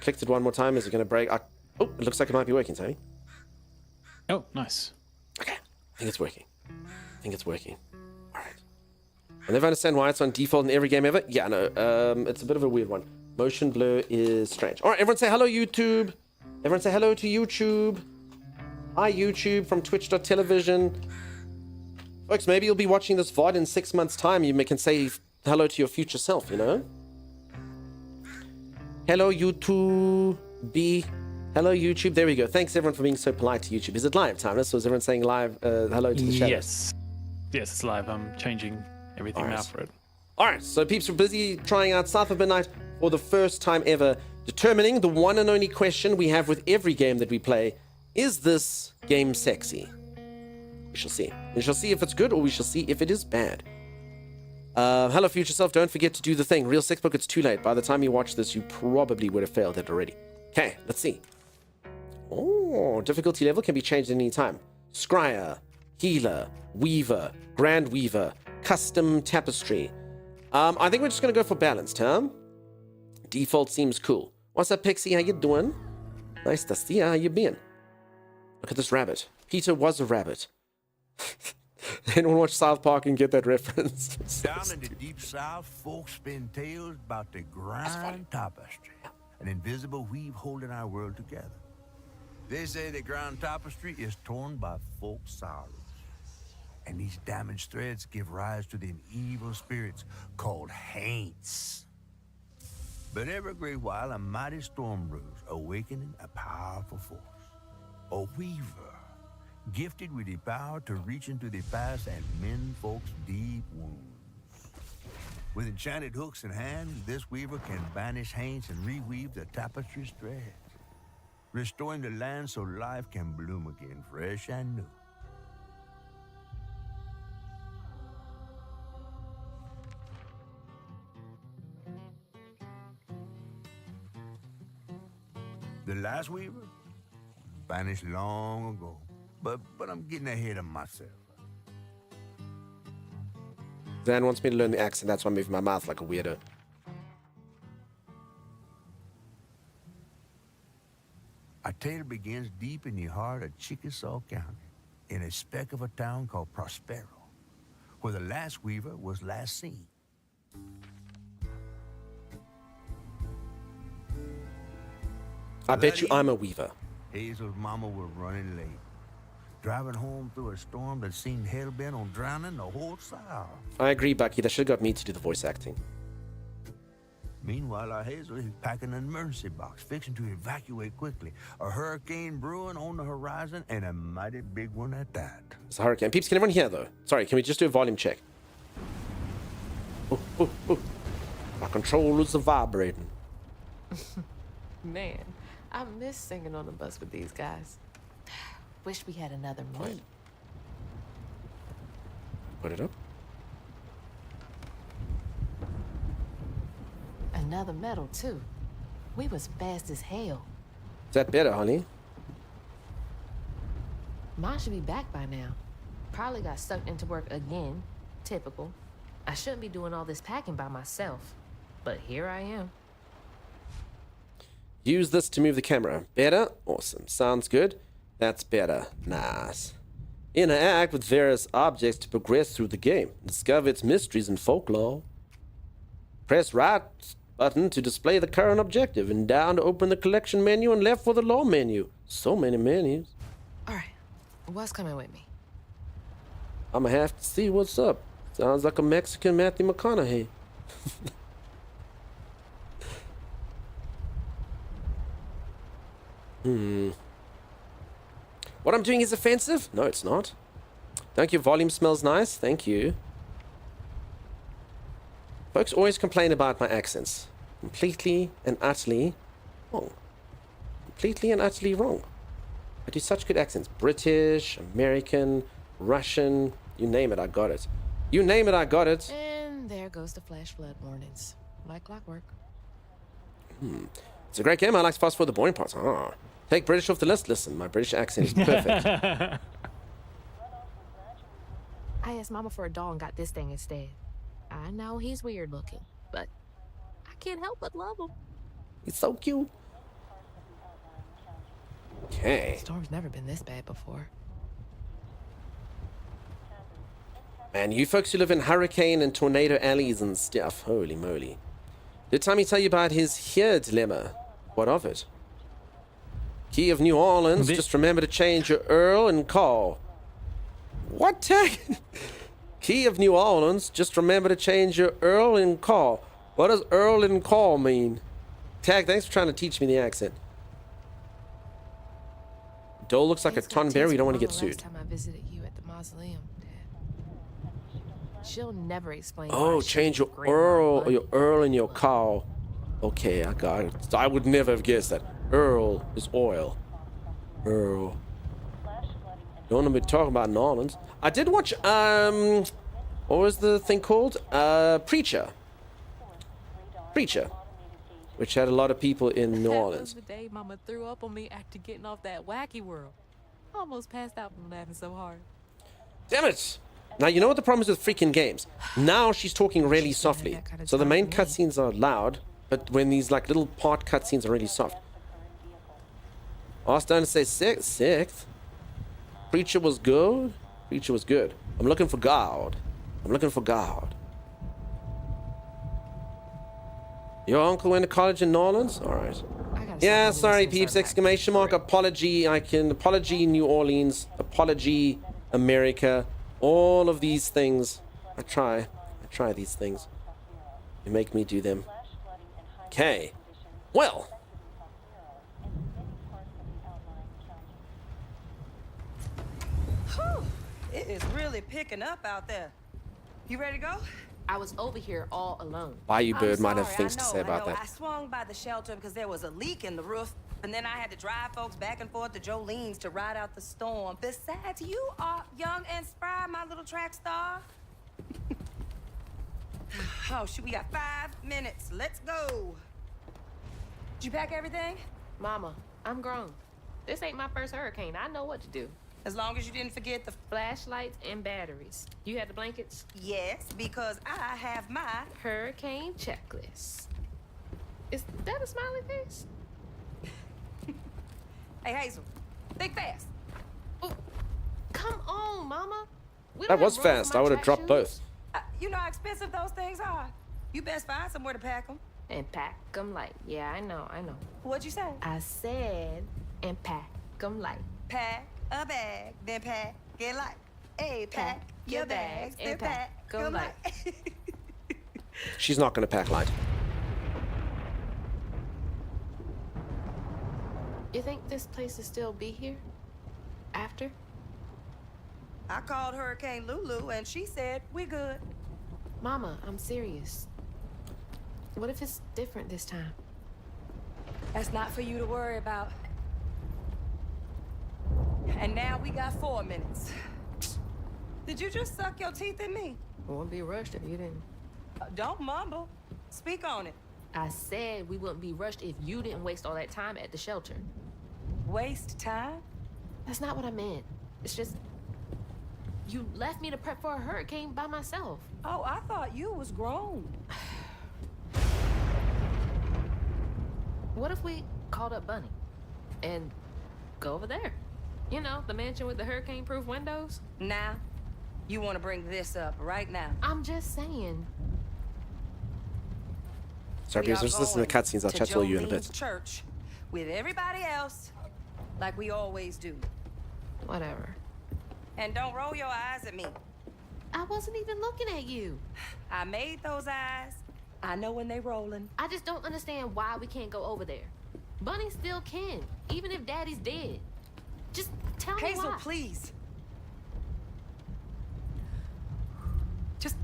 clicked it one more time. Is it going to break? Oh, it looks like it might be working, Tony. Oh, nice. Okay, I think it's working. All right. I'll never understand why it's on default in every game ever. Yeah, no, it's a bit of a weird one. Motion blur is strange. All right, everyone say hello, YouTube. Everyone say hello to YouTube. Hi, YouTube from twitch.television. Folks, maybe you'll be watching this VOD in 6 months' time. You can say hello to your future self, you know? Hello, YouTube. Hello, YouTube. There we go. Thanks, everyone, for being so polite to YouTube. Is it live time? So is everyone saying live hello to the shadows? Yes. Yes, it's live. I'm changing everything now for it. All right, so peeps are busy trying out South of Midnight for the first time ever, determining the one and only question we have with every game that we play. Is this game sexy? We shall see. We shall see if it's good or we shall see if it is bad. Hello, future self. Don't forget to do the thing. Real Sexbook, it's too late. By the time you watch this, you probably would have failed it already. Okay, let's see. Oh, difficulty level can be changed at any time. Scryer, Healer, Weaver, Grand Weaver, Custom Tapestry. I think we're just going to go for balanced, huh? Default seems cool. What's up, Pixie? How you doing? Nice to see you. How you been? Look at this rabbit. Peter was a rabbit. Anyone watch South Park and get that reference? Down in the deep south, folks spin tales about the Grand Tapestry, an invisible weave holding our world together. They say the Grand Tapestry is torn by folks' sorrows, and these damaged threads give rise to them evil spirits called haints. But every great while, a mighty storm brews, awakening a powerful force. A weaver, gifted with the power to reach into the past and mend folks' deep wounds. With enchanted hooks in hand, this weaver can banish haints and reweave the tapestry's threads, restoring the land so life can bloom again, fresh and new. The last weaver vanished long ago, but I'm getting ahead of myself. Dan wants me to learn the accent, that's why I'm moving my mouth like a weirdo. Our tale begins deep in the heart of Chickasaw County, in a speck of a town called Prospero, where the last weaver was last seen. I bet you I'm a weaver. Hazel's mama was running late, driving home through a storm that seemed hell-bent on drowning the whole South. I agree, Bucky. They should have got me to do the voice acting. Meanwhile, our Hazel is packing an emergency box, fixing to evacuate quickly. A hurricane brewing on the horizon, and a mighty big one at that. It's a hurricane. Peeps, can everyone hear, though? Sorry, can we just do a volume check? My controllers are vibrating. Man, I miss singing on the bus with these guys. Wish we had another meet. Put it up. Another medal, too. We was fast as hell. Is that better, honey? Mine should be back by now. Probably got sucked into work again. Typical. I shouldn't be doing all this packing by myself. But here I am. Use this to move the camera. Better? Awesome. Sounds good. That's better. Nice. Interact with various objects to progress through the game. Discover its mysteries and folklore. Press right button to display the current objective, and down to open the collection menu, and left for the lore menu. So many menus. Alright. What's coming with me? I'ma have to see what's up. Sounds like a Mexican Matthew McConaughey. What I'm doing is offensive? No, it's not. Thank you. Volume smells nice. Thank you. Folks always complain about my accents. Completely and utterly wrong. Completely and utterly wrong. I do such good accents. British, American, Russian, you name it, I got it. You name it, I got it. And there goes the flash flood warnings. Like clockwork. It's a great game. I like to fast forward the boring parts. Ah. Take British off the list. Listen, my British accent is perfect. I asked Mama for a doll and got this thing instead. I know he's weird looking, but I can't help but love him. It's so cute. Okay. Storm's never been this bad before. And you folks who live in hurricane and tornado alleys and stuff, holy moly. Did Tommy tell you about his here dilemma? What of it? Key of New Orleans, just remember to change your Earl and call. What tag? Key of New Orleans, just remember to change your Earl and call. What does Earl and call mean? Tag, thanks for trying to teach me the accent. Dole looks like a Tonberry, you don't want to get sued. Last time I visited you at the mausoleum, Dad. She'll never explain. Oh, change your Earl and your call. Okay, I got it. I would never have guessed that. Earl is oil. Earl. Don't want to be talking about New Orleans. I did watch, what was the thing called? Preacher. Preacher. Which had a lot of people in New Orleans. That was the day Mama threw up on me after getting off that wacky world. Almost passed out from laughing so hard. Damn it! Now, you know what the problem is with freaking games? Now she's talking really softly. So the main cutscenes are loud, but when these like little part cutscenes are really soft. I was starting to say sixth. Preacher was good. Preacher was good. I'm looking for God. I'm looking for God. Your uncle went to college in New Orleans? Alright. Yeah, sorry peeps, exclamation mark, apology, apology New Orleans, apology America, all of these things. I try these things. You make me do them. Okay. Well. Whew. It is really picking up out there. You ready to go? I was over here all alone. Bayou Bird I'm might have sorry, things I to know, say about I know. that. I swung by the shelter because there was a leak in the roof, and then I had to drive folks back and forth to Jolene's to ride out the storm. Besides, you are young and spry, my little track star. Oh, shoot, we got 5 minutes. Let's go. Did you pack everything? Mama, I'm grown. This ain't my first hurricane. I know what to do. As long as you didn't forget the... Flashlights and batteries. You had the blankets? Yes, because I have my... Hurricane checklist. Is that a smiley face? Hey, Hazel, think fast. Oh, come on, Mama. We That don't was have room for fast. my I would have track dropped shoes. both. You know how expensive those things are. You best find somewhere to pack them. And pack them light. Yeah, I know. What'd you say? I said, and pack them light. Pack a bag, then pack it light. Hey, pack your bags, then pack 'em light. She's not going to pack light. You think this place will still be here? After? I called Hurricane Lulu, and she said, we good. Mama, I'm serious. What if it's different this time? That's not for you to worry about. And now we got 4 minutes. Did you just suck your teeth at me? I wouldn't be rushed if you didn't. Don't mumble. Speak on it. I said we wouldn't be rushed if you didn't waste all that time at the shelter. Waste time? That's not what I meant. It's just... You left me to prep for a hurricane by myself. Oh, I thought you was grown. What if we called up Bunny and go over there? You know, the mansion with the hurricane-proof windows? Now, you want to bring this up right now. I'm just saying. Sorry, We because are just listen to the going cutscenes. I'll chat to you in a Jolene's bit. church with everybody else, like we always do. Whatever. And don't roll your eyes at me. I wasn't even looking at you. I made those eyes. I know when they rolling. I just don't understand why we can't go over there. Bunny still can, even if Daddy's dead. Just tell me Hazel, why. please. Just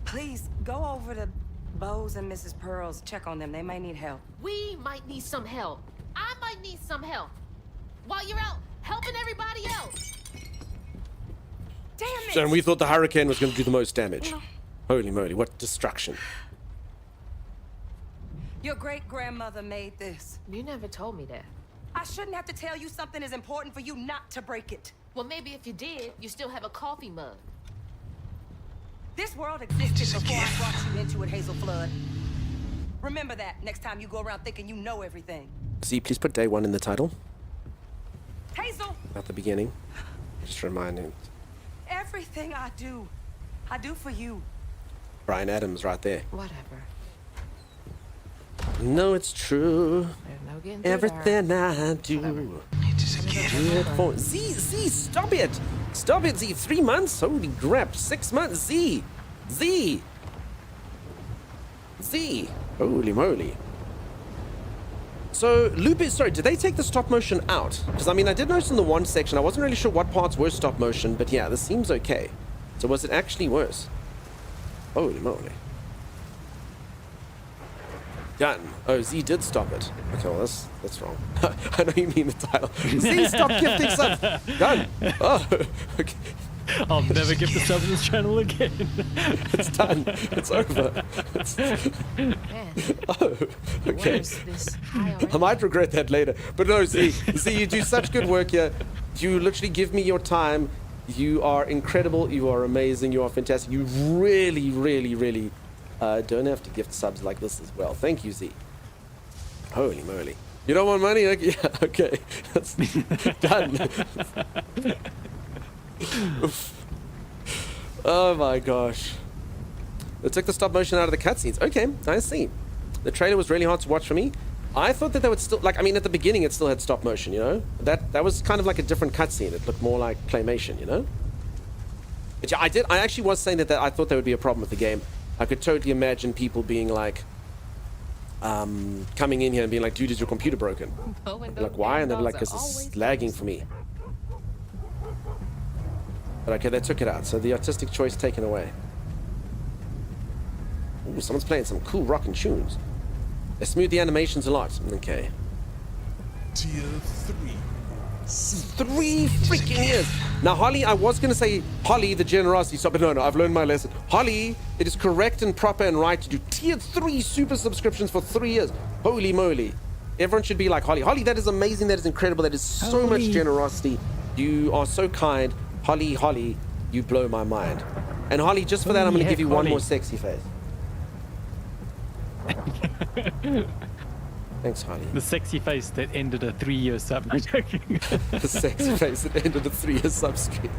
please go over to Bose and Mrs. Pearl's. Check on them. They may need help. We might need some help. I might need some help. While you're out helping everybody else. Damn it! And we thought the hurricane was going to do the most damage. Holy moly, what destruction. Your great-grandmother made this. You never told me that. I shouldn't have to tell you something is important for you not to break it. Well, maybe if you did, you still have a coffee mug. This world existed before I brought you into it, Hazel Flood. Remember that next time you go around thinking you know everything. Z, please put day 1 in the title. at the beginning. Just reminding Everything I do for you. Brian Adams right there. Whatever. No, it's true. There's no getting through to her. Everything I do. Do it for Z, stop it! Stop it, Z. 3 months? Holy crap. 6 months, Z. Holy moly. So, sorry, did they take the stop motion out? Because, I mean, I did notice in the one section, I wasn't really sure what parts were stop motion, but yeah, this seems okay. So was it actually worse? Holy moly. Done. Oh, Z did stop it. Okay, well, that's wrong. I know you mean the title. Z, stop gifting subs. Done. Oh, okay. I'll never give the sub to this channel again. It's done. It's over. Man, Oh, okay. where's this high already? I might regret that later. But no, Z, you do such good work here. You literally give me your time. You are incredible. You are amazing. You are fantastic. You really, really, really don't have to gift subs like this as well. Thank you, Z. Holy moly. You don't want money? Okay, yeah, okay. That's done. Oh my gosh. They took the stop motion out of the cutscenes. Okay, I see. The trailer was really hard to watch for me. I thought that they would still, like, I mean, at the beginning it still had stop motion, you know? That was kind of like a different cutscene. It looked more like claymation, you know? But yeah, I actually was saying that I thought there would be a problem with the game. I could totally imagine people being like, coming in here and being like, dude, is your computer broken? Like, why? And they'd be like, because it's lagging for me. But okay, they took it out. So the artistic choice taken away. Ooh, someone's playing some cool rockin' tunes. They smooth the animations a lot. Okay. Tier 3. 3 freaking years. Now, Holly, I was going to say Holly, the generosity stop, but no, I've learned my lesson. Holly, it is correct and proper and right to do tier 3 super subscriptions for 3 years. Holy moly. Everyone should be like Holly. Holly, that is amazing. That is incredible. That is so much generosity. You are so kind. Holly, you blow my mind. And Holly, just for that, I'm going to give you one more sexy face. Thanks, Holly. The sexy face that ended a 3-year sub. I'm joking. The sexy face at the end of the 3-year subscription.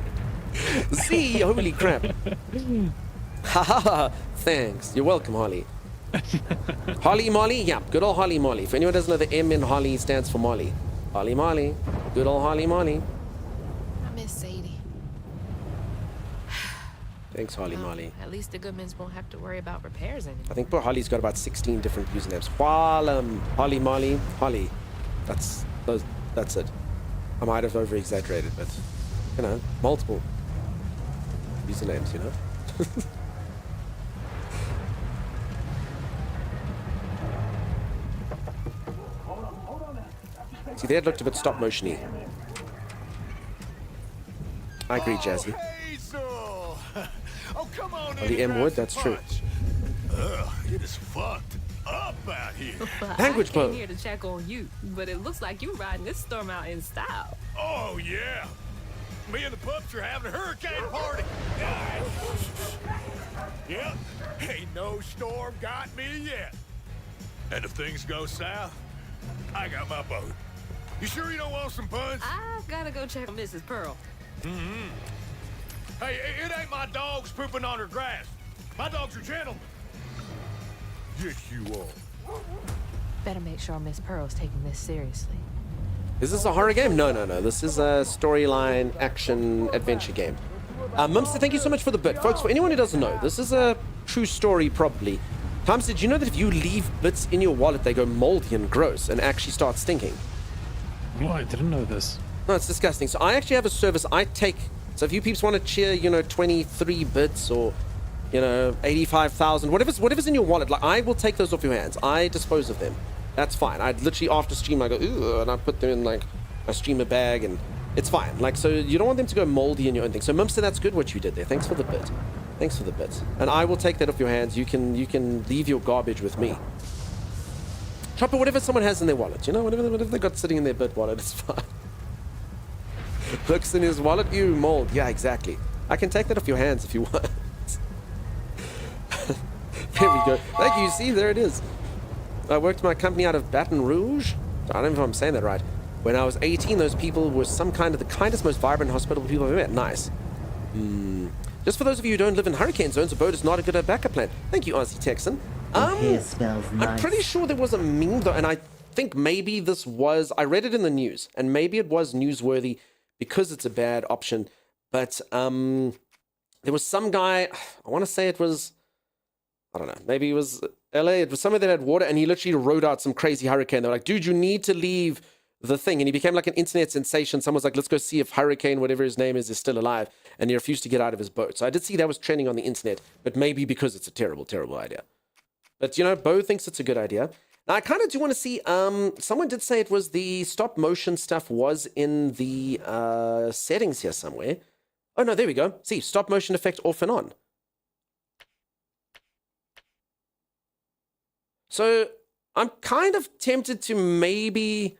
See, holy crap. Ha ha ha. Thanks. You're welcome, Holly. Holly Molly? Yeah, good old Holly Molly. If anyone doesn't know, the M in Holly stands for Molly. Holly Molly. Good old Holly Molly. I miss Sadie. Thanks, Holly Well, Molly. At least the Goodmans won't have to worry about repairs anymore. I think poor Holly's got about 16 different usernames. Holly Molly. Holly. That's it. I might have over-exaggerated, but, you know, multiple usernames, you know? See, they had looked a bit stop-motion-y. I agree, Jazzy. Hazel! Oh, come on Oh, the M word, that's true. It is fucked up out here. Well, Language I came bug. here to check on you, but it looks like you riding this storm out in style. Oh, yeah. Me and the pups are having a hurricane party. Yep, ain't no storm got me yet. And if things go south, I got my boat. You sure you don't want some puns? I gotta go check on Mrs. Pearl. Hey, it ain't my dogs pooping on her grass. My dogs are gentlemen. Yes, you are. Better make sure Miss Pearl's taking this seriously. Is this a horror game? No. This is a storyline, action, adventure game. Mumster, thank you so much for the bit. Folks, for anyone who doesn't know, this is a true story, probably. Tom, did you know that if you leave bits in your wallet, they go moldy and gross and actually start stinking? Oh, I didn't know this. No, it's disgusting. So I actually have a service I take. So if you peeps want to cheer, 23 bits or, 85,000, whatever's in your wallet, like, I will take those off your hands. I dispose of them. That's fine. I'd literally, after stream, I go, ooh, and I put them in, like, a streamer bag, and it's fine. Like, so you don't want them to go moldy in your own thing. So, Mumster, that's good what you did there. Thanks for the bit. Thanks for the bit. And I will take that off your hands. You can leave your garbage with me. Chopper, whatever someone has in their wallet, whatever they got sitting in their bit wallet, it's fine. Looks in his wallet, you mold. Yeah, exactly. I can take that off your hands if you want. There we go. Thank you. See, there it is. I worked my company out of Baton Rouge. I don't know if I'm saying that right. When I was 18, those people were some kind of the kindest, most vibrant, hospitable people I've ever met. Nice. Just for those of you who don't live in hurricane zones, a boat is not a good backup plan. Thank you, Aussie Texan. It smells nice. I'm pretty sure there was a meme, though, and I think maybe this was... I read it in the news, and maybe it was newsworthy because it's a bad option. But there was some guy... I want to say it was... I don't know. Maybe it was LA. It was somewhere that had water, and he literally wrote out some crazy hurricane. They were like, dude, you need to leave the thing. And he became like an internet sensation. Someone's like, let's go see if Hurricane, whatever his name is still alive. And he refused to get out of his boat. So I did see that was trending on the internet, but maybe because it's a terrible, terrible idea. But, you know, Bo thinks it's a good idea. Now, I kind of do want to see, someone did say it was the stop motion stuff was in the settings here somewhere. Oh, no, there we go. See, stop motion effect off and on. So I'm kind of tempted to maybe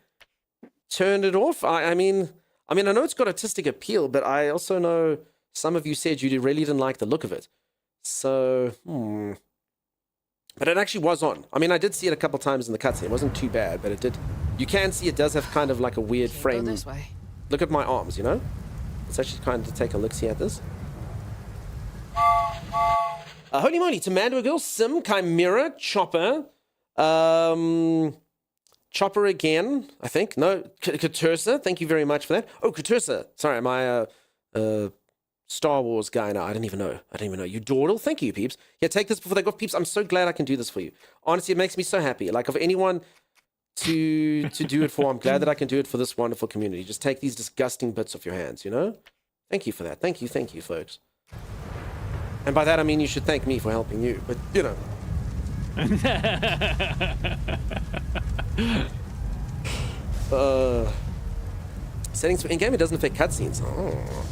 turn it off. I mean, I know it's got artistic appeal, but I also know some of you said you really didn't like the look of it. So, But it actually was on. I mean, I did see it a couple times in the cutscene. It wasn't too bad, but it did. You can see it does have kind of like a weird frame. Go this way. Look at my arms, you know? Let's actually kind of take a look-see at this. Holy moly, Tamando Girl, Sim, Chimera, Chopper, Chopper again, I think. No, Katursa, thank you very much for that. Oh, Katursa, sorry, my Star Wars guy now. I didn't even know. You Dawdle, thank you, peeps. Yeah, take this before they go, peeps. I'm so glad I can do this for you. Honestly, it makes me so happy. Like, of anyone to do it for, I'm glad that I can do it for this wonderful community. Just take these disgusting bits off your hands, you know? Thank you for that. Thank you, folks. And by that, I mean you should thank me for helping you, but, you know. Settings for in-game, it doesn't affect cutscenes. Oh.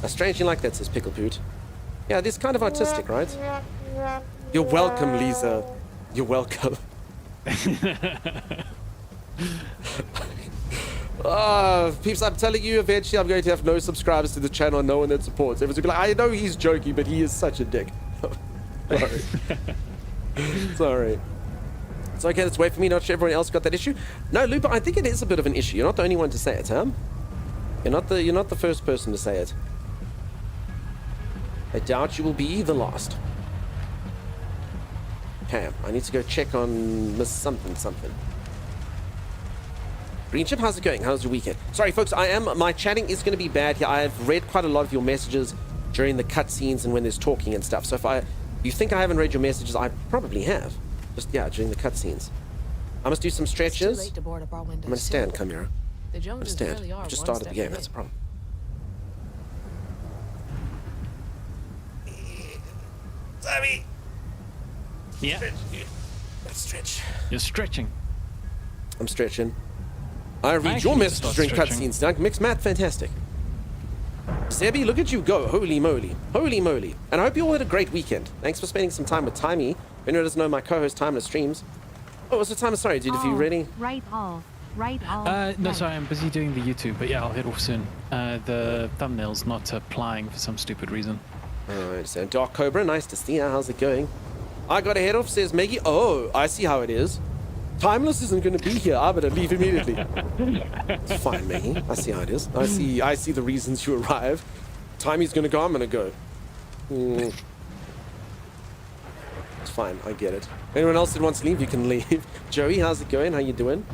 A strangely like that, says Pickle Poot. Yeah, this is kind of artistic, right? You're welcome, Lisa. You're welcome. Peeps, I'm telling you, eventually I'm going to have no subscribers to the channel and no one that supports. Everyone's going to be like, I know he's joking, but he is such a dick. Sorry. Sorry. It's okay, let's wait for me. Not sure everyone else got that issue. No, Lupa, I think it is a bit of an issue. You're not the only one to say it, huh? You're not the first person to say it. I doubt you will be the last. Okay, I need to go check on Miss something. Green Chip, how's it going? How's your weekend? Sorry, folks, my chatting is going to be bad here. I've read quite a lot of your messages during the cutscenes and when there's talking and stuff. So if you think I haven't read your messages, I probably have. Just, yeah, during the cutscenes. I must do some stretches. It's too late to board up our windows. I'm going to stand, Chimera. The Joneses Understand. really are I just one started the step game, ahead. that's a problem. Sorry. Yeah, Let's stretch. you're stretching. I'm stretching. I read actually your need to messages start during stretching. cutscenes. Doug Mix Matt, fantastic. Zebby, look at you go. Holy moly. Holy moly. And I hope you all had a great weekend. Thanks for spending some time with Timey. If anyone doesn't know, my co-host Timeless streams. Oh, what's the time? Sorry, dude, if you ready? Right all. No, right. sorry, I'm busy doing the YouTube, but yeah, I'll head off soon. The thumbnail's not applying for some stupid reason. Oh, I understand. Dark Cobra, nice to see you. How's it going? I got to head off, says Maggie. Oh, I see how it is. Timeless isn't going to be here. I better leave immediately. It's fine, Maggie. I see how it is. I see the reasons you arrive. Timey's going to go, I'm going to go. It's fine, I get it. Anyone else that wants to leave, you can leave. Joey, how's it going? How you doing?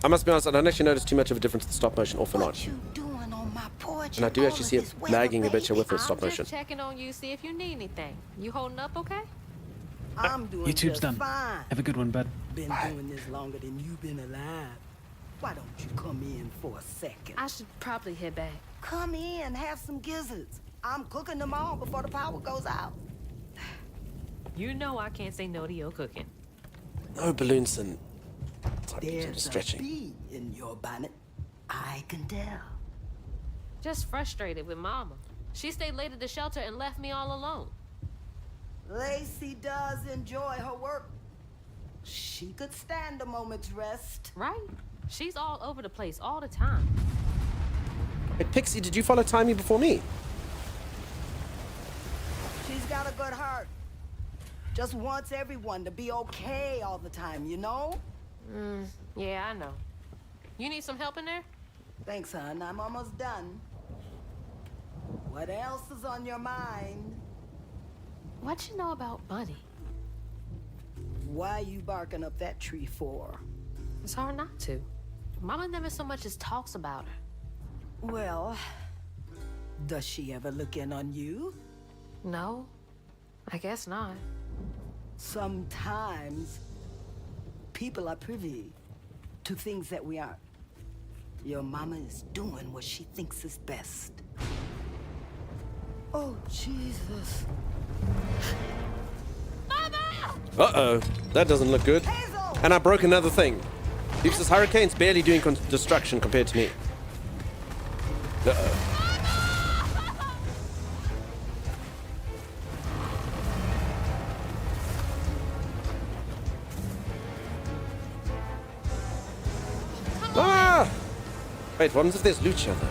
I must be honest, I don't actually notice too much of a difference in the stop motion off and on. What you doing on my porch? And I do actually see it lagging a bit here with the stop I'm motion. just checking on you, see if you need anything. You holding up okay? I'm doing YouTube's just done. fine. Have a good one, bud. Been doing this longer than you've been alive. Why don't you come in for a second? I should probably head back. Come in, have some gizzards. I'm cooking them all before the power goes out. You know I can't say no to your cooking. No, Balloonson. Sorry, I'm There's just a stretching. bee in your bonnet. I can tell. Just frustrated with Mama. She stayed late at the shelter and left me all alone. Lacey does enjoy her work. She could stand a moment's rest. Right? She's all over the place all the time. Hey, Pixie, did you follow Timey before me? She's got a good heart. Just wants everyone to be okay all the time, you know? Yeah, I know. You need some help in there? Thanks, hon. I'm almost done. What else is on your mind? What you know about Bunny? Why you barking up that tree for? It's hard not to. Mama never so much as talks about her. Well, does she ever look in on you? No, I guess not. Sometimes people are privy to things that we aren't. Your mama is doing what she thinks is best. Oh, Jesus. Uh-oh. That doesn't look good. And I broke another thing. This hurricane's barely doing destruction compared to me. Uh-oh. Ah! Wait, what happens if there's Lucia, though?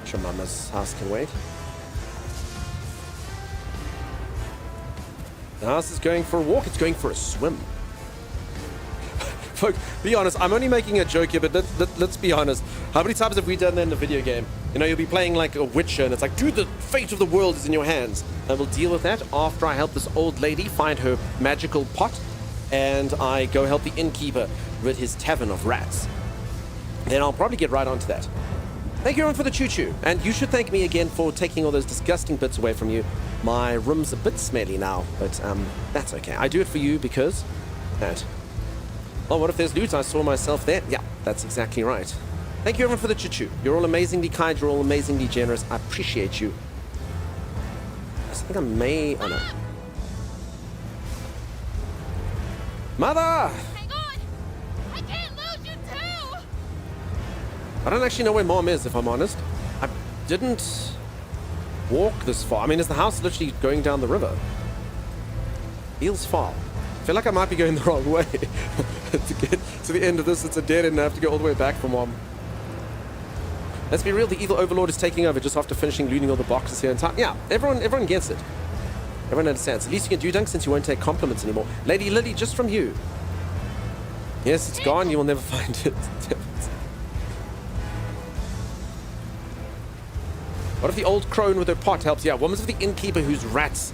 Sure, Mama's house can wait. The house is going for a walk. It's going for a swim. Folks, be honest. I'm only making a joke here, but let's be honest. How many times have we done that in a video game? You know, you'll be playing like a Witcher, and it's like, dude, the fate of the world is in your hands. And we'll deal with that after I help this old lady find her magical pot, and I go help the innkeeper rid his tavern of rats. Then I'll probably get right onto that. Thank you everyone for the choo-choo. And you should thank me again for taking all those disgusting bits away from you. My room's a bit smelly now, but that's okay. I do it for you because that. Oh, what if there's loot? I saw myself there. Yeah, that's exactly right. Thank you everyone for the choo-choo. You're all amazingly kind. You're all amazingly generous. I appreciate you. I think I may... Oh, no. Mother! Hang on! I can't lose you too! I don't actually know where Mom is, if I'm honest. I didn't walk this far. I mean, is the house literally going down the river? Feels far. I feel like I might be going the wrong way. To get to the end of this, it's a dead end. I have to go all the way back for Mom. Let's be real, the evil overlord is taking over just after finishing looting all the boxes here in town. Yeah, everyone gets it. Everyone understands. At least you can do dunk since you won't take compliments anymore. Lady Lily, just from you. Yes, it's gone. You will never find it. What if the old crone with her pot helps? Yeah, what if the innkeeper whose rats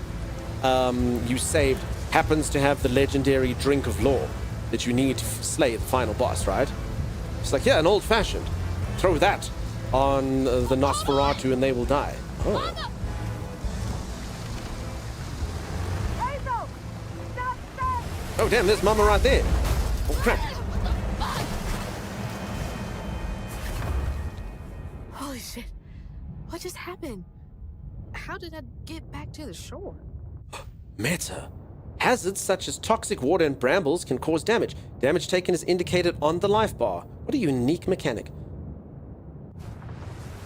you saved happens to have the legendary drink of law that you need to slay the final boss, right? It's like, yeah, an old-fashioned. Throw that on the Nosferatu and they will die. Oh. Oh, damn, there's Mama right there. Oh, crap. Holy shit. What just happened? How did I get back to the shore? Meta. Hazards such as toxic water and brambles can cause damage. Damage taken is indicated on the life bar. What a unique mechanic.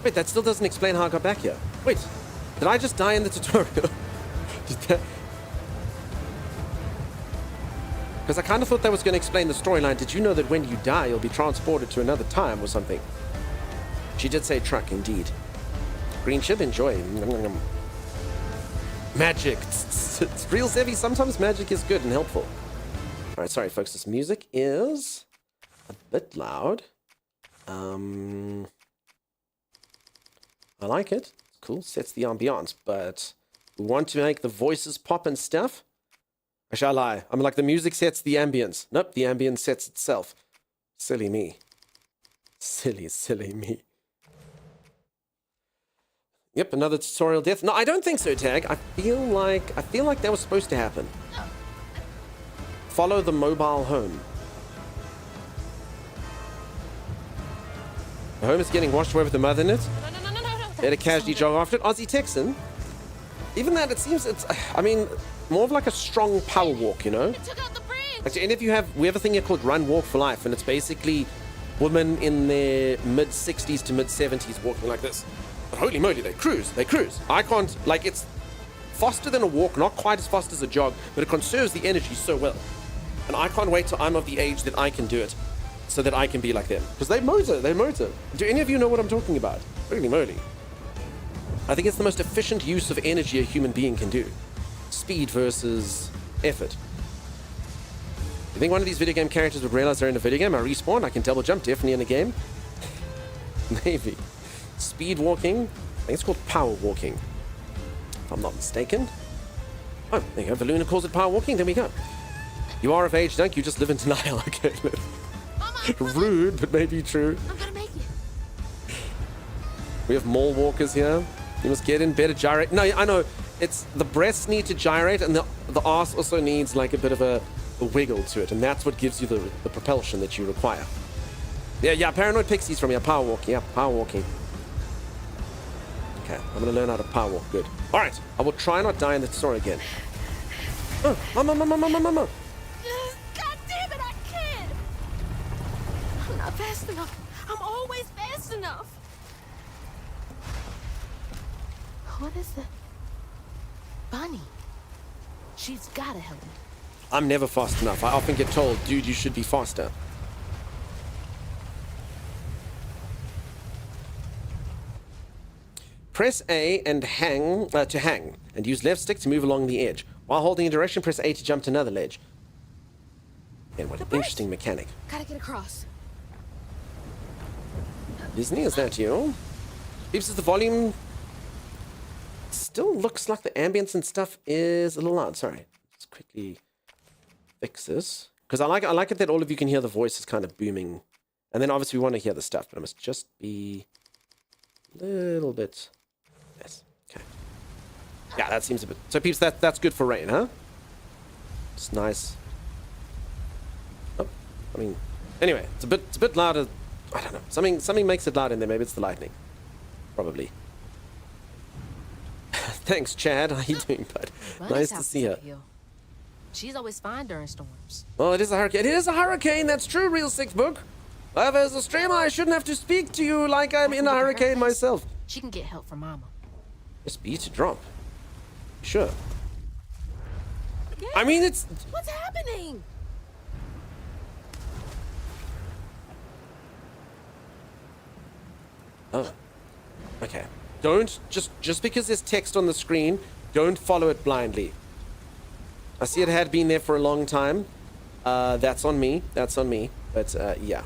Wait, that still doesn't explain how I got back here. Wait, did I just die in the tutorial? Because I kind of thought that was going to explain the storyline. Did you know that when you die, you'll be transported to another time or something? She did say truck, indeed. Green chip, enjoy. Magic. It's real heavy. Sometimes magic is good and helpful. All right, sorry, folks. This music is a bit loud. I like it. Cool. Sets the ambiance, but we want to make the voices pop and stuff. I shall lie. I'm like, the music sets the ambience. Nope, the ambience sets itself. Silly me. Silly me. Yep, another tutorial death. No, I don't think so, Tag. I feel like that was supposed to happen. Follow the mobile home. The home is getting washed away with the mother in it. No. Better casually jog after it. Aussie Texan. Even that, it seems it's, I mean, more of like a strong power walk, you know? Took out the bridge! Like, and if you have, we have a thing here called Run Walk for Life, and it's basically women in their mid-60s to mid-70s walking like this. But holy moly, they cruise. I can't, like, it's faster than a walk, not quite as fast as a jog, but it conserves the energy so well. And I can't wait till I'm of the age that I can do it, so that I can be like them. Because they motor. Do any of you know what I'm talking about? Holy moly. I think it's the most efficient use of energy a human being can do. speed versus effort. You think one of these video game characters would realize they're in a video game? I respawn, I can double jump, definitely in a game. Maybe. Speed walking. I think it's called power walking, if I'm not mistaken. Oh, there you go. The Luna calls it power walking. There we go. You are of age, Dunk. You just live in denial. Okay. Rude, but maybe true. I'm gonna make it. We have mall walkers here. You must get in better gyrate. No, I know. It's the breasts need to gyrate, and the arse also needs like a bit of a wiggle to it, and that's what gives you the propulsion that you require. Yeah, paranoid pixies from here. Power walking. Yeah, power walking. Okay, I'm gonna learn how to power walk. Good. All right, I will try not die in the store again. Oh, mama. God damn it, I can't! I'm not fast enough. I'm always fast enough. What is it? Bunny. She's gotta help me. I'm never fast enough. I often get told, dude, you should be faster. Press A and hang to hang, and use left stick to move along the edge. While holding a direction, press A to jump to another ledge. And what an interesting mechanic. Gotta get across. Disney, is that you? Peeps, is the volume... Still looks like the ambience and stuff is a little loud. Sorry. Let's quickly fix this. Because I like it that all of you can hear the voices kind of booming. And then obviously we want to hear the stuff, but it must just be a little bit... Yes. Okay. Yeah, that seems a bit... So peeps, that's good for rain, huh? It's nice. Oh, I mean... Anyway, it's a bit louder. I don't know. Something makes it loud in there. Maybe it's the lightning. Probably. Thanks, Chad. How you doing, bud? Nice to see her. She's always fine during storms. Well, it is a hurricane. It is a hurricane. That's true, Real Six Book. However, as a streamer, I shouldn't have to speak to you like I'm in a hurricane myself. She can get help from Mama. Just B to drop. Sure. I mean, it's... What's happening? Oh. Okay. Don't, just because there's text on the screen, don't follow it blindly. I see it had been there for a long time. That's on me. That's on me. But, yeah.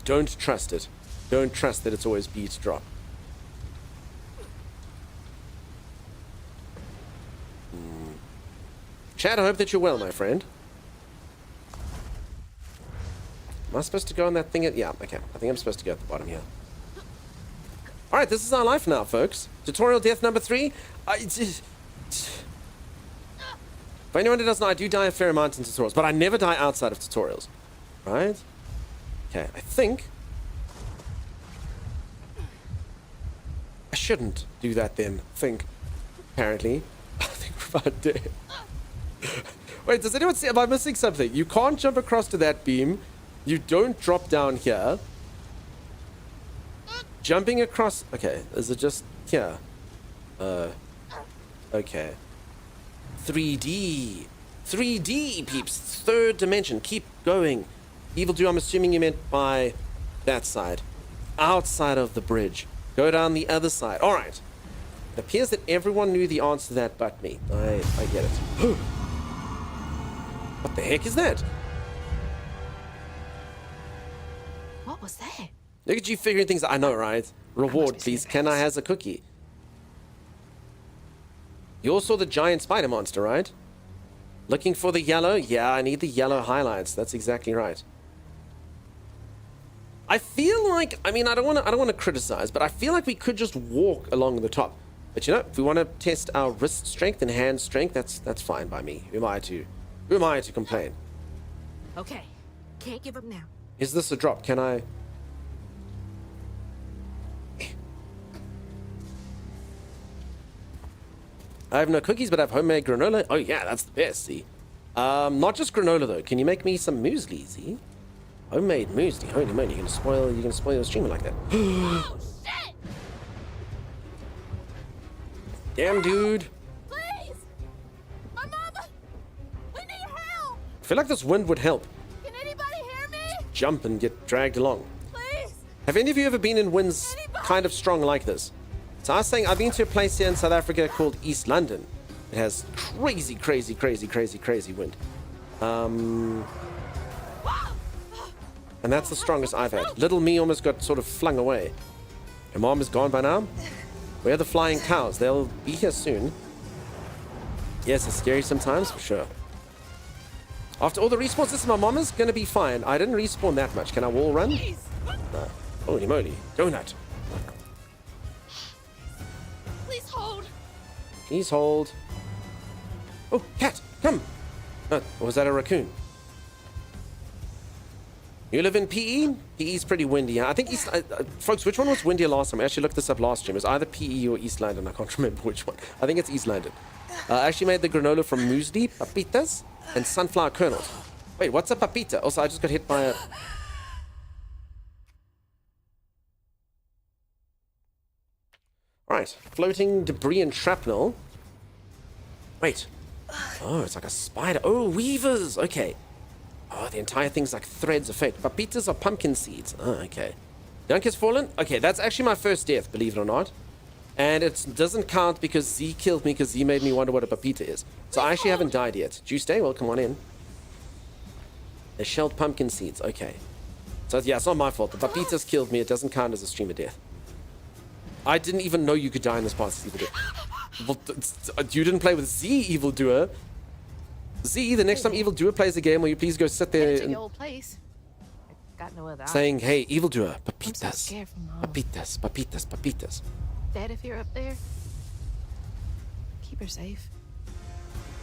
Don't trust it. Don't trust that it's always B to drop. Chad, I hope that you're well, my friend. Am I supposed to go on that thing? Yeah, okay. I think I'm supposed to go at the bottom here. Alright, this is our life now, folks. Tutorial death number 3. For anyone who doesn't know, I do die a fair amount in tutorials, but I never die outside of tutorials. Right? Okay, I think... I shouldn't do that then, apparently. I think we're about dead. Wait, does anyone see... Am I missing something? You can't jump across to that beam. You don't drop down here. Jumping across... Okay, is it just here? Okay. 3D. 3D, peeps. Third dimension. Keep going. Evildo, I'm assuming you meant by that side. Outside of the bridge. Go down the other side. Alright. It appears that everyone knew the answer to that but me. I get it. What the heck is that? What was that? Look at you figuring things out. I know, right? Reward, please. Can I has a cookie? You all saw the giant spider monster, right? Looking for the yellow? Yeah, I need the yellow highlights. That's exactly right. I feel like, I mean, I don't want to criticize, but I feel like we could just walk along the top. But you know, if we want to test our wrist strength and hand strength, that's fine by me. Who am I to complain? Okay, can't give up now. Is this a drop? Can I? I have no cookies, but I have homemade granola. Oh yeah, that's the best, see? Not just granola though. Can you make me some muesli, see? Homemade muesli. Holy moly, you're gonna spoil your streamer like that. Oh shit! Damn, dude. Please! My mama! We need help! I feel like this wind would help. Can anybody hear me? Jump and get dragged along. Please! Have any of you ever been in winds kind of strong like this? So I was saying, I've been to a place here in South Africa called East London. It has crazy, crazy, crazy, crazy, crazy wind. And that's the strongest I've had. Little me almost got sort of flung away. Your mom is gone by now? Where are the flying cows? They'll be here soon. Yes, it's scary sometimes, for sure. After all the respawns, this is my mom is gonna be fine. I didn't respawn that much. Can I wall run? No. Holy moly. Donut. Please hold. Please hold. Oh, cat, come. Or was that a raccoon? You live in PE? PE's pretty windy. I think East... folks, which one was windier last time? I actually looked this up last stream. It was either PE or East London. I can't remember which one. I think it's East London. I actually made the granola from muesli, papitas, and sunflower kernels. Wait, what's a papita? Also, I just got hit by a... Alright, floating debris and shrapnel. Wait. Oh, it's like a spider. Oh, weavers! Okay. Oh, the entire thing's like threads of fate. Papitas are pumpkin seeds. Oh, okay. Dunk has fallen? Okay, that's actually my first death, believe it or not. And it doesn't count because Z killed me because Z made me wonder what a papita is. So I actually haven't died yet. Juice Day, welcome on in. They shelled pumpkin seeds. Okay. So yeah, it's not my fault. The papitas killed me. It doesn't count as a stream of death. I didn't even know you could die in this part of Evil Doer. Well, you didn't play with Z, Evil Doer. Z, the next time Evil Doer plays a game, will you please go sit there Headed to and your old place. Got no other saying, hey, Evil Doer, I'm so papitas, scared for Mom. papitas, papitas, papitas. Dad, if you're up there, keep her safe.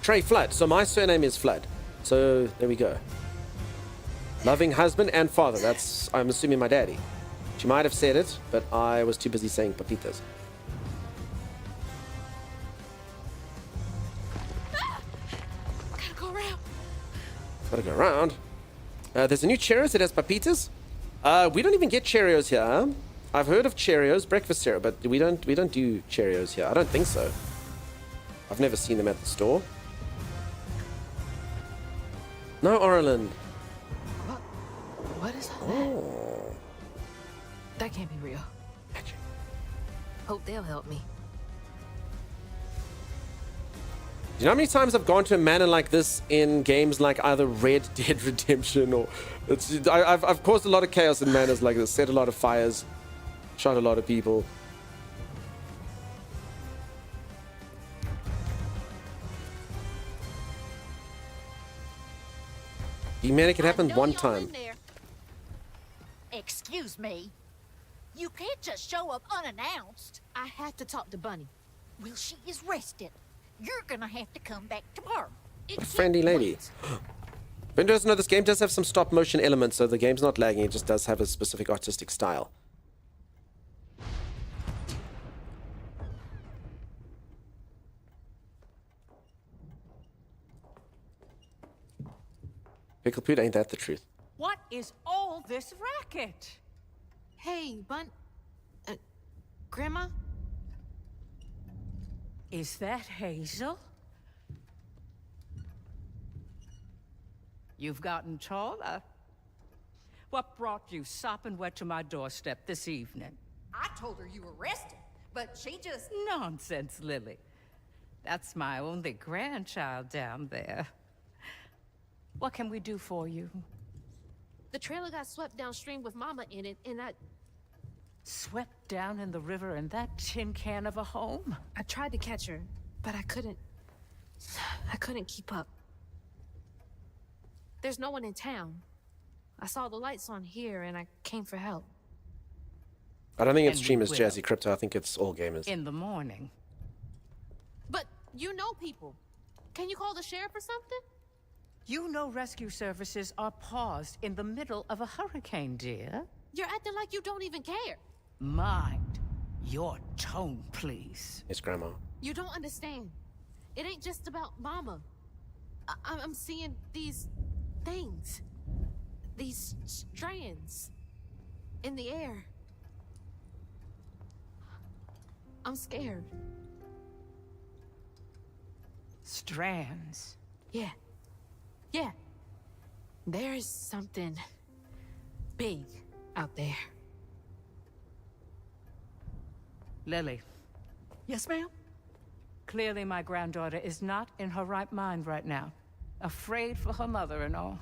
Trey Flood. So my surname is Flood. So there we go. Loving husband and father. That's, I'm assuming, my daddy. She might have said it, but I was too busy saying papitas. Gotta go around. Gotta go around. There's a new Cheerios that has papitas. We don't even get Cheerios here. Huh? I've heard of Cheerios, breakfast cereal, but we don't do Cheerios here. I don't think so. I've never seen them at the store. No, Orland. What is all that? That can't be real. Magic. Hope they'll help me. Do you know how many times I've gone to a manor like this in games like either Red Dead Redemption or... I've caused a lot of chaos in manors like this, set a lot of fires, shot a lot of people. You man, it could happen one time. Excuse me. You can't just show up unannounced. I have to talk to Bunny. Well, she is rested. You're gonna have to come back tomorrow. A friendly lady. Ben doesn't know this game does have some stop motion elements, so the game's not lagging. It just does have a specific artistic style. Pickle Poot, ain't that the truth? What is all this racket? Hey, Grandma? Is that Hazel? You've gotten taller. What brought you sopping wet to my doorstep this evening? I told her you were rested, but she just... Nonsense, Lily. That's my only grandchild down there. What can we do for you? The trailer got swept downstream with Mama in it, and I Swept down in the river in that tin can of a home? tried to catch her, but I couldn't keep up. There's no one in town. I saw the lights on here, and I came for help. I don't think it's And we streamers, will. Jazzy Crypto. I think it's all gamers. In the morning. But you know people. Can you call the sheriff or something? You know rescue services are paused in the middle of a hurricane, dear. You're acting like you don't even care. Mind your tone, please. Yes, Grandma. You don't understand. It ain't just about Mama. I'm seeing these things. These strands in the air. I'm scared. Strands. Yeah. Yeah. There's something big out there. Lily. Yes, ma'am? Clearly, my granddaughter is not in her right mind right now. Afraid for her mother and all.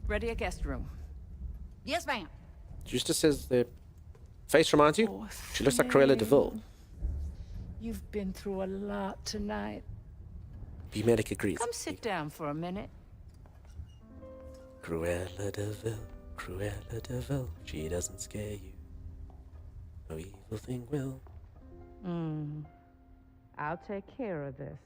Ready a guest room. Yes, ma'am. Justice says the face reminds you. Oh, She looks like Cruella de Vil. You've been through a lot tonight. B-Medic agrees. Come sit down for a minute. Cruella de Vil, Cruella de Vil. She doesn't scare you. No evil thing will. I'll take care of this.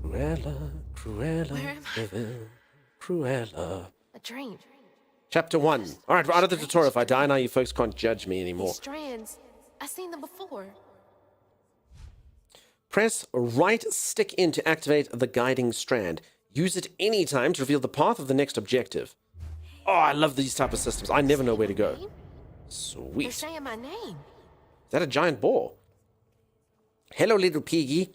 Cruella, Cruella Where am I? de Vil, Cruella. A dream. Chapter 1. Alright, out of the tutorial. If I die now, you folks can't judge me anymore. These strands. I've seen them before. Press right stick in to activate the guiding strand. Use it anytime to reveal the path of the next objective. Oh, I love these type of systems. I never know where to go. They're Sweet. saying my name. Is that a giant boar? Hello, little piggy.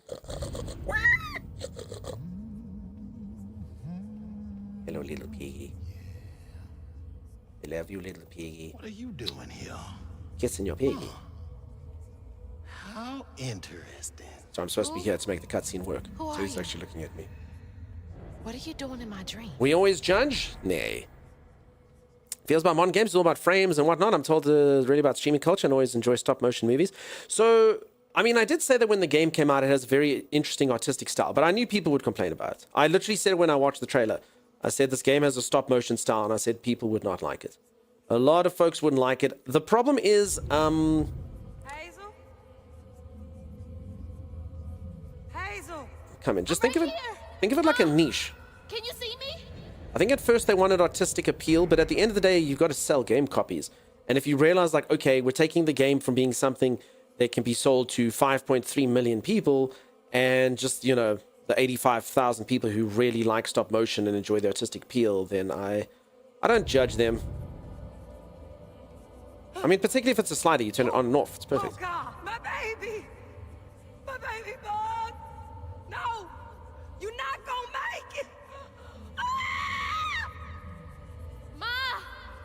Hello, little piggy. I love you, little piggy. What are you doing here? Kissing your piggy. How interesting. So I'm supposed to be here to make the cutscene work. Who So are he's you? actually looking at me. What are you doing in my dream? We always judge? Nay. Feels about modern games, it's all about frames and whatnot. I'm told it's really about streaming culture and always enjoy stop motion movies. So, I mean, I did say that when the game came out, it has a very interesting artistic style, but I knew people would complain about it. I literally said when I watched the trailer, I said this game has a stop motion style, and I said people would not like it. A lot of folks wouldn't like it. The problem is, Hazel? Hazel! come in. Just I'm think of right it. here. Think of it like a niche. Can you see me? I think at first they wanted artistic appeal, but at the end of the day, you've got to sell game copies. And if you realize, like, okay, we're taking the game from being something that can be sold to 5.3 million people and just, you know, the 85,000 people who really like stop motion and enjoy the artistic appeal, then I don't judge them. I mean, particularly if it's a slider, you turn it on and off. It's perfect. Oh, God! My baby! My baby bug! No! You're not gonna make it! Ah! Ma!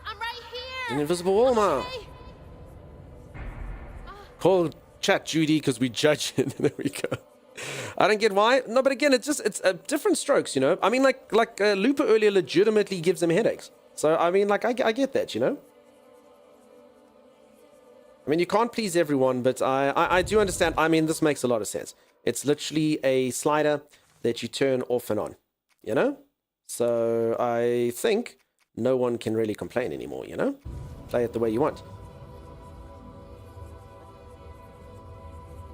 I'm right here! An invisible wall, ma. Hey! Call chat Judy because we judge it. There we go. I don't get why. No, but again, it's different strokes, you know. I mean, like Looper earlier legitimately gives them headaches. So, I mean, like, I get that, you know. I mean, you can't please everyone, but I do understand. I mean, this makes a lot of sense. It's literally a slider that you turn off and on, you know? So I think no one can really complain anymore, you know? Play it the way you want.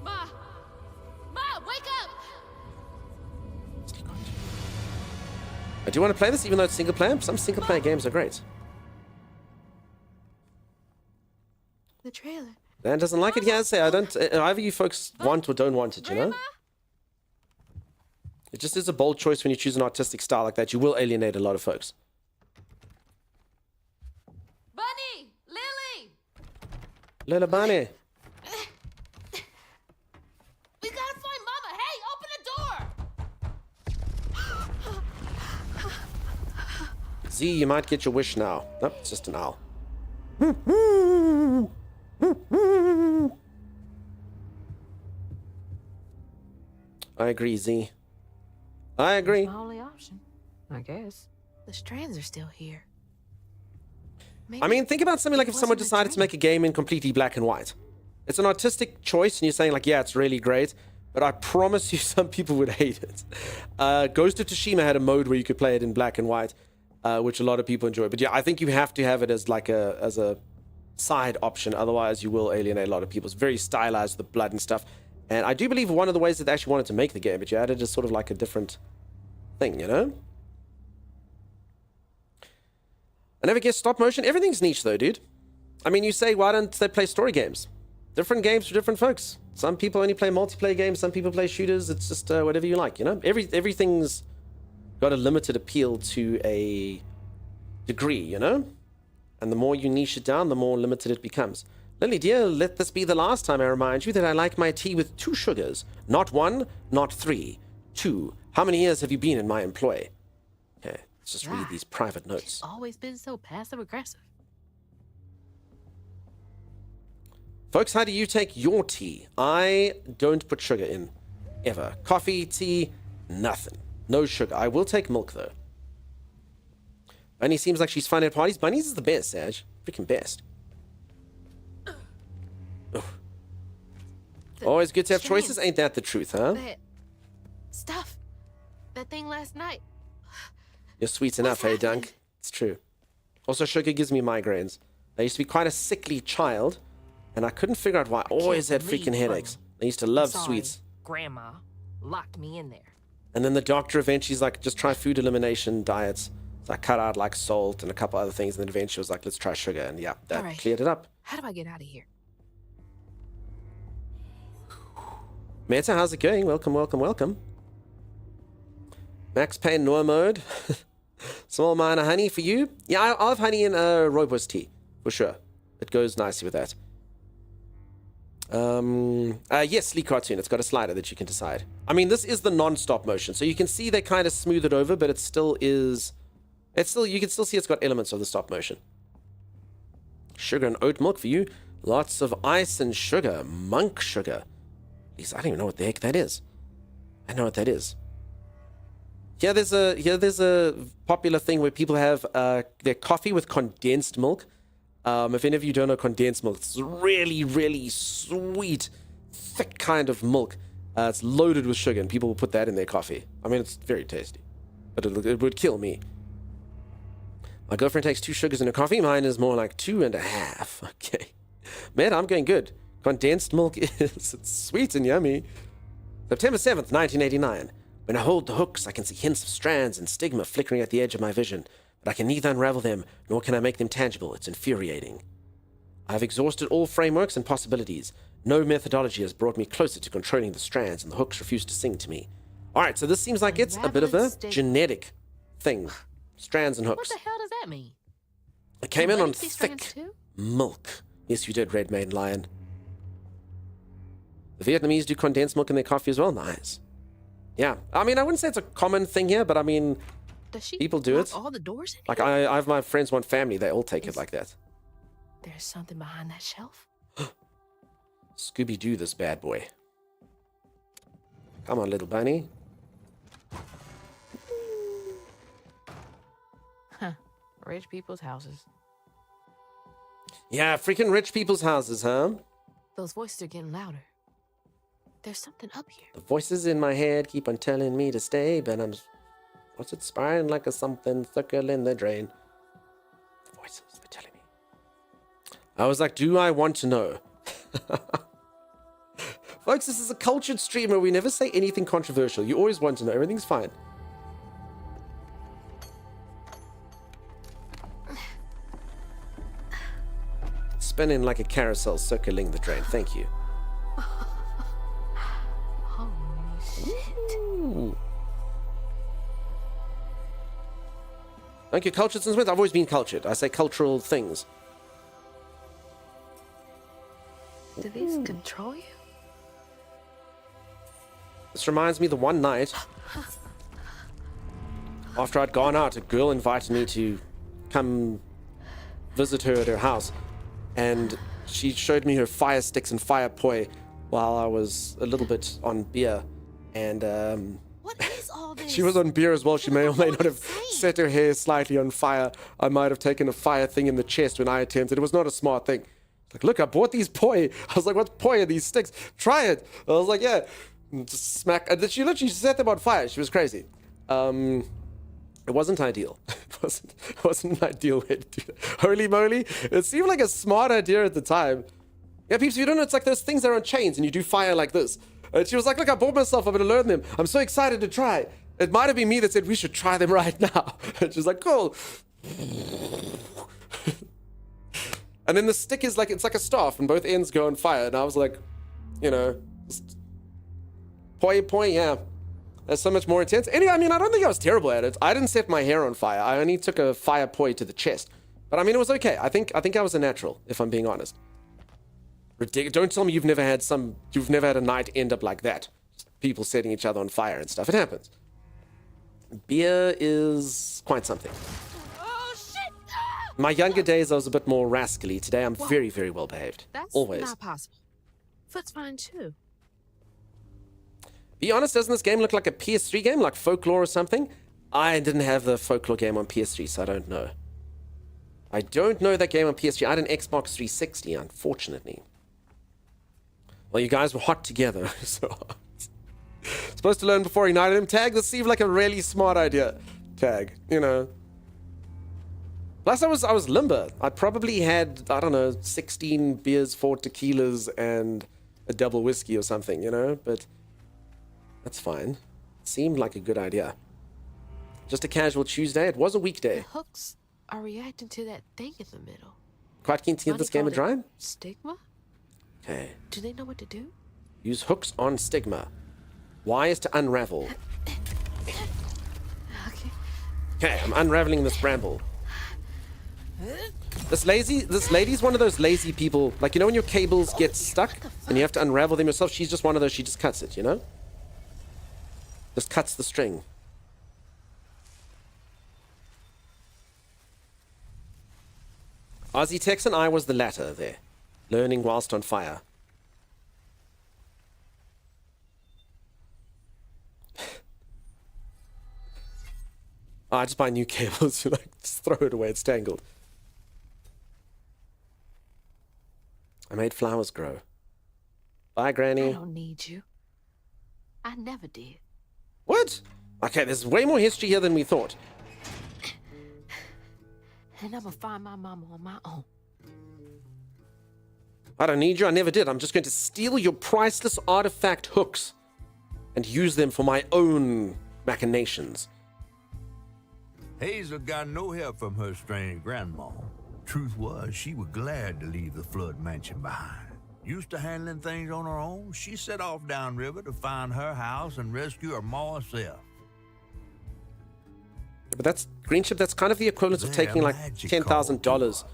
Ma! Ma, wake up! I do want to play this, even though it's single player. Some single player games are great. The trailer. Dan doesn't like it. Yeah, say I don't. Either you folks want or don't want it, you know. Grandma? It just is a bold choice when you choose an artistic style like that. You will alienate a lot of folks. Bunny! Lily! Lila Bunny. We gotta find Mama! Hey, open the door! Z, you might get your wish now. Nope, it's just an owl. I agree, Z. I agree. My only option, I guess. The strands are still here. I mean, think about something like if someone wasn't a decided to dream. make a game in completely black and white. It's an artistic choice, and you're saying, like, yeah, it's really great, but I promise you some people would hate it. Ghost of Tsushima had a mode where you could play it in black and white, which a lot of people enjoy. But yeah, I think you have to have it as like a side option, otherwise you will alienate a lot of people. It's very stylized, the blood and stuff. And I do believe one of the ways that they actually wanted to make the game, but you added as sort of like a different thing, you know? I never guess stop motion. Everything's niche though, dude. I mean, you say, why don't they play story games? Different games for different folks. Some people only play multiplayer games, some people play shooters. It's just whatever you like, you know? Everything's got a limited appeal to a degree, you know? And the more you niche it down, the more limited it becomes. Lily, dear, let this be the last time I remind you that I like my tea with 2 sugars. Not 1, not 3. 2. How many years have you been in my employ? Okay. Let's just read these private notes. Always been so passive aggressive. Folks, how do you take your tea? I don't put sugar in, ever. Coffee, tea, nothing. No sugar. I will take milk, though. Bunny seems like she's fun at parties. Bunny's is the best, Sag. Freaking best. Always good to have choices. Ain't that the truth, huh? That stuff. That thing last night. You're sweet enough, hey, Dunk? It's true. Also, sugar gives me migraines. I used to be quite a sickly child, and I couldn't figure out why I always had freaking headaches. I used to love sweets. Grandma locked me in there. And then the doctor eventually's like, just try food elimination diets. So I cut out like salt and a couple other things, and then eventually was like, let's try sugar, and yeah, that cleared it up. How do I get out of here? Meta, how's it going? Welcome, welcome, welcome. Max Payne Noir mode. Small amount of honey for you. Yeah, I'll have honey in rooibos tea, for sure. It goes nicely with that. Yes, Sleek Cartoon. It's got a slider that you can decide. I mean, this is the non-stop motion, so you can see they kind of smooth it over, but it still is... you can still see it's got elements of the stop motion. Sugar and oat milk for you. Lots of ice and sugar. Monk sugar. At least I don't even know what the heck that is. I know what that is. Here there's a popular thing where people have their coffee with condensed milk. If any of you don't know condensed milk, it's really, really sweet, thick kind of milk. It's loaded with sugar, and people will put that in their coffee. I mean, it's very tasty, but it would kill me. My girlfriend takes 2 sugars in her coffee. Mine is more like 2.5. Okay. Man, I'm going good. Condensed milk it's sweet and yummy. September 7th, 1989. When I hold the hooks, I can see hints of strands and stigma flickering at the edge of my vision, but I can neither unravel them, nor can I make them tangible. It's infuriating. I have exhausted all frameworks and possibilities. No methodology has brought me closer to controlling the strands, and the hooks refuse to sing to me. Alright, so this seems like it's a bit of a genetic thing. Strands and hooks. What the hell does that mean? It came in on Legacy strands thick too? milk. Yes, you did, Red Maiden Lion. The Vietnamese do condensed milk in their coffee as well. Nice. Yeah, I mean, I wouldn't say it's a common thing here, but I mean, Does she people do lock it. all the doors in Like, here? I have my friends, one family, they all take it like that. There's something behind that shelf. Scooby-Doo this bad boy. Come on, little bunny. Huh. Rich people's houses. Yeah, freaking rich people's houses, huh? Those voices are getting louder. There's something up here. The voices in my head keep on telling me to stay, but I'm... What's it spiraling like a something thicker in the drain? The voices, they're telling me. I was like, do I want to know? Folks, this is a cultured stream where we never say anything controversial. You always want to know. Everything's fine. Spinning like a carousel circling the drain. Thank you. Ooh. Thank you, Cultured Smith. I've always been cultured. I say cultural things. Do these control you? This reminds me the one night after I'd gone out, a girl invited me to come visit her at her house, and she showed me her fire sticks and fire poi while I was a little bit on beer, and What is all this? she was on beer as well. She may or may not have set her hair slightly on fire. I might have taken a fire thing in the chest when I attempted. It was not a smart thing. Like, look, I bought these poi. I was like, what poi are these sticks? Try it. I was like, yeah. Just smack. And she literally set them on fire. She was crazy. It wasn't ideal. It wasn't an ideal way to do that. Holy moly. It seemed like a smart idea at the time. Yeah, peeps, if you don't know, it's like those things that are on chains and you do fire like this. And she was like, look, I bought myself. I'm going to learn them. I'm so excited to try. It might have been me that said, we should try them right now. And she's like, cool. And then the stick is like, it's like a staff and both ends go on fire. And I was like, you know, poi, yeah. That's so much more intense. Anyway, I mean, I don't think I was terrible at it. I didn't set my hair on fire. I only took a fire poi to the chest. But I mean, it was okay. I think I was a natural, if I'm being honest. Ridiculous. Don't tell me you've never had a night end up like that. Just people setting each other on fire and stuff. It happens. Beer is quite something. Oh, shit! My younger days, I was a bit more rascally. Today, I'm very, very well behaved. That's Always. not possible. Foot's fine, too. Be honest, doesn't this game look like a PS3 game, like Folklore or something? I didn't have the Folklore game on PS3, so I don't know. I don't know that game on PS3. I had an Xbox 360, unfortunately. Well, you guys were hot together, so... Supposed to learn before igniting him. Tag, this seemed like a really smart idea. Tag, you know. Plus, I was limber. I probably had, I don't know, 16 beers, 4 tequilas, and a double whiskey or something, you know? But that's fine. Seemed like a good idea. Just a casual Tuesday. It was a weekday. The hooks are reacting to that thing in the middle. Quite keen to give this game a try? Stigma? Okay. Do they know what to do? Use hooks on Stigma. Y is to unravel. Okay. Okay, I'm unraveling this bramble. This lady's one of those lazy people. Like, you know when your cables get stuck and you have to unravel them yourself? She's just one of those. She just cuts it, you know? Just cuts the string. Aussie Tex and I was the latter there. Learning whilst on fire. I just buy new cables. You like, just throw it away. It's tangled. I made flowers grow. Bye, Granny. I don't need you. I never did. What? Okay, there's way more history here than we thought. And I'm gonna find my mama on my own. I don't need you. I never did. I'm just going to steal your priceless artifact hooks and use them for my own machinations. Hazel got no help from her strange grandma. Truth was, she was glad to leave the Flood mansion behind. Used to handling things on her own, she set off downriver to find her house and rescue her ma herself. But that's, Greenship, that's kind of the equivalent of taking like $10,000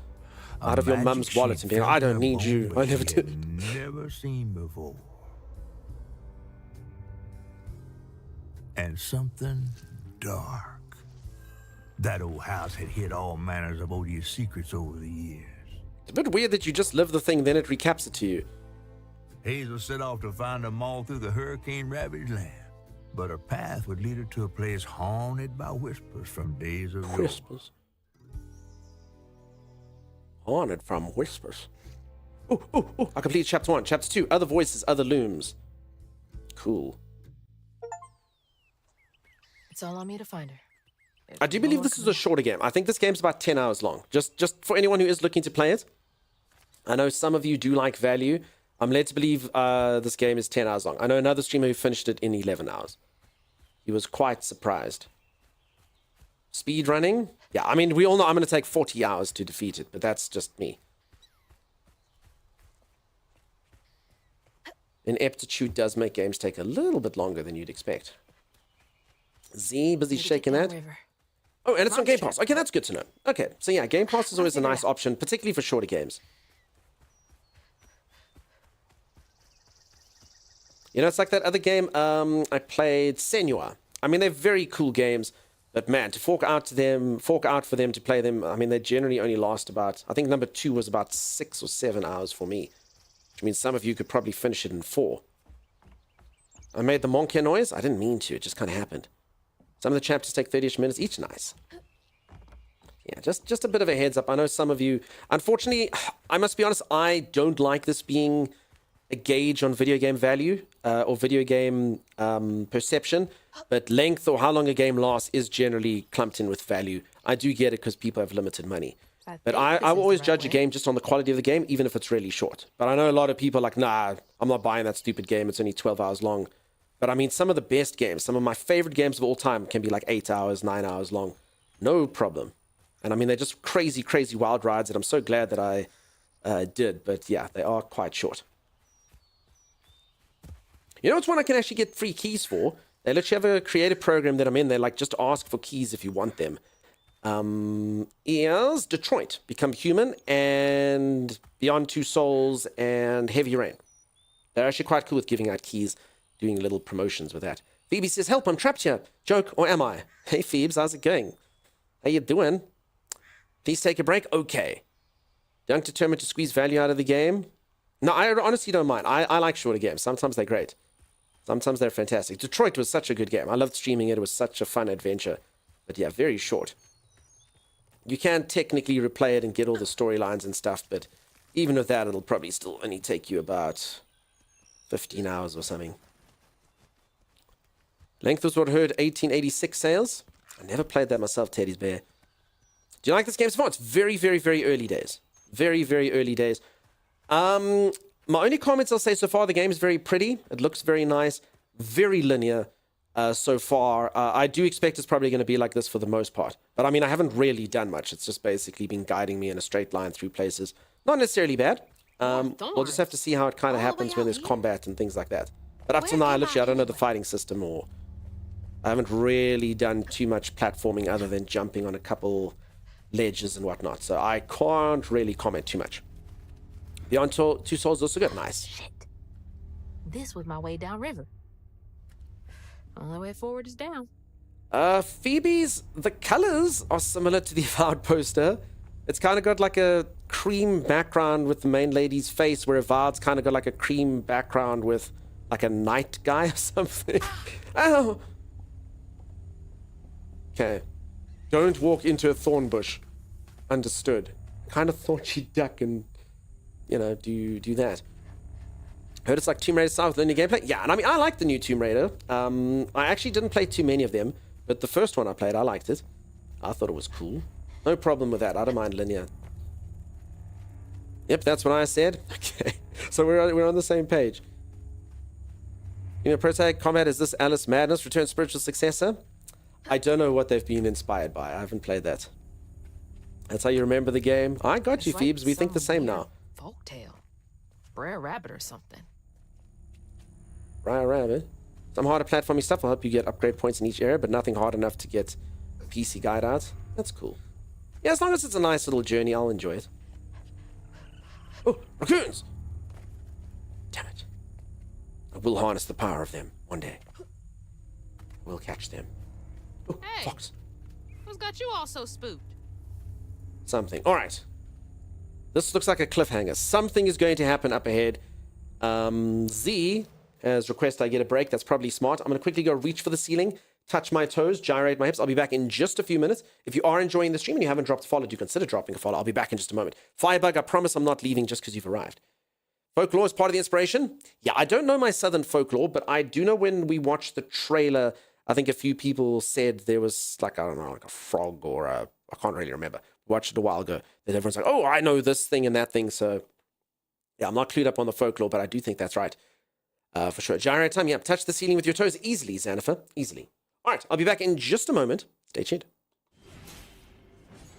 out of your mum's wallet and being like, I don't need you. I never did. Never seen before. And something dark. That old house had hid all manners of odious secrets over the years. It's a bit weird that you just live the thing, then it recaps it to you. Hazel set off to find them all through the hurricane-ravaged land. But her path would lead her to a place haunted by whispers from days of yore. Whispers. Haunted from whispers. Oh, I completed chapter 1. Chapter 2, other voices, other looms. Cool. It's all on me to find her. I do believe this is a shorter game. I think this game's about 10 hours long. Just for anyone who is looking to play it. I know some of you do like value. I'm led to believe this game is 10 hours long. I know another streamer who finished it in 11 hours. He was quite surprised. Speed running? Yeah, I mean, we all know I'm going to take 40 hours to defeat it, but that's just me. Ineptitude does make games take a little bit longer than you'd expect. Z, busy shaking that. Oh, and it's on Game Pass. Okay, that's good to know. Okay, so yeah, Game Pass is always a nice option, particularly for shorter games. You know, it's like that other game I played, Senua. I mean, they're very cool games, but man, to fork out for them to play them, I mean, they generally only last about, I think number 2 was about 6 or 7 hours for me, which means some of you could probably finish it in 4. I made the monkey noise. I didn't mean to. It just kind of happened. Some of the chapters take 30-ish minutes each. Nice. Yeah, just a bit of a heads up. I know some of you... Unfortunately, I must be honest, I don't like this being a gauge on video game value or video game perception, but length or how long a game lasts is generally clumped in with value. I do get it because people have limited money. But I will always judge a game just on the quality of the game, even if it's really short. But I know a lot of people are like, nah, I'm not buying that stupid game. It's only 12 hours long. But I mean, some of the best games, some of my favorite games of all time can be like 8 hours, 9 hours long. No problem. And I mean, they're just crazy, crazy wild rides that I'm so glad that I did. But yeah, they are quite short. You know, it's one I can actually get free keys for. They literally have a creative program that I'm in. They like just ask for keys if you want them. Is Detroit, Become Human, and Beyond Two Souls, and Heavy Rain. They're actually quite cool with giving out keys, doing little promotions with that. Phoebe says, help, I'm trapped here. Joke, or am I? Hey, Phoebes, how's it going? How you doing? Please take a break? Okay. Young determined to squeeze value out of the game? No, I honestly don't mind. I like shorter games. Sometimes they're great. Sometimes they're fantastic. Detroit was such a good game. I loved streaming it. It was such a fun adventure. But yeah, very short. You can technically replay it and get all the storylines and stuff, but even with that, it'll probably still only take you about 15 hours or something. Length was what I heard, 1886 sales. I never played that myself, Teddy's Bear. Do you like this game so far? It's very, very, very early days. Very, very early days. My only comments I'll say so far, the game is very pretty. It looks very nice. Very linear so far. I do expect it's probably going to be like this for the most part. But I mean, I haven't really done much. It's just basically been guiding me in a straight line through places. Not necessarily bad. We'll just have to see how it kind of happens when there's combat and things like that. But up till now, literally, I don't know the fighting system, or I haven't really done too much platforming other than jumping on a couple ledges and whatnot. So I can't really comment too much. Beyond Two Souls also good. Nice. Shit. This was my way downriver. Only way forward is down. Phoebe's, the colors are similar to the Avowed poster. It's kind of got like a cream background with the main lady's face, where Avowed's kind of got like a cream background with like a night guy or something. Ow! Okay. Don't walk into a thorn bush. Understood. Kind of thought she'd duck and, you know, do that. Heard it's like Tomb Raider style with linear gameplay. Yeah, and I mean, I like the new Tomb Raider. I actually didn't play too many of them, but the first one I played, I liked it. I thought it was cool. No problem with that. I don't mind linear. Yep, that's what I said. Okay, so we're on the same page. You know, Protag Combat, is this Alice Madness Return spiritual successor? I don't know what they've been inspired by. I haven't played that. That's how you remember the game. I got you, Phoebes. We think the same now. Folktale. Brer Rabbit or something. Briar Rabbit. Some harder platforming stuff will help you get upgrade points in each area, but nothing hard enough to get a PC guide out. That's cool. Yeah, as long as it's a nice little journey, I'll enjoy it. Oh, raccoons! Damn it. I will harness the power of them one day. We'll catch them. Oh, Hey. fox. Who's got you all so spooked? Something. All right. This looks like a cliffhanger. Something is going to happen up ahead. Z has requested I get a break. That's probably smart. I'm going to quickly go reach for the ceiling, touch my toes, gyrate my hips. I'll be back in just a few minutes. If you are enjoying the stream and you haven't dropped a follow, do consider dropping a follow. I'll be back in just a moment. Firebug, I promise I'm not leaving just because you've arrived. Folklore is part of the inspiration. Yeah, I don't know my southern folklore, but I do know when we watched the trailer, I think a few people said there was like, I don't know, like a frog or a, I can't really remember. Watched it a while ago. That everyone's like, oh, I know this thing and that thing. So yeah, I'm not clued up on the folklore, but I do think that's right. For sure. Gyrate time. Yeah, touch the ceiling with your toes easily, Xanafer. Easily. All right, I'll be back in just a moment. Stay tuned.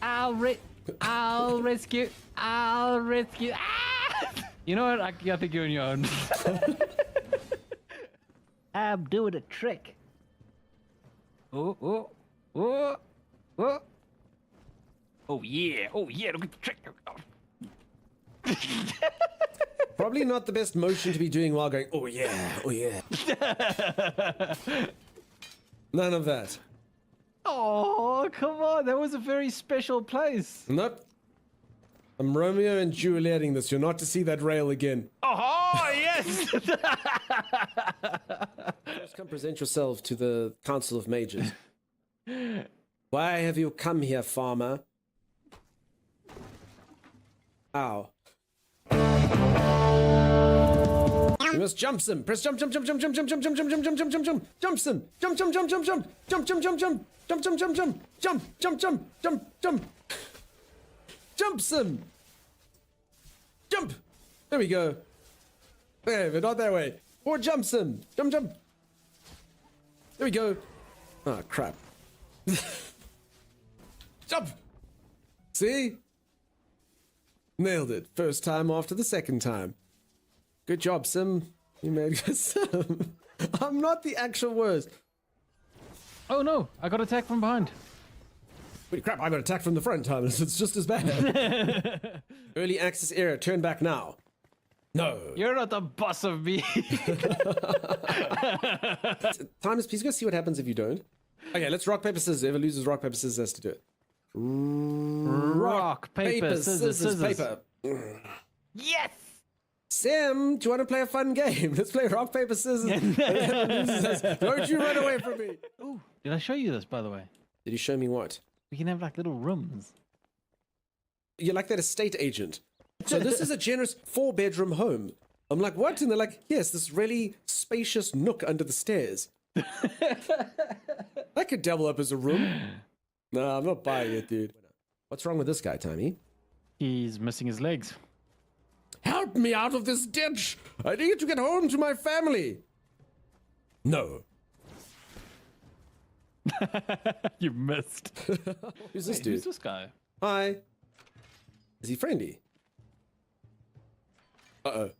I'll rescue. Ah! You know what? I think you're on your own. I'm doing a trick. Oh yeah, look at the trick. Probably not the best motion to be doing while going, oh yeah, oh yeah. None of that. Oh, come on. That was a very special place. Nope. I'm Romeo and Julieting this. You're not to see that rail again. Oh, yes. First come present yourself to the Council of Mages. Why have you come here, farmer? Ow. You must jump some. Press jump, jump, jump, jump, jump, jump, jump, jump, jump, jump, jump, jump, jump, jump, jump some. Jump, jump, jump, jump, jump, jump, jump, jump, jump, jump, jump, jump, jump, jump, jump, jump, jump, jump, jump some. Jump. There we go. There, but not that way. Or jump some. Jump, jump. There we go. Oh, crap. Jump. See? Nailed it. First time after the second time. Good job, Sim. You made good Sim. I'm not the actual worst. Oh no, I got attacked from behind. Wait, crap, I got attacked from the front, Thomas. It's just as bad. Early access error. Turn back now. No. You're not the boss of me. Timus, please go see what happens if you don't. Okay, let's rock, paper, scissors. Whoever loses rock, paper, scissors has to do it. Rock, paper, scissors. paper. Yes! Sam, do you want to play a fun game? Let's play rock, paper, scissors. Don't you run away from me. Ooh, did I show you this, by the way? Did you show me what? We can have like little rooms. You're like that estate agent. So this is a generous 4-bedroom home. I'm like, what? And they're like, yes, this really spacious nook under the stairs. I could double up as a room. No, I'm not buying it, dude. What's wrong with this guy, Tommy? He's missing his legs. Help me out of this ditch! I need to get home to my family! No. You missed. Who's this Wait, dude? who's this guy? Hi. Is he friendly? Uh-oh.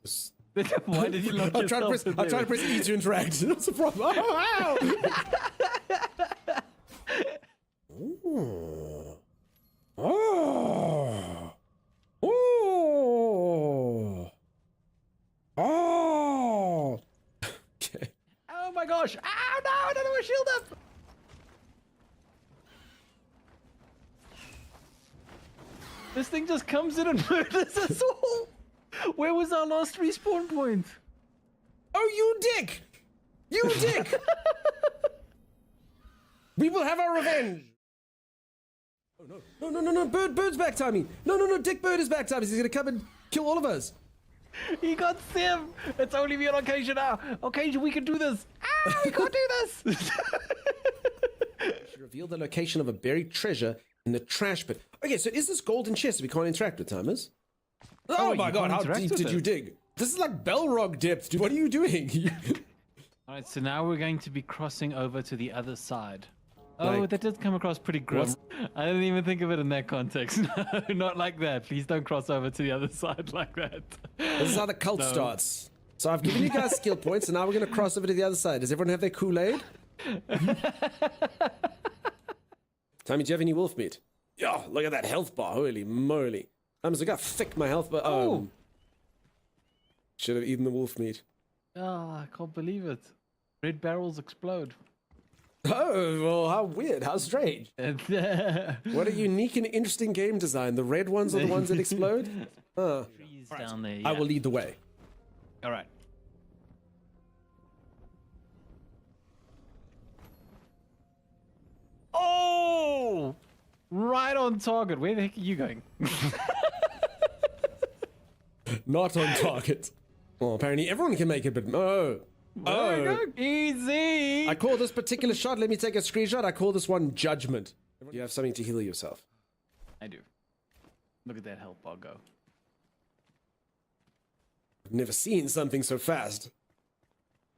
Why did you lock I'm trying yourself to press E to interact. That's the problem. Oh, wow. Oh. Oh. Oh. Okay. Oh my gosh! Oh no! I don't know my shield up! This thing just comes in and murders us all! Where was our last respawn point? Oh, you dick! You dick! We will have our revenge! Oh, no. No. Bird's back, Tommy! No, Dick Bird is back, Tommy! He's gonna come and kill all of us! He got Sim! It's only me on occasion now! Occasion, we can do this! Ah, we can't do this! She revealed the location of a buried treasure in the trash pit. Okay, so is this golden chest we can't interact with, Thomas? Oh my god, how deep did you dig? This is like Belrog depth, dude. What are you doing? Alright, so now we're going to be crossing over to the other side. Oh, Like- that did come across pretty grim. I didn't even think of it in that context. No, not like that. Please don't cross over to the other side like that. This is how the cult starts. So I've given you guys skill points, and now we're going to cross over to the other side. Does everyone have their Kool-Aid? Tommy, do you have any wolf meat? Yeah, look at that health bar. Holy moly. Look how thick my health bar. Oh. Should have eaten the wolf meat. Oh, I can't believe it. Red barrels explode. Oh, well, how weird. How strange. What a unique and interesting game design. The red ones are the ones that explode? Huh. Trees down there. I will lead the way. All right. Oh! Right on target. Where the heck are you going? Not on target. Well, apparently everyone can make it, but oh. There we go. Easy. I call this particular shot, let me take a screenshot, I call this one judgment. You have something to heal yourself. I do. Look at that health bar go. I've never seen something so fast.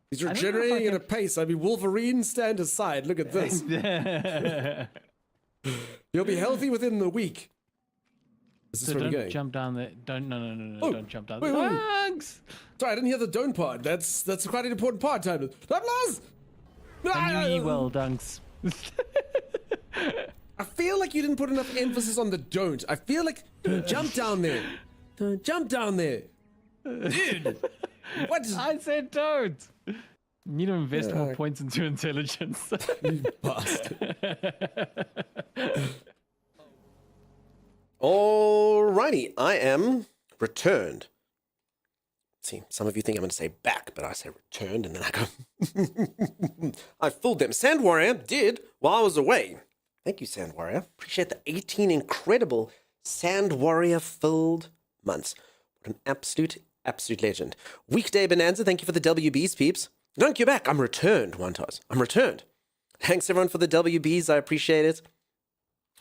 He's don't know if I regenerating at can- a pace. I mean, Wolverine, stand aside. Look at this. You'll be healthy within the week. Is this So where we're don't going? jump down there. Don't. No. Oh, Don't jump down wait, there. wait, wait. Thanks. Sorry, I didn't hear the don't part. That's quite an important part, Tyler. Douglas! And you well, Dunks. I feel like you didn't put enough emphasis on the don't. I feel like jump down there. Jump down there. Dude. What is I said don't. You need to invest more points into intelligence. you bastard? Alrighty, I am returned. See, some of you think I'm going to say back, but I say returned, and then I go. I fooled them. Sand Warrior did while I was away. Thank you, Sand Warrior. Appreciate the 18 incredible Sand Warrior filled months. What an absolute legend. Weekday Bonanza, thank you for the WBs, peeps. Don't you back. I'm returned, Wantos. I'm returned. Thanks, everyone, for the WBs. I appreciate it.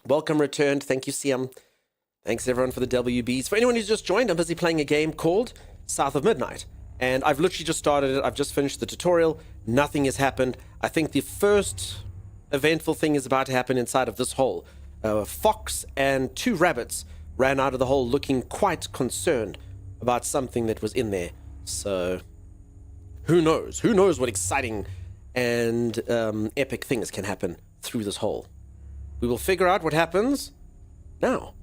Welcome, returned. Thank you, Siam. Thanks, everyone, for the WBs. For anyone who's just joined, I'm busy playing a game called South of Midnight. And I've literally just started it. I've just finished the tutorial. Nothing has happened. I think the first eventful thing is about to happen inside of this hole. A fox and 2 rabbits ran out of the hole looking quite concerned about something that was in there. So, who knows? Who knows what exciting and epic things can happen through this hole. We will figure out what happens now.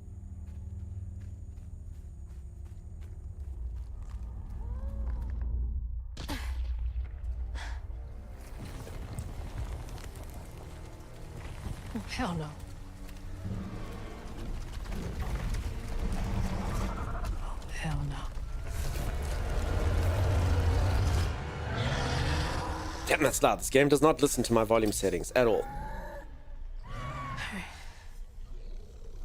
hell no. Oh, hell no. Damn, that's loud. This game does not listen to my volume settings at all.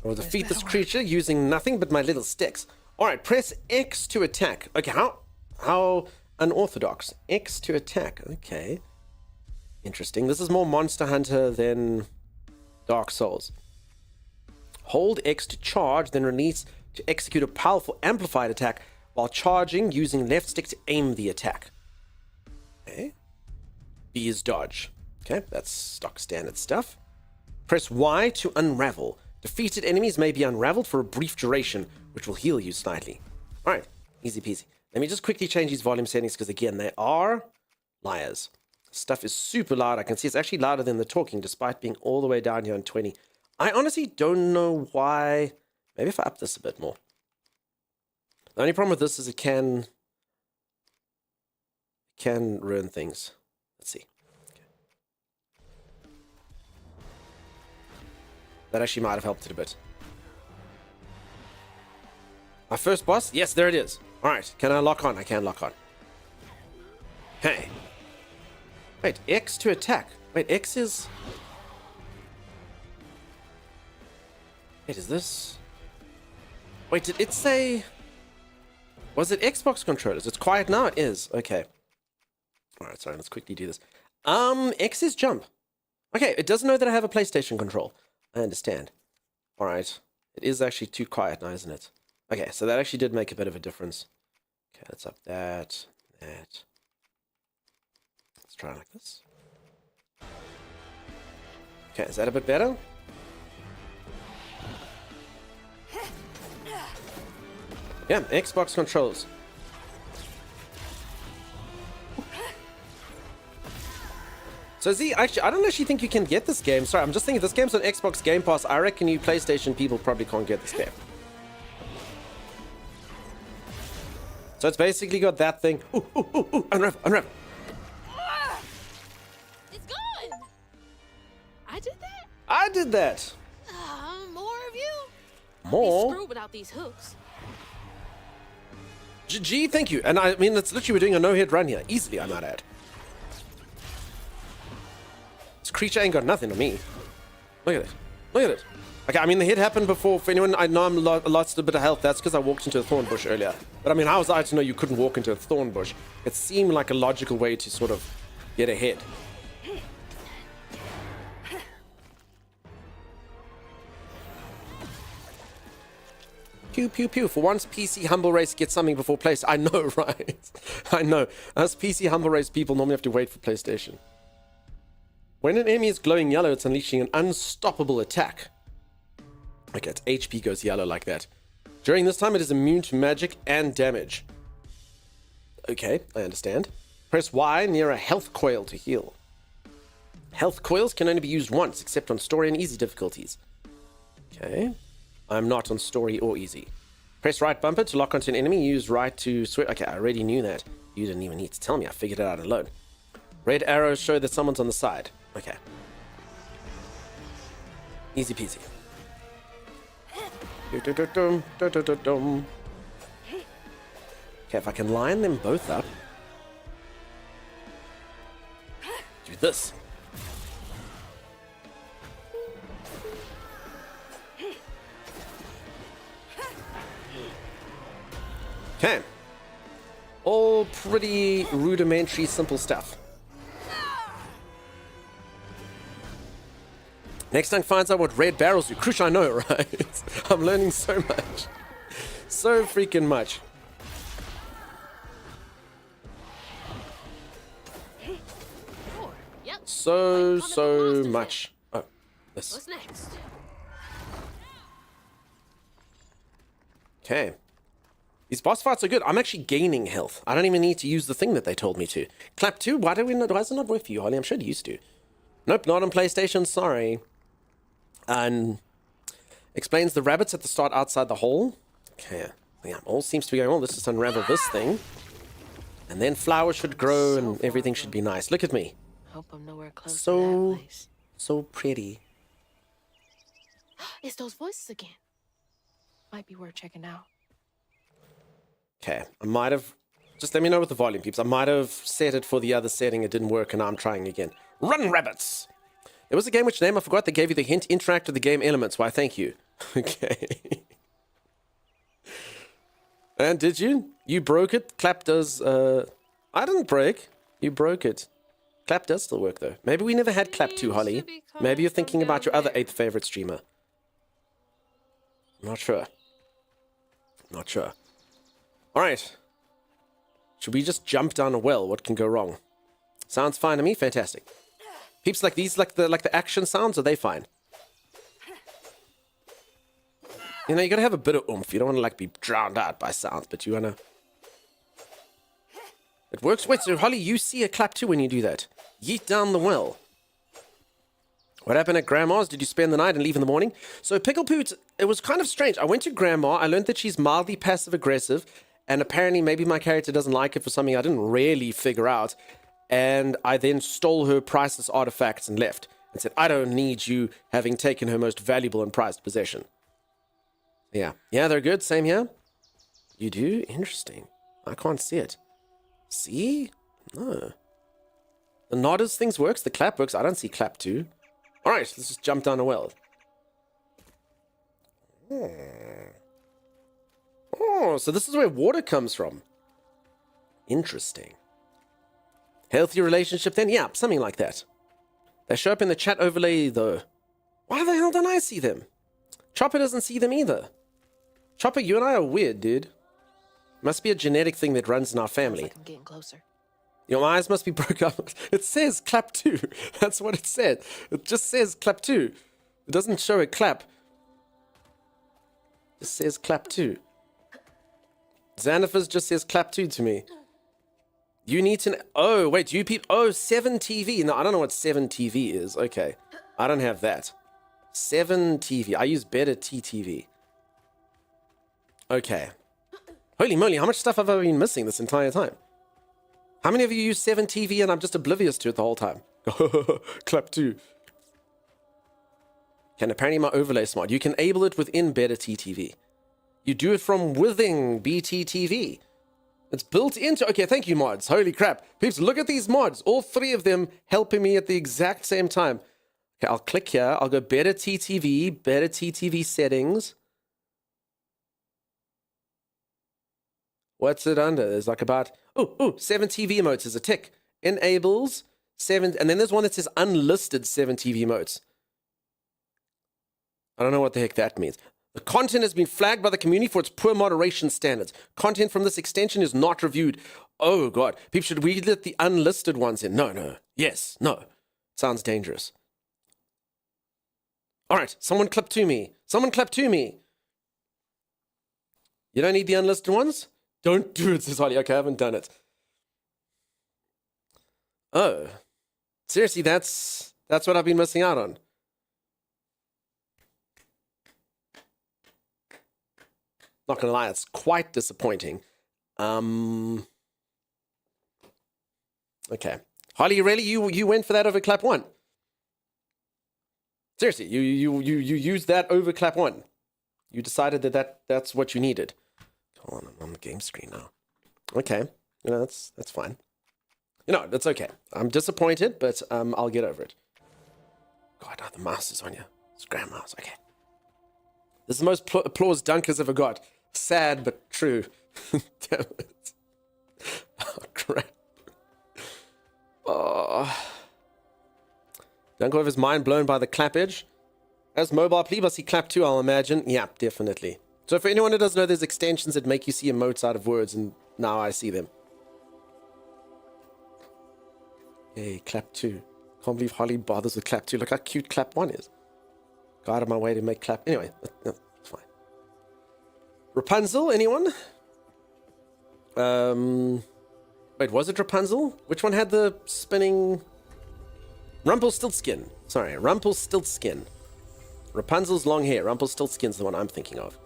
I will defeat this creature using nothing but my little sticks. Alright, press X to attack. Okay, how unorthodox. X to attack. Okay. Interesting. This is more Monster Hunter than Dark Souls. Hold X to charge, then release to execute a powerful amplified attack while charging using left stick to aim the attack. Okay. B is dodge. Okay, that's stock standard stuff. Press Y to unravel. Defeated enemies may be unraveled for a brief duration, which will heal you slightly. Alright, easy peasy. Let me just quickly change these volume settings because, again, they are liars. Stuff is super loud. I can see it's actually louder than the talking, despite being all the way down here on 20. I honestly don't know why. Maybe if I up this a bit more. The only problem with this is it can ruin things. Let's see. Okay. That actually might have helped it a bit. My first boss? Yes, there it is. Alright, can I lock on? I can lock on. Hey. Wait, X to attack. Wait, X is... Wait, is this... Wait, did it say... Was it Xbox controllers? It's quiet now? It is. Okay. Alright, sorry, let's quickly do this. X is jump. Okay, it doesn't know that I have a PlayStation control. I understand. Alright. It is actually too quiet now, isn't it? Okay, so that actually did make a bit of a difference. Okay, let's up that. Let's try it like this. Okay, is that a bit better? Yeah, Xbox controls. So Z, actually, I don't actually think you can get this game. Sorry, I'm just thinking this game's on Xbox Game Pass. I reckon you PlayStation people probably can't get this game. So it's basically got that thing. Ooh, ooh, ooh, ooh, unravel, unravel. It's gone. I did that. I did that. More of you. More? Be screwed without these hooks. Gee, thank you. And I mean, it's literally we're doing a no-hit run here. Easily, I might add. This creature ain't got nothing on me. Look at it. Look at it. Okay, I mean, the hit happened before. For anyone, I know I'm lost a bit of health. That's because I walked into a thorn bush earlier. But I mean, how was I to know you couldn't walk into a thorn bush? It seemed like a logical way to sort of get ahead. Pew, pew, pew. For once, PC Humble Race gets something before PlayStation. I know, right? I know. Us PC Humble Race people normally have to wait for PlayStation. When an enemy is glowing yellow, it's unleashing an unstoppable attack. Okay, its HP goes yellow like that. During this time, it is immune to magic and damage. Okay, I understand. Press Y near a health coil to heal. Health coils can only be used once, except on story and easy difficulties. Okay. I'm not on story or easy. Press right bumper to lock onto an enemy. Use right to switch. Okay, I already knew that. You didn't even need to tell me. I figured it out alone. Red arrows show that someone's on the side. Okay. Easy peasy. Okay, if I can line them both up. Do this. Okay. All pretty rudimentary, simple stuff. Next time finds out what red barrels do. Crucial, I know, right? I'm learning so much. So freaking much. Yep. So much. Oh, this. What's next? Okay. These boss fights are good. I'm actually gaining health. I don't even need to use the thing that they told me to. Clap 2? Why does it not work for you, Holly? I'm sure it used to. Nope, not on PlayStation. Sorry. And explains the rabbits at the start outside the hole. Okay. Yeah, all seems to be going on. Let's just unravel this thing. And then flowers should grow and everything should be nice. Look at me. Hope I'm nowhere close to that place. So pretty. It's those voices again. Might be worth checking out. Okay, I might have... Just let me know with the volume, peeps. I might have set it for the other setting. It didn't work, and now I'm trying again. Run, rabbits! There was a game which name I forgot that gave you the hint. Interact with the game elements. Why, thank you. Okay. And did you? You broke it? Clap does... I didn't break. You broke it. Clap does still work, though. Maybe we never had Clap 2, Holly. Maybe you're thinking about your other 8th favorite streamer. I'm not sure. Not sure. Alright. Should we just jump down a well? What can go wrong? Sounds fine to me. Fantastic. Peeps like these, like the action sounds, are they fine? You know, you gotta have a bit of oomph. You don't want to like be drowned out by sounds, but you wanna... It works. Wait, so Holly, you see a clap too when you do that. Yeet down the well. What happened at Grandma's? Did you spend the night and leave in the morning? So Pickle Poot, it was kind of strange. I went to Grandma. I learned that she's mildly passive-aggressive, and apparently maybe my character doesn't like it for something I didn't really figure out. And I then stole her priceless artifacts and left. And said, I don't need you having taken her most valuable and prized possession. Yeah. Yeah, they're good. Same here. You do? Interesting. I can't see it. See? No. The nod as things works. The clap works. I don't see clap too. Alright, let's just jump down a well. Oh, so this is where water comes from. Interesting. Healthy relationship then? Yeah, something like that. They show up in the chat overlay though. Why the hell don't I see them? Chopper doesn't see them either. Chopper, you and I are weird, dude. Must be a genetic thing that runs in our family. Like I'm getting closer. Your eyes must be broke up. It says clap 2. That's what it said. It just says clap 2. It doesn't show a clap. It just says clap 2. Xanathus just says clap 2 to me. You need to... Oh, wait. You people... Oh, 7 TV. No, I don't know what 7 TV is. Okay. I don't have that. 7 TV. I use better TTV. Okay. Holy moly, how much stuff have I been missing this entire time? How many of you use 7 TV and I'm just oblivious to it the whole time? Clap 2. And apparently my overlay smart. You can enable it within Better TTV. You do it from within BTTV. It's built into... Okay, thank you, mods. Holy crap. Peeps, look at these mods. All 3 of them helping me at the exact same time. Okay, I'll click here. I'll go Better TTV settings. What's it under? There's like about... Oh, 7 TV emotes is a tick. Enables 7... And then there's one that says unlisted 7 TV emotes. I don't know what the heck that means. The content has been flagged by the community for its poor moderation standards. Content from this extension is not reviewed. Oh, God. People, should we let the unlisted ones in? No. Yes. No. Sounds dangerous. All right. Someone clap to me. You don't need the unlisted ones? Don't do it, says Holly. Okay, I haven't done it. Oh. Seriously, that's what I've been missing out on. Not gonna lie, it's quite disappointing. Okay. Holly, really? You went for that over clap 1? Seriously, you used that over clap 1. You decided that's what you needed. Hold on, I'm on the game screen now. Okay. You know, that's fine. You know, that's okay. I'm disappointed, but I'll get over it. God, now the mouse is on you. It's grand mouse. Okay. This is the most applause Dunker's ever got. Sad, but true. Damn it. Oh, crap. Oh. Dunker with his mind blown by the clappage. As mobile plebe, I see clap 2, I'll imagine. Yeah, definitely. So for anyone who doesn't know, there's extensions that make you see emotes out of words, and now I see them. Yay, clap 2. Can't believe Holly bothers with clap 2. Look how cute clap 1 is. Go out of my way to make clap... Anyway, no, it's fine. Rapunzel, anyone? Wait, was it Rapunzel? Which one had the spinning... Rumpelstiltskin. Sorry, Rumpelstiltskin. Rapunzel's long hair. Rumpelstiltskin's the one I'm thinking of.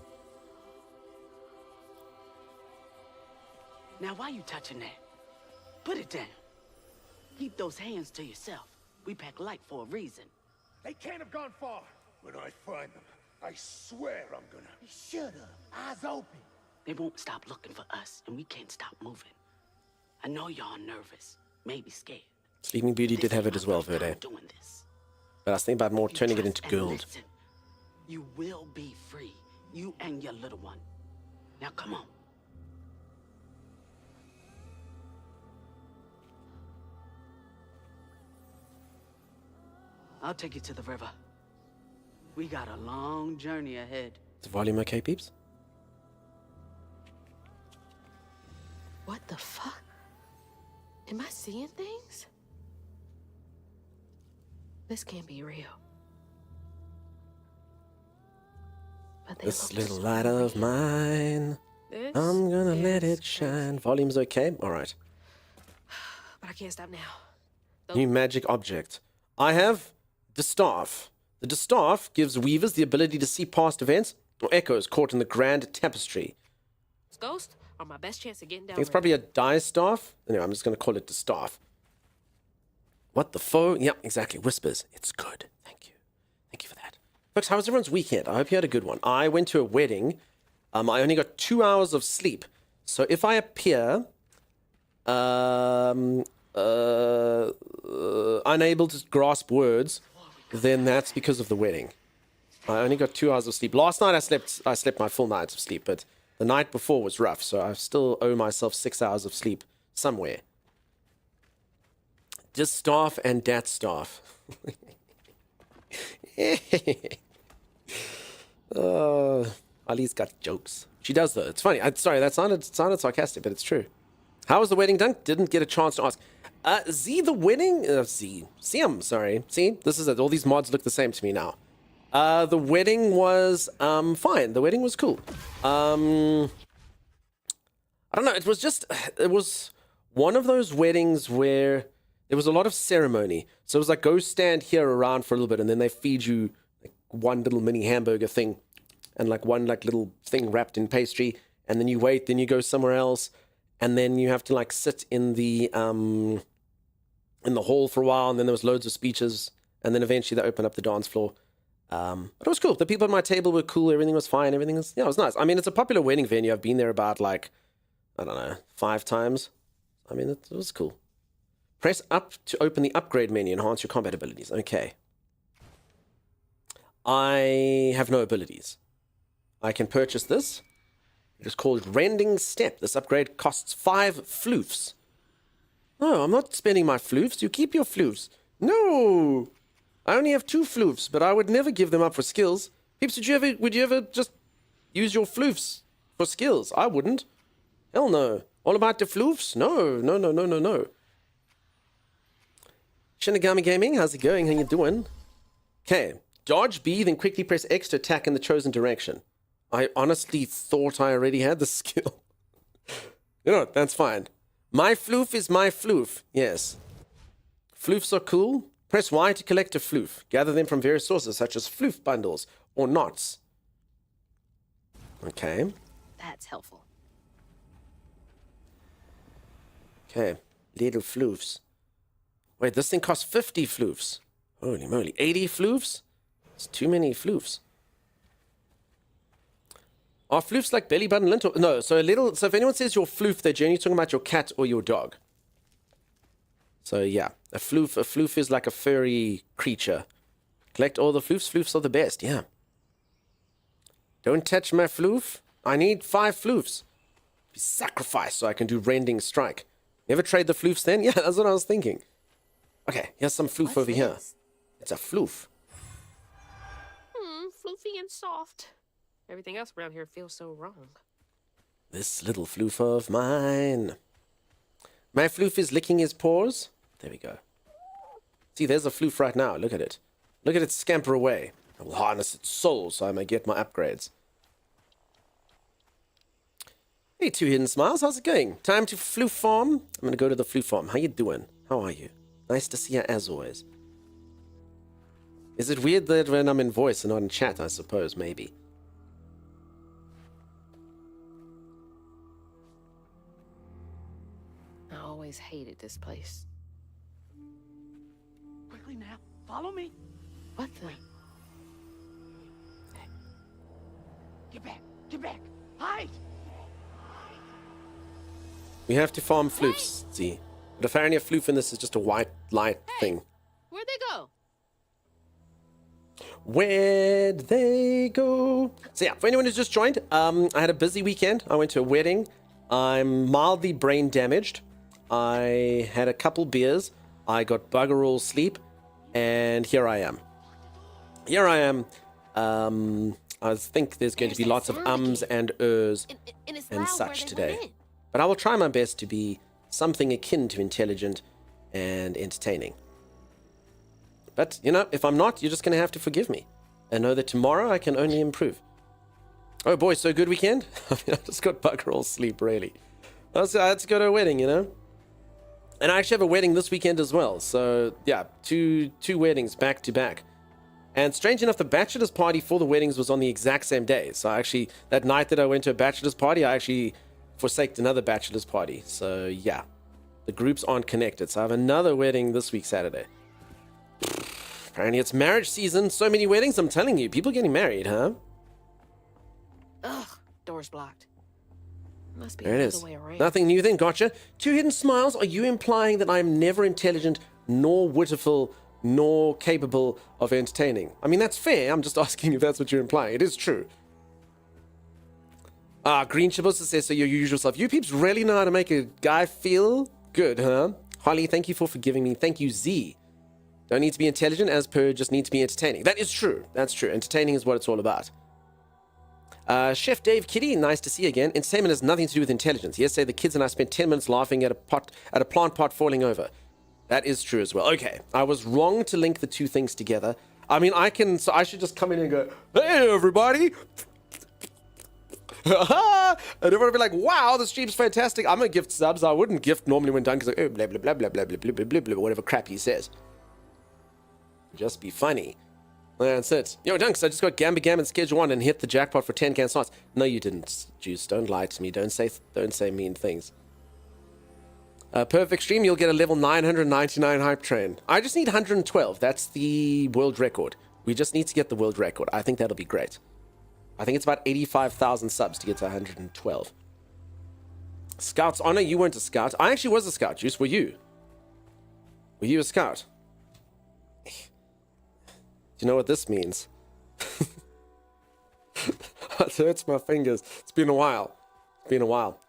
Now, why you touching that? Put it down. Keep those hands to yourself. We pack light for a reason. They can't have gone far. When I find them, I swear I'm gonna. Shut up. Eyes open. They won't stop looking for us, and we can't stop moving. I know y'all nervous, maybe scared. Sleeping Beauty did have it as well, Verde. Doing this. But I was thinking about more You turning it trust into and gold. listen. You will be free. You and your little one. Now come on. I'll take you to the river. We got a long journey ahead. Is the volume okay, peeps? What the fuck? Am I seeing things? This can't be real. But they This look little so light of real. mine, This I'm gonna let is it shine. crazy. Volume's okay? Alright. But I can't stop now. New magic object. I have Distaff. The Distaff gives weavers the ability to see past events or echoes caught in the grand tapestry. This ghost are my best chance of getting I down think it's there. probably a Distaff. Anyway, I'm just going to call it Distaff. What the foe? Yep, exactly. Whispers. It's good. Thank you. Thank you for that. Folks, how was everyone's weekend? I hope you had a good one. I went to a wedding. I only got 2 hours of sleep. So if I appear unable to grasp words, then that's because of the wedding. I only got 2 hours of sleep. Last night I slept my full night of sleep, but the night before was rough, so I still owe myself 6 hours of sleep somewhere. Just staff and dat staff. Ali's got jokes. She does though. It's funny. Sorry, that sounded sarcastic, but it's true. How was the wedding done? Didn't get a chance to ask. Z, the wedding? Siam, sorry. See, this is it. All these mods look the same to me now. The wedding was fine. The wedding was cool. I don't know. It was one of those weddings where there was a lot of ceremony. So it was like, go stand here around for a little bit, and then they feed you like one little mini hamburger thing and like one like little thing wrapped in pastry, and then you wait, then you go somewhere else, and then you have to like sit in the hall for a while, and then there was loads of speeches, and then eventually they opened up the dance floor. But it was cool. The people at my table were cool. Everything was fine. Everything was, it was nice. I mean, it's a popular wedding venue. I've been there about like, I don't know, 5 times. I mean, it was cool. Press up to open the upgrade menu. Enhance your combat abilities. Okay. I have no abilities. I can purchase this. It is called Rending Step. This upgrade costs 5 floofs. No, I'm not spending my floofs. You keep your floofs. No! I only have 2 floofs, but I would never give them up for skills. Peeps, would you ever just use your floofs for skills? I wouldn't. Hell no. All about the floofs? No. Shinigami Gaming, how's it going? How you doing? Okay. Dodge B, then quickly press X to attack in the chosen direction. I honestly thought I already had the skill. That's fine. My floof is my floof. Yes. Floofs are cool. Press Y to collect a floof. Gather them from various sources, such as floof bundles or knots. Okay. That's helpful. Okay. Little floofs. Wait, this thing costs 50 floofs. Holy moly. 80 floofs? It's too many floofs. Are floofs like belly button lint? No, so if anyone says your floof, they're generally talking about your cat or your dog. So yeah, a floof is like a furry creature. Collect all the floofs. Floofs are the best, yeah. Don't touch my floof. I need 5 floofs. Be sacrificed so I can do Rending Strike. Never trade the floofs then? Yeah, that's what I was thinking. Okay, here's some floof over here. It's a floof. Floofy and soft. Everything else around here feels so wrong. This little floof of mine. My floof is licking his paws. There we go. See, there's a floof right now. Look at it. Look at it scamper away. I will harness its soul so I may get my upgrades. Hey, 2 Hidden Smiles. How's it going? Time to floof farm. I'm going to go to the floof farm. How you doing? How are you? Nice to see you as always. Is it weird that when I'm in voice and not in chat, I suppose? Maybe. I always hated this place. Quickly now. Follow me. What the? Get back! Get back! Hide! We have to farm floofs, see. But apparently a floof in this is just a white light thing. Where'd they go? Where'd they go? So yeah, for anyone who's just joined, I had a busy weekend. I went to a wedding. I'm mildly brain damaged. I had a couple beers. I got bugger all sleep. And here I am. I think there's going to be lots of ums and ers and such today. But I will try my best to be something akin to intelligent and entertaining. But, you know, if I'm not, you're just going to have to forgive me. And know that tomorrow I can only improve. Oh boy, so good weekend? I just got bugger all sleep, really. I had to go to a wedding, you know? And I actually have a wedding this weekend as well. So, yeah, two weddings back to back. And strange enough, the bachelor's party for the weddings was on the exact same day. So actually, that night that I went to a bachelor's party, I actually forsaked another bachelor's party. So, yeah, the groups aren't connected. So I have another wedding this week, Saturday. Apparently it's marriage season. So many weddings, I'm telling you. People getting married, huh? Ugh, door's blocked. Must be There it another is. way around. Nothing new then, gotcha. Two hidden smiles. Are you implying that I'm never intelligent, nor wittiful, nor capable of entertaining? I mean, that's fair. I'm just asking if that's what you're implying. It is true. Green Chibosa says, so your usual self. You peeps really know how to make a guy feel good, huh? Holly, thank you for forgiving me. Thank you, Z. Don't need to be intelligent, as per just need to be entertaining. That is true. That's true. Entertaining is what it's all about. Chef Dave Kitty, nice to see you again. Entertainment has nothing to do with intelligence. Yesterday, the kids and I spent 10 minutes laughing at a plant pot falling over. That is true as well. Okay, I was wrong to link the two things together. I mean, so I should just come in and go, hey, everybody. And everyone would be like, wow, the stream's fantastic. I'm going to gift subs. I wouldn't gift normally when Duncan's like, oh, blah, blah, blah, blah, blah, blah, blah, blah, blah, blah, whatever crap he says. Just be funny. That's it. Yo, Dunks, I just got Gamba Gammon Schedule 1 and hit the jackpot for 10 can slots. No, you didn't, Juice. Don't lie to me. Don't say mean things. Perfect stream, you'll get a level 999 hype train. I just need 112. That's the world record. We just need to get the world record. I think that'll be great. I think it's about 85,000 subs to get to 112. Scout's honor, you weren't a scout. I actually was a scout, Juice. Were you? Were you a scout? Do you know what this means? It hurts my fingers. It's been a while.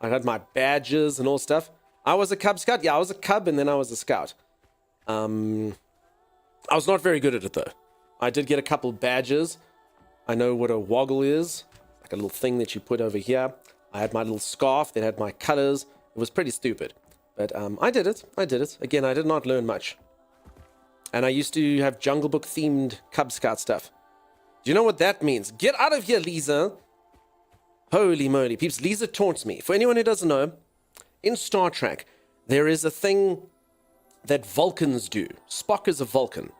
I had my badges and all stuff. I was a Cub Scout. Yeah, I was a Cub and then I was a Scout. I was not very good at it though. I did get a couple badges. I know what a woggle is. Like a little thing that you put over here. I had my little scarf that had my colors. It was pretty stupid. But I did it. Again, I did not learn much. And I used to have Jungle Book themed Cub Scout stuff. Do you know what that means? Get out of here, Lisa. Holy moly, peeps. Lisa taunts me. For anyone who doesn't know, in Star Trek, there is a thing that Vulcans do. Spock is a Vulcan.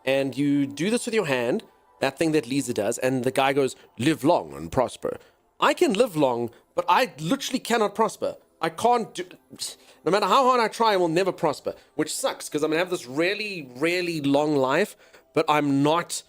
And you do this with your hand, that thing that Lisa does, and the guy goes, live long and prosper. I can live long, but I literally cannot prosper. I can't do... No matter how hard I try, I will never prosper, which sucks because I'm going to have this really, really long life, but I'm not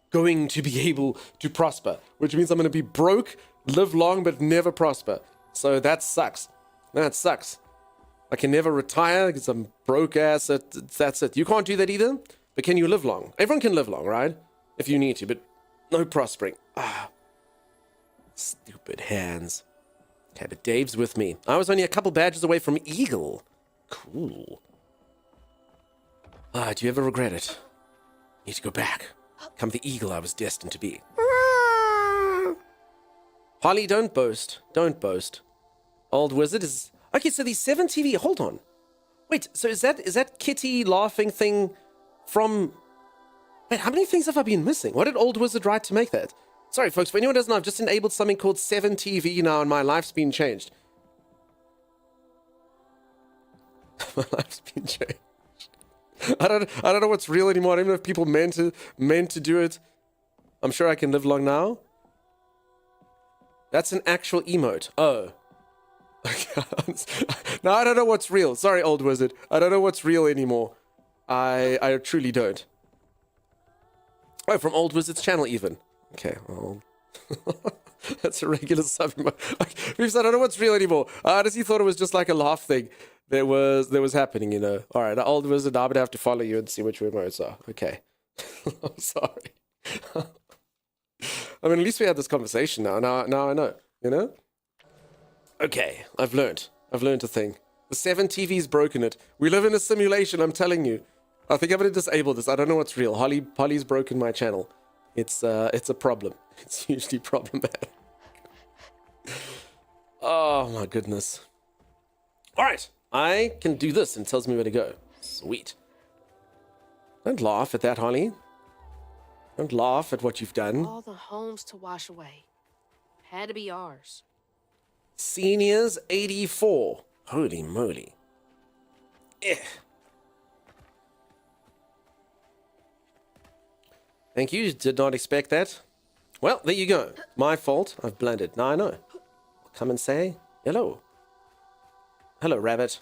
going to be able to prosper, which means I'm going to be broke, live long, but never prosper. So that sucks. I can never retire because I'm broke ass. That's it. You can't do that either, but can you live long? Everyone can live long, right? If you need to, but no prospering. Stupid hands. Okay, but Dave's with me. I was only a couple badges away from Eagle. Cool. Do you ever regret it? Need to go back. Become the Eagle I was destined to be. Holly, don't boast. Don't boast. Old Wizard is... Okay, so the 7TV... Hold on. Wait, so is that Kitty laughing thing from... Wait, how many things have I been missing? What did Old Wizard write to make that? Sorry, folks, for anyone who doesn't know, I've just enabled something called 7TV now, and my life's been changed. My life's been changed. I don't know what's real anymore. I don't even know if people meant to do it. I'm sure I can live long now. That's an actual emote. Oh. Now I don't know what's real. Sorry, Old Wizard. I don't know what's real anymore. I truly don't. Oh, from Old Wizard's channel even. Okay, well... That's a regular sub emote. Reeves, I don't know what's real anymore. I honestly thought it was just like a laugh thing that was happening, you know. All right, old wizard, I'm going to have to follow you and see which emotes are. Okay. I'm sorry. I mean, at least we had this conversation now. Now I know, you know? Okay, I've learned a thing. The 7 TV's broken it. We live in a simulation, I'm telling you. I think I'm going to disable this. I don't know what's real. Polly's broken my channel. It's a problem. It's hugely problematic. Oh my goodness. All right, I can do this and it tells me where to go. Sweet. Don't laugh at that, Holly. Don't laugh at what you've done. All the homes to wash away. Had to be ours. Seniors 84. Holy moly. Eh. Thank you. Did not expect that. Well, there you go. My fault. I've blundered. Now I know. Come and say hello. Hello, rabbit.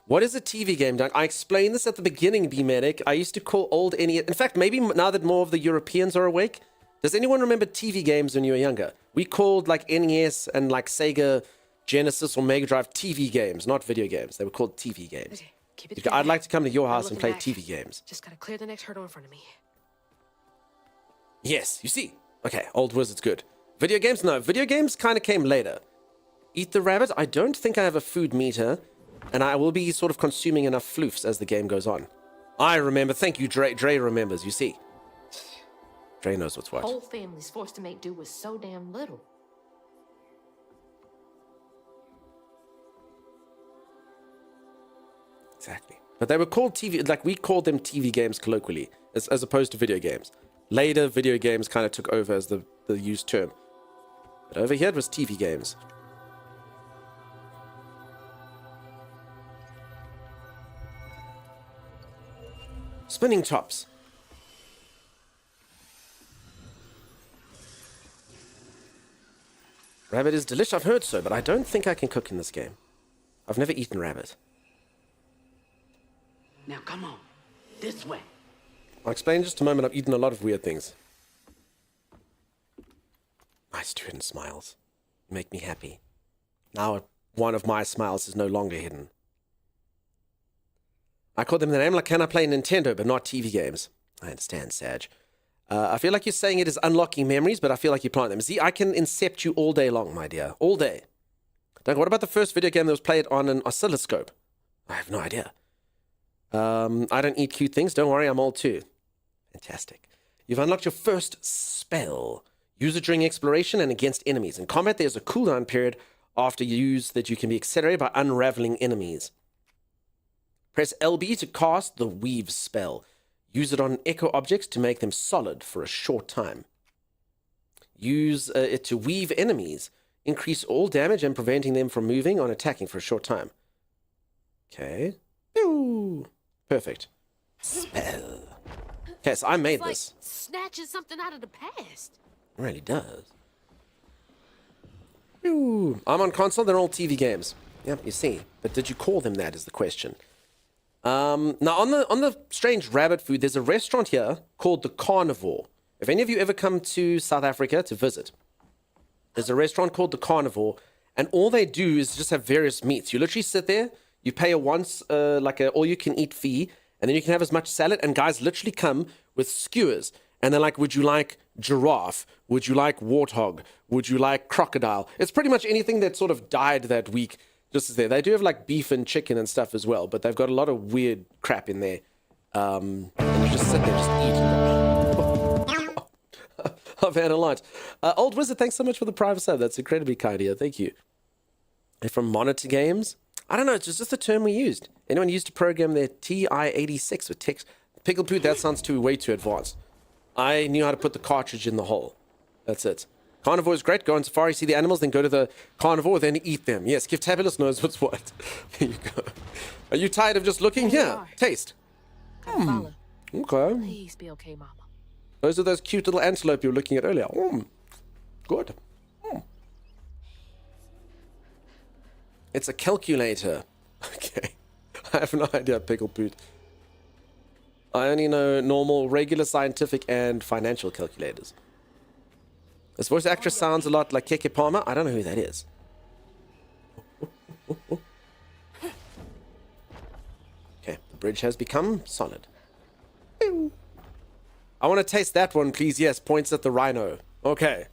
What is a TV game, Doug? I explained this at the beginning, B-Medic. I used to call old NES... In fact, maybe now that more of the Europeans are awake, does anyone remember TV games when you were younger? We called like NES and like Sega, Genesis or Mega Drive TV games, not video games. They were called TV games. Okay, keep it together. I'd like to come to your house and play back. TV games. Just gotta clear the next hurdle in front of me. Yes, you see. Okay, old wizard's good. Video games? No, video games kind of came later. Eat the rabbit? I don't think I have a food meter, and I will be sort of consuming enough floofs as the game goes on. I remember. Thank you, Dre. Dre remembers, you see. Dre knows what's what. Whole family's forced to make do with so damn little. Exactly. But they were called TV, like we called them TV games colloquially, as opposed to video games. Later, video games kind of took over as the used term. But over here, it was TV games. Spinning tops. Rabbit is delicious. I've heard so, but I don't think I can cook in this game. I've never eaten rabbit. Now come on, this way. I'll explain in just a moment. I've eaten a lot of weird things. Nice hidden smiles. You make me happy. Now one of my smiles is no longer hidden. I call them the name like, can I play Nintendo, but not TV games? I understand, Sag. I feel like you're saying it is unlocking memories, but I feel like you plant them. See, I can incept you all day long, my dear. All day. Doug, what about the first video game that was played on an oscilloscope? I have no idea. I don't eat cute things. Don't worry, I'm old too. Fantastic. You've unlocked your first spell. Use it during exploration and against enemies. In combat, there's a cooldown period after use that you can be accelerated by unraveling enemies. Press LB to cast the Weave spell. Use it on echo objects to make them solid for a short time. Use it to weave enemies. Increase all damage and preventing them from moving on attacking for a short time. Okay. Pew! Perfect. Spell. Okay, so I made It's like this. snatching something out of the past. It really does. Pew! I'm on console, they're all TV games. Yep, you see. But did you call them that is the question. Now, on the strange rabbit food, there's a restaurant here called The Carnivore. If any of you ever come to South Africa to visit, there's a restaurant called The Carnivore, and all they do is just have various meats. You literally sit there, you pay a once, like a all-you-can-eat fee, and then you can have as much salad, and guys literally come with skewers, and they're like, would you like giraffe? Would you like warthog? Would you like crocodile? It's pretty much anything that sort of died that week. Just as there. They do have like beef and chicken and stuff as well, but they've got a lot of weird crap in there. And you just sit there, just eat. I've had a lot. Old Wizard, thanks so much for the private sub. That's incredibly kind here. Thank you. And from Monitor Games, I don't know, it's just a term we used. Anyone used to program their TI-86 with text? Pickle Poo, that sounds way too advanced. I knew how to put the cartridge in the hole. That's it. Carnivore is great. Go on safari, see the animals, then go to the carnivore, then eat them. Yes, Giftabulous knows what's what. There you go. Are you tired of just looking? Here, taste. Follow. Okay. Please be okay, Mama. Those are those cute little antelope you were looking at earlier. Good. It's a calculator. Okay. I have no idea, Pickle Poot. I only know normal, regular, scientific, and financial calculators. This voice actress sounds a lot like Keke Palmer. I don't know who that is. Okay, the bridge has become solid. I want to taste that one, please. Yes, points at the rhino. Okay.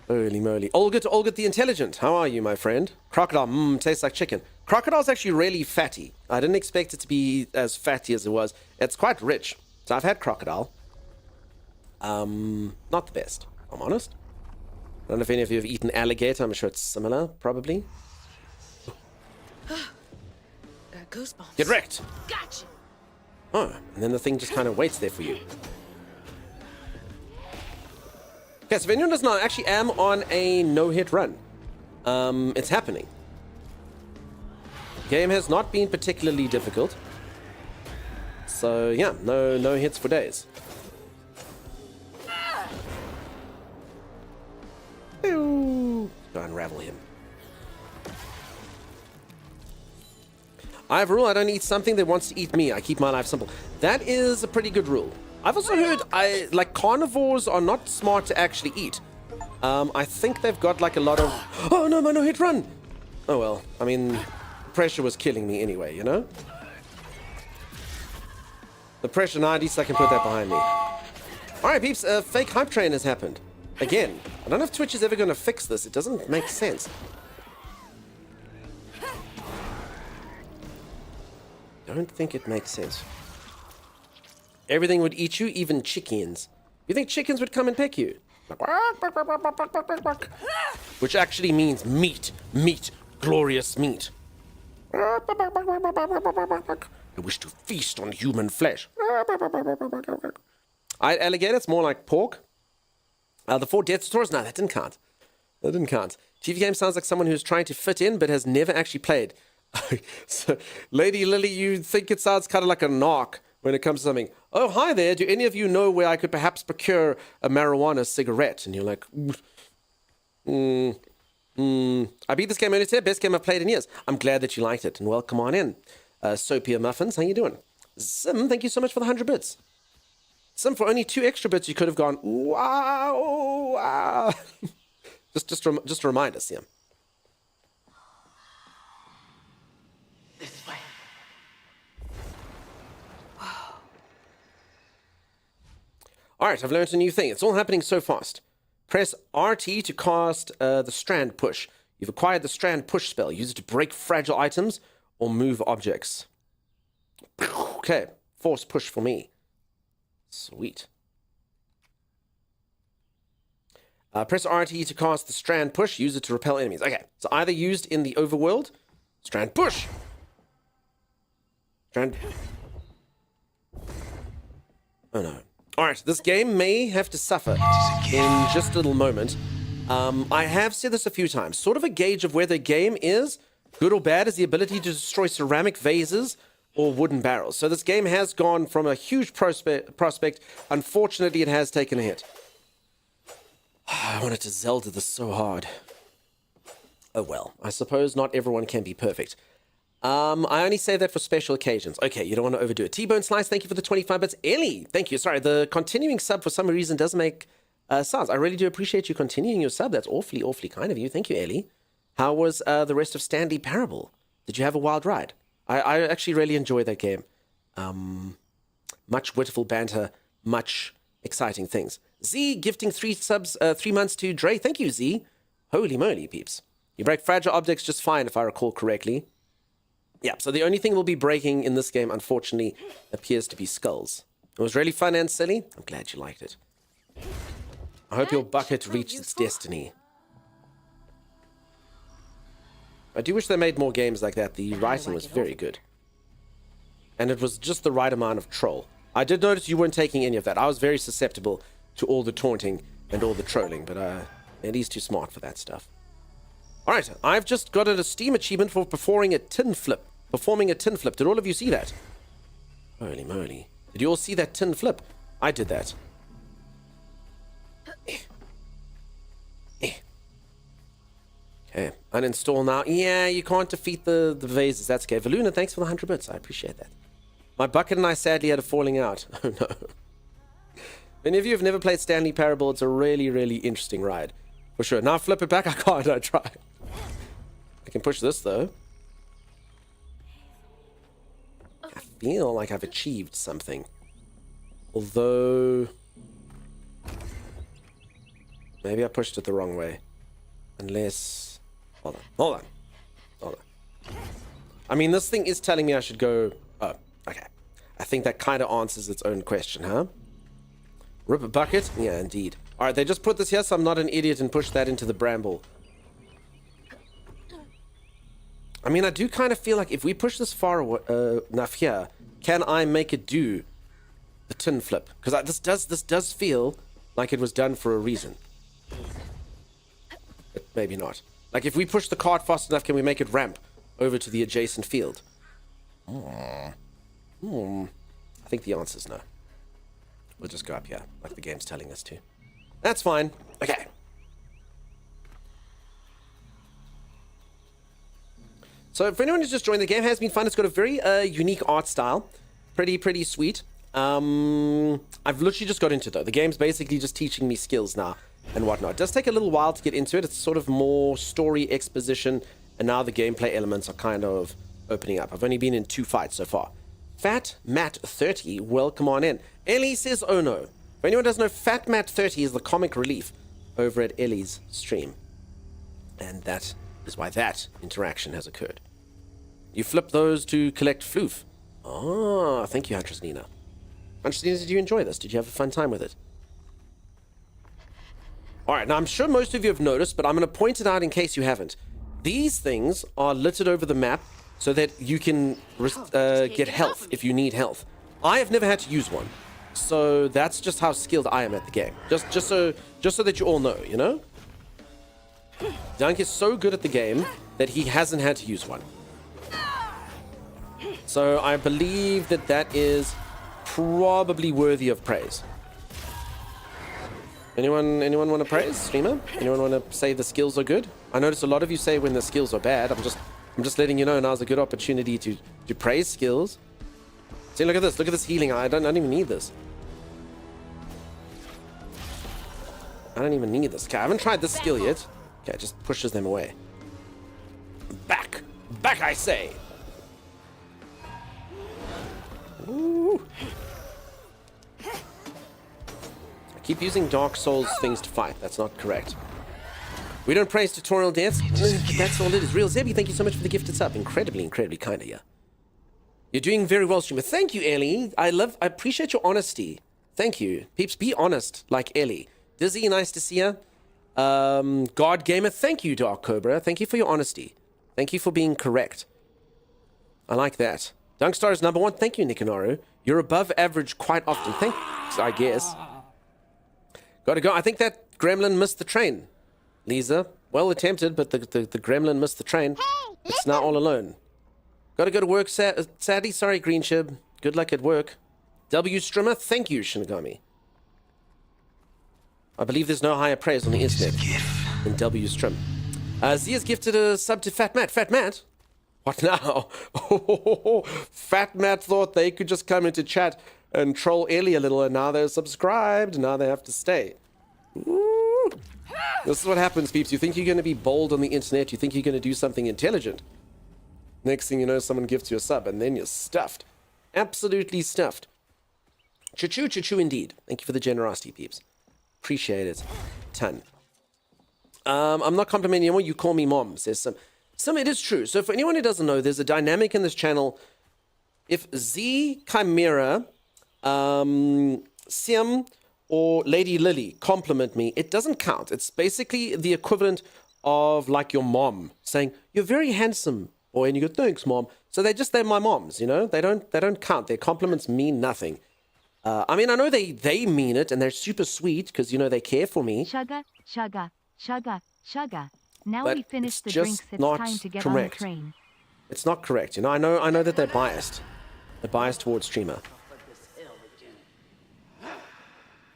Holy moly. Olga the Intelligent. How are you, my friend? Crocodile. Tastes like chicken. Crocodile's actually really fatty. I didn't expect it to be as fatty as it was. It's quite rich. So I've had crocodile. Not the best, if I'm honest. I don't know if any of you have eaten alligator. I'm sure it's similar, probably. Got goosebumps. Get wrecked. Gotcha. Oh, and then the thing just kind of waits there for you. Okay, so if anyone does not, I actually am on a no-hit run. It's happening. Game has not been particularly difficult. So, yeah, no hits for days. Go unravel him. I have a rule: I don't eat something that wants to eat me. I keep my life simple. That is a pretty good rule. I've also heard carnivores are not smart to actually eat. I think they've got like a lot of... Oh no, my no-hit run! Oh well, I mean, pressure was killing me anyway, you know? The pressure, now at least I can put that behind me. Alright peeps, a fake hype train has happened. Again, I don't know if Twitch is ever going to fix this. It doesn't make sense. Don't think it makes sense. Everything would eat you, even chickens. You think chickens would come and peck you? Which actually means meat. Meat. Glorious meat. I wish to feast on human flesh. Alligator, it's more like pork. The 4 Death Stores? No, that didn't count. That didn't count. TV Game sounds like someone who's trying to fit in but has never actually played. So, Lady Lily, you think it sounds kind of like a narc when it comes to something. Oh, hi there. Do any of you know where I could perhaps procure a marijuana cigarette? And you're like, I beat this game earlier today. Best game I've played in years. I'm glad that you liked it. And welcome on in. Soapia Muffins, how you doing? Sim, thank you so much for the 100 bits. Sim, for only 2 extra bits, you could have gone, wow. just to remind us, yeah. This way. All right, I've learned a new thing. It's all happening so fast. Press RT to cast the Strand Push. You've acquired the Strand Push spell. Use it to break fragile items or move objects. Okay, force push for me. Sweet. Press RT to cast the Strand Push. Use it to repel enemies. Okay, so either used in the overworld. Strand Push. Strand. Oh no. Alright, this game may have to suffer in just a little moment. I have said this a few times. Sort of a gauge of whether a game is good or bad is the ability to destroy ceramic vases or wooden barrels. So this game has gone from a huge prospect. Unfortunately, it has taken a hit. I wanted to Zelda this so hard. Oh well, I suppose not everyone can be perfect. I only say that for special occasions. Okay, you don't want to overdo it. T-Bone Slice, thank you for the 25 bits. Ellie, thank you. Sorry, the continuing sub for some reason does make sounds. I really do appreciate you continuing your sub. That's awfully, awfully kind of you. Thank you, Ellie. How was the rest of Stanley Parable? Did you have a wild ride? I actually really enjoyed that game. Much wittiful banter, much exciting things. Z gifting 3 subs, 3 months to Dre. Thank you, Z. Holy moly, peeps. You break fragile objects just fine, if I recall correctly. Yeah, so the only thing we'll be breaking in this game, unfortunately, appears to be skulls. It was really fun and silly. I'm glad you liked it. I hope your bucket reached its destiny. I do wish they made more games like that. The writing was very good. And it was just the right amount of troll. I did notice you weren't taking any of that. I was very susceptible to all the taunting and all the trolling, but Eddie's too smart for that stuff. Alright, I've just got a Steam achievement for performing a tin flip. Did all of you see that? Holy moly. Did you all see that tin flip? I did that. Okay, uninstall now. Yeah, you can't defeat the vases. That's okay. Valuna, thanks for the 100 bits. I appreciate that. My bucket and I sadly had a falling out. Oh no. Any of you have never played Stanley Parable, it's a really, really interesting ride. For sure. Now flip it back. I can't. I try. I can push this, though. I feel like I've achieved something. Although... maybe I pushed it the wrong way. Unless... hold on. Hold on. Hold on. I mean, this thing is telling me I should go... oh, okay. I think that kind of answers its own question, huh? Rip a bucket? Yeah, indeed. Alright, they just put this here so I'm not an idiot and push that into the bramble. I mean, I do kind of feel like if we push this far enough here, can I make it do the tin flip? Because this does feel like it was done for a reason. But maybe not. Like, if we push the cart fast enough, can we make it ramp over to the adjacent field? I think the answer's no. We'll just go up here, like the game's telling us to. That's fine. Okay. So for anyone who's just joined, the game has been fun. It's got a very unique art style. Pretty sweet. I've literally just got into it, though. The game's basically just teaching me skills now and whatnot. It does take a little while to get into it. It's sort of more story exposition, and now the gameplay elements are kind of opening up. I've only been in 2 fights so far. Fat Matt 30, welcome on in. Ellie says, oh no. If anyone doesn't know, Fat Matt 30 is the comic relief over at Ellie's stream. And that is why that interaction has occurred. You flip those to collect floof. Oh, thank you, Huntress Nina. Huntress Nina, did you enjoy this? Did you have a fun time with it? Alright, now I'm sure most of you have noticed, but I'm going to point it out in case you haven't. These things are littered over the map so that you can get health if you need health. I have never had to use one. So that's just how skilled I am at the game. Just so that you all know, you know? Dunk is so good at the game that he hasn't had to use one. So I believe that is probably worthy of praise. Anyone want to praise, streamer? Anyone want to say the skills are good? I notice a lot of you say when the skills are bad. I'm just letting you know now's a good opportunity to praise skills. See, look at this. Look at this healing. I don't even need this. I don't even need this. Okay, I haven't tried this skill yet. Okay, it just pushes them away. Back. Back, I say. Ooh. I keep using Dark Souls things to fight. That's not correct. We don't praise tutorial deaths. That's all it is. Real Zebby, thank you so much for the gifted sub. Incredibly kind of you. You're doing very well, streamer. Thank you, Ellie. I appreciate your honesty. Thank you. Peeps, be honest, like Ellie. Dizzy, nice to see you. God Gamer, thank you, Dark Cobra. Thank you for your honesty. Thank you for being correct. I like that. Dunkstar is #1. Thank you, Nikinaru. You're above average quite often. Thanks, I guess. Gotta go. I think that gremlin missed the train. Lisa, well attempted, but the gremlin missed the train. It's now all alone. Gotta go to work, sadly. Sorry, Green Shib. Good luck at work. W Strimmer, thank you, Shinigami. I believe there's no higher praise on the internet than W Strim. Zia's gifted a sub to Fat Matt. Fat Matt? What now? Fat Matt thought they could just come into chat and troll Ellie a little, and now they're subscribed, and now they have to stay. Ooh. This is what happens, peeps. You think you're going to be bold on the internet. You think you're going to do something intelligent. Next thing you know, someone gifts you a sub, and then you're stuffed. Absolutely stuffed. Choo-choo, choo-choo indeed. Thank you for the generosity, peeps. Appreciate it. Ton. I'm not complimenting anyone. You call me mom, says some. Some, it is true. So for anyone who doesn't know, there's a dynamic in this channel. If Z, Chimera, Siam, or Lady Lily compliment me, it doesn't count. It's basically the equivalent of like your mom saying, "You're very handsome," boy, and you go, "Thanks, mom." So they're my moms, you know. They don't count. Their compliments mean nothing. I mean, I know they mean it, and they're super sweet because, you know, they care for me. Sugar, sugar, sugar, sugar. Now But we finished it's the just drinks. It's not time to get correct. on the train. It's not correct. You know, I know that they're biased. They're biased towards streamer.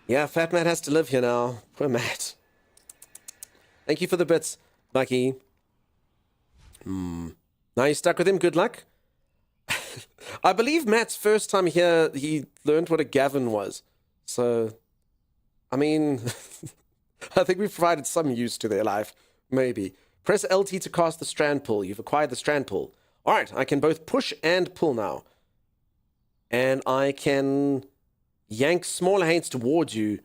Yeah, Fat Matt has to live here now. Poor Matt. Thank you for the bits, Bucky. Now you're stuck with him. Good luck. I believe Matt's first time here, he learned what a Gavin was. So I mean, I think we've provided some use to their life. Maybe. Press LT to cast the strand pull. You've acquired the strand pull. All right, I can both push and pull now. And I can yank smaller hates towards you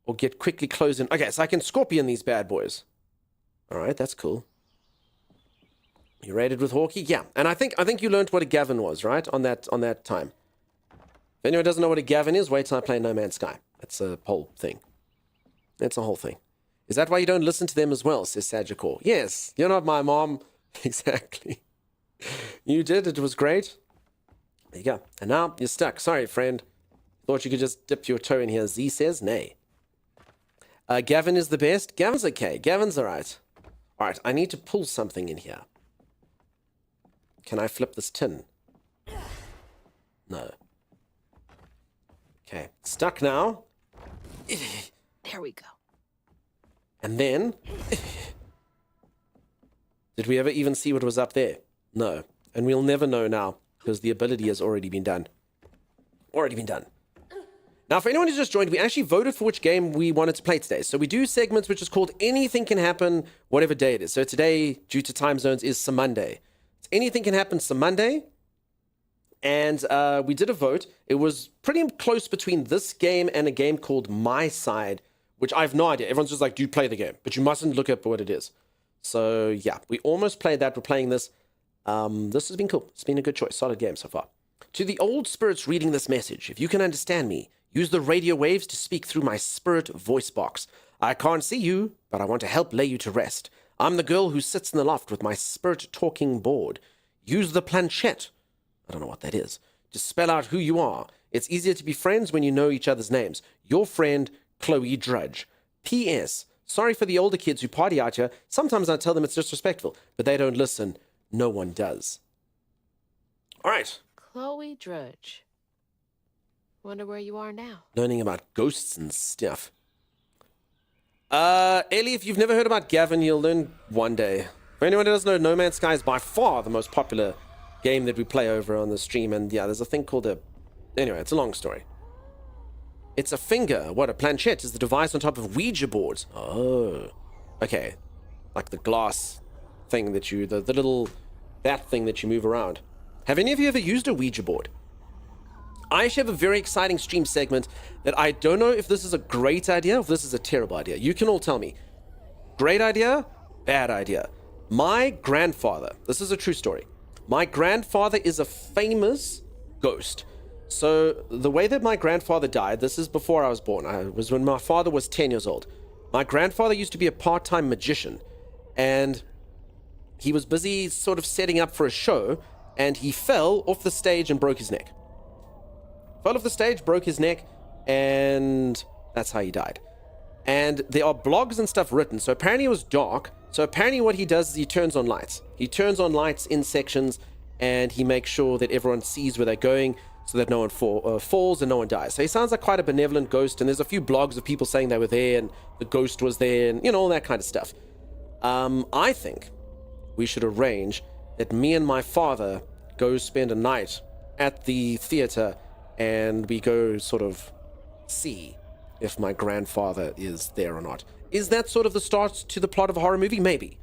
or get quickly close in. Okay, so I can scorpion these bad boys. All right, that's cool. You raided with Hawkeye? Yeah, and I think you learned what a Gavin was, right? On that time. If anyone doesn't know what a Gavin is, wait till I play No Man's Sky. That's a whole thing. That's a whole thing. Is that why you don't listen to them as well, says Sagicor? Yes, you're not my mom. Exactly. You did, it was great. There you go. And now you're stuck. Sorry, friend. Thought you could just dip your toe in here. Z says nay. Gavin is the best. Gavin's okay. Gavin's alright. Alright, I need to pull something in here. Can I flip this tin? No. Okay, stuck now. There we go. And then... Did we ever even see what was up there? No. And we'll never know now, because the ability has already been done. Already been done. Now, for anyone who's just joined, we actually voted for which game we wanted to play today. So we do segments which is called Anything Can Happen, whatever day it is. So today, due to time zones, is some Monday. It's Anything Can Happen some Monday. And we did a vote. It was pretty close between this game and a game called My Side, which I have no idea. Everyone's just like, do play the game, but you mustn't look up what it is. So yeah, we almost played that. We're playing this. This has been cool. It's been a good choice. Solid game so far. To the old spirits reading this message, if you can understand me, use the radio waves to speak through my spirit voice box. I can't see you, but I want to help lay you to rest. I'm the girl who sits in the loft with my spirit talking board. Use the planchette. I don't know what that is. To spell out who you are. It's easier to be friends when you know each other's names. Your friend, Chloe Drudge. P.S. Sorry for the older kids who party out here. Sometimes I tell them it's disrespectful, but they don't listen. No one does. All right. Chloe Drudge. Wonder where you are now. Learning about ghosts and stuff. Ellie, if you've never heard about Gavin, you'll learn one day. For anyone who doesn't know, No Man's Sky is by far the most popular game that we play over on the stream. And yeah, there's a thing called a... Anyway, it's a long story. It's a finger. What, a planchette is the device on top of Ouija boards. Oh. Okay. Like the glass thing that you... The little... That thing that you move around. Have any of you ever used a Ouija board? I actually have a very exciting stream segment that I don't know if this is a great idea or if this is a terrible idea. You can all tell me. Great idea, bad idea. My grandfather, this is a true story. My grandfather is a famous ghost. So the way that my grandfather died, this is before I was born. It was when my father was 10 years old. My grandfather used to be a part-time magician. And he was busy sort of setting up for a show. And he fell off the stage and broke his neck. Fell off the stage, broke his neck, and that's how he died. And there are blogs and stuff written. So apparently it was dark. So apparently what he does is he turns on lights. He turns on lights in sections, and he makes sure that everyone sees where they're going so that no one falls and no one dies. So he sounds like quite a benevolent ghost, and there's a few blogs of people saying they were there and the ghost was there and, you know, all that kind of stuff. I think we should arrange that me and my father go spend a night at the theater and we go sort of see if my grandfather is there or not. Is that sort of the start to the plot of a horror movie? Maybe.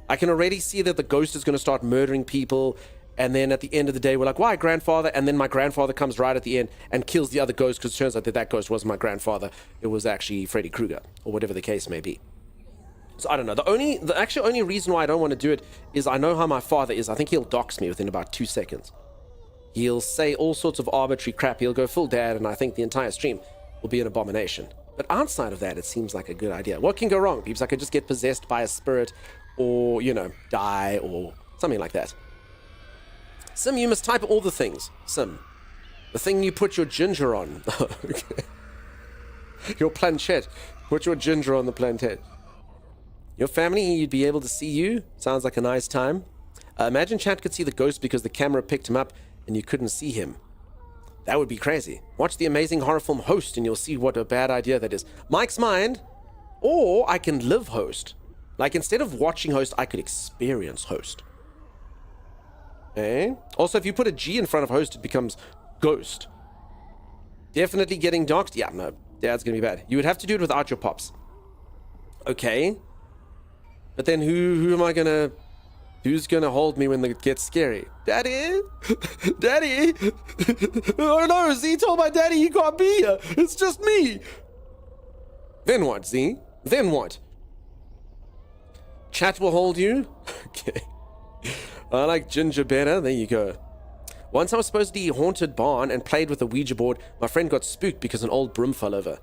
I can already see that the ghost is going to start murdering people, and then at the end of the day, we're like, why, grandfather? And then my grandfather comes right at the end and kills the other ghost because it turns out that that ghost wasn't my grandfather. It was actually Freddy Krueger, or whatever the case may be. So I don't know. The actual only reason why I don't want to do it is I know how my father is. I think he'll dox me within about 2 seconds. He'll say all sorts of arbitrary crap. He'll go full dad, and I think the entire stream will be an abomination. But outside of that, it seems like a good idea. What can go wrong, peeps? I could just get possessed by a spirit, or, you know, die, or something like that. Sim, you must type all the things. Sim. The thing you put your ginger on. Okay. Your planchette. Put your ginger on the planchette. Your family, you'd be able to see you. Sounds like a nice time. Imagine chat could see the ghost because the camera picked him up and you couldn't see him. That would be crazy. Watch the amazing horror film Host and you'll see what a bad idea that is. Mike's mind. Or I can live Host. Like, instead of watching Host, I could experience Host. Okay. Also, if you put a G in front of Host, it becomes Ghost. Definitely getting doxed? Yeah, no. Dad's gonna be bad. You would have to do it without your pops. Okay. But then who's gonna hold me when it gets scary? Daddy? Daddy? Oh no, Z told my daddy he can't be here. It's just me. Then what, Z? Then what? Chat will hold you? Okay. I like ginger better. There you go. Once I was supposed to be haunted barn and played with a Ouija board, my friend got spooked because an old broom fell over.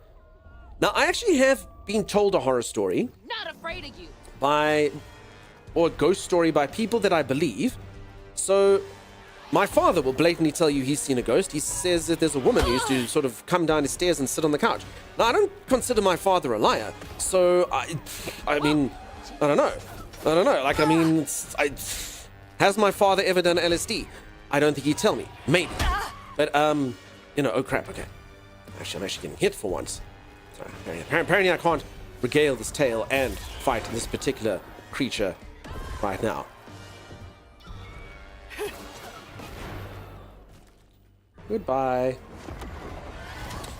Now, I actually have been told a horror story. Not afraid of you. Or a ghost story by people that I believe. So, my father will blatantly tell you he's seen a ghost. He says that there's a woman who used to sort of come down the stairs and sit on the couch. Now, I don't consider my father a liar. So, I mean, I don't know. Like, I mean, has my father ever done LSD? I don't think he'd tell me. Maybe. But, you know, oh crap, okay. Actually, I'm actually getting hit for once. Sorry, apparently I can't regale this tale and fight this particular creature right now. Goodbye.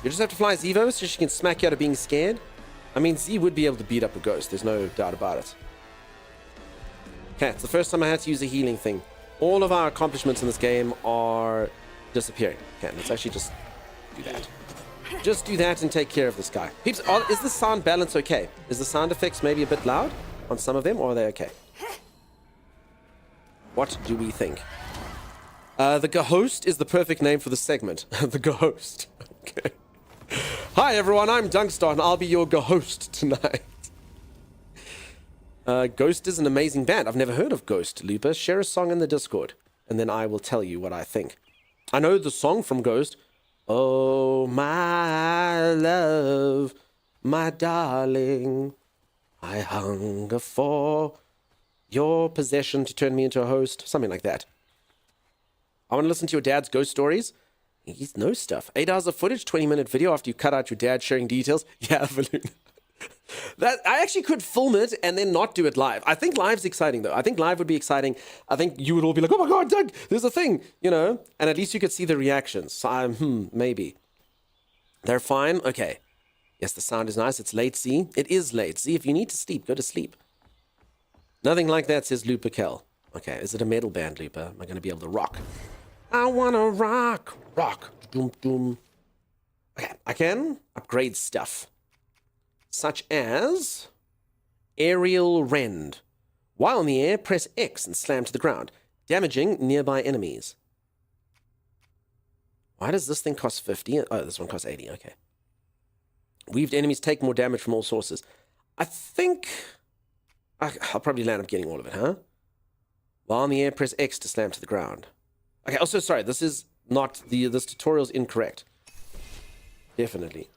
You just have to fly Zevo so she can smack you out of being scared? I mean, Z would be able to beat up a ghost. There's no doubt about it. Okay, it's the first time I had to use a healing thing. All of our accomplishments in this game are disappearing. Okay, let's actually just do that. Just do that and take care of this guy. Peeps, is the sound balance okay? Is the sound effects maybe a bit loud on some of them, or are they okay? What do we think? The Ghost is the perfect name for the segment. The Ghost. Okay. Hi everyone, I'm Dunkstar and I'll be your Ghost tonight. Ghost is an amazing band. I've never heard of Ghost. Lupa, share a song in the Discord, and then I will tell you what I think. I know the song from Ghost. Oh, my love, my darling, I hunger for your possession to turn me into a host. Something like that. I want to listen to your dad's ghost stories. He knows stuff. 8 hours of footage, 20-minute video after you cut out your dad sharing details. Yeah, Valoon. That I actually could film it and then not do it live. I think live's exciting though. I think live would be exciting. I think you would all be like, "Oh my god, Doug, there's a thing," you know, and at least you could see the reactions. So maybe they're fine. Okay, yes, the sound is nice. It's late. See, it is late. See, if you need to sleep, go to sleep. Nothing like that, says Lupa Kel. Okay, is it a metal band, Lupa? Am I going to be able to rock? I wanna rock. Doom doom. Okay, I can upgrade stuff. Such as aerial rend. While in the air, press X and slam to the ground, damaging nearby enemies. Why does this thing cost 50? Oh, this one costs 80, okay. Weaved enemies take more damage from all sources. I think I'll probably land up getting all of it, huh? While in the air, press X to slam to the ground. Okay, also, sorry, this is not this tutorial's incorrect. Definitely.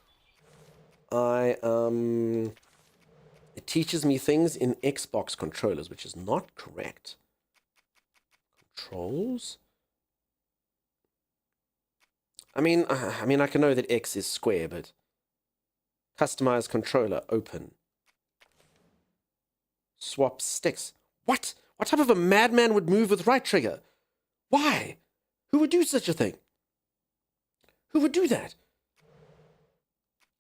It teaches me things in Xbox controllers, which is not correct. Controls? I mean, I can know that X is square, but customize controller, open. Swap sticks. What? What type of a madman would move with right trigger? Why? Who would do such a thing? Who would do that?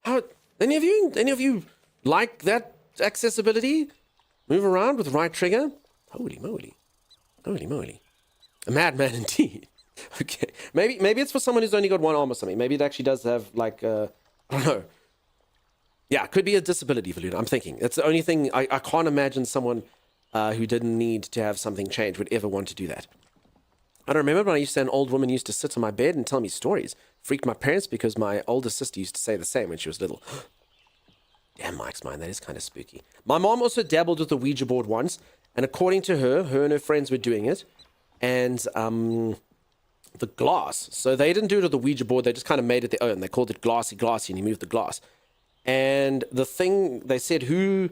How? Any of you like that accessibility? Move around with right trigger? Holy moly. Holy moly. A madman indeed. Okay. Maybe it's for someone who's only got one arm or something. Maybe it actually does have, like, I don't know. Yeah, it could be a disability, Valuna. I'm thinking. It's the only thing. I can't imagine someone who didn't need to have something change would ever want to do that. I don't remember when I used to say an old woman used to sit on my bed and tell me stories. Freaked my parents because my older sister used to say the same when she was little. Damn, Mike's mind, that is kind of spooky. My mom also dabbled with the Ouija board once, and according to her and her friends were doing it, and the glass. So they didn't do it with the Ouija board, they just kind of made it their own. They called it glassy, and you moved the glass. And the thing, they said, who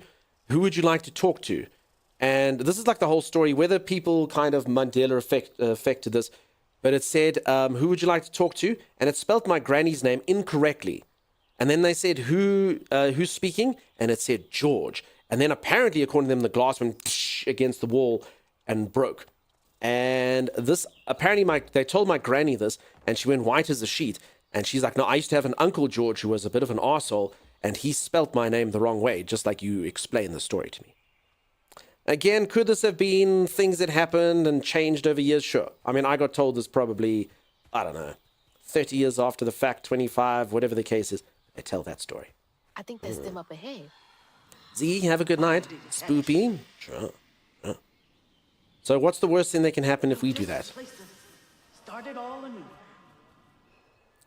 would you like to talk to? And this is like the whole story, whether people kind of Mandela affected this, but it said, who would you like to talk to? And it spelled my granny's name incorrectly. And then they said, who's speaking? And it said George. And then apparently, according to them, the glass went against the wall and broke. And this, apparently, they told my granny this, and she went white as a sheet. And she's like, no, I used to have an Uncle George who was a bit of an arsehole, and he spelt my name the wrong way, just like you explained the story to me. Again, could this have been things that happened and changed over years? Sure. I mean, I got told this probably, I don't know, 30 years after the fact, 25, whatever the case is. They tell that story. I think that's them up ahead. Z, have a good night. Spoopy. Sure. So what's the worst thing that can happen if we do that?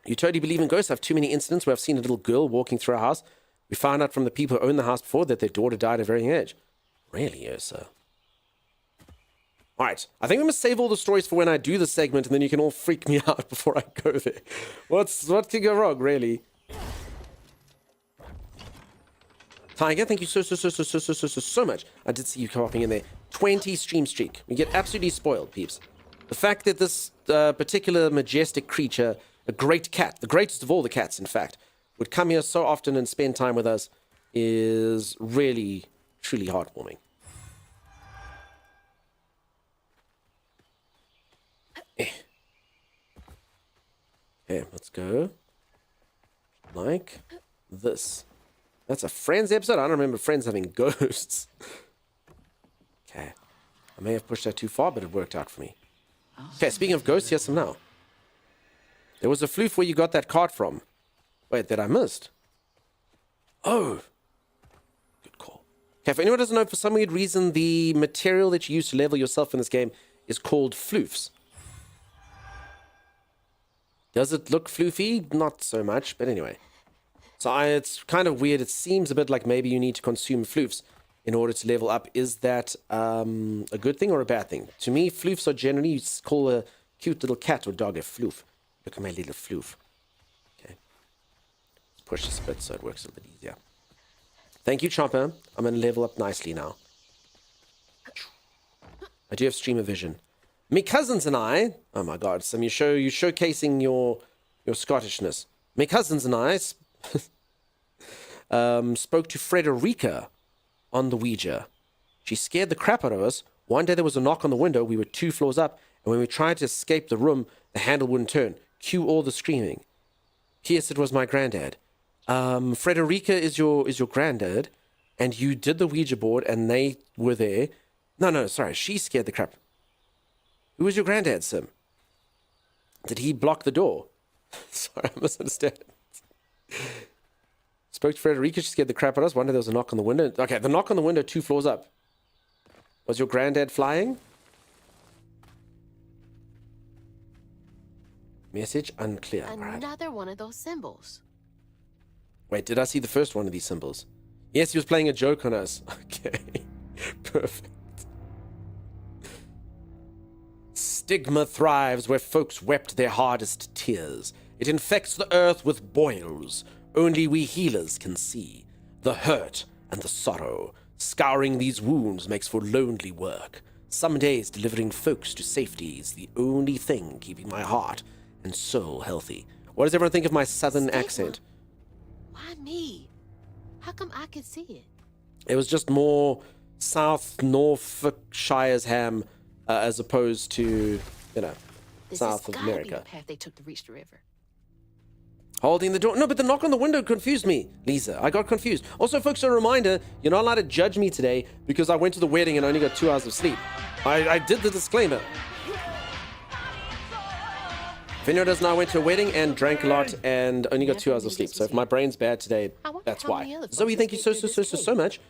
You totally believe in ghosts? I have too many incidents where I've seen a little girl walking through our house. We found out from the people who owned the house before that their daughter died at a very young age. Really, Ursa? All right. I think we must save all the stories for when I do the segment, and then you can all freak me out before I go there. What could go wrong, really? Tiger, thank you so much. I did see you popping in there. 20 stream streak. We get absolutely spoiled, peeps. The fact that this particular majestic creature, a great cat, the greatest of all the cats, in fact, would come here so often and spend time with us is really, truly heartwarming. Okay, let's go. Like this. That's a Friends episode? I don't remember Friends having ghosts. Okay. I may have pushed that too far, but it worked out for me. Okay, speaking of ghosts, here's some now. There was a floof where you got that card from. Wait, that I missed. Oh. Good call. Okay, if anyone doesn't know, for some weird reason, the material that you use to level yourself in this game is called floofs. Does it look floofy? Not so much, but anyway. So it's kind of weird. It seems a bit like maybe you need to consume floofs in order to level up. Is that a good thing or a bad thing? To me, floofs are generally, you call a cute little cat or dog a floof. Look at my little floof. Okay. Let's push this a bit so it works a little bit easier. Thank you, Chomper. I'm going to level up nicely now. I do have streamer vision. Me cousins and I, oh my god, Sam, you're showcasing your Scottishness. Me cousins and I spoke to Frederica on the Ouija. She scared the crap out of us. One day there was a knock on the window. We were 2 floors up, and when we tried to escape the room, the handle wouldn't turn. Cue all the screaming. P.S. It was my granddad. Frederica is your granddad, and you did the Ouija board, and they were there. No, sorry, she scared the crap. Who was your granddad, Sim? Did he block the door? Sorry, I misunderstand. Spoke to Frederica, she scared the crap out of us. One day there was a knock on the window. Okay, the knock on the window 2 floors up. Was your granddad flying? Message unclear. Another one of those symbols. Wait, did I see the first one of these symbols? Yes, he was playing a joke on us. Okay, perfect. Stigma thrives where folks wept their hardest tears. It infects the earth with boils. Only we healers can see the hurt and the sorrow. Scouring these wounds makes for lonely work. Some days delivering folks to safety is the only thing keeping my heart and soul healthy. What does everyone think of my southern accent? Why me? How come I could see it? It was just more South Norfolkshire's ham as opposed to, South of America. Be the path they took to reach the river. Holding the door. No, but the knock on the window confused me, Lisa. I got confused. Also, folks, a reminder, you're not allowed to judge me today because I went to the wedding and only got 2 hours of sleep. I did the disclaimer. If anyone doesn't know, I went to a wedding and drank a lot and only got 2 hours of sleep. So if my brain's bad today, that's why. Zoe, thank you so much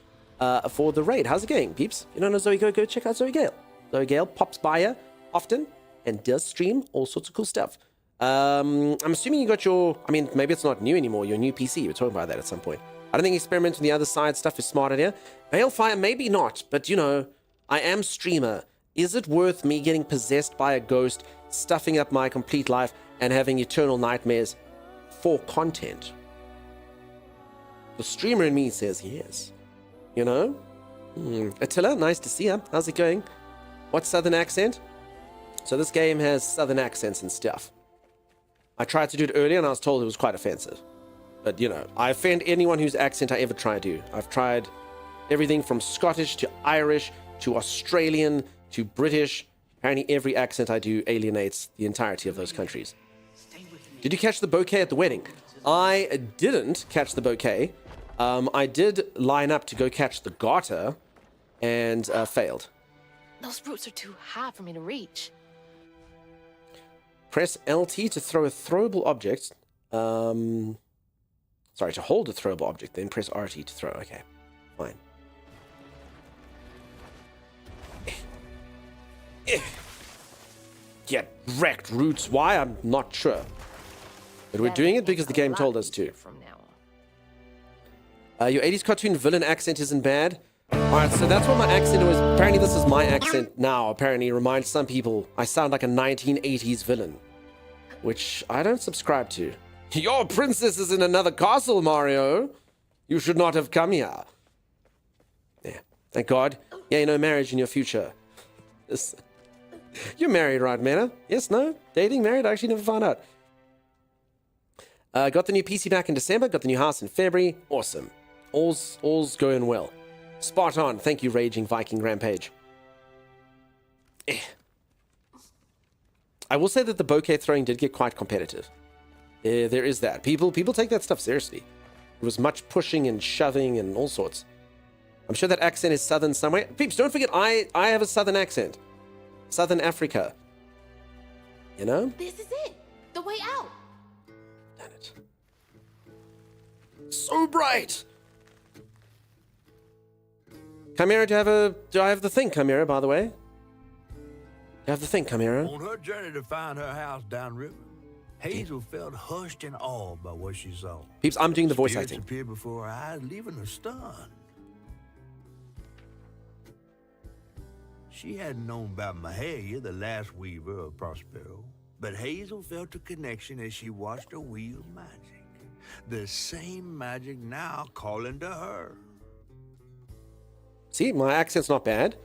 for the raid. How's it going, peeps? If you don't know Zoe, go check out Zoe Gale. Zoe Gale pops by here often and does stream all sorts of cool stuff. I'm assuming you got your, maybe it's not new anymore, your new PC. We're talking about that at some point. I don't think experimenting with the other side stuff is smart idea. Balefire, maybe not, but I am streamer. Is it worth me getting possessed by a ghost, stuffing up my complete life, and having eternal nightmares for content? The streamer in me says yes. Attila, nice to see you. How's it going? What southern accent? So this game has southern accents and stuff. I tried to do it earlier and I was told it was quite offensive. But, I offend anyone whose accent I ever try to do. I've tried everything from Scottish to Irish to Australian to British. Apparently every accent I do alienates the entirety of those countries. Stay with me. Did you catch the bouquet at the wedding? I didn't catch the bouquet. I did line up to go catch the garter and failed. Those roots are too high for me to reach. Press LT to throw a throwable object. Sorry, to hold a throwable object, then press RT to throw. Okay, fine. Get wrecked, Roots. Why? I'm not sure. But we're doing it because the game told us to. Your 80s cartoon villain accent isn't bad. Alright, so that's what my accent was. Apparently this is my accent now. Apparently it reminds some people I sound like a 1980s villain. Which I don't subscribe to. Your princess is in another castle, Mario. You should not have come here. Yeah, thank God. Yeah, no marriage in your future. You're married, right, Mena? Yes, no? Dating, married? I actually never found out. Got the new PC back in December. Got the new house in February. Awesome. All's going well. Spot on. Thank you, Raging Viking Rampage. I will say that the bouquet throwing did get quite competitive. There is that. People take that stuff seriously. It was much pushing and shoving and all sorts. I'm sure that accent is southern somewhere. Peeps, don't forget, I have a southern accent. Southern Africa. You know? This is it. The way out. Damn it. So bright. Chimera, do I have the thing, Chimera, by the way? Do you have the thing, Chimera? On her journey to find her house downriver, Hazel felt hushed and awed by what she saw. Peeps, I'm doing the voice Spirits acting. appeared before her eyes, leaving her stunned. She hadn't known about Mahalia, the last weaver of Prospero, but Hazel felt a connection as she watched her wield magic. The same magic now calling to her. See, my accent's not bad.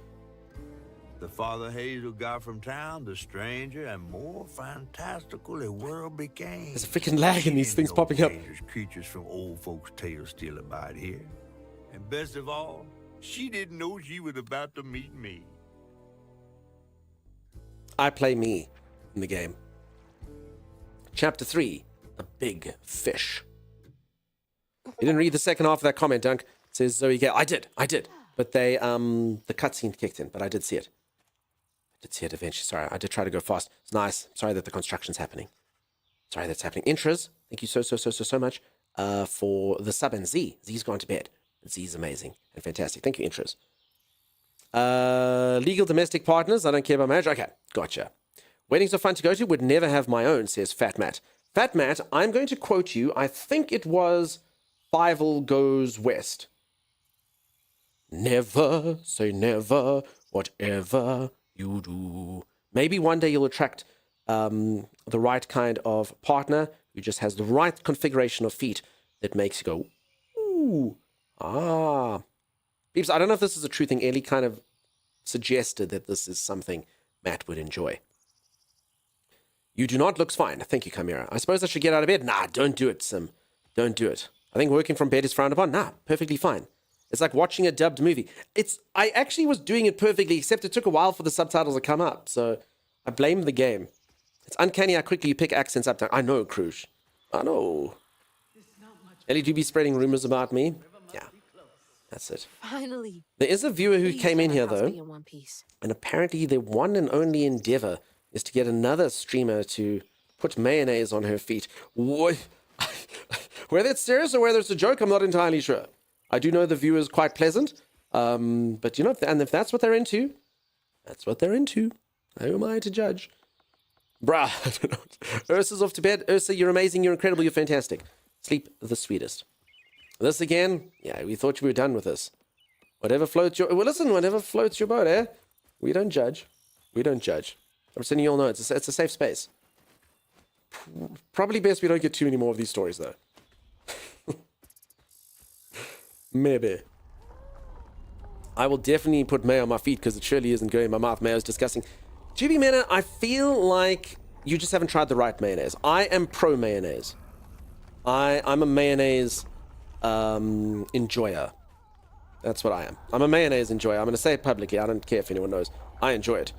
The farther Hazel got from town, the stranger and more fantastical the world became. There's a freaking lag in these things popping up. Dangerous creatures from old folks' tales still abide here. And best of all, she didn't know she was about to meet me. I play me in the game. Chapter 3, a big fish. You didn't read the second half of that comment, Dunk. It says Zoe Gale. I did. But the cutscene kicked in, but I did see it. I did see it eventually. Sorry, I did try to go fast. It's nice. Sorry that the construction's happening. Sorry that's happening. Intras, thank you so much for the sub and Z. Z's gone to bed. Z's amazing and fantastic. Thank you, Intras. Legal domestic partners. I don't care about marriage. Okay, gotcha. Weddings are fun to go to. Would never have my own, says Fat Matt. Fat Matt, I'm going to quote you. I think it was Fievel Goes West. Never say never, whatever you do. Maybe one day you'll attract the right kind of partner who just has the right configuration of feet that makes you go, ooh, ah. Peeps, I don't know if this is a true thing. Ellie kind of suggested that this is something Matt would enjoy. You do not looks fine. Thank you, Chimera. I suppose I should get out of bed. Nah, don't do it, Sim. Don't do it. I think working from bed is frowned upon. Nah, perfectly fine. It's like watching a dubbed movie. I actually was doing it perfectly, except it took a while for the subtitles to come up. So I blame the game. It's uncanny how quickly you pick accents up. I know, Krush. I know. Ellie, do be spreading rumors about me? Yeah, that's it. Finally. There is a viewer who Please came in let here, my house though. be in one piece. And apparently the one and only endeavor is to get another streamer to put mayonnaise on her feet. What? Whether it's serious or whether it's a joke, I'm not entirely sure. I do know the viewer is quite pleasant. But, you know, and if that's what they're into, that's what they're into. Who am I to judge? Bruh, I don't know. Ursa's off to bed. Ursa, you're amazing. You're incredible. You're fantastic. Sleep the sweetest. This again? Yeah, we thought we were done with this. Whatever floats your... Well, listen, whatever floats your boat, eh? We don't judge. We don't judge. I'm just letting you all know it's a safe space. Probably best we don't get too many more of these stories, though. Maybe. I will definitely put mayo on my feet because it surely isn't going in my mouth. Mayo's disgusting. GB Mena, I feel like you just haven't tried the right mayonnaise. I am pro mayonnaise. I'm a mayonnaise enjoyer. That's what I am. I'm a mayonnaise enjoyer. I'm going to say it publicly. I don't care if anyone knows. I enjoy it.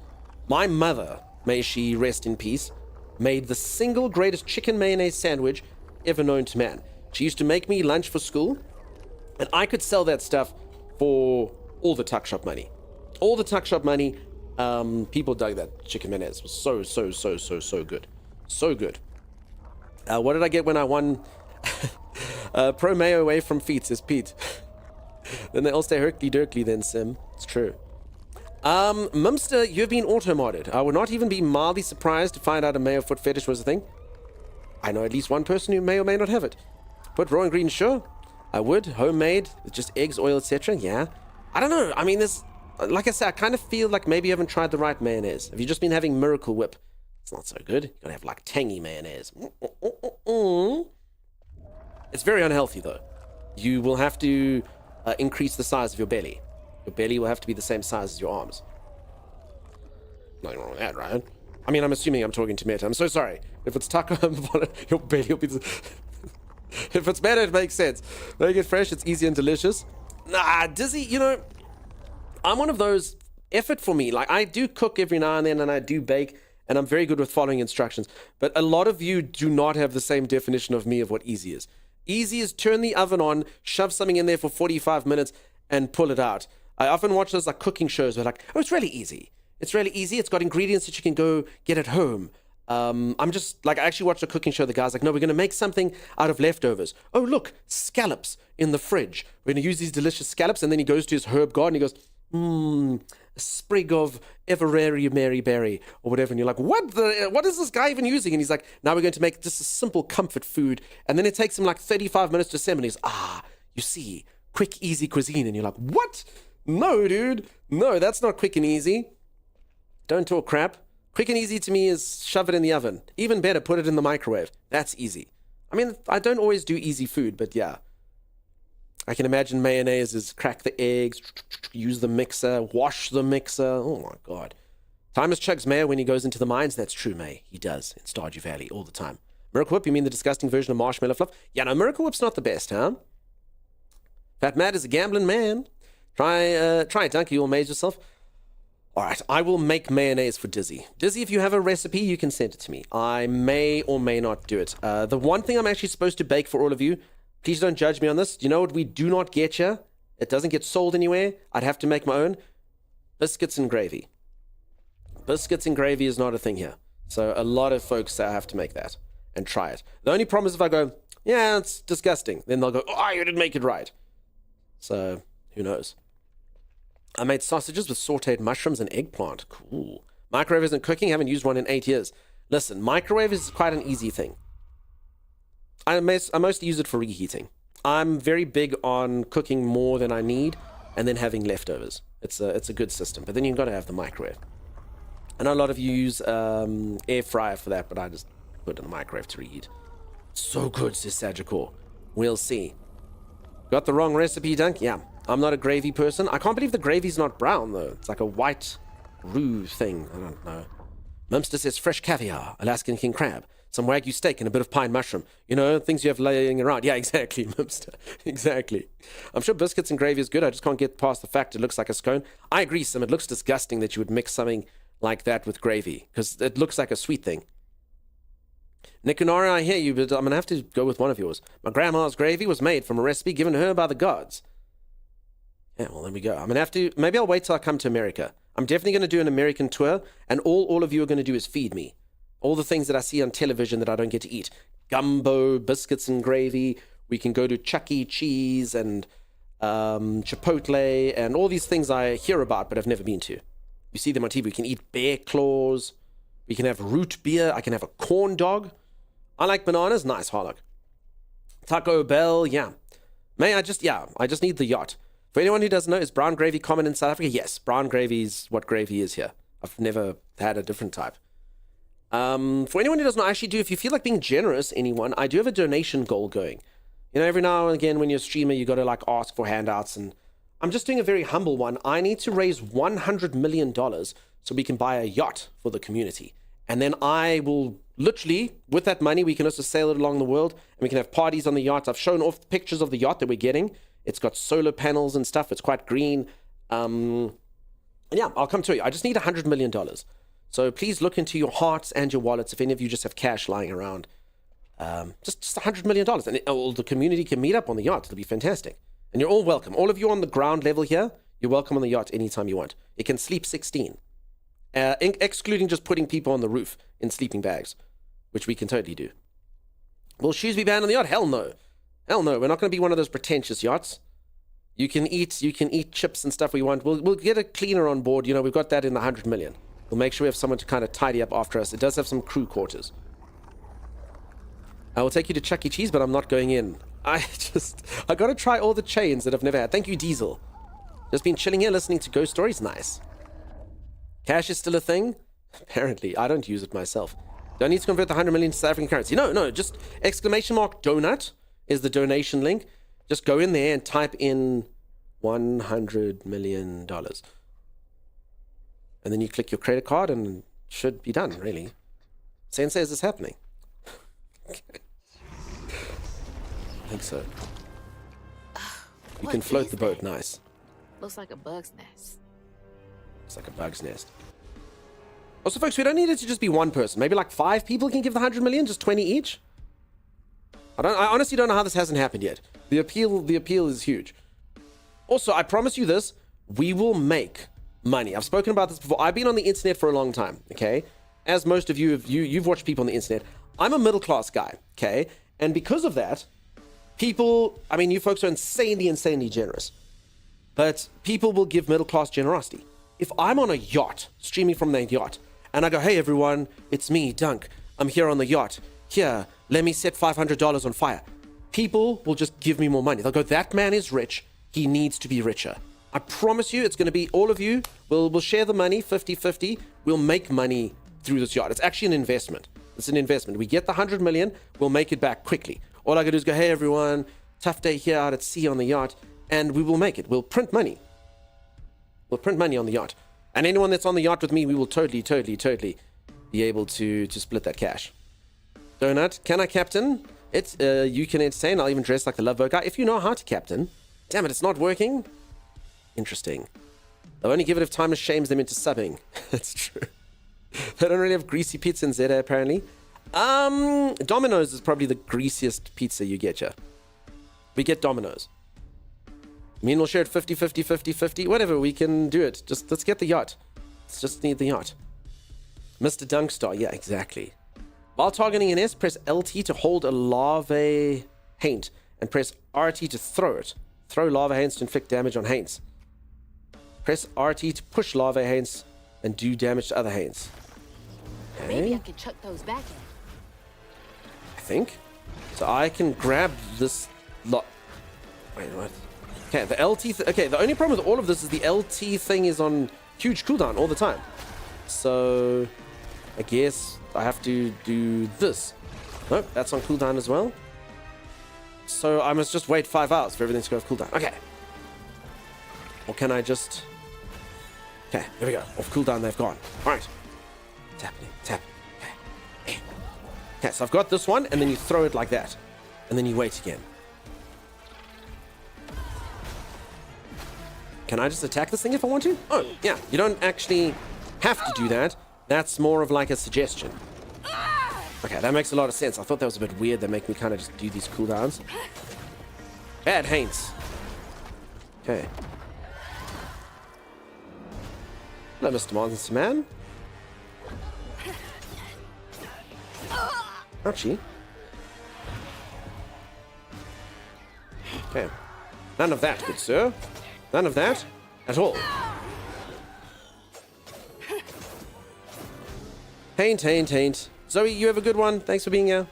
My mother, may she rest in peace, made the single greatest chicken mayonnaise sandwich ever known to man. She used to make me lunch for school, and I could sell that stuff for all the tuck shop money. All the tuck shop money. People dug that chicken mayonnaise. It was so good. So good. What did I get when I won Pro Mayo away from feet, says Pete. Then they all stay herky-dirkly then, Sim. It's true. Mumster, you've been auto-modded. I would not even be mildly surprised to find out a mayo foot fetish was a thing. I know at least one person who may or may not have it. Put raw ingredients, sure. I would. Homemade, with just eggs, oil, etc. Yeah. I don't know. I mean, there's... Like I said, I kind of feel like maybe you haven't tried the right mayonnaise. Have you just been having Miracle Whip? It's not so good. You gotta have, like, tangy mayonnaise. It's very unhealthy, though. You will have to increase the size of your belly. Your belly will have to be the same size as your arms. Nothing wrong with that, right? I mean, I'm assuming I'm talking to Meta. I'm so sorry. If it's taco, your belly will be... If it's Meta, it makes sense. Make it fresh, it's easy and delicious. Nah, Dizzy, you know... I'm one of those... Effort for me. Like, I do cook every now and then, and I do bake, and I'm very good with following instructions. But a lot of you do not have the same definition of me of what easy is. Easy is turn the oven on, shove something in there for 45 minutes, and pull it out. I often watch those like cooking shows where like, oh, it's really easy. It's really easy. It's got ingredients that you can go get at home. I'm just like, I actually watched a cooking show. The guy's like, no, we're going to make something out of leftovers. Oh, look, scallops in the fridge. We're going to use these delicious scallops. And then he goes to his herb garden. He goes, a sprig of Everary Mary Berry or whatever. And you're like, what is this guy even using? And he's like, now we're going to make just a simple comfort food. And then it takes him like 35 minutes to assemble. And he's, you see, quick, easy cuisine. And you're like, what? No, dude. No, that's not quick and easy. Don't talk crap. Quick and easy to me is shove it in the oven. Even better, put it in the microwave. That's easy. I mean, I don't always do easy food, but yeah. I can imagine mayonnaise is crack the eggs, use the mixer, wash the mixer. Oh my God. Timus chugs mayo when he goes into the mines. That's true, May. He does in Stardew Valley all the time. Miracle Whip, you mean the disgusting version of marshmallow fluff? Yeah, no, Miracle Whip's not the best, huh? Fat Matt is a gambling man. Try it, Dunk. You will amaze yourself. All right, I will make mayonnaise for Dizzy. Dizzy, if you have a recipe, you can send it to me. I may or may not do it. The one thing I'm actually supposed to bake for all of you, please don't judge me on this. Do you know what we do not get here? It doesn't get sold anywhere. I'd have to make my own. Biscuits and gravy. Biscuits and gravy is not a thing here. So a lot of folks say I have to make that and try it. The only problem is if I go, yeah, it's disgusting. Then they'll go, oh, you didn't make it right. So who knows? I made sausages with sauteed mushrooms and eggplant. Cool. Microwave isn't cooking. Haven't used one in 8 years. Listen, microwave is quite an easy thing. I mostly use it for reheating. I'm very big on cooking more than I need and then having leftovers. It's a good system. But then you've got to have the microwave. I know a lot of you use air fryer for that, but I just put it in the microwave to reheat. So good, says Sagicor. We'll see. Got the wrong recipe, Dunk? Yeah. I'm not a gravy person. I can't believe the gravy's not brown, though. It's like a white roux thing. I don't know. Mumster says fresh caviar, Alaskan king crab, some Wagyu steak, and a bit of pine mushroom. You know, things you have laying around. Yeah, exactly, Mumster. Exactly. I'm sure biscuits and gravy is good. I just can't get past the fact it looks like a scone. I agree, Sim. It looks disgusting that you would mix something like that with gravy, because it looks like a sweet thing. Nikonara, I hear you, but I'm going to have to go with one of yours. My grandma's gravy was made from a recipe given to her by the gods. Yeah, well, there we go. I'm going to have to... Maybe I'll wait till I come to America. I'm definitely going to do an American tour, and all of you are going to do is feed me. All the things that I see on television that I don't get to eat. Gumbo, biscuits and gravy. We can go to Chuck E. Cheese and Chipotle and all these things I hear about but I've never been to. You see them on TV. We can eat bear claws. We can have root beer. I can have a corn dog. I like bananas. Nice, Harlock. Taco Bell, yeah. I just need the yacht. For anyone who doesn't know, is brown gravy common in South Africa? Yes, brown gravy is what gravy is here. I've never had a different type. For anyone who doesn't know, I actually do, if you feel like being generous, anyone, I do have a donation goal going. You know, every now and again when you're a streamer, you got to like ask for handouts, and I'm just doing a very humble one. I need to raise $100 million so we can buy a yacht for the community. And then I will literally, with that money, we can also sail it along the world, and we can have parties on the yacht. I've shown off pictures of the yacht that we're getting. It's got solar panels and stuff. It's quite green. And yeah, I'll come to you. I just need $100 million. So please look into your hearts and your wallets if any of you just have cash lying around. Just $100 million. And all the community can meet up on the yacht. It'll be fantastic. And you're all welcome. All of you on the ground level here, you're welcome on the yacht anytime you want. It can sleep 16. Excluding just putting people on the roof in sleeping bags, which we can totally do. Will shoes be banned on the yacht? Hell no. Hell no. We're not going to be one of those pretentious yachts. You can eat chips and stuff we want. We'll get a cleaner on board. You know, we've got that in the 100 million. We'll make sure we have someone to kind of tidy up after us. It does have some crew quarters. I will take you to Chuck E. Cheese, but I'm not going in. I got to try all the chains that I've never had. Thank you, Diesel. Just been chilling here listening to ghost stories. Nice. Cash is still a thing? Apparently. I don't use it myself. Do I need to convert the 100 million to South African currency? No. Just exclamation mark donut is the donation link. Just go in there and type in $100 million. And then you click your credit card and it should be done, really. Sensei, is this happening? Okay. I think so. You can float the boat. Nice. Looks like a bug's nest. It's like a bug's nest. Also, folks, we don't need it to just be one person. Maybe like 5 people can give the 100 million, just 20 each. I honestly don't know how this hasn't happened yet. The appeal is huge. Also, I promise you this, we will make money. I've spoken about this before. I've been on the internet for a long time, okay? As most of you've watched people on the internet. I'm a middle class guy, okay? And because of that, people, I mean, you folks are insanely generous. But people will give middle class generosity. If I'm on a yacht, streaming from that yacht, and I go, hey everyone, it's me, Dunk. I'm here on the yacht. Here, let me set $500 on fire. People will just give me more money. They'll go, that man is rich. He needs to be richer. I promise you, it's going to be all of you. We'll share the money 50-50. We'll make money through this yacht. It's actually an investment. It's an investment. We get the 100 million. We'll make it back quickly. All I got to do is go, hey everyone, tough day here out at sea on the yacht. And we will make it. We'll print money. We'll print money on the yacht. And anyone that's on the yacht with me, we will totally be able to split that cash. Donut, can I captain? You can entertain. I'll even dress like the Love Boat guy. If you know how to captain. Damn it, it's not working. Interesting. They'll only give it if time shames them into subbing. That's true. They don't really have greasy pizza in Zeta, apparently. Domino's is probably the greasiest pizza you get, yeah. We get Domino's. I mean, we'll share it 50-50, whatever, we can do it. Just let's get the yacht. Let's just need the yacht. Mr. Dunkstar, yeah, exactly. While targeting an S, press LT to hold a lava haint and press RT to throw it. Throw lava haints to inflict damage on haints. Press RT to push lava haints and do damage to other haints. Okay. Maybe I can chuck those back at. I think. So I can grab this lot. Wait, what? Okay, the LT. Okay, the only problem with all of this is the LT thing is on huge cooldown all the time. So I guess I have to do this. Nope, that's on cooldown as well. So I must just wait 5 hours for everything to go off cooldown. Okay. Or can I just... Okay, here we go. Off cooldown, they've gone. Alright. It's happening. It's happening. Okay. Okay, so I've got this one, and then you throw it like that. And then you wait again. Can I just attack this thing if I want to? Oh, yeah. You don't actually have to do that. That's more of like a suggestion. Okay, that makes a lot of sense. I thought that was a bit weird. They make me kind of just do these cooldowns. Bad haints. Okay. Hello, Mr. Monster Man. Ouchie. Okay. None of that, good sir. None of that at all. Haint. Zoe, you have a good one. Thanks for being here.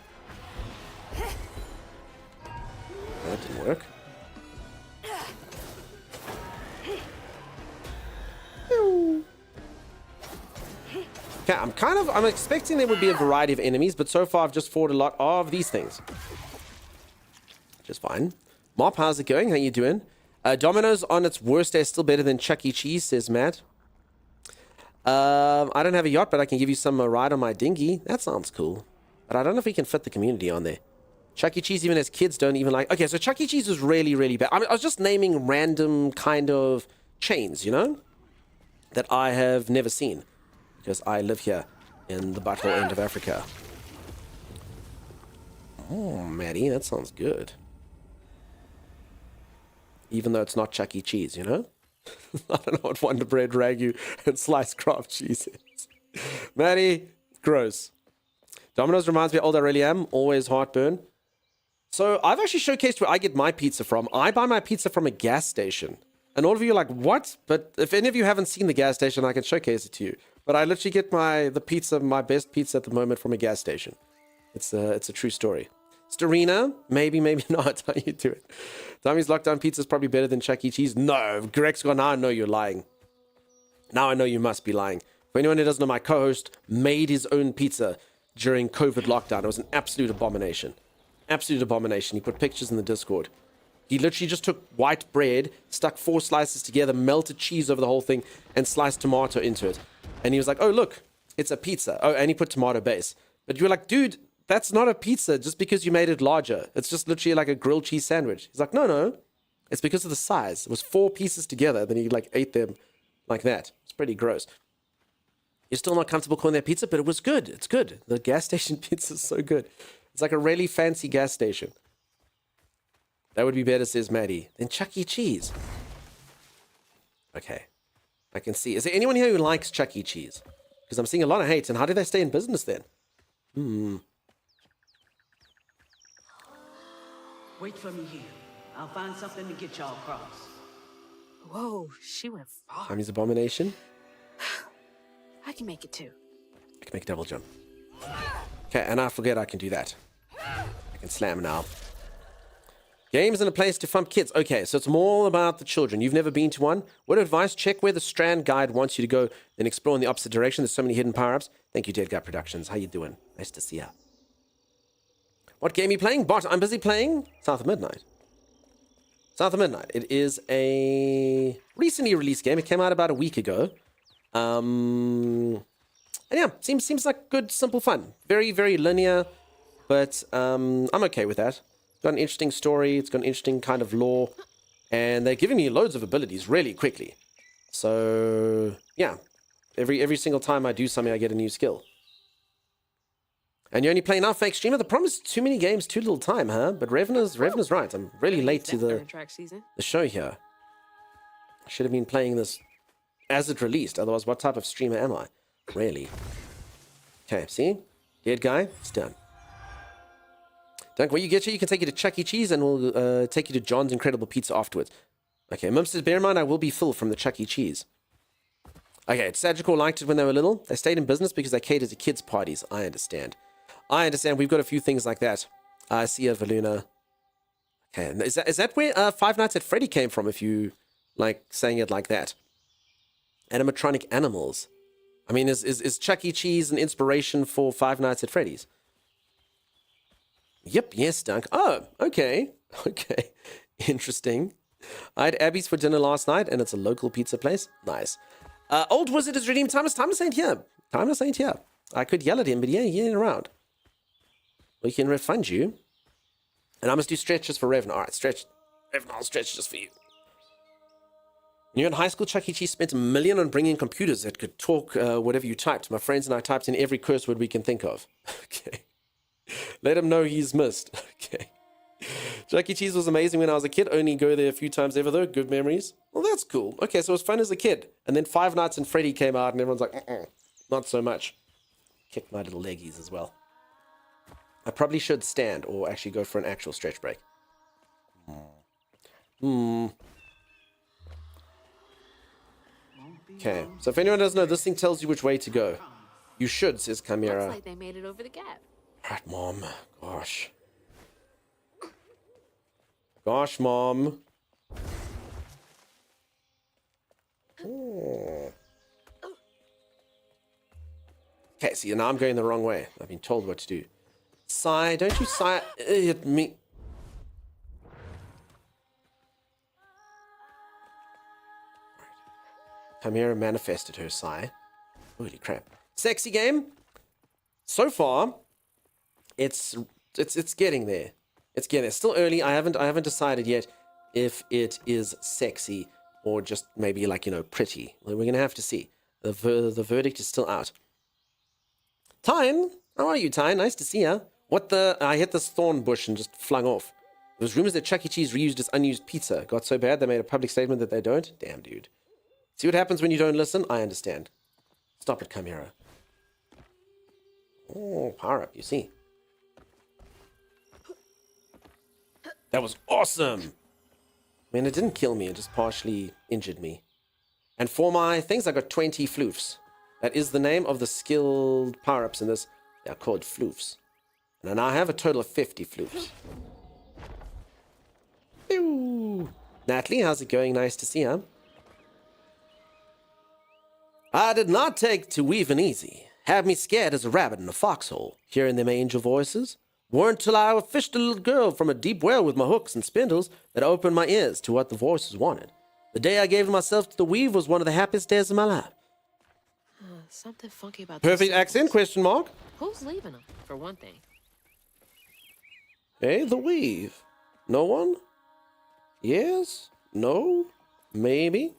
That didn't work. Okay, I'm expecting there would be a variety of enemies, but so far I've just fought a lot of these things. Just fine. Mop, how's it going? How you doing? Domino's on its worst day is still better than Chuck E. Cheese, says Matt. I don't have a yacht, but I can give you some ride on my dinghy. That sounds cool. But I don't know if we can fit the community on there. Chuck E. Cheese, even as kids, don't even like... Okay, so Chuck E. Cheese is really bad. I was just naming random kind of chains, you know? That I have never seen. because I live here in the butthole end of Africa. Oh, Maddie, that sounds good. Even though it's not Chuck E. Cheese, you know? I don't know what Wonder Bread, Ragu, and sliced craft cheese is. Maddie, gross. Domino's reminds me how old I really am. Always heartburn. So I've actually showcased where I get my pizza from. I buy my pizza from a gas station. And all of you are like, what? But if any of you haven't seen the gas station, I can showcase it to you. But I literally get my best pizza at the moment from a gas station. It's a true story. Starina, maybe not. How you do it? Tommy's Lockdown Pizza is probably better than Chuck E. Cheese. No, Greg's gone. Now I know you're lying. Now I know you must be lying. For anyone who doesn't know, my co-host made his own pizza during COVID lockdown. It was an absolute abomination. Absolute abomination. He put pictures in the Discord. He literally just took white bread, stuck 4 slices together, melted cheese over the whole thing, and sliced tomato into it. And he was like, oh, look, it's a pizza. Oh, and he put tomato base. But you were like, dude, that's not a pizza just because you made it larger. It's just literally like a grilled cheese sandwich. He's like, no. It's because of the size. It was 4 pieces together. Then he like ate them like that. It's pretty gross. You're still not comfortable calling that pizza, but it was good. It's good. The gas station pizza is so good. It's like a really fancy gas station. That would be better, says Maddie, than Chuck E. Cheese. Okay. I can see. Is there anyone here who likes Chuck E. Cheese? Because I'm seeing a lot of hate. And how do they stay in business then? Wait for me here. I'll find something to get y'all across. Whoa, she went far. Tommy's Abomination. I can make it too. I can make a double jump. Okay, and I forget I can do that. I can slam now. Games and a place to fund kids. Okay, so it's more about the children. You've never been to one? What advice? Check where the Strand Guide wants you to go, then explore in the opposite direction. There's so many hidden power-ups. Thank you, Dead Guy Productions. How you doing? Nice to see ya. What game are you playing? Bot, I'm busy playing South of Midnight. South of Midnight. It is a recently released game. It came out about a week ago. And yeah, seems like good, simple fun. Very, very linear, but I'm okay with that. It's got an interesting story. It's got an interesting kind of lore, and they're giving me loads of abilities really quickly. So yeah, every single time I do something, I get a new skill. And you only play now, fake streamer. The problem is too many games, too little time, huh? But Revenor's right. I'm really late to the show here. I should have been playing this as it released. Otherwise, what type of streamer am I? Really? Okay, see? Dead guy, it's done. Dunk, when you get here, you can take you to Chuck E. Cheese and we'll take you to John's Incredible Pizza afterwards. Okay, Mum says, bear in mind, I will be Phil from the Chuck E. Cheese. Okay, Sagicor liked it when they were little. They stayed in business because they catered to kids' parties. I understand. We've got a few things like that. I see a Valuna. Okay, is that where Five Nights at Freddy came from, if you like saying it like that? Animatronic animals. I mean, is Chuck E. Cheese an inspiration for Five Nights at Freddy's? Yep, yes, Dunk. Oh, okay. Okay. Interesting. I had Abby's for dinner last night, and it's a local pizza place. Nice. Old Wizard is redeemed. Timeless ain't here. Timeless ain't here. I could yell at him, but yeah, he ain't around. We can refund you. And I must do stretches for Revan. All right, stretch. Revan, I'll stretch just for you. When you're in high school, Chuck E. Cheese spent $1 million on bringing computers that could talk whatever you typed. My friends and I typed in every curse word we can think of. Okay. Let him know he's missed. Okay. Chuck E. Cheese was amazing when I was a kid. Only go there a few times ever, though. Good memories. Well, that's cool. Okay, so it was fun as a kid. And then Five Nights at Freddy came out, and everyone's like, not so much. Kicked my little leggies as well. I probably should stand or actually go for an actual stretch break. Okay, so if anyone doesn't know, this thing tells you which way to go. You should, says Chimera. Looks like they made it over the gap. Right, Mom. Gosh. Gosh, Mom. Oh. Okay, see, now I'm going the wrong way. I've been told what to do. Sigh, don't you sigh at me. Chimera manifested her sigh. Holy crap. Sexy game. So far, it's getting there. It's getting there. Still early. I haven't decided yet if it is sexy or just maybe like, pretty. We're gonna have to see. The verdict is still out. Tyne, how are you, Tyne? Nice to see ya. What the? I hit this thorn bush and just flung off. There was rumors that Chuck E. Cheese reused its unused pizza. Got so bad they made a public statement that they don't. Damn, dude. See what happens when you don't listen? I understand. Stop it, Chimera. Oh, power up, you see. That was awesome! I mean, it didn't kill me, it just partially injured me. And for my things, I got 20 floofs. That is the name of the skilled power-ups in this. They're called floofs. And I now have a total of 50 floofs. Pew! Natalie, how's it going? Nice to see you. I did not take to weaving easy. Had me scared as a rabbit in a foxhole, hearing them angel voices. Weren't till I fished a little girl from a deep well with my hooks and spindles that opened my ears to what the voices wanted. The day I gave myself to the weave was one of the happiest days of my life. Something funky about Perfect these accent, question mark. Who's leaving them, for one thing? Hey, the weave. No one? Yes? No? Maybe?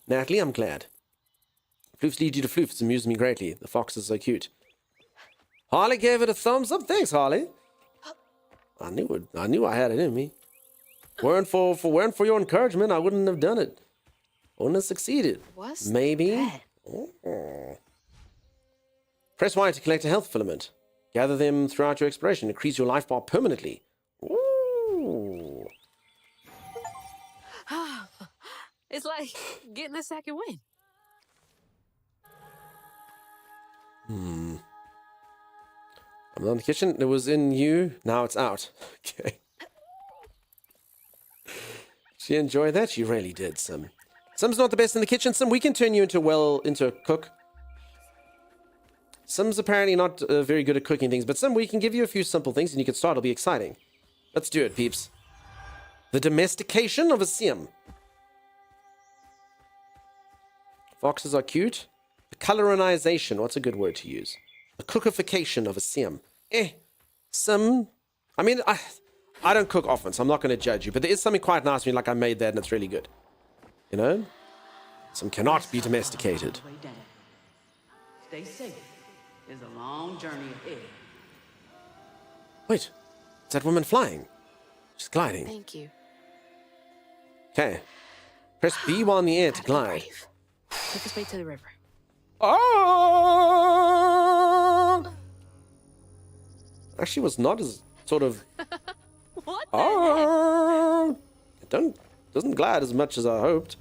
Natalie, I'm glad. Floofs lead you to floofs amused me greatly. The foxes are cute. Harley gave it a thumbs up. Thanks, Harley. I knew it. I knew I had it in me. Weren't for your encouragement, I wouldn't have done it. Wouldn't have succeeded. What's Maybe. that? Oh. Press Y to collect a health filament. Gather them throughout your exploration. Increase your life bar permanently. Ooh. It's like getting a second win. I'm not in the kitchen. It was in you. Now it's out. Okay. She enjoyed that? She really did, Sim. Sim's not the best in the kitchen. Sim, we can turn you into a cook. Sim's apparently not very good at cooking things, but Sim, we can give you a few simple things and you can start. It'll be exciting. Let's do it, peeps. The domestication of a Sim. Foxes are cute. The colorization. What's a good word to use? The cookification of a Sim. Sim. I mean, I don't cook often, so I'm not going to judge you, but there is something quite nice when like I made that and it's really good. You know? Some cannot be domesticated. Stay safe. There's a long journey ahead. Wait, is that woman flying? She's gliding. Thank you. Okay. Press B while in the air to glide. Take us way to the river. Oh! Actually was not as sort of... What the Oh! It doesn't glide as much as I hoped.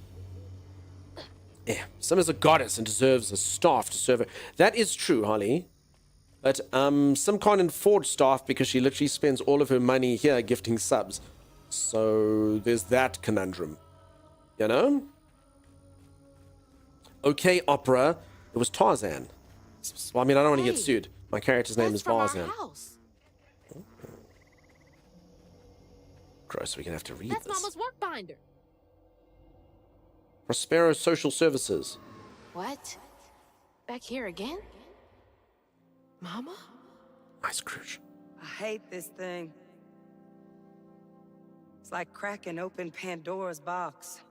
Yeah, Sim is a goddess and deserves a staff to serve her. That is true, Holly. But Sim can't afford staff because she literally spends all of her money here gifting subs. So there's that conundrum. You know? Okay, Opera. It was Tarzan. Well, I mean, I don't want to get sued. My character's name is Tarzan. Gross, we're gonna have to read That's this. Mama's work binder. Prospero Social Services. What? Back here again? Mama? My Scrooge. I hate this thing. It's like cracking open Pandora's box.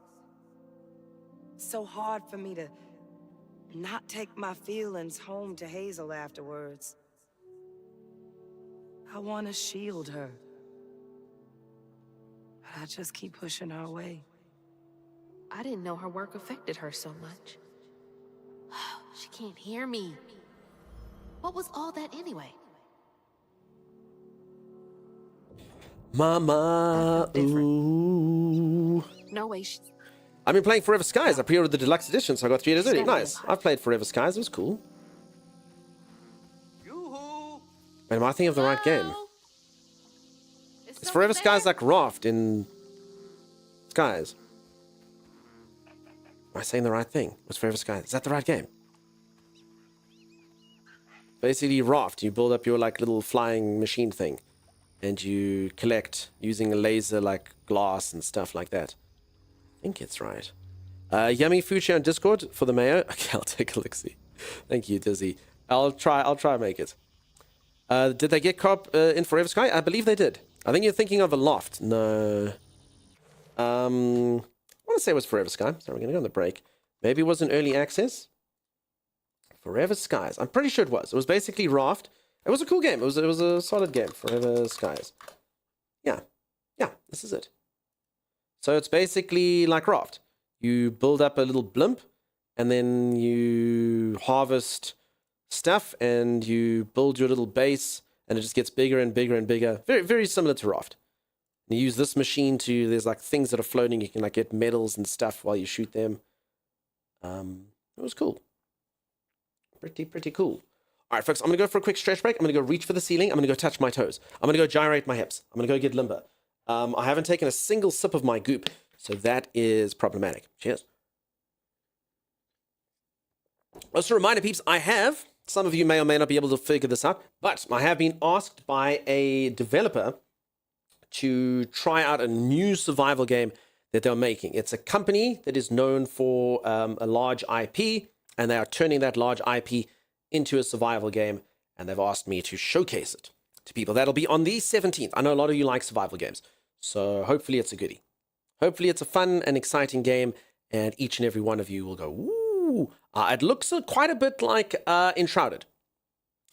It's so hard for me to not take my feelings home to Hazel afterwards. I want to shield her. But I just keep pushing her away. I didn't know her work affected her so much. She can't hear me. What was all that anyway? Mama, ooh. No way she's... I've been playing Forever Skies. I pre-ordered the deluxe edition, so I got 3 days early. Nice. I've played Forever Skies. It was cool. Wait, am I thinking of the right game? Is Forever Skies like Raft in Skies? Am I saying the right thing? What's Forever Skies? Is that the right game? Basically, Raft. You build up your like little flying machine thing, and you collect using a laser like glass and stuff like that. I think it's right. Yummy food share on Discord for the mayo. Okay, I'll take a look-see. Thank you, Dizzy. I'll try and make it. Did they get co-op in Forever Sky? I believe they did. I think you're thinking of a Loft. No. I want to say it was Forever Sky. So we're going to go on the break. Maybe it was an early access. Forever Skies. I'm pretty sure it was. It was basically Raft. It was a cool game. It was a solid game. Forever Skies. Yeah. Yeah, this is it. So it's basically like Raft. You build up a little blimp, and then you harvest stuff, and you build your little base, and it just gets bigger and bigger and bigger. Very, very similar to Raft. You use this machine to, there's like things that are floating. You can like get medals and stuff while you shoot them. It was cool. Pretty cool. All right, folks, I'm going to go for a quick stretch break. I'm going to go reach for the ceiling. I'm going to go touch my toes. I'm going to go gyrate my hips. I'm going to go get limber. I haven't taken a single sip of my goop, so that is problematic. Cheers. Also a reminder, peeps, some of you may or may not be able to figure this out, but I have been asked by a developer to try out a new survival game that they're making. It's a company that is known for a large IP, and they are turning that large IP into a survival game, and they've asked me to showcase it to people. That'll be on the 17th. I know a lot of you like survival games, so hopefully it's a goodie. Hopefully it's a fun and exciting game, and each and every one of you will go, ooh. It looks quite a bit like Enshrouded.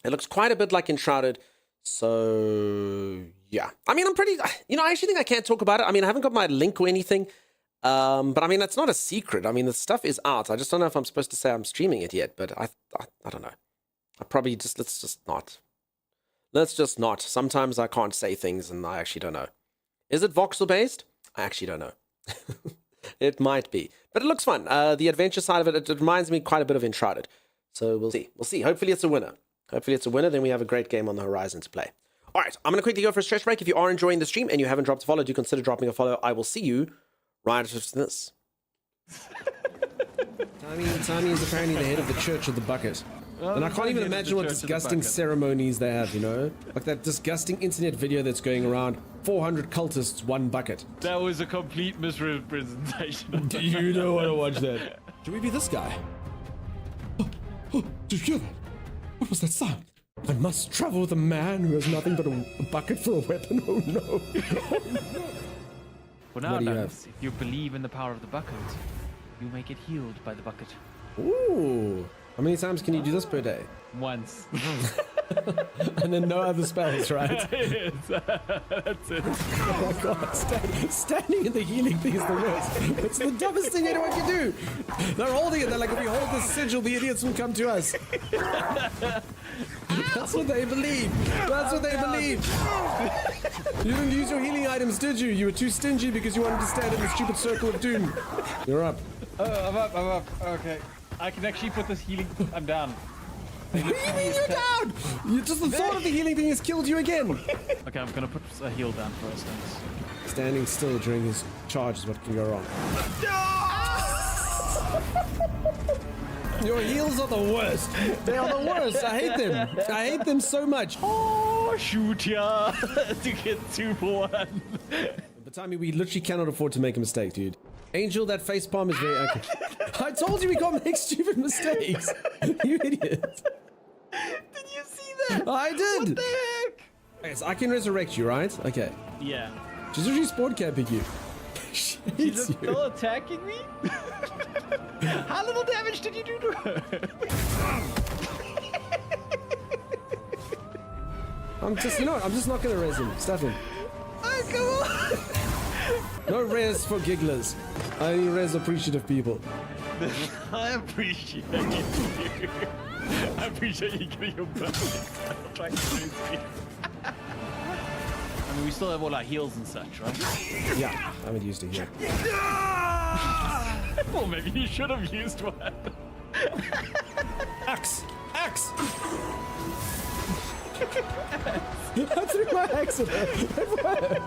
It looks quite a bit like Enshrouded, so yeah. I mean, I'm pretty, I actually think I can't talk about it. I mean, I haven't got my link or anything, but I mean, that's not a secret. I mean, the stuff is out. I just don't know if I'm supposed to say I'm streaming it yet, but I don't know. I probably just, let's just not. Sometimes I can't say things and I actually don't know. Is it voxel based? I actually don't know. It might be, but it looks fun. The adventure side of it reminds me quite a bit of Enshrouded. So we'll see. Hopefully it's a winner. Then we have a great game on the horizon to play. All right, I'm going to quickly go for a stretch break. If you are enjoying the stream and you haven't dropped a follow, do consider dropping a follow. I will see you right after this. Tommy is apparently the head of the Church of the Bucket. And I can't even imagine what disgusting ceremonies they have, Like that disgusting internet video that's going around, 400 cultists, one bucket. That was a complete misrepresentation. Do you know what to watch that? Should we be this guy? Oh, did you hear that? What was that sound? I must travel with a man who has nothing but a bucket for a weapon. Oh no. Well, now, Nuns, if you believe in the power of the bucket, you may get healed by the bucket. Ooh. How many times can you do this per day? Once. And then no other spells, right? Yes, that's it. Oh my god, standing in the healing thing is the worst. It's the dumbest thing anyone can do. They're holding it. They're like, if we hold this sigil, the idiots will come to us. That's what they believe. You didn't use your healing items, did you? You were too stingy because you wanted to stand in the stupid circle of doom. You're up. I'm up. Okay. I can actually put this healing. I'm down. What do you mean you're down? Just the thought of the healing thing has killed you again. Okay, I'm gonna put a heal down first. Thanks. Standing still during his charge is what can go wrong. Your heals are the worst. They are the worst. I hate them. I hate them so much. Oh, shoot ya to get 2 for 1. But Tommy, we literally cannot afford to make a mistake, dude. Angel, that facepalm is very accurate. I told you we can't make stupid mistakes. You idiot. Did you see that? I did. What the heck? Okay, so I can resurrect you, right? Okay. Yeah. She's literally spawn camping you. She's still attacking me? How little damage did you do to her? I'm just not gonna res him. Stuff him. Oh, come on. No res for gigglers. I only res appreciative people. I appreciate you. I appreciate you getting your butt. I'm trying to lose me. I mean, we still have all our heals and such, right? Yeah, I haven't used a heal. Well, maybe you should have used one. Axe! Axe! I threw my axe at her. It worked.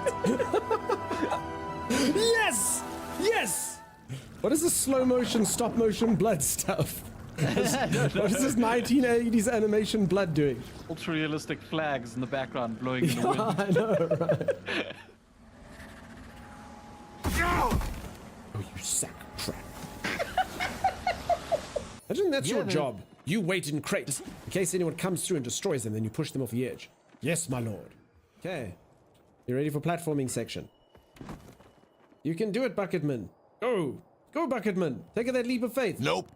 Yes! Yes! What is this slow motion, stop motion blood stuff? What is this 1980s animation blood doing? Ultra realistic flags in the background blowing in the wind. I know, right? Oh, you sack of crap. Imagine that's your job. You wait in crates in case anyone comes through and destroys them, then you push them off the edge. Yes, my lord. Okay. You ready for platforming section? You can do it, Bucketman. Go! Go, Bucketman! Take that leap of faith. Nope.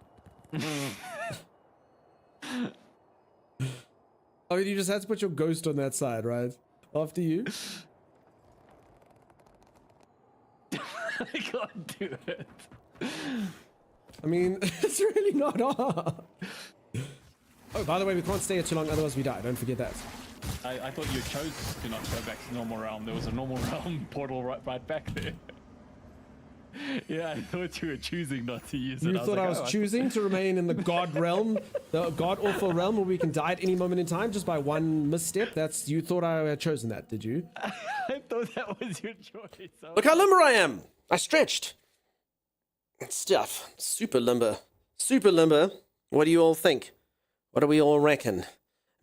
I mean, you just had to put your ghost on that side, right? After you. I can't do it. I mean, it's really not hard. Oh, by the way, we can't stay here too long, otherwise we die. Don't forget that. I thought you chose to not go back to normal realm. There was a normal realm portal right back there. Yeah, I thought you were choosing not to use it. You thought I was choosing to remain in the god realm, the god awful realm where we can die at any moment in time just by one misstep? You thought I had chosen that, did you? I thought that was your choice. Look how limber I am. I stretched. Stuff. Super limber. Super limber. What do you all think? What do we all reckon?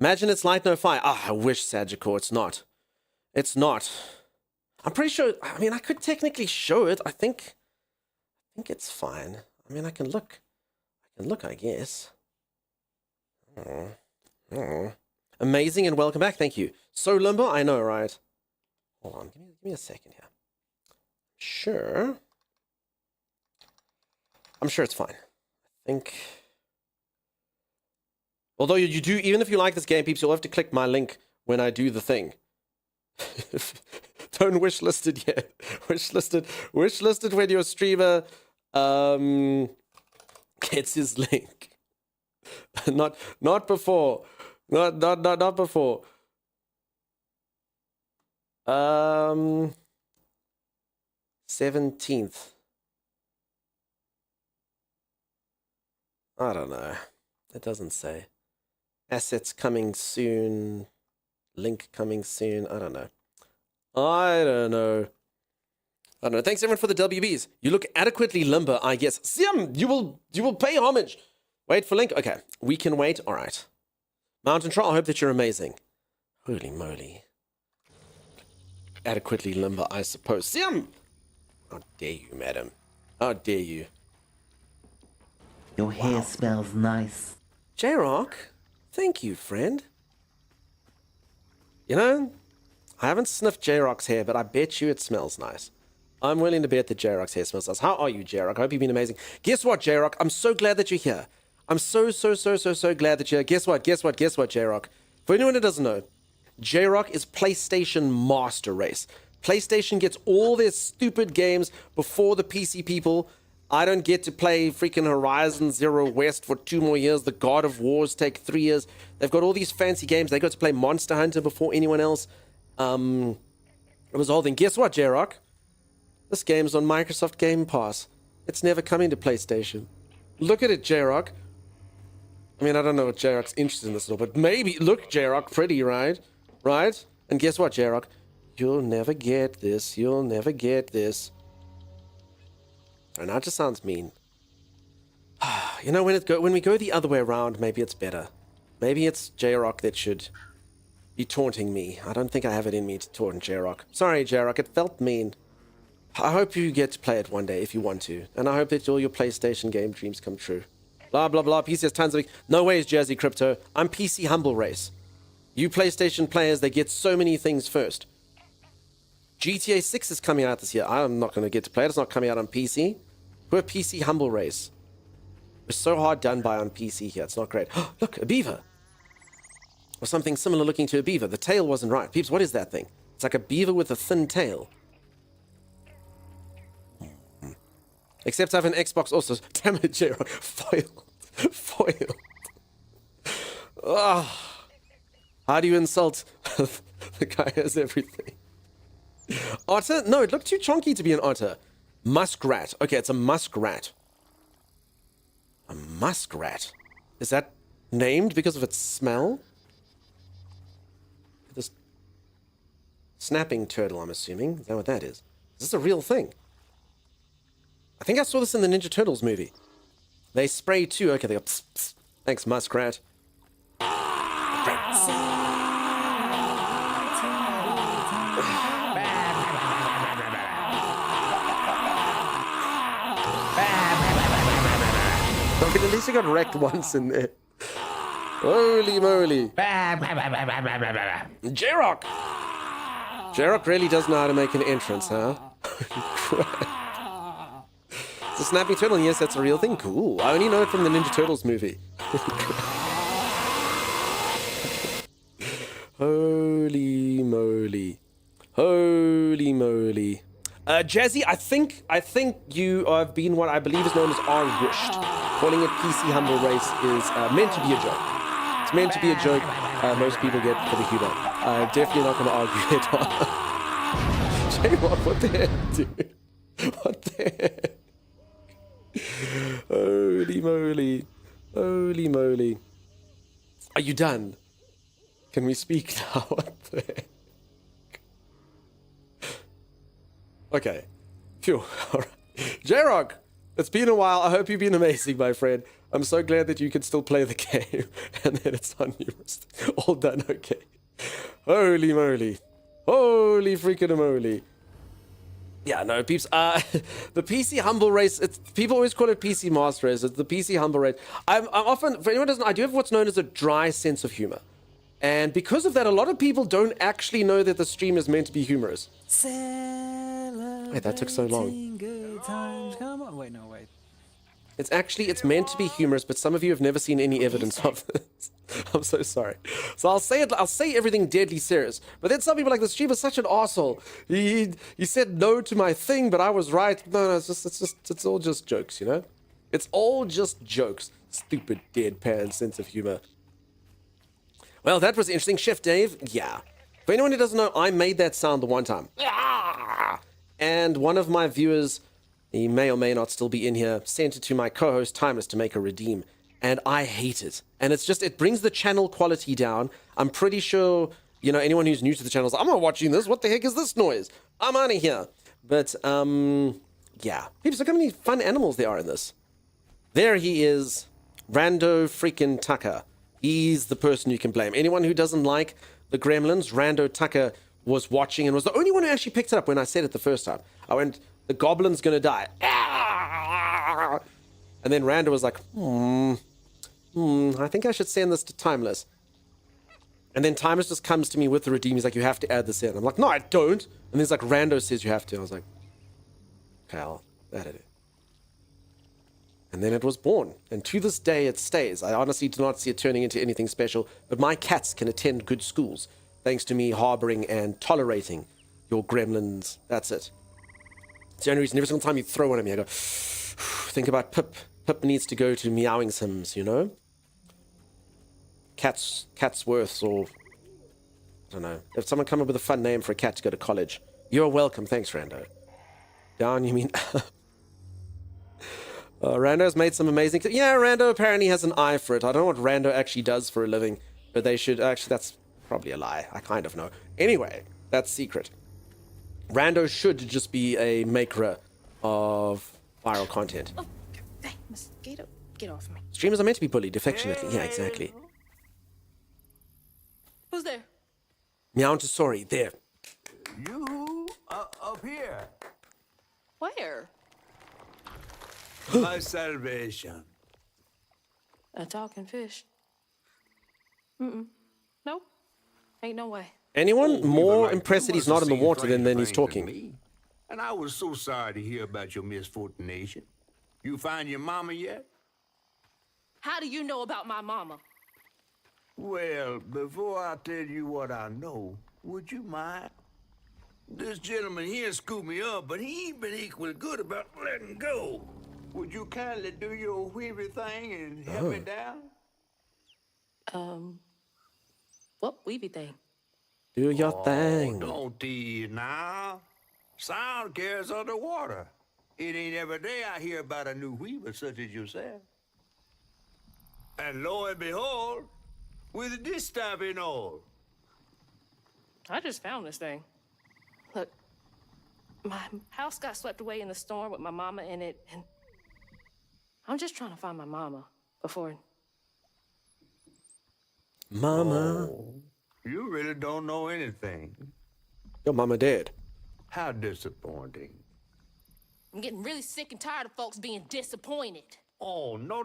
Imagine it's light, no fire. Ah, I wish, Sagicor, it's not. It's not. I'm pretty sure, I mean, I could technically show it. I think it's fine. I mean, I can look, I guess. Amazing and welcome back. Thank you. So limber, I know, right? Hold on, give me a second here. Sure. I'm sure it's fine. I think. Although you do, even if you like this game, peeps, you'll have to click my link when I do the thing. Don't wishlist it yet. Wishlist it when your streamer gets his link. not before. Not before. 17th. I don't know. It doesn't say. Assets coming soon. Link coming soon. I don't know. I don't know. Thanks everyone for the WBs. You look adequately limber, I guess. Siam, you will pay homage. Wait for link. Okay, we can wait. All right. Mountain Troll, I hope that you're amazing. Holy moly. Adequately limber, I suppose. Siam! How dare you, madam? How dare you? Your hair smells nice. J-Rock, thank you, friend. You know, I haven't sniffed J-Rock's hair, but I bet you it smells nice. I'm willing to bet that J-Rock's hair smells nice. How are you, J-Rock? I hope you've been amazing. Guess what, J-Rock? I'm so glad that you're here. I'm so glad that you're here. Guess what, J-Rock? For anyone who doesn't know, J-Rock is PlayStation Master Race. PlayStation gets all their stupid games before the PC people. I don't get to play freaking Horizon Zero West for 2 more years. The God of Wars take 3 years. They've got all these fancy games. They got to play Monster Hunter before anyone else. It was the whole thing. Guess what, J-Rock? This game's on Microsoft Game Pass. It's never coming to PlayStation. Look at it, J-Rock. I mean, I don't know what J-Rock's interested in this at all, but maybe, look, J-Rock, pretty, right? Right? And guess what, J-Rock? You'll never get this. You'll never get this. And that just sounds mean. You know, when we go the other way around, maybe it's better. Maybe it's J-Rock that should be taunting me. I don't think I have it in me to taunt J-Rock. Sorry, J-Rock, it felt mean. I hope you get to play it one day if you want to. And I hope that all your PlayStation game dreams come true. Blah, blah, blah. PC has tons of... No ways, Jersey Crypto. I'm PC Humble Race. You PlayStation players, they get so many things first. GTA 6 is coming out this year. I'm not going to get to play it. It's not coming out on PC. We're PC Humble Race. We're so hard done by on PC here. It's not great. Look, a beaver. Or something similar looking to a beaver. The tail wasn't right. Peeps, what is that thing? It's like a beaver with a thin tail. Except I have an Xbox also. Damn it, J-Rock. Foiled. Foiled. Oh. How do you insult the guy who has everything? Otter? No, it looked too chunky to be an otter. Muskrat. Okay, it's a muskrat. A muskrat. Is that named because of its smell? This snapping turtle, I'm assuming. Is that what that is? Is this a real thing? I think I saw this in the Ninja Turtles movie. They spray too. Okay, they go psst, psst. Thanks, muskrat. I mean, at least you got wrecked once in there. Holy moly. J-Rock! J-Rock really does know how to make an entrance, huh? It's a snapping turtle, and yes, that's a real thing. Cool. I only know it from the Ninja Turtles movie. Holy moly. Holy moly. Jazzy, I think you have been what I believe is known as R-wished. Calling it PC Humble Race is meant to be a joke. It's meant to be a joke. Most people get for the humor. I'm definitely not going to argue it. J-Rock, what the heck, dude? What the heck? Holy moly. Holy moly. Are you done? Can we speak now? What the heck? Okay. Phew. Alright. J-Rock, it's been a while. I hope you've been amazing, my friend. I'm so glad that you can still play the game and that it's on you. All done, okay. Holy moly. Holy freaking moly. Yeah, no, peeps. The PC Humble Race, people always call it PC Master Race. It's the PC Humble Race. I'm often, for anyone who doesn't know, I do have what's known as a dry sense of humor. And because of that, a lot of people don't actually know that the stream is meant to be humorous. Wait, that took so long. Good times. Come on. Wait, no, wait. It's meant to be humorous, but some of you have never seen any evidence of this. I'm so sorry. So I'll say everything deadly serious. But then some people are like, the streamer's such an arsehole. He said no to my thing, but I was right. No, it's all just jokes, you know? It's all just jokes. Stupid deadpan sense of humor. Well, that was interesting. Chef Dave, yeah. For anyone who doesn't know, I made that sound the one time. And one of my viewers, he may or may not still be in here, sent it to my co-host Timeless to make a redeem. And I hate it. And it's just, it brings the channel quality down. I'm pretty sure, you know, anyone who's new to the channel is like, I'm not watching this. What the heck is this noise? I'm out of here. But, yeah. People, look how many fun animals there are in this. There he is. Rando freaking Tucker. He's the person you can blame. Anyone who doesn't like the Gremlins, Rando Tucker was watching and was the only one who actually picked it up when I said it the first time. I went, the goblin's gonna die. And then Rando was like, I think I should send this to Timeless. And then Timeless just comes to me with the redeem. He's like, you have to add this in. I'm like, no, I don't. And he's like, Rando says you have to. I was like, okay, I'll add it in. And then it was born. And to this day, it stays. I honestly do not see it turning into anything special. But my cats can attend good schools, thanks to me harboring and tolerating your gremlins. That's it. It's the only reason. Every single time you throw one at me, I go, think about Pip. Pip needs to go to Meowing Sims, you know? Catsworths, or I don't know. If someone come up with a fun name for a cat to go to college. You're welcome. Thanks, Rando. Down, you mean... Rando's made some amazing... Yeah, Rando apparently has an eye for it. I don't know what Rando actually does for a living, but they should... Actually, that's probably a lie. I kind of know. Anyway, that's secret. Rando should just be a maker of viral content. Oh, hey, mosquito, get off me. Streamers are meant to be bullied affectionately. Yeah, exactly. Who's there? Meowntosori, there. You up here. Where? My salvation. A talking fish. Nope. Ain't no way. Anyone more impressed that he's not in the water than he's talking? And I was so sorry to hear about your misfortune. You find your mama yet? How do you know about my mama? Well, before I tell you what I know, would you mind? This gentleman here scooped me up, but he ain't been equally good about letting go. Would you kindly do your weavy thing and help me down? What weavy thing? Do your thing. Don't tease now. Sound carries underwater. It ain't every day I hear about a new weaver such as yourself. And lo and behold, with this stuff and all. I just found this thing. Look, my house got swept away in the storm with my mama in it, and I'm just trying to find my mama before... Mama. Oh, you really don't know anything. Your mama dead. How disappointing. I'm getting really sick and tired of folks being disappointed. Oh, no.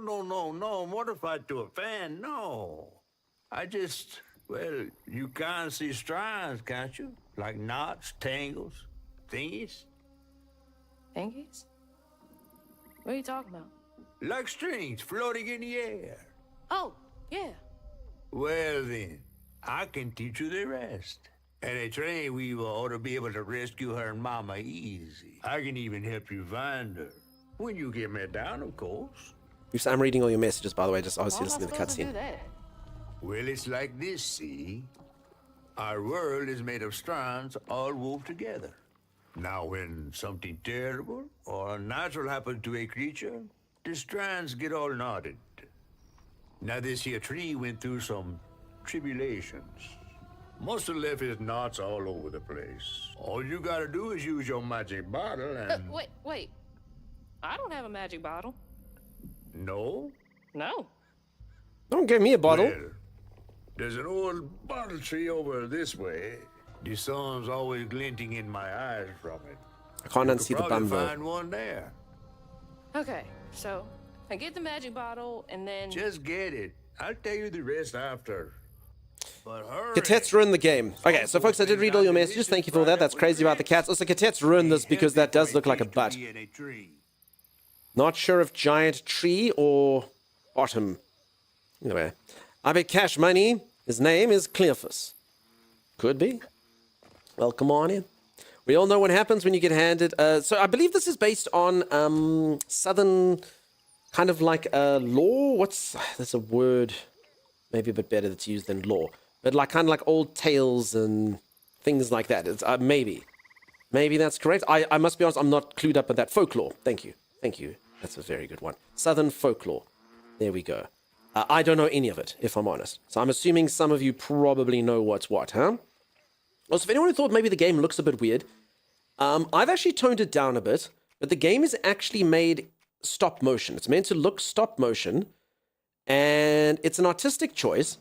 Mortified to a fan, no. I just, well, you can't see strands, can't you? Like knots, tangles, thingies. Thingies? What are you talking about? Like strings floating in the air. Oh, yeah. Well then, I can teach you the rest. And a train weaver ought to be able to rescue her mama easy. I can even help you find her. When you get me down, of course. I'm reading all your messages, by the way, just How obviously am I listening to the supposed to do cutscene. that? Well, it's like this, see? Our world is made of strands all wove together. Now, when something terrible or unnatural happens to a creature, the strands get all knotted. Now, this here tree went through some tribulations. Must have left his knots all over the place. All you gotta do is use your magic bottle and... Wait. I don't have a magic bottle. No? No. Don't give me a bottle. Well, there's an old bottle tree over this way. The sun's always glinting in my eyes from it. I can't You unsee could the bum, probably though. find one there. Okay, so I get the magic bottle and then. Just get it. I'll tell you the rest after. But hurry. Catet's ruined the game. Okay, so folks, I did read all your messages. Thank you for that. That's crazy about the cats. Also, Catet's ruined this because that does look like a butt. Not sure if giant tree or bottom. Anyway, I bet Cash Money, his name is Cleophas. Could be. Welcome on in. We all know what happens when you get handed... so I believe this is based on Southern kind of like law. There's a word maybe a bit better that's used than law. But like kind of like old tales and things like that. It's maybe. Maybe that's correct. I must be honest, I'm not clued up on that. Folklore. Thank you. Thank you. That's a very good one. Southern folklore. There we go. I don't know any of it, if I'm honest. So I'm assuming some of you probably know what's what, huh? Also, if anyone thought maybe the game looks a bit weird, I've actually toned it down a bit, but the game is actually made stop motion. It's meant to look stop motion, and it's an artistic choice.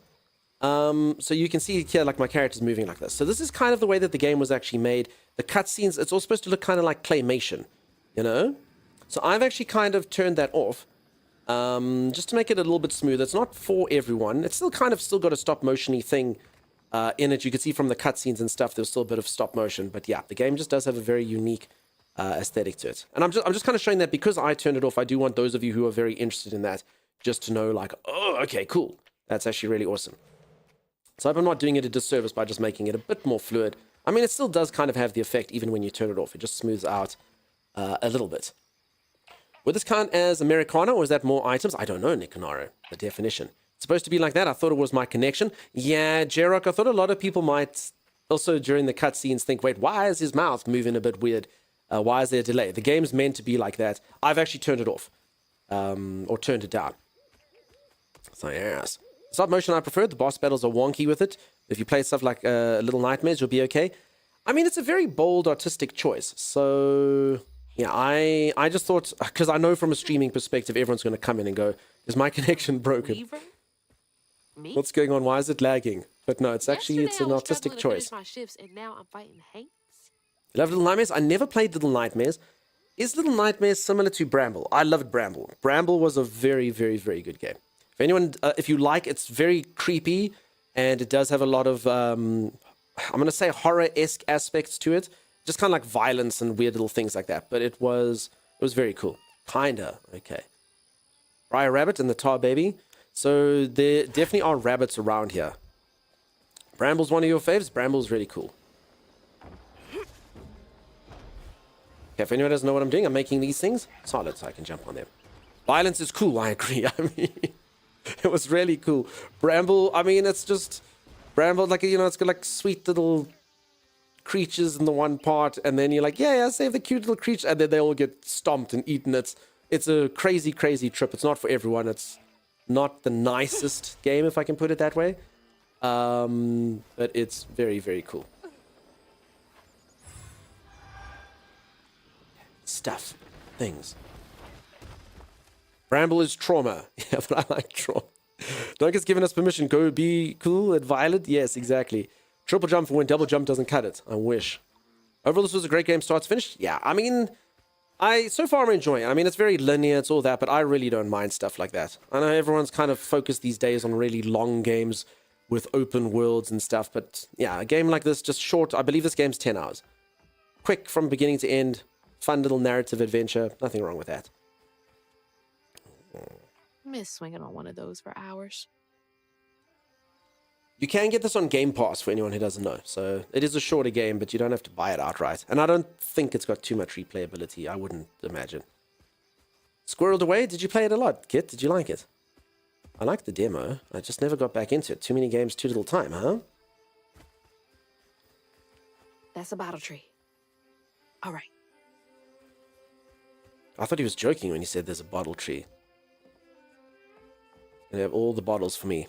So you can see here, like, my character's moving like this. So this is kind of the way that the game was actually made. The cutscenes, it's all supposed to look kind of like claymation, you know? So I've actually kind of turned that off, just to make it a little bit smoother. It's not for everyone. It's still kind of got a stop motion-y thing in it. You can see from the cutscenes and stuff, there's still a bit of stop motion. But yeah, the game just does have a very unique aesthetic to it. And I'm just kind of showing that because I turned it off. I do want those of you who are very interested in that just to know, like, oh, okay, cool. That's actually really awesome. So I hope I'm not doing it a disservice by just making it a bit more fluid. I mean, it still does kind of have the effect even when you turn it off. It just smooths out a little bit. Would this count as Americana, or is that more items? I don't know, Nicanaro, the definition. It's supposed to be like that. I thought it was my connection. Yeah, Jerok, I thought a lot of people might also during the cutscenes think, wait, why is his mouth moving a bit weird? Why is there a delay? The game's meant to be like that. I've actually turned it off, or turned it down. So yes. Stop motion I prefer. The boss battles are wonky with it. If you play stuff like Little Nightmares, you'll be okay. I mean, it's a very bold artistic choice. So... yeah, I just thought, because I know from a streaming perspective, everyone's going to come in and go, is my connection broken? Weaver? Me? What's going on? Why is it lagging? But no, it's actually, it's an artistic choice. My shifts, and now I'm fighting Hanks. You love Little Nightmares? I never played Little Nightmares. Is Little Nightmares similar to Bramble? I loved Bramble. Bramble was a very, very, very good game. If anyone, if you like, it's very creepy, and it does have a lot of, I'm going to say horror-esque aspects to it. Just kind of like violence and weird little things like that. But it was very cool. Kinda. Okay. Briar Rabbit and the Tar Baby. So there definitely are rabbits around here. Bramble's one of your faves? Bramble's really cool. Okay, if anyone doesn't know what I'm doing, I'm making these things solid so I can jump on them. Violence is cool, I agree. I mean, it was really cool. Bramble, I mean, it's just... Bramble, like, you know, it's got like sweet little... creatures in the one part, and then you're like, yeah, save the cute little creature, and then they all get stomped and eaten. It's a crazy trip. It's not for everyone. It's not the nicest game, if I can put it that way, but it's very, very cool stuff. Things. Bramble is trauma. Yeah, but I like trauma. Doug has given us permission. Go be cool at Violet. Yes, exactly. Triple jump for when double jump doesn't cut it. I wish. Overall, this was a great game, start to finish. Yeah, I mean, so far I'm enjoying it. I mean, it's very linear, it's all that, but I really don't mind stuff like that. I know everyone's kind of focused these days on really long games with open worlds and stuff, but yeah, a game like this, just short. I believe this game's 10 hours. Quick from beginning to end, fun little narrative adventure. Nothing wrong with that. I miss swinging on one of those for hours. You can get this on Game Pass for anyone who doesn't know. So it is a shorter game, but you don't have to buy it outright. And I don't think it's got too much replayability. I wouldn't imagine. Squirreled Away, did you play it a lot, Kit? Did you like it? I liked the demo. I just never got back into it. Too many games, too little time, huh? That's a bottle tree. All right. I thought he was joking when he said there's a bottle tree. And they have all the bottles for me.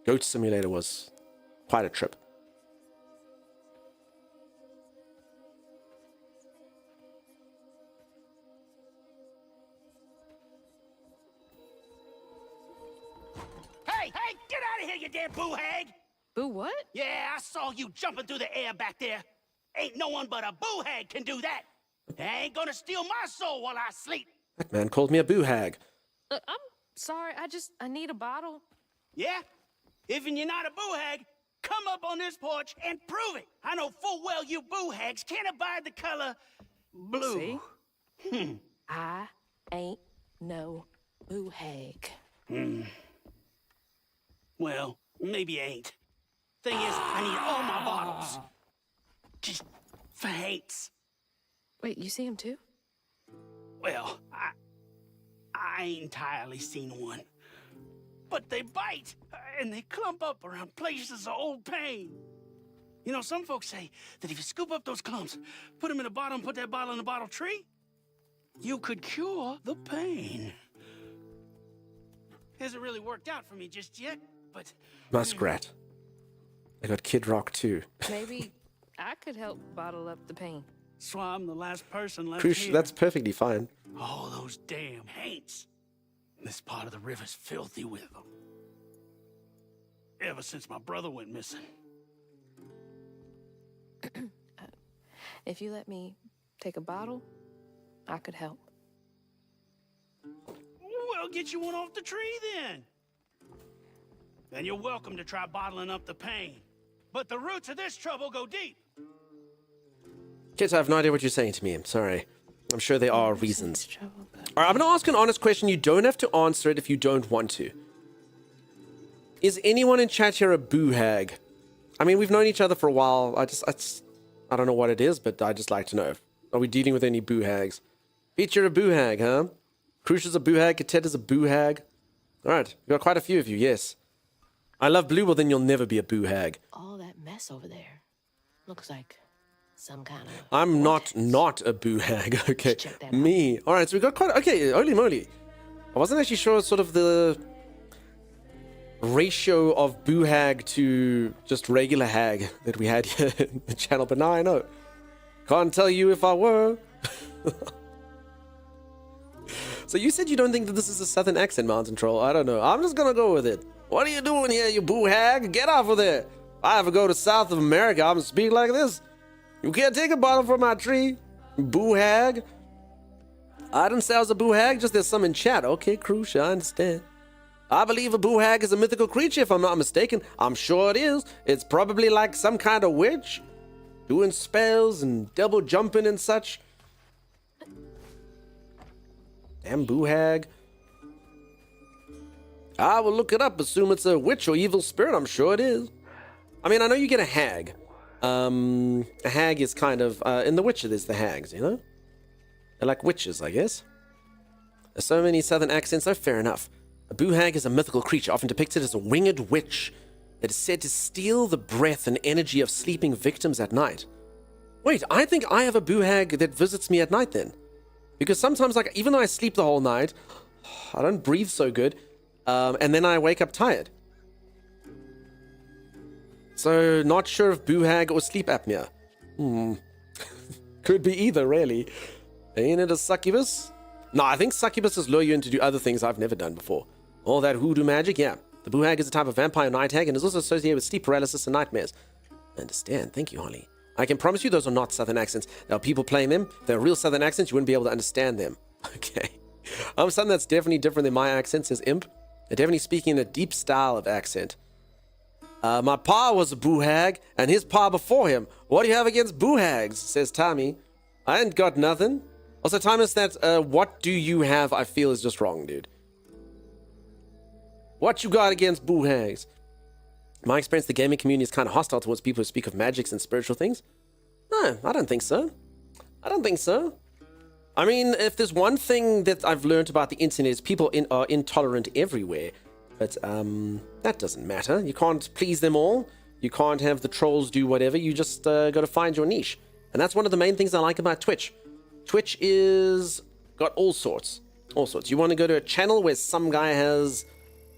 Goat Simulator was quite a trip. Hey, get out of here, you damn boo hag! Boo what? Yeah, I saw you jumping through the air back there. Ain't no one but a boo hag can do that. They ain't gonna steal my soul while I sleep. That man called me a boo hag. I'm sorry, I need a bottle. Yeah? Even you're not a boo hag, come up on this porch and prove it. I know full well you boo hags can't abide the color blue. See? I ain't no boo hag. Well, maybe you ain't. Thing is, I need all my bottles. Just for hates. Wait, you see him too? Well, I ain't entirely seen one. But they bite, and they clump up around places of old pain. You know, some folks say that if you scoop up those clumps, put them in a bottle and put that bottle in a bottle tree, you could cure the pain. Hasn't really worked out for me just yet, but... Muskrat. I got Kid Rock too. Maybe I could help bottle up the pain. So I'm the last person left Krush, here. that's perfectly fine. All those damn haints. This part of the river's filthy with them. Ever since my brother went missing. If you let me take a bottle, I could help. Well, get you one off the tree then. And you're welcome to try bottling up the pain. But the roots of this trouble go deep. Kit, I have no idea what you're saying to me. I'm sorry. I'm sure there are reasons. All right, I'm going to ask an honest question. You don't have to answer it if you don't want to. Is anyone in chat here a boo hag? I mean, we've known each other for a while. I don't know what it is, but I just like to know. Are we dealing with any boo hags? Pete, you're a boo hag, huh? Krush is a boo hag. Katet is a boo hag. All right, we've got quite a few of you, yes. I love blue, well then you'll never be a boo hag. All that mess over there looks like some kind of... I'm not a boo hag, okay? Me. All right, so we got quite... Okay, holy moly. I wasn't actually sure sort of the ratio of boo hag to just regular hag that we had here in the channel, but now I know. Can't tell you if I were. So you said you don't think that this is a southern accent, Mountain Troll. I don't know. I'm just gonna go with it. What are you doing here, you boo hag? Get off of there. If I ever go to South of America, I'm gonna speak like this. You can't take a bottle from my tree, boo hag. I didn't say I was a boo hag, just there's some in chat. Okay, Krush, I understand. I believe a boo hag is a mythical creature, if I'm not mistaken. I'm sure it is. It's probably like some kind of witch, doing spells and double jumping and such. Damn boo hag. I will look it up, assume it's a witch or evil spirit. I'm sure it is. I mean, I know you get a hag. A hag is kind of, in The Witcher, there's the hags, you know? They're like witches, I guess. There's so many southern accents, so fair enough. A boo hag is a mythical creature, often depicted as a winged witch that is said to steal the breath and energy of sleeping victims at night. Wait, I think I have a boo hag that visits me at night then. Because sometimes, like, even though I sleep the whole night, I don't breathe so good, and then I wake up tired. So, not sure if boo hag or sleep apnea. Could be either, really. Ain't it a succubus? No, I think succubuses lure you in to do other things I've never done before. All that hoodoo magic, yeah. The boo hag is a type of vampire night hag and is also associated with sleep paralysis and nightmares. I understand. Thank you, Holly. I can promise you those are not southern accents. There are people playing them. If they're real southern accents, you wouldn't be able to understand them. Okay. Something that's definitely different than my accent, says Imp. They're definitely speaking in a deep style of accent. My pa was a boo hag, and his pa before him. What do you have against boo hags? Says Tommy. I ain't got nothing. Also, Thomas, that what do you have, I feel is just wrong, dude. What you got against boo hags? In my experience, the gaming community is kind of hostile towards people who speak of magics and spiritual things. No, I don't think so. I don't think so. I mean, if there's one thing that I've learned about the internet is people are intolerant everywhere. But that doesn't matter. You can't please them all. You can't have the trolls do whatever. You just got to find your niche. And that's one of the main things I like about Twitch. Twitch is got all sorts. All sorts. You want to go to a channel where some guy has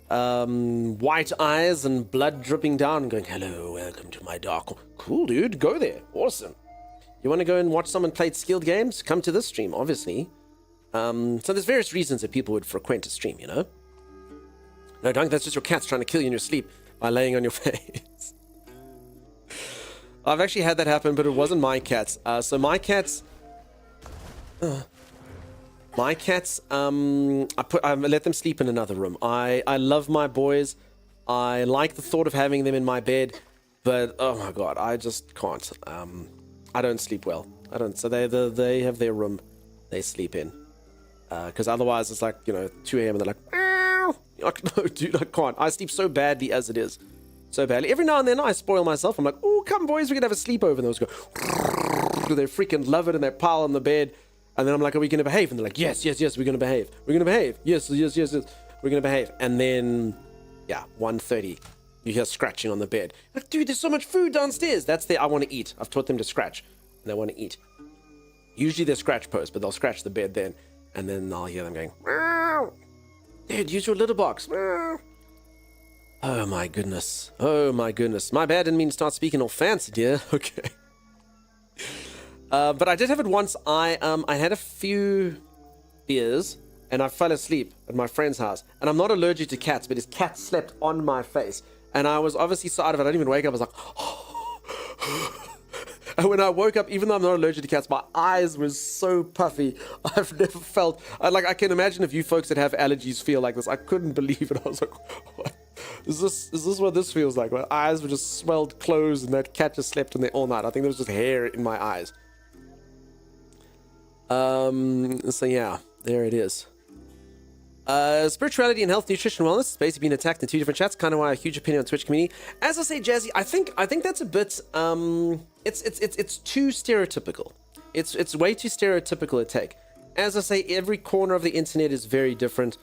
white eyes and blood dripping down and going, hello, welcome to my dark. Cool, dude. Go there. Awesome. You want to go and watch someone play skilled games? Come to this stream, obviously. So there's various reasons that people would frequent a stream, you know? No, Dunk, that's just your cats trying to kill you in your sleep by laying on your face. I've actually had that happen, but it wasn't my cats. So my cats... I let them sleep in another room. I love my boys. I like the thought of having them in my bed, but oh my god, I just can't. I don't sleep well. I don't. So they have their room they sleep in. Because otherwise it's like, you know, 2 a.m. and they're like, meow. Like, no, dude, I can't. I sleep so badly as it is. So badly. Every now and then I spoil myself. I'm like, oh, come boys, we can have a sleepover. And those go, they freaking love it and they pile on the bed. And then I'm like, are we going to behave? And they're like, yes, yes, yes, we're going to behave. We're going to behave. Yes, yes, yes, yes. We're going to behave. And then, yeah, 1:30, you hear scratching on the bed. Like, dude, there's so much food downstairs. That's their I want to eat. I've taught them to scratch. And they want to eat. Usually they're scratch posts, but they'll scratch the bed then. And then I'll hear them going, meow. Dude, use your litter box. Meow. Oh, my goodness. Oh, my goodness. My bad, didn't mean to start speaking all fancy, dear. Okay. But I did have it once. I had a few beers and I fell asleep at my friend's house. And I'm not allergic to cats, but his cat slept on my face. And I was obviously so out of it. I didn't even wake up. I was like, oh. And when I woke up, even though I'm not allergic to cats, my eyes were so puffy. I've never felt... I can imagine if you folks that have allergies feel like this. I couldn't believe it. I was like, what? Is this what this feels like? My eyes were just swelled closed and that cat just slept in there all night. I think there was just hair in my eyes. So yeah, there it is. Spirituality and health, nutrition, wellness. It's basically been attacked in 2 different chats. Kind of why a huge opinion on Twitch community. As I say, Jazzy, I think that's a bit it's too stereotypical. It's way too stereotypical a take. As I say, every corner of the internet is very different.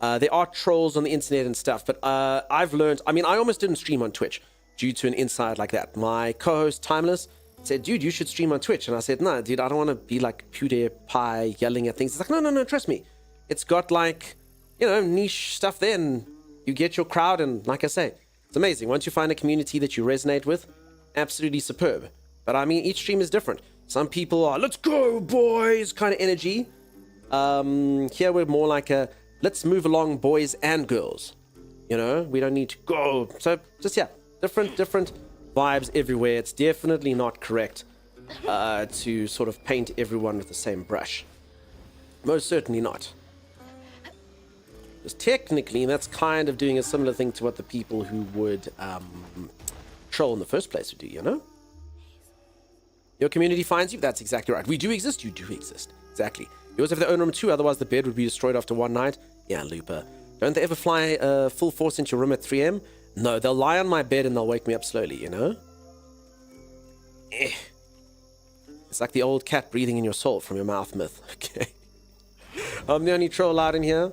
There are trolls on the internet and stuff, but I've learned. I mean, I almost didn't stream on Twitch due to an insight like that. My co-host Timeless said, dude, you should stream on Twitch. And I said, no, dude, I don't want to be like PewDiePie yelling at things. It's like, no, trust me. It's got like, you know, niche stuff there and you get your crowd. And like I say, it's amazing. Once you find a community that you resonate with, absolutely superb. But I mean, each stream is different. Some people are, let's go, boys, kind of energy. Here we're more like a, let's move along, boys and girls. You know, we don't need to go. So just, yeah, different vibes everywhere. It's definitely not correct to sort of paint everyone with the same brush. Most certainly not. Because technically, that's kind of doing a similar thing to what the people who would troll in the first place would do, you know? Your community finds you? That's exactly right. We do exist. You do exist. Exactly. Yours have their own room too, otherwise the bed would be destroyed after one night. Yeah, Looper. Don't they ever fly full force into your room at 3 a.m.? No, they'll lie on my bed and they'll wake me up slowly, you know? It's like the old cat breathing in your soul from your mouth myth, okay? I'm the only troll out in here.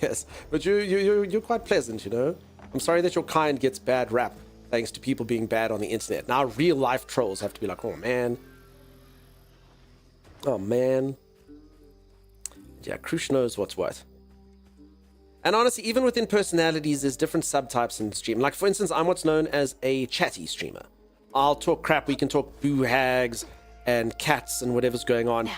Yes, but you're quite pleasant, you know? I'm sorry that your kind gets bad rap thanks to people being bad on the internet. Now real life trolls have to be like, oh man. Oh man. Yeah, Krush knows what's what. And honestly, even within personalities, there's different subtypes in stream. Like, for instance, I'm what's known as a chatty streamer. I'll talk crap. We can talk boo hags and cats and whatever's going on.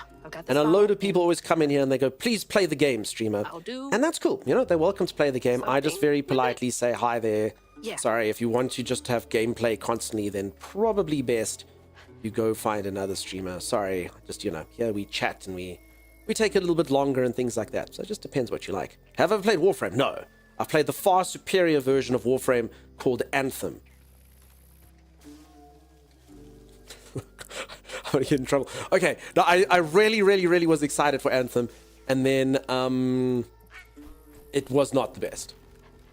And a load of people always come in here and they go, please play the game, streamer. And that's cool. You know, they're welcome to play the game. I just very politely say, hi there. Yeah. Sorry, if you want to just have gameplay constantly, then probably best you go find another streamer. Sorry, just, you know, here we chat and we take a little bit longer and things like that. So it just depends what you like. Have I ever played Warframe? No. I've played the far superior version of Warframe called Anthem. I'm gonna get in trouble. Okay, no, I really was excited for Anthem, and then it was not the best.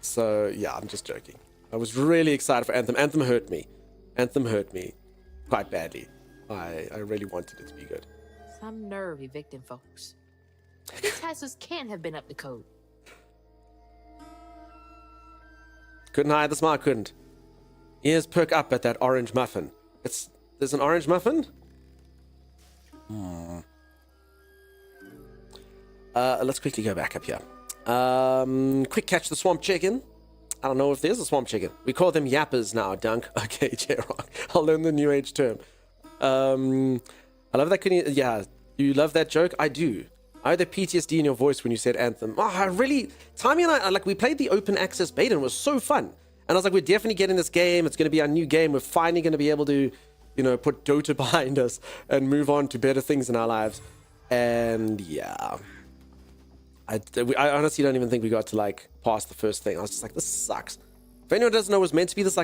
So yeah, I'm just joking. I was really excited for Anthem. Anthem hurt me. Anthem hurt me quite badly. I really wanted it to be good. Some nerve evicting folks. These houses can't have been up to code. Couldn't hide the smile, couldn't. Ears perk up at that orange muffin. There's an orange muffin? Let's quickly go back up here. Quick catch the swamp chicken. I don't know if there's a swamp chicken. We call them yappers now, Dunk. Okay, J-Rock. I'll learn the new age term. I love that. Yeah, you love that joke? I do. I had the PTSD in your voice when you said Anthem. Oh, I really... Tommy and I, we played the open access beta and it was so fun. And I was like, we're definitely getting this game. It's going to be our new game. We're finally going to be able to, put Dota behind us and move on to better things in our lives. And yeah... I honestly don't even think we got to past the first thing. I was just like, this sucks. If anyone doesn't know, it was meant to be this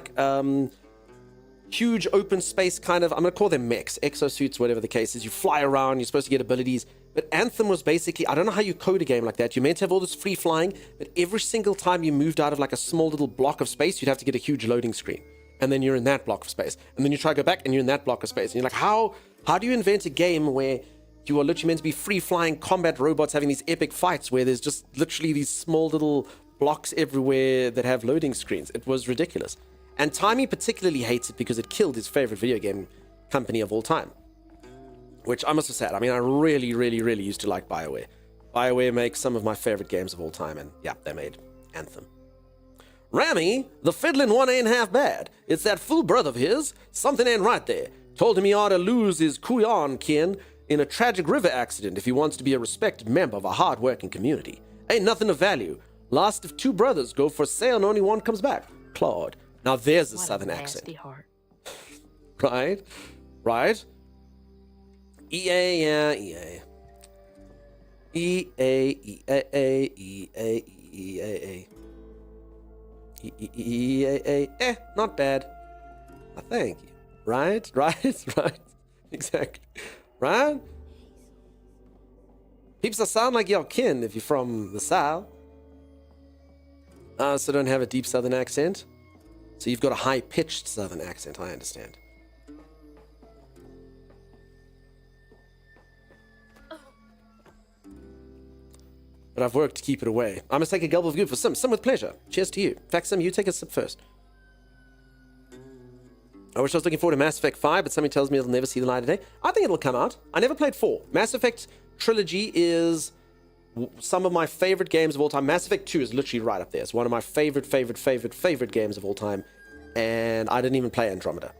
huge open space kind of, I'm gonna call them mechs, exosuits, whatever the case is. You fly around, you're supposed to get abilities. But Anthem was basically, I don't know how you code a game like that. You're meant to have all this free flying, but every single time you moved out of a small little block of space, you'd have to get a huge loading screen. And then you're in that block of space. And then you try to go back and you're in that block of space. And you're like, how do you invent a game where you are literally meant to be free-flying combat robots having these epic fights where there's just literally these small little blocks everywhere that have loading screens? It was ridiculous. And Timey particularly hates it because it killed his favorite video game company of all time. Which I must have said. I mean, I really, really, really used to like BioWare. BioWare makes some of my favorite games of all time, and yeah, they made Anthem. Rami, the fiddling one ain't half bad. It's that fool brother of his. Something ain't right there. Told him he ought to lose his Kuyan kin in a tragic river accident if he wants to be a respected member of a hard-working community. Ain't nothing of value. Last of two brothers go for a sail and only one comes back. Claude. Now there's a southern accent. Heart. Right? Right? EA, yeah, EA. EA. Not bad. Thank you. Right? Exactly. Right? Peeps, I sound like your kin if you're from the South. So don't have a deep Southern accent. So you've got a high-pitched Southern accent, I understand. But I've worked to keep it away. I must take a gulp of goop for Sim. Sim with pleasure. Cheers to you. In fact, Sim, you take a sip first. I wish I was looking forward to Mass Effect 5, but something tells me it'll never see the light of day. I think it'll come out. I never played 4. Mass Effect Trilogy is some of my favorite games of all time. Mass Effect 2 is literally right up there. It's one of my favorite games of all time. And I didn't even play Andromeda.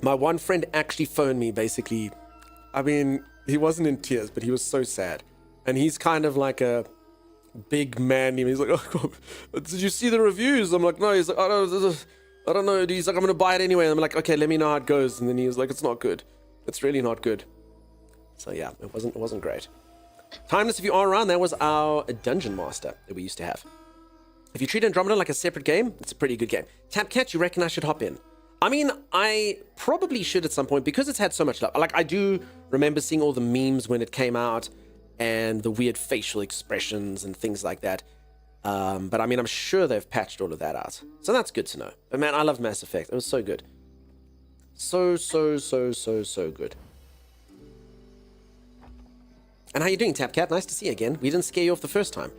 My one friend actually phoned me, basically. I mean, he wasn't in tears, but he was so sad. And he's kind of like a big man. He's like, oh, did you see the reviews? I'm like, no. He's like, I don't know. He's like, I'm gonna buy it anyway. And I'm like, okay, let me know how it goes. And then he was like, it's not good. It's really not good. So yeah, it wasn't great. Timeless, if you are around, that was our dungeon master that we used to have. If you treat Andromeda like a separate game, it's a pretty good game. Tapcat, you reckon I should hop in? I mean, I probably should at some point because it's had so much love. I do remember seeing all the memes when it came out and the weird facial expressions and things like that. But I mean, I'm sure they've patched all of that out. So that's good to know. But man, I love Mass Effect. It was so good. So good. And how you doing, Tapcat? Nice to see you again. We didn't scare you off the first time.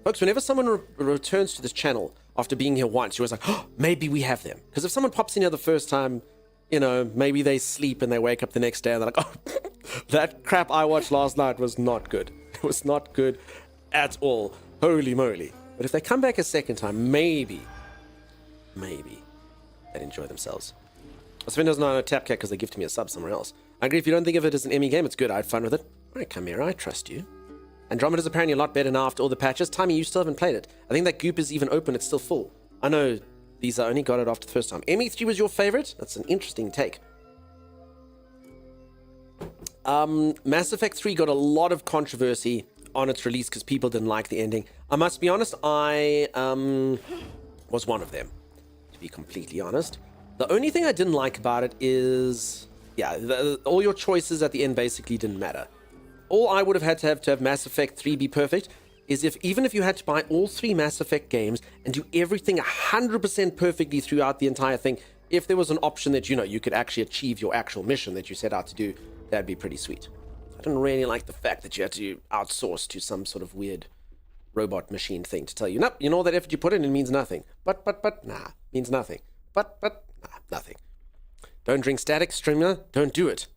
Folks, whenever someone returns to this channel after being here once, you're always like, oh, maybe we have them. Because if someone pops in here the first time, maybe they sleep and they wake up the next day and they're like, oh, that crap I watched last night was not good. It was not good at all. Holy moly. But if they come back a second time, maybe they'd enjoy themselves. Sven doesn't know Tapcat because they gifted me a sub somewhere else. I agree, if you don't think of it as an Emmy game, it's good. I had fun with it. Alright, Chimera, I trust you. Andromeda's apparently a lot better now after all the patches. Timey, you still haven't played it. I think that goop is even open. It's still full. I know these I only got it after the first time. ME3 was your favorite? That's an interesting take. Mass Effect 3 got a lot of controversy on its release because people didn't like the ending. I must be honest, I was one of them, to be completely honest. The only thing I didn't like about it is, all your choices at the end basically didn't matter. All I would have had to have Mass Effect 3 be perfect is if even if you had to buy all 3 Mass Effect games and do everything 100% perfectly throughout the entire thing, if there was an option that, you know, you could actually achieve your actual mission that you set out to do, that'd be pretty sweet. I didn't really like the fact that you had to outsource to some sort of weird robot machine thing to tell you, nope, you know, that effort you put in, it means nothing. But, nah, means nothing. But, nah, nothing. Don't drink static, streamer, don't do it.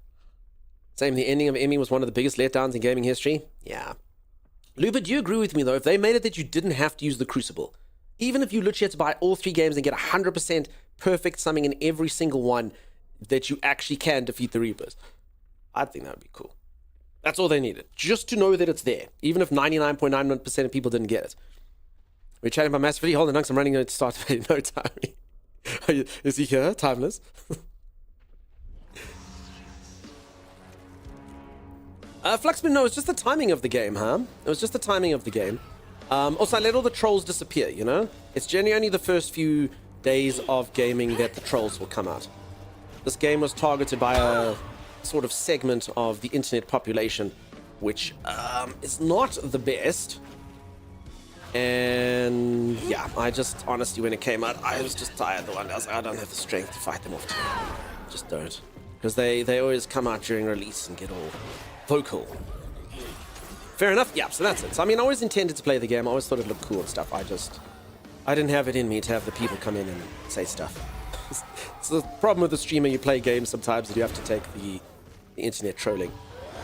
Same, the ending of Emmy was one of the biggest letdowns in gaming history. Yeah. Luba, do you agree with me, though? If they made it that you didn't have to use the Crucible, even if you literally had to buy all 3 games and get 100% perfect summing in every single one, that you actually can defeat the Reapers, I think that would be cool. That's all they needed. Just to know that it's there, even if 99.99% of people didn't get it. We're chatting about Mass Effect. Hold on, I'm running to start in no time. Is he here? Timeless? Fluxman, no, it's just the timing of the game, huh? It was just the timing of the game. Also, I let all the trolls disappear, you know? It's generally only the first few days of gaming that the trolls will come out. This game was targeted by a sort of segment of the internet population, which is not the best. And yeah, I just, honestly, when it came out, I was just tired. I don't have the strength to fight them off today. Just don't. Because they always come out during release and get all vocal. Fair enough. Yeah, so that's it. So, I mean, I always intended to play the game. I always thought it looked cool and stuff. I didn't have it in me to have the people come in and say stuff. It's the problem with the streamer. You play games sometimes that you have to take the internet trolling.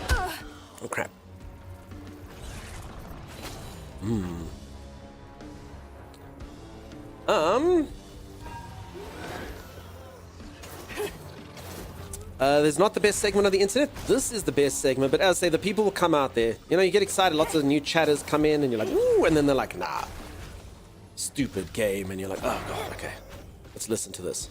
Oh, crap. There's not the best segment of the internet. This is the best segment, but as I say, the people will come out there. You know, you get excited, lots of new chatters come in, and you're like, ooh, and then they're like, nah, stupid game, and you're like, oh god, okay, let's listen to this.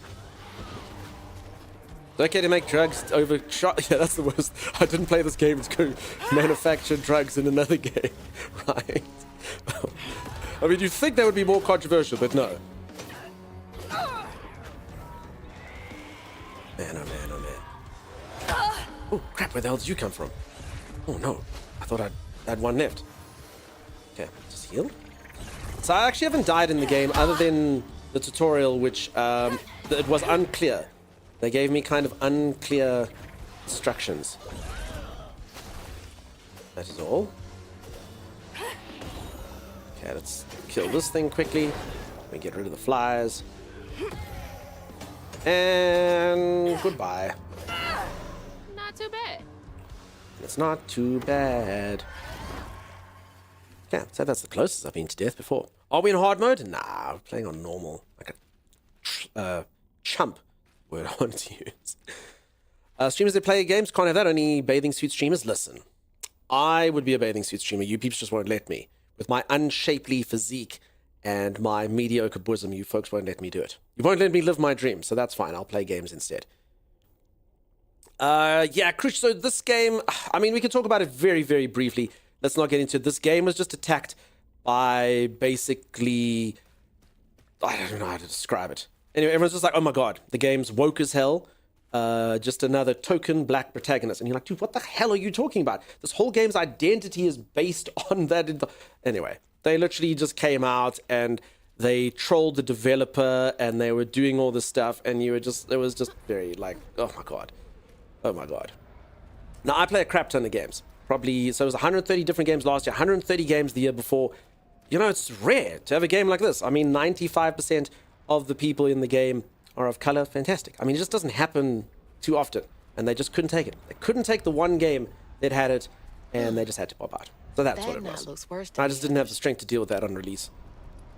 It's okay to make drugs overshot. Yeah, that's the worst. I didn't play this game to go manufacture drugs in another game, right? I mean, you'd think that would be more controversial, but no. Man, oh man, oh man. Oh, crap, where the hell did you come from? Oh, no. I thought I had one left. Okay, just heal. So I actually haven't died in the game other than the tutorial, which it was unclear. They gave me kind of unclear instructions. That is all. Okay, let's kill this thing quickly. Let me get rid of the flies. And goodbye. Not too bad. It's not too bad. Yeah, so that's the closest I've been to death before. Are we in hard mode? Nah, we're playing on normal. Like a chump word I wanted to use. Streamers that play games can't have that. Only bathing suit streamers. Listen, I would be a bathing suit streamer. You peeps just won't let me. With my unshapely physique and my mediocre bosom, you folks won't let me do it. You won't let me live my dream, so that's fine. I'll play games instead. Yeah, Krush, so this game, I mean, we can talk about it very, very briefly. Let's not get into it. This game was just attacked by basically, I don't know how to describe it. Anyway, everyone's just like, oh my god, the game's woke as hell. Just another token black protagonist. And you're like, dude, what the hell are you talking about? This whole game's identity is based on that. Anyway, they literally just came out and they trolled the developer and they were doing all this stuff. And you were just, it was just very like, oh my god. Oh my god. Now, I play a crap ton of games. Probably, so it was 130 different games last year, 130 games the year before. You know, it's rare to have a game like this. I mean, 95% of the people in the game are of color. Fantastic. I mean, it just doesn't happen too often. And they just couldn't take it. They couldn't take the one game that had it, and they just had to pop out. So that's what it was. Looks worse I just didn't have the strength to deal with that on release.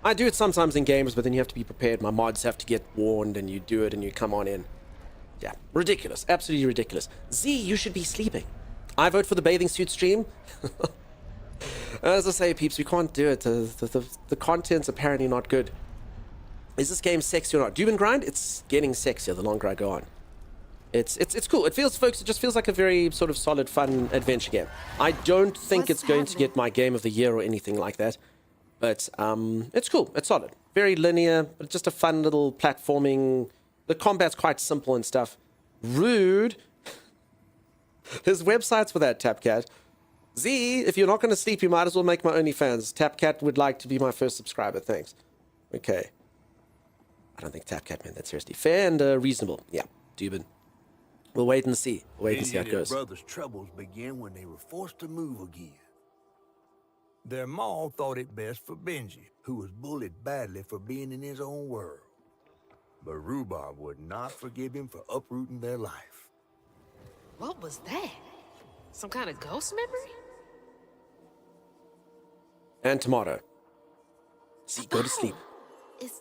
I do it sometimes in games, but then you have to be prepared. My mods have to get warned, and you do it, and you come on in. Yeah, ridiculous. Absolutely ridiculous. Z, you should be sleeping. I vote for the bathing suit stream. As I say, peeps, we can't do it. The content's apparently not good. Is this game sexy or not? Doom and Grind? It's getting sexier the longer I go on. It's cool. It feels, folks, it just feels like a very sort of solid, fun adventure game. I don't think it's going to get my game of the year or anything like that. But it's cool. It's solid. Very linear, but just a fun little platforming. The combat's quite simple and stuff. Rude. There's websites for that, Tapcat. Z, if you're not going to sleep, you might as well make my OnlyFans. Tapcat would like to be my first subscriber. Thanks. Okay. I don't think Tapcat meant that seriously. Fair and reasonable. Yeah, Dubin. We'll wait and see. We'll wait and see how it Benji and goes. his brother's troubles began when they were forced to move again. Their mom thought it best for Benji, who was bullied badly for being in his own world. But Rhubarb would not forgive him for uprooting their life. What was that? Some kind of ghost memory? And tomato. See, go to sleep. It's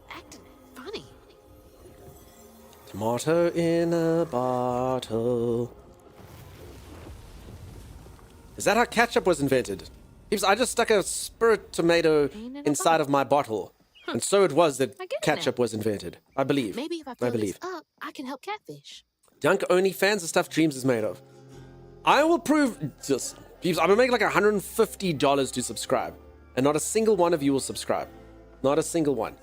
acting funny. Tomato in a bottle. Is that how ketchup was invented? Because I just stuck a spirit tomato inside of my bottle. And so it was that ketchup was invented. I believe. Maybe if I fill this up, I can help Catfish. Dunk OnlyFans, the stuff Dreams is made of. I will prove just. I'm gonna make like $150 to subscribe. And not a single one of you will subscribe. Not a single one.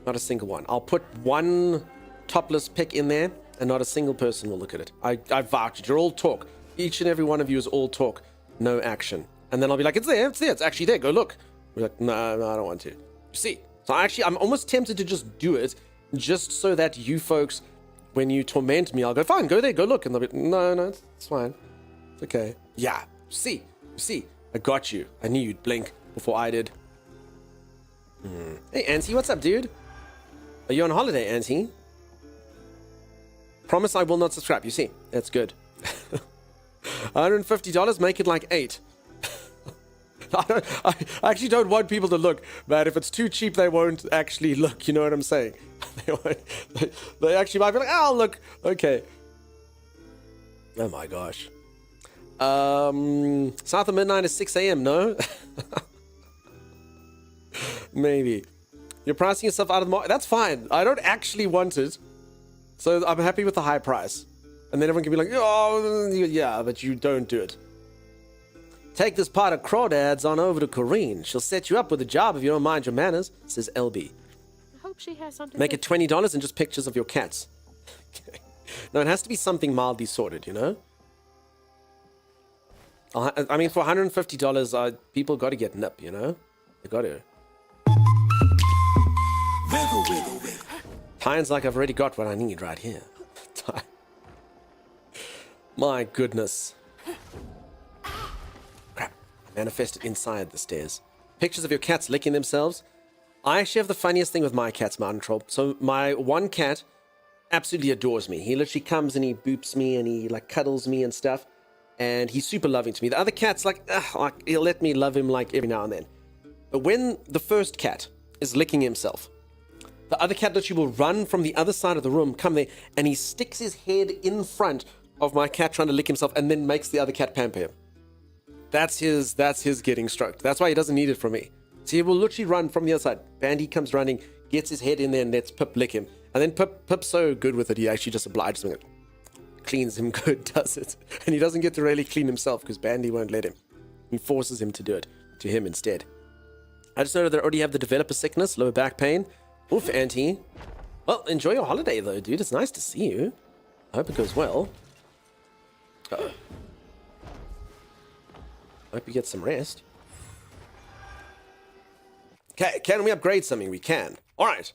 Not a single one. I'll put one topless pic in there, and not a single person will look at it. I vouch it. You're all talk. Each and every one of you is all talk, no action. And then I'll be like, it's there, it's actually there, go look. We're like, no, I don't want to. You see? So I'm almost tempted to just do it, just so that you folks, when you torment me, I'll go, fine, go there, go look. And they'll be, no, it's fine. It's okay. Yeah, see, I got you. I knew you'd blink before I did. Hey, Auntie, what's up, dude? Are you on holiday, Auntie? Promise I will not subscribe. You see, that's good. $150, make it like 8. I actually don't want people to look, but if it's too cheap, they won't actually look. You know what I'm saying? They actually might be like, oh, look, okay. Oh my gosh. South of midnight is 6 a.m. No, maybe you're pricing yourself out of the market. That's fine. I don't actually want it, so I'm happy with the high price. And then everyone can be like, oh, yeah, but you don't do it. Take this pot of crawdads on over to Corrine. She'll set you up with a job if you don't mind your manners, says LB. I hope she has something. Make it $20 and just pictures of your cats. Okay. No, it has to be something mildly sorted, you know? I mean, for $150, people got to get nip, you know? They got to. Pine's like I've already got what I need right here. My goodness. Crap. Manifested inside the stairs. Pictures of your cats licking themselves. I actually have the funniest thing with my cats, Mountain Troll. So my one cat absolutely adores me. He literally comes and he boops me and he like cuddles me and stuff. And he's super loving to me. The other cat's like he'll let me love him like every now and then. But when the first cat is licking himself, the other cat literally will run from the other side of the room, come there, and he sticks his head in front of my cat trying to lick himself and then makes the other cat pamper him. That's his getting stroked. That's why he doesn't need it from me. So he will literally run from the other side. Bandy comes running, gets his head in there and lets Pip lick him. And then Pip's so good with it, he actually just obliges him. Cleans him good, does it. And he doesn't get to really clean himself because Bandy won't let him. He forces him to do it to him instead. I just noted that I already have the developer sickness, lower back pain. Oof, Auntie. Well, enjoy your holiday though, dude. It's nice to see you. I hope it goes well. Uh-oh. Hope you get some rest. Okay, can we upgrade something? We can. Alright.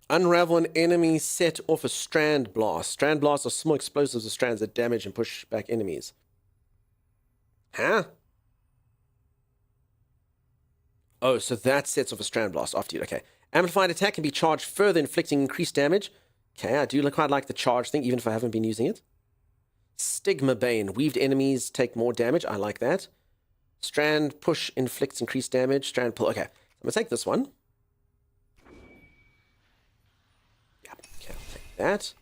Unravel an enemy, set off a strand blast. Strand blasts are small explosives of strands that damage and push back enemies. Huh? Oh, so that sets off a strand blast after you. Okay. Amplified attack can be charged further, inflicting increased damage. Okay, I do quite like the charge thing, even if I haven't been using it. Stigma Bane. Weaved enemies take more damage. I like that. Strand push inflicts increased damage. Strand pull. Okay, I'm going to take this one. Yeah, okay, I'll take that.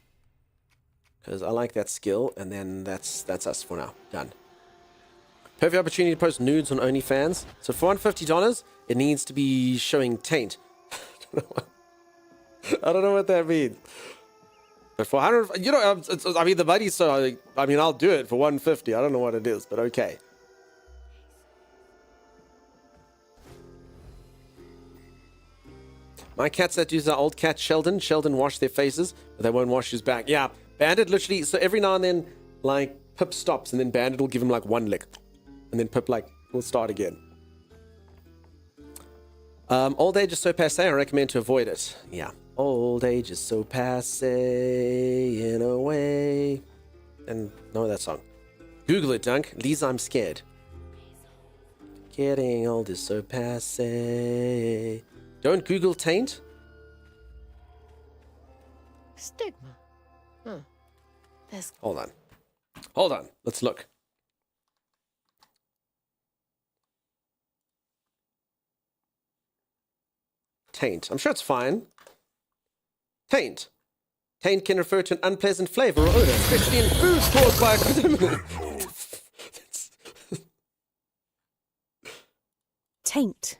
Because I like that skill, and then that's us for now. Done. Perfect opportunity to post nudes on OnlyFans. So for $150, it needs to be showing taint. I don't know what that means. But for 100, you know, I mean, the money's so, I mean, I'll do it for 150. I don't know what it is, but okay. My cats that use our old cat, Sheldon. Sheldon wash their faces, but they won't wash his back. Yeah, Bandit literally, so every now and then, like, Pip stops, and then Bandit will give him like one lick. And then Pip like will start again. Old age is so passe, I recommend to avoid it. Yeah. Old age is so passe in a way. And know that song. Google it, Dunk. Lisa, I'm scared. Getting old is so passe. Don't Google taint. Stigma. Huh. That's Hold on. Hold on. Let's look. Taint. I'm sure it's fine. Taint. Taint can refer to an unpleasant flavor or odor, especially in foods caused by a contaminant. Taint.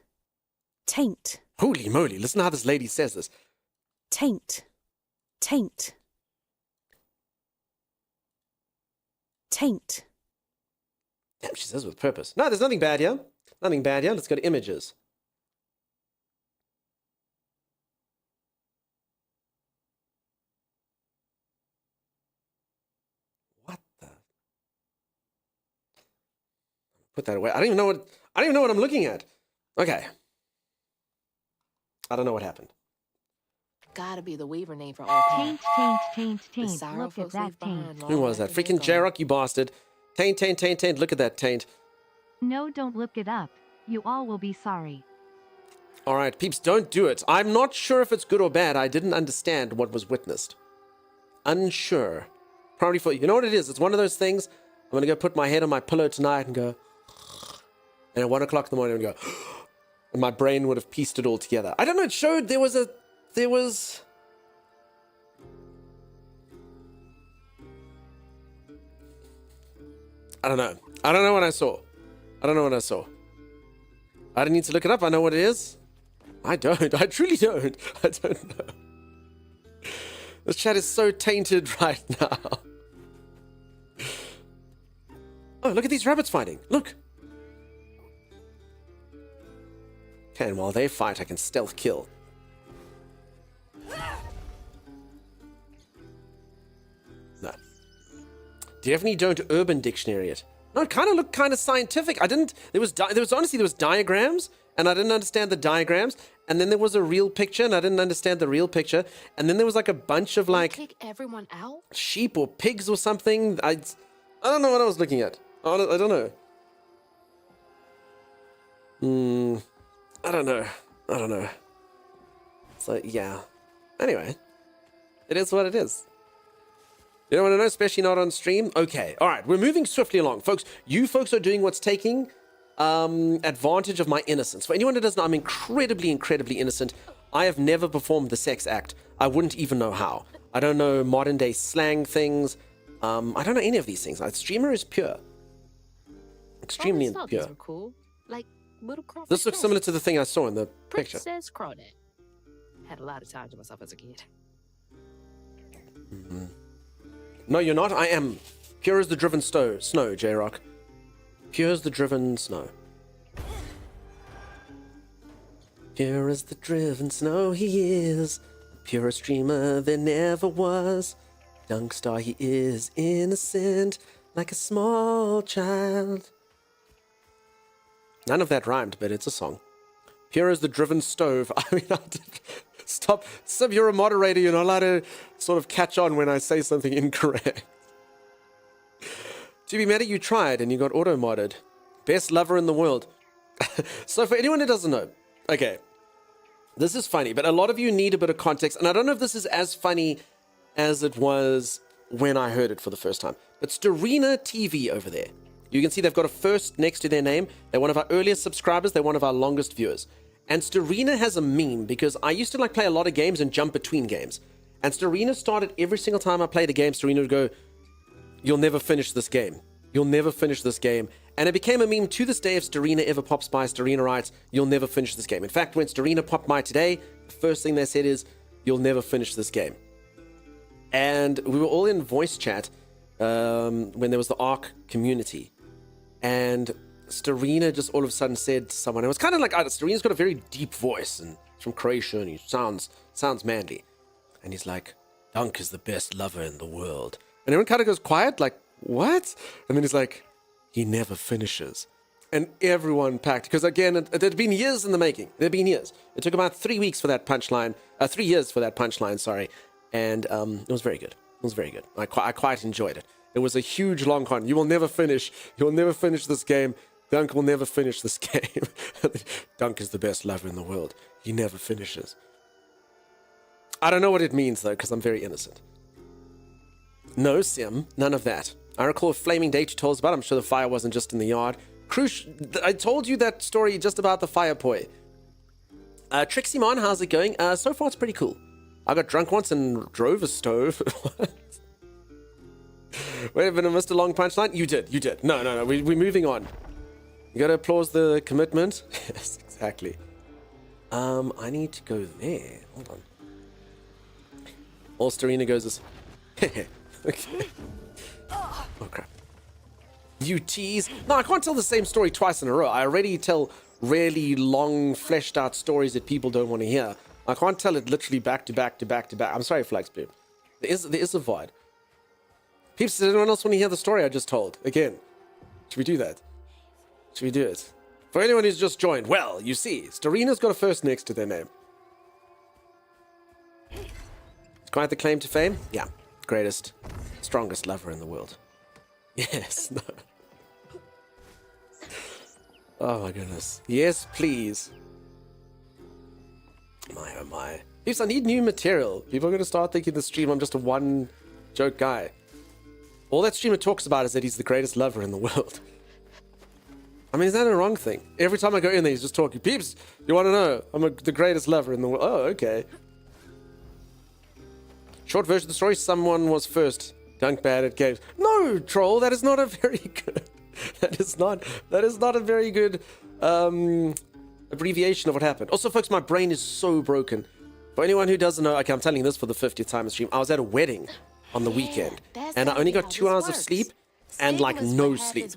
Taint. Holy moly, listen to how this lady says this. Taint. Taint. Taint. Damn, she says with purpose. No, there's nothing bad here. Nothing bad here. Let's go to images. What the? Put that away. I don't even know what I'm looking at. Okay. I don't know what happened. gotta be the Weaver name for all Taint. Look at that taint. Who was that? Freaking Jarok, you bastard. Taint. Look at that taint. No, don't look it up. You all will be sorry. All right, peeps, don't do it. I'm not sure if it's good or bad. I didn't understand what was witnessed. Unsure. Probably for you know what it is. It's one of those things. I'm gonna go put my head on my pillow tonight and go, and at 1 o'clock in the morning, and go, and my brain would have pieced it all together. I don't know. It showed there was. I don't know. I don't know what I saw. I didn't need to look it up. I know what it is. I don't. I truly don't. I don't know. This chat is so tainted right now. Oh, look at these rabbits fighting. Look. Okay, and while they fight, I can stealth kill. No. Definitely don't Urban Dictionary it. No, it kind of looked kind of scientific. There was diagrams, and I didn't understand the diagrams. And then there was a real picture, and I didn't understand the real picture. And then there was like a bunch of like kick everyone out? Sheep or pigs or something. I don't know what I was looking at. I don't know. I don't know. So yeah. Anyway, it is what it is. You don't want to know, especially not on stream? Okay, all right, we're moving swiftly along. Folks, you folks are doing what's taking advantage of my innocence. For anyone who doesn't know, I'm incredibly innocent. I have never performed the sex act. I wouldn't even know how. I don't know modern day slang things. I don't know any of these things. Streamer is pure. Extremely pure. These are cool. Like little crawfish. This looks similar to the thing I saw in the picture. Princess Crawdad. Had a lot of time to myself as a kid. Mm-hmm. No, you're not. I am. Pure as the driven snow, J-Rock. Pure as the driven snow. Pure as the driven snow he is. Purest dreamer there never was. Dunkstar he is innocent, like a small child. None of that rhymed, but it's a song. Pure as the driven stove. I mean, stop. Sib, you're a moderator. You're not allowed to sort of catch on when I say something incorrect. To be meta, you tried and you got auto-modded. Best lover in the world. So for anyone who doesn't know, okay, this is funny, but a lot of you need a bit of context, and I don't know if this is as funny as it was when I heard it for the first time. But Starina TV over there. You can see they've got a first next to their name. They're one of our earliest subscribers. They're one of our longest viewers. And Starina has a meme because I used to play a lot of games and jump between games. And Starina started every single time I played a game, Starina would go, "You'll never finish this game. You'll never finish this game." And it became a meme to this day. If Starina ever pops by, Starina writes, "You'll never finish this game." In fact, when Starina popped by today, the first thing they said is, "You'll never finish this game." And we were all in voice chat when there was the ARK community. And Starina just all of a sudden said to someone, it was kind of like, Starina's got a very deep voice, and he's from Croatia, and he sounds manly. And he's like, "Dunk is the best lover in the world." And everyone kind of goes quiet, like, what? And then he's like, he never finishes. And everyone packed, because again, it had been years in the making. It had been years. It took about 3 weeks for that punchline, 3 years for that punchline, sorry. And it was very good. It was very good. I quite enjoyed it. It was a huge long con. You will never finish. You will never finish this game. Dunk will never finish this game. Dunk is the best lover in the world. He never finishes. I don't know what it means, though, because I'm very innocent. No, Sim, none of that. I recall a flaming date you told us about. I'm sure the fire wasn't just in the yard. Krush, I told you that story just about the fire poi. Trixie Mon, how's it going? So far, it's pretty cool. I got drunk once and drove a stove. What? Wait a minute, Mr. Long Punchline? You did. No. We're moving on. You gotta applaud the commitment. Yes, exactly. I need to go there. Hold on. All Starina goes is... okay. Oh, crap. You tease. No, I can't tell the same story twice in a row. I already tell really long, fleshed out stories that people don't want to hear. I can't tell it literally back to back to back to back. I'm sorry, Flax Blue. There is a void. Peeps, does anyone else want to hear the story I just told? Again. Should we do that? Should we do it? For anyone who's just joined, well, you see, Starina's got a first next to their name. It's quite the claim to fame. Yeah. Greatest, strongest lover in the world. Yes, no. Oh my goodness. Yes, please. My oh my. Peeps, I need new material. People are going to start thinking the stream I'm just a one joke guy. All that streamer talks about is that he's the greatest lover in the world. I mean, is that a wrong thing? Every time I go in there, he's just talking. Peeps, you want to know? I'm the greatest lover in the world. Oh, okay. Short version of the story, someone was first. Dunk bad at games. No, troll, that is not a very good... That is not a very good abbreviation of what happened. Also, folks, my brain is so broken. For anyone who doesn't know, okay, I'm telling this for the 50th time in stream. I was at a wedding on the weekend, and I only got 2 hours of sleep and like no sleep.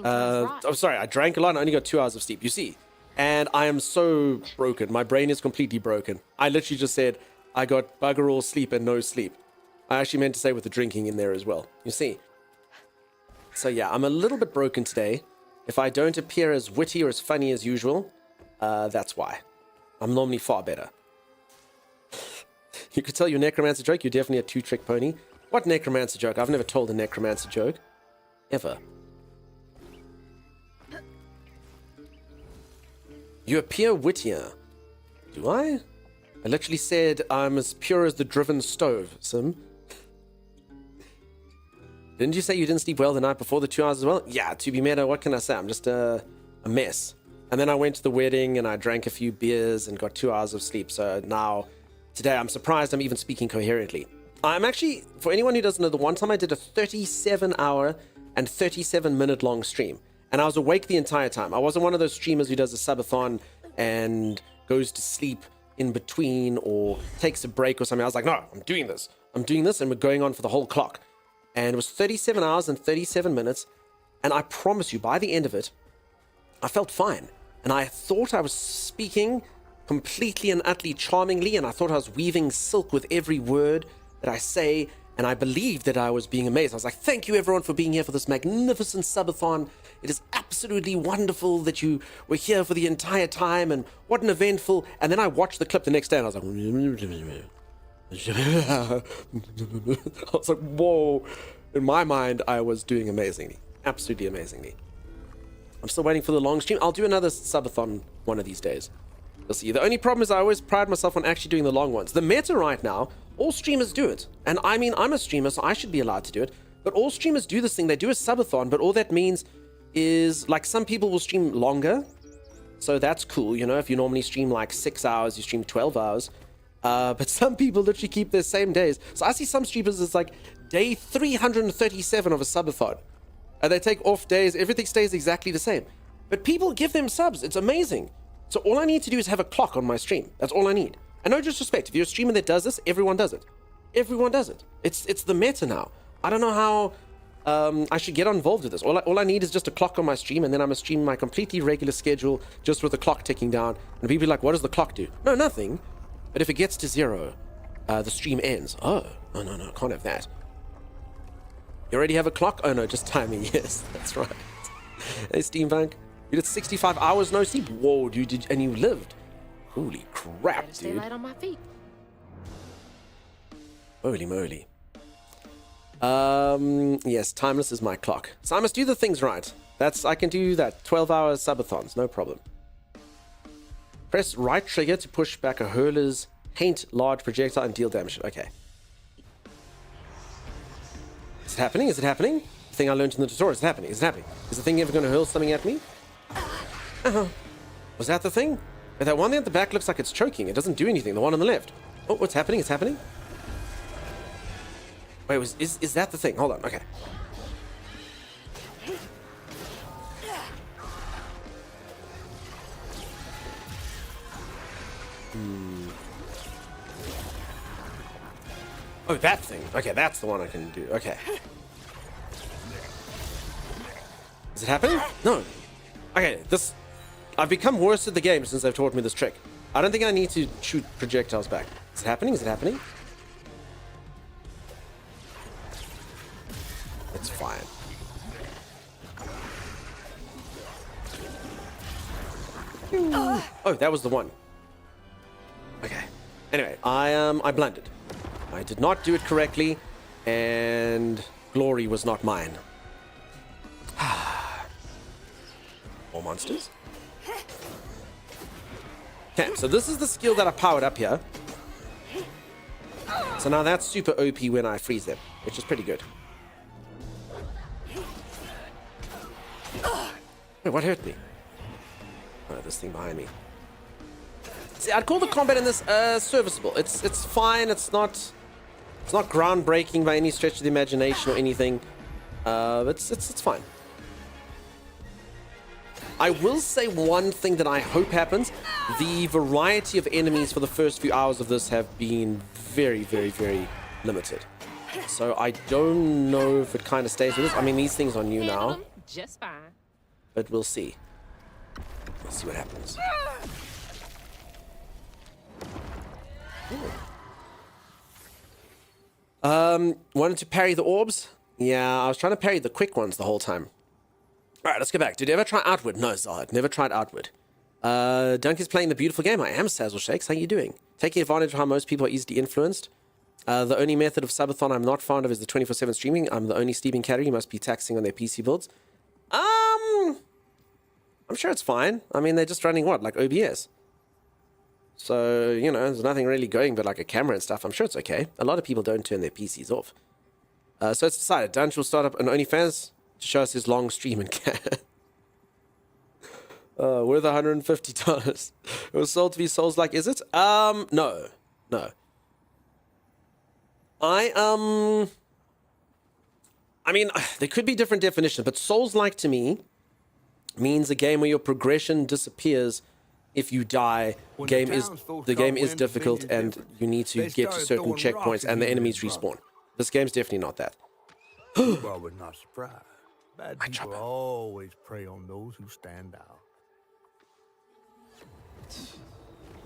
I'm sorry, I drank a lot and I only got 2 hours of sleep, you see. And I am so broken. My brain is completely broken. I literally just said, I got bugger all sleep and no sleep. I actually meant to say with the drinking in there as well, you see. So yeah, I'm a little bit broken today. If I don't appear as witty or as funny as usual, that's why. I'm normally far better. You could tell your necromancer joke, you're definitely a two-trick pony. What necromancer joke? I've never told a necromancer joke. Ever. You appear wittier. Do I? I literally said I'm as pure as the driven stove, Sim. Didn't you say you didn't sleep well the night before the 2 hours as well? Yeah, to be meta, what can I say? I'm just a mess. And then I went to the wedding and I drank a few beers and got 2 hours of sleep. So now, today, I'm surprised I'm even speaking coherently. I'm actually, for anyone who doesn't know, the one time I did a 37-hour and 37-minute long stream. And I was awake the entire time. I wasn't one of those streamers who does a subathon and goes to sleep in between or takes a break or something. I was like, no, I'm doing this. And we're going on for the whole clock. And it was 37 hours and 37 minutes. And I promise you, by the end of it, I felt fine. And I thought I was speaking completely and utterly charmingly. And I thought I was weaving silk with every word that I say. And I believed that I was being amazed. I was like, thank you everyone for being here for this magnificent subathon. It is absolutely wonderful that you were here for the entire time. And what an eventful... And then I watched the clip the next day and I was like... I was like, whoa. In my mind, I was doing amazingly. Absolutely amazingly. I'm still waiting for the long stream. I'll do another subathon one of these days. You'll see. The only problem is I always pride myself on actually doing the long ones. The meta right now, all streamers do it. And I mean, I'm a streamer, so I should be allowed to do it. But all streamers do this thing. They do a subathon, but all that means is, like, some people will stream longer. So that's cool, you know. If you normally stream like 6 hours, you stream 12 hours. But some people literally keep their same days. So I see some streamers, it's like day 337 of a subathon. And they take off days. Everything stays exactly the same. But people give them subs. It's amazing. So all I need to do is have a clock on my stream. That's all I need. And no disrespect. If you're a streamer that does this, everyone does it. Everyone does it. It's the meta now. I don't know how I should get involved with this. All I need is just a clock on my stream, and then I'm going to stream my completely regular schedule just with the clock ticking down. And people are like, what does the clock do? No, nothing. But if it gets to 0, the stream ends. Oh, no, can't have that. You already have a clock? Oh no, just timing. Yes, that's right. Hey, Steampunk. You did 65 hours no sleep. Whoa, dude, and you lived. Holy crap, Better stay dude. light on my feet. Holy moly. Yes, timeless is my clock. So I must do the things right. I can do that. 12-hour subathons, no problem. Press right trigger to push back a hurler's paint large projectile and deal damage. Okay. Is it happening? Is it happening? The thing I learned in the tutorial. Is it happening? Is it happening? Is the thing ever going to hurl something at me? Was that the thing? That one there at the back looks like it's choking. It doesn't do anything. The one on the left. Oh, what's happening? It's happening? Wait, is that the thing? Hold on. Okay. Oh, that thing. Okay, that's the one I can do. Okay. Is it happening? No. Okay, I've become worse at the game since they've taught me this trick. I don't think I need to shoot projectiles back. Is it happening? Is it happening? It's fine. Oh, that was the one. Okay. Anyway, I blundered. I did not do it correctly, and glory was not mine. More monsters. Okay, so this is the skill that I powered up here. So now that's super OP when I freeze them, which is pretty good. Wait, what hurt me? Oh, this thing behind me. See, I'd call the combat in this serviceable. It's fine. It's not groundbreaking by any stretch of the imagination or anything. It's fine. I will say one thing that I hope happens. The variety of enemies for the first few hours of this have been very, very, very limited. So I don't know if it kind of stays with us. I mean, these things are new now. Just fine. But we'll see. We'll see what happens. Wanted to parry the orbs? Yeah, I was trying to parry the quick ones the whole time. Alright, let's go back. Did you ever try Outward? No, Zard. Never tried Outward. Dunk is playing the beautiful game. I am Sazzle Shakes. How you doing? Taking advantage of how most people are easily influenced. The only method of subathon I'm not fond of is the 24/7 streaming. I'm the only steaming category. You must be taxing on their PC builds. I'm sure it's fine. I mean, they're just running what? Like OBS. So, you know, there's nothing really going but like a camera and stuff. I'm sure it's okay. A lot of people don't turn their PCs off. So it's decided. Dunch will start up an OnlyFans to show us his long stream and cat. Worth $150. It was sold to be Souls-like, is it? No. I mean, there could be different definitions, but Souls-like to me means a game where your progression disappears if you die. The game is difficult and you need to get to certain checkpoints and the enemies respawn. This game's definitely not that. Well, we're not surprised. Bad people always prey on those who stand out.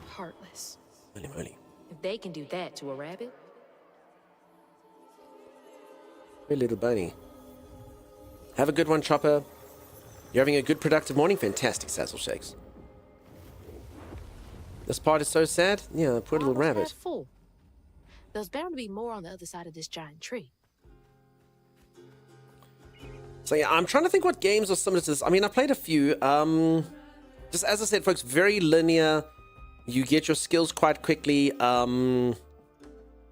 Heartless. Holy moly. If they can do that to a rabbit. Hey, little bunny. Have a good one, Chopper. You're having a good, productive morning? Fantastic, Sazzle Shakes. This part is so sad. Yeah, poor little rabbit. Full. There's bound to be more on the other side of this giant tree. So yeah, I'm trying to think what games are similar to this. I mean, I played a few. Just as I said, folks, very linear. You get your skills quite quickly.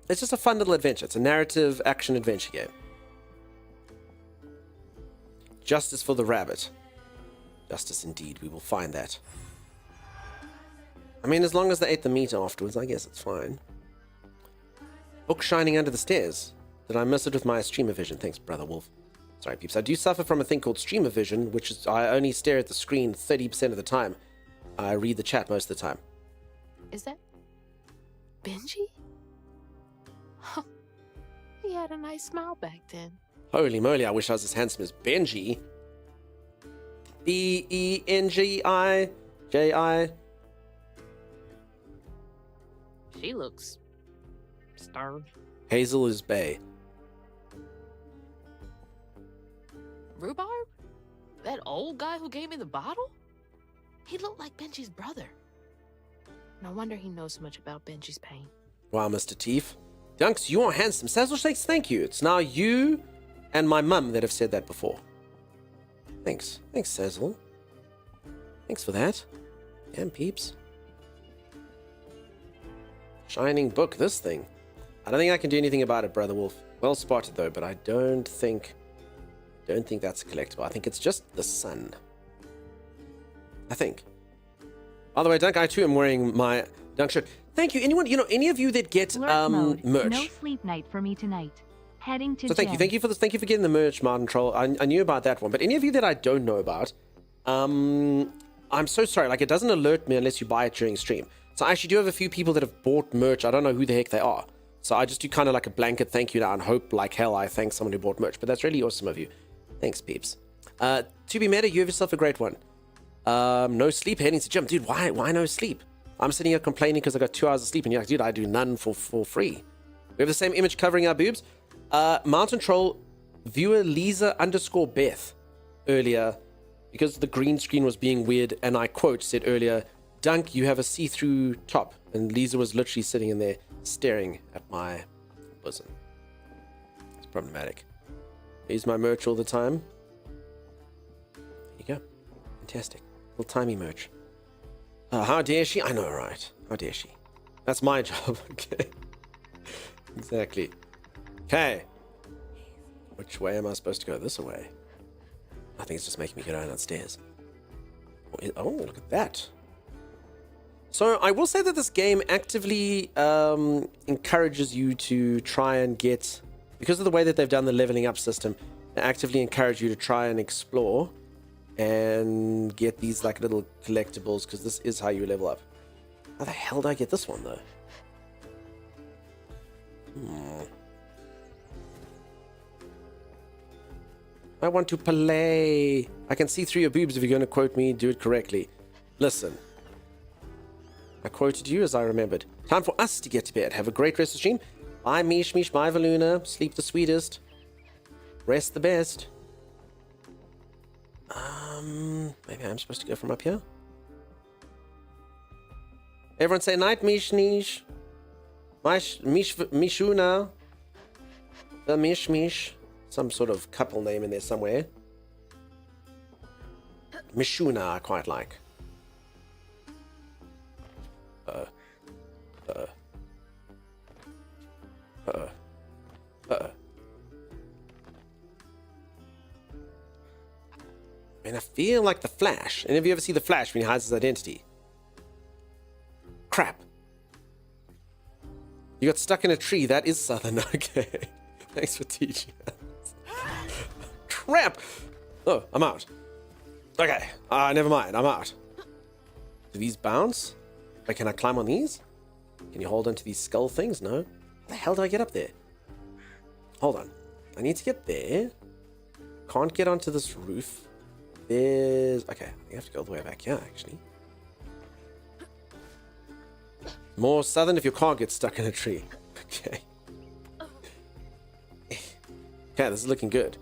It's just a fun little adventure. It's a narrative action adventure game. Justice for the rabbit. Justice indeed. We will find that. I mean, as long as they ate the meat afterwards, I guess it's fine. Book shining under the stairs. Did I miss it with my streamer vision? Thanks, Brother Wolf. Sorry, peeps. I do suffer from a thing called streamer vision, which is I only stare at the screen 30% of the time. I read the chat most of the time. Is that Benji? Huh. He had a nice smile back then. Holy moly, I wish I was as handsome as Benji. B-E-N-G-I-J-I. She looks stern. Hazel is bae. Rhubarb? That old guy who gave me the bottle? He looked like Benji's brother. No wonder he knows so much about Benji's pain. Wow, Mr. Teef. Dunks, you are handsome. Sazzle Shakes, thank you. It's now you and my mum that have said that before. Thanks. Thanks, Sazzle. Thanks for that. Damn peeps. Shining book, this thing. I don't think I can do anything about it, Brother Wolf. Well spotted though, but I don't think that's a collectible. I think it's just the sun. I think. By the way, Dunk, I too am wearing my Dunk shirt. Thank you. Anyone, any of you that get Mode. merch. No sleep night for me tonight. Heading to So thank you. Thank you for this. Thank you for getting the merch, Martin Troll. I knew about that one. But any of you that I don't know about, I'm so sorry. Like, it doesn't alert me unless you buy it during stream. So I actually do have a few people that have bought merch. I don't know who the heck they are. So I just do kind of like a blanket thank you now and hope like hell I thank someone who bought merch. But that's really awesome of you. Thanks, peeps. To be meta, you have yourself a great one. No sleep, heading to gym. Dude, why no sleep? I'm sitting here complaining because I got 2 hours of sleep and you're like, dude, I do none for free. We have the same image covering our boobs. Mountain Troll, viewer Lisa_Beth earlier, because the green screen was being weird, and I quote said earlier, Dunk, you have a see-through top. And Lisa was literally sitting in there staring at my bosom. It's problematic. I use my merch all the time. There you go. Fantastic. Little timey merch. How dare she? I know, right? How dare she? That's my job. Okay. Exactly. Okay. Which way am I supposed to go? This way. I think it's just making me go downstairs. Oh, look at that. So I will say that this game actively encourages you to try and get, because of the way that they've done the leveling up system, they actively encourage you to try and explore and get these like little collectibles, because this is how you level up. How the hell did I get this one though? I want to play. I can see through your boobs if you're going to quote me. Do it correctly. Listen. I quoted you as I remembered. Time for us to get to bed. Have a great rest of the stream. Bye, Mish. Bye, Valuna. Sleep the sweetest. Rest the best. Maybe I'm supposed to go from up here. Everyone say night, Mish, Nish. Mishuna. The Mish. Some sort of couple name in there somewhere. Mishuna, I quite like. And I feel like the Flash. Any of you ever see the Flash when he hides his identity? Crap. You got stuck in a tree. That is Southern. Okay. Thanks for teaching us. Crap. Oh, I'm out. Okay. Never mind. I'm out. Do these bounce? Wait, can I climb on these? Can you hold onto these skull things? No. How the hell do I get up there? Hold on. I need to get there. Can't get onto this roof. Okay, you have to go all the way back here, actually. More Southern if your car gets stuck in a tree. Okay. Okay, this is looking good.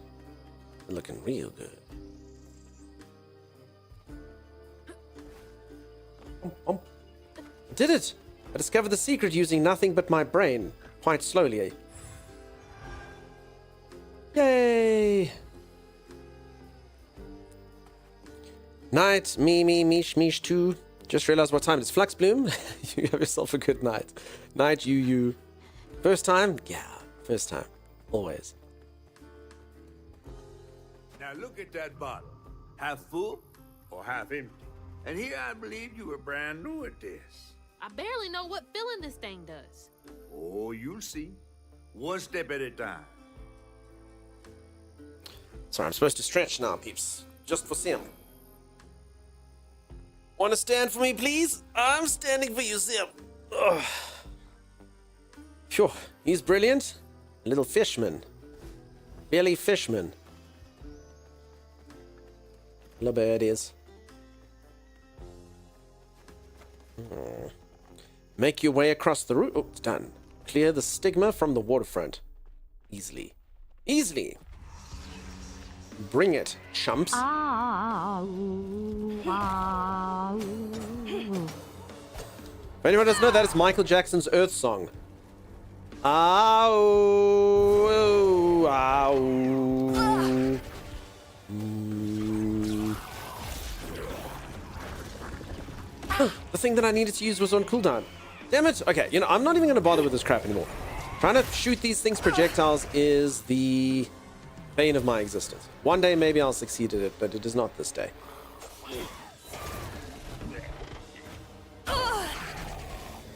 Looking real good. I did it! I discovered the secret using nothing but my brain. Quite slowly. Yay! Night, Mish too. Just realized what time it is. Flux Bloom, you have yourself a good night. Night, you. First time? Yeah, first time. Always. Now look at that bottle. Half full or half empty? And here I believe you were brand new at this. I barely know what filling this thing does. Oh, you'll see. One step at a time. Sorry, I'm supposed to stretch now, peeps. Just for Sim. Want to stand for me, please? I'm standing for you, Sim. Ugh. Phew, he's brilliant. Little fishman. Billy Fishman. Little bird is. Make your way across the route. Oh, it's done. Clear the stigma from the waterfront. Easily. Easily. Bring it, chumps. If anyone doesn't know, that is Michael Jackson's Earth Song. Ow, ow. The thing that I needed to use was on cooldown. Damn it. Okay, you know, I'm not even going to bother with this crap anymore. Trying to shoot these things projectiles is the bane of my existence. One day maybe I'll succeed at it, but it is not this day.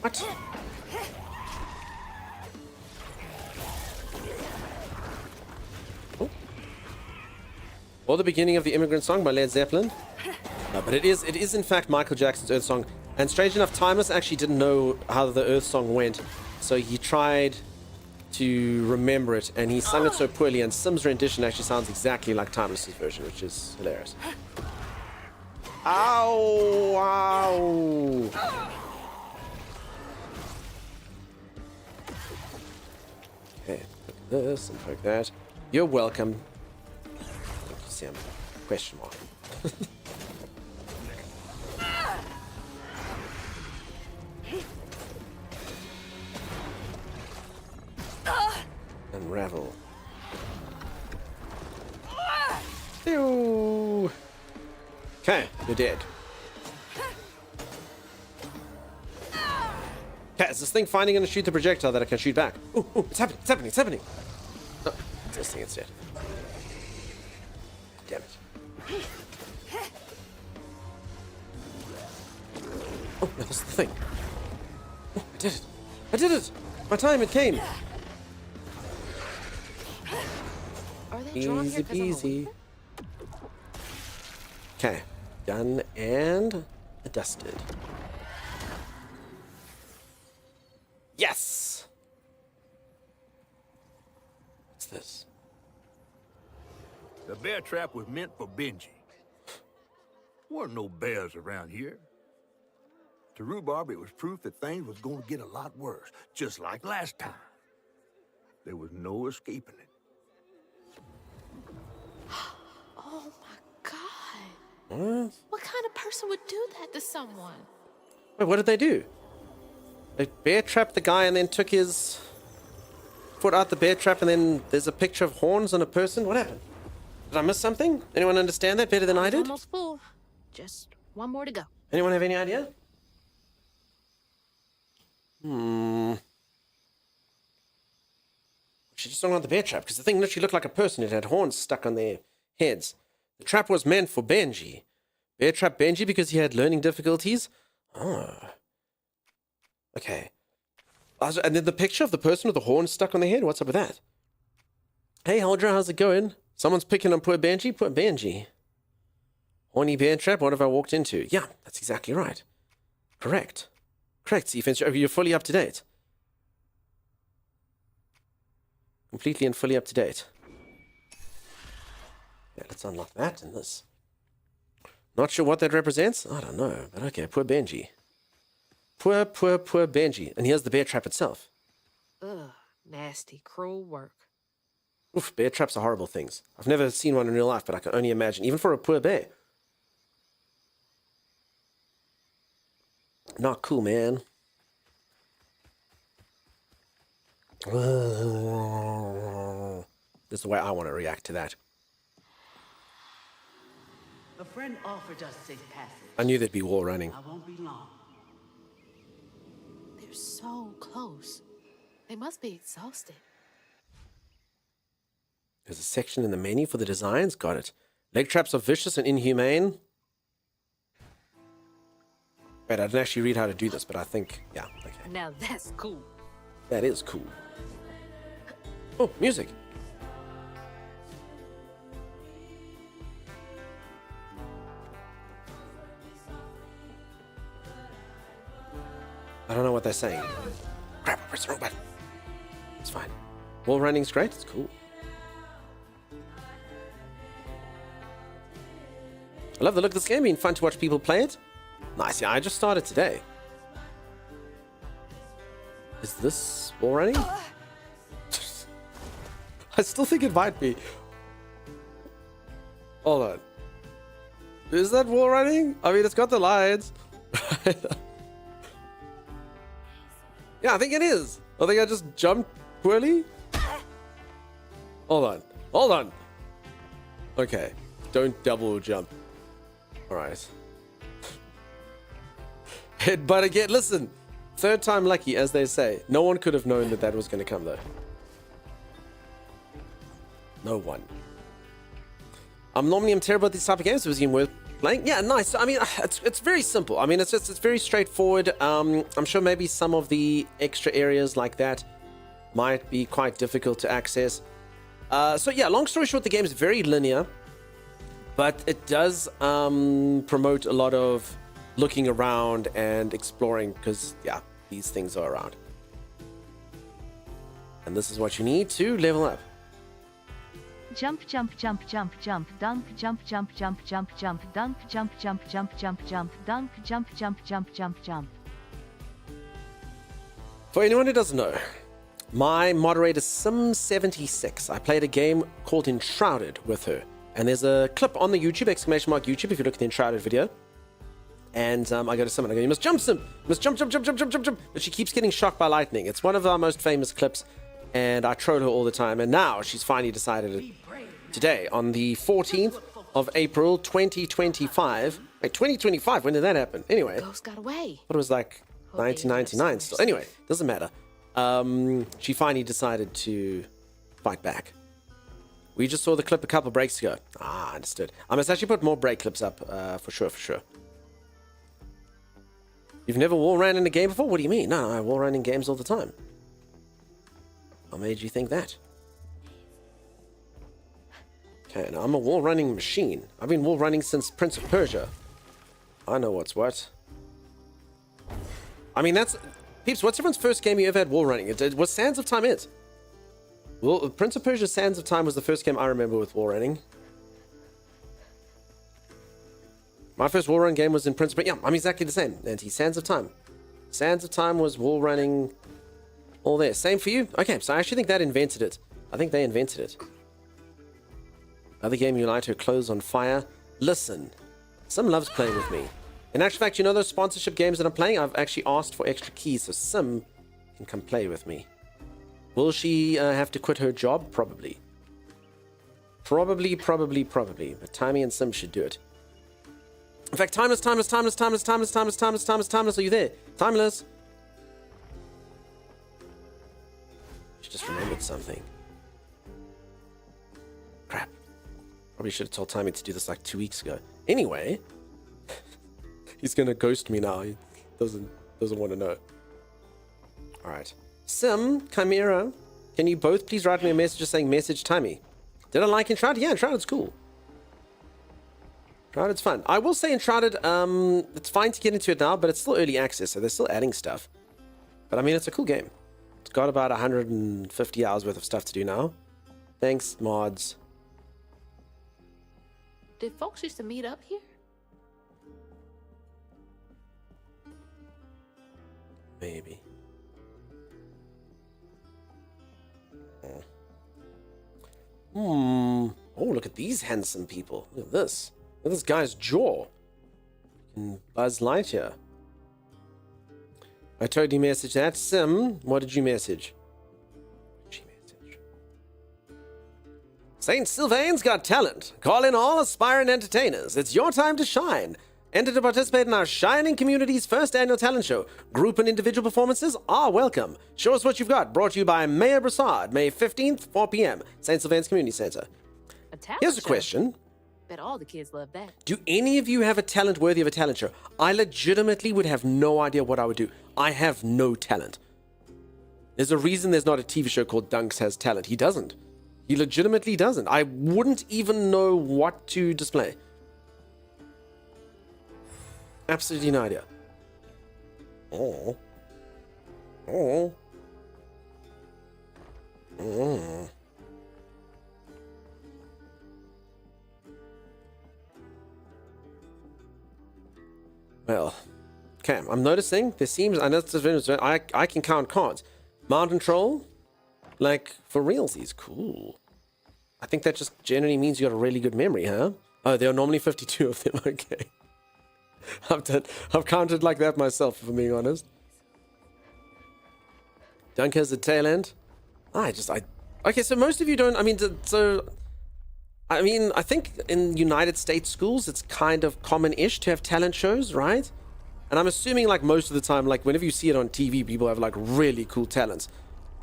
What? Oh. Or the beginning of the Immigrant Song by Led Zeppelin. No, but it is in fact Michael Jackson's Earth Song. And strange enough, Timeless actually didn't know how the Earth Song went, so he tried to remember it, and he sung it so poorly, and Sim's rendition actually sounds exactly like Timeless's version, which is hilarious. Ow! Ow! Okay, poke this and poke that. You're welcome. Thank you, Sim. Question mark. Unravel. Ew. Okay, you're dead. Okay, is this thing finally going to shoot the projectile that I can shoot back? Ooh, ooh, it's happening, it's happening, it's happening. No, it's this thing instead. Damn it. Oh, no, this is the thing. Oh, I did it. I did it. My time, it came. Easy peasy. Okay, done and dusted. Yes! What's this? The bear trap was meant for Benji. Weren't no bears around here. To Rhubarb, it was proof that things was going to get a lot worse, just like last time. There was no escaping it. Oh my god. What kind of person would do that to someone? Wait, what did they do? They bear trapped the guy and then took his foot out the bear trap, and then there's a picture of horns on a person? What happened? Did I miss something? Anyone understand that better than I did? Almost full. Just one more to go. Anyone have any idea? She just don't want the bear trap, because the thing literally looked like a person. It had horns stuck on their heads. The trap was meant for Benji. Bear trap Benji because he had learning difficulties? Oh. Okay. And then the picture of the person with the horns stuck on their head? What's up with that? Hey, Huldra, how's it going? Someone's picking on poor Benji? Poor Benji. Horny bear trap, what have I walked into? Yeah, that's exactly right. Correct. Correct, Defense. You're fully up to date. Completely and fully up to date. Yeah, let's unlock that and this. Not sure what that represents? I don't know, but okay, poor Benji. Poor Benji. And here's the bear trap itself. Ugh, nasty, cruel work. Oof, bear traps are horrible things. I've never seen one in real life, but I can only imagine, even for a poor bear. Not cool, man. This is the way I want to react to that. A friend offered us safe passage. I knew there'd be war running. I won't be long. They're so close. They must be exhausted. There's a section in the menu for the designs. Got it. Leg traps are vicious and inhumane. Wait, I didn't actually read how to do this, but I think, yeah, okay. Now that's cool. That is cool. Oh, music. I don't know what they're saying. Crap, I pressed the wrong button. It's fine. Wall running's great, it's cool. I love the look of this game, been fun to watch people play it. Nice, yeah, I just started today. Is this wall running? I still think it might be. Hold on. Is that wall running? I mean, it's got the lines. Yeah, I think it is. I think I just jumped poorly. Hold on. Hold on. Okay. Don't double jump. All right. But again, listen. Third time lucky, as they say. No one could have known that that was going to come, though. No one. Normally I'm terrible at these type of games. It was even worth playing. Yeah, nice. I mean, it's very simple. I mean, it's very straightforward. I'm sure maybe some of the extra areas like that might be quite difficult to access. So yeah, long story short, the game is very linear, but it does promote a lot of looking around and exploring because, yeah, these things are around. And this is what you need to level up. Jump, jump, jump, jump, jump, dunk, jump, jump, jump, jump, jump, dunk, jump, jump, jump, jump, jump, dunk, jump, jump, jump, jump, jump. For anyone who doesn't know, my moderator Sim76, I played a game called Enshrouded with her. And there's a clip on the YouTube, !YouTube, if you look at the Enshrouded video. And I go to Sim and I go, you must jump, Sim! You must jump, jump, jump, jump, jump, jump, jump! But she keeps getting shocked by lightning. It's one of our most famous clips. And I troll her all the time. And now she's finally decided today, on the 14th of April, 2025. Wait, 2025? When did that happen? Anyway. Ghost got away. But it was like 1999 still. Anyway, doesn't matter. She finally decided to fight back. We just saw the clip a couple breaks ago. Ah, understood. I must actually put more break clips up, for sure. You've never wall ran in a game before? What do you mean? No, I wall run in games all the time. What made you think that? Okay, now I'm a wall running machine. I've been wall running since Prince of Persia. I know what's what. I mean, that's... Peeps, what's everyone's first game you ever had wall running? It was Sands of Time it? Well, Prince of Persia Sands of Time was the first game I remember with wall running. My first wall run game was in Prince of Persia. Yeah, I'm exactly the same. Sands of Time. Sands of Time was wall running... all there. Same for you? Okay, so I actually think that invented it. I think they invented it. Other game you light her clothes on fire. Listen, Sim loves playing with me. In actual fact, you know those sponsorship games that I'm playing? I've actually asked for extra keys so Sim can come play with me. Will she have to quit her job? Probably. Probably. But Timmy and Sim should do it. In fact, Timeless. Are you there? Timeless. Just remembered something. Crap. Probably should have told Timmy to do this like 2 weeks ago. Anyway, he's gonna ghost me now. He doesn't want to know. All right. Sim, Chimera, can you both please write me a message just saying message Timmy? Did I like Enshrouded? Yeah, Enshrouded's cool. Enshrouded's fun. I will say Enshrouded, it's fine to get into it now, but it's still early access, so they're still adding stuff. But I mean, it's a cool game. It's got about 150 hours worth of stuff to do now. Thanks, mods. Did folks used to meet up here? Maybe. Oh, look at these handsome people. Look at this. Look at this guy's jaw. Buzz Lightyear. I totally messaged that. Sim, what did you message? St. Sylvain's got talent. Call in all aspiring entertainers. It's your time to shine. Enter to participate in our Shining Community's first annual talent show. Group and individual performances are welcome. Show us what you've got. Brought to you by Mayor Broussard, May 15th, 4 p.m. St. Sylvain's Community Center. Here's a question. Bet all the kids love that. Do any of you have a talent worthy of a talent show? I legitimately would have no idea what I would do. I have no talent. There's a reason there's not a TV show called Dunks Has Talent. He doesn't. He legitimately doesn't. I wouldn't even know what to display. Absolutely no idea. Oh. Well, okay, I'm noticing there seems, I know I can count cards. Mountain Troll, like for realsies, cool. I think that just generally means you got a really good memory, huh? Oh, there are normally 52 of them. Okay. I've counted like that myself, if I'm being honest. Dunk has a tail end. Okay, so most of you don't, I think in United States schools, it's kind of common-ish to have talent shows, right? And I'm assuming, like, most of the time, like, whenever you see it on TV, people have, like, really cool talents.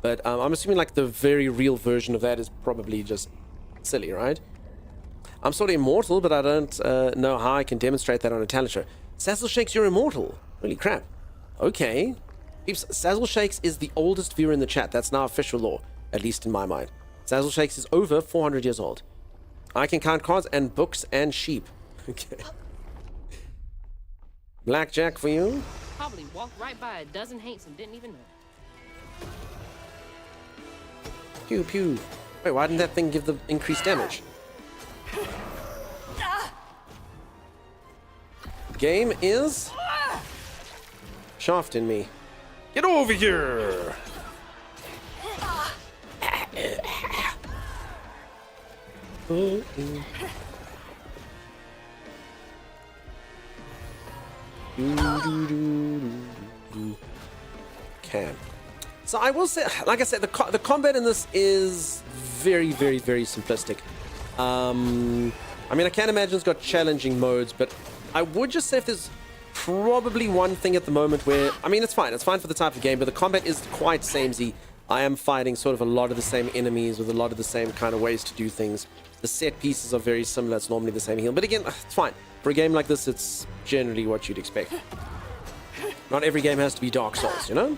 But I'm assuming, like, the very real version of that is probably just silly, right? I'm sort of immortal, but I don't know how I can demonstrate that on a talent show. Sazzle Shakes, you're immortal. Holy crap. Okay. Peeps, Sazzle Shakes is the oldest viewer in the chat. That's now official law, at least in my mind. Sazzle Shakes is over 400 years old. I can count cards and books and sheep. Okay. Blackjack for you. Probably walked right by a dozen haints and didn't even know. Pew pew. Wait, why didn't that thing give the increased damage? Game is shafting me. Get over here! Okay. So I will say, like I said, the combat in this is very, very, very simplistic. I mean, I can't imagine it's got challenging modes, but I would just say if there's probably one thing at the moment where, I mean, it's fine for the type of game, but the combat is quite samey. I am fighting sort of a lot of the same enemies with a lot of the same kind of ways to do things. The set pieces are very similar. It's normally the same heal, but again, it's fine. For a game like this, it's generally what you'd expect. Not every game has to be Dark Souls, you know?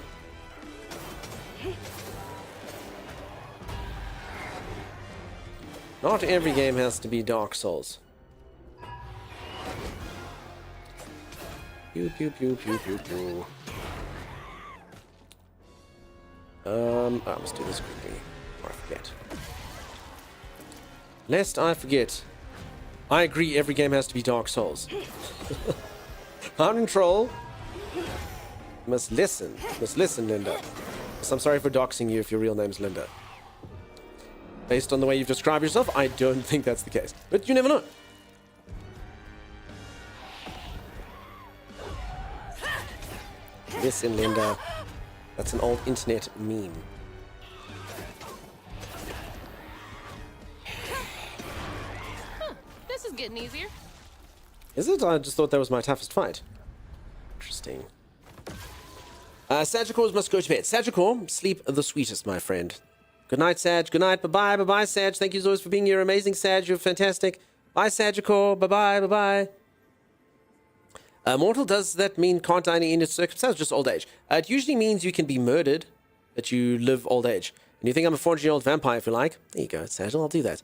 Not every game has to be Dark Souls. Pew pew pew pew pew pew. Let's do this quickly before I forget. Lest I forget. I agree, every game has to be Dark Souls. Hound Troll. Must listen, Linda. So I'm sorry for doxing you if your real name's Linda. Based on the way you've described yourself, I don't think that's the case. But you never know. Listen, Linda. That's an old internet meme. This is getting easier. Is it? I just thought that was my toughest fight. Interesting. Sagicor must go to bed. Sagicor, sleep the sweetest, my friend. Good night, Sag. Good night. Bye-bye. Bye-bye, Sag. Thank you as always for being here. Amazing, Sag. You're fantastic. Bye, Sagicor. Bye-bye. Bye-bye. Mortal, does that mean can't die in its circumstance? Just old age. It usually means you can be murdered, but you live old age. And you think I'm a 400-year-old vampire, if you like. There you go, Sagil. I'll do that.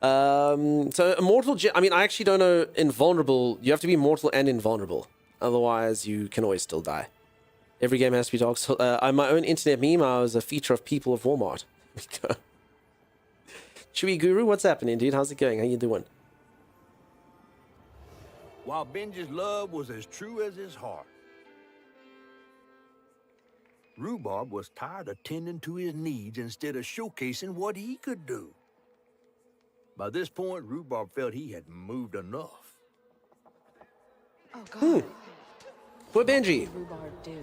So immortal, I mean, I actually don't know. Invulnerable, you have to be mortal and invulnerable. Otherwise, you can always still die. Every game has to be Dark Souls. I'm my own internet meme. I was a feature of People of Walmart. There we go. Chewy Guru, what's happening, dude? How's it going? How you doing? While Benji's love was as true as his heart, Rhubarb was tired of tending to his needs instead of showcasing what he could do. By this point, Rhubarb felt he had moved enough. Oh, God. Poor Benji. Rhubarb do.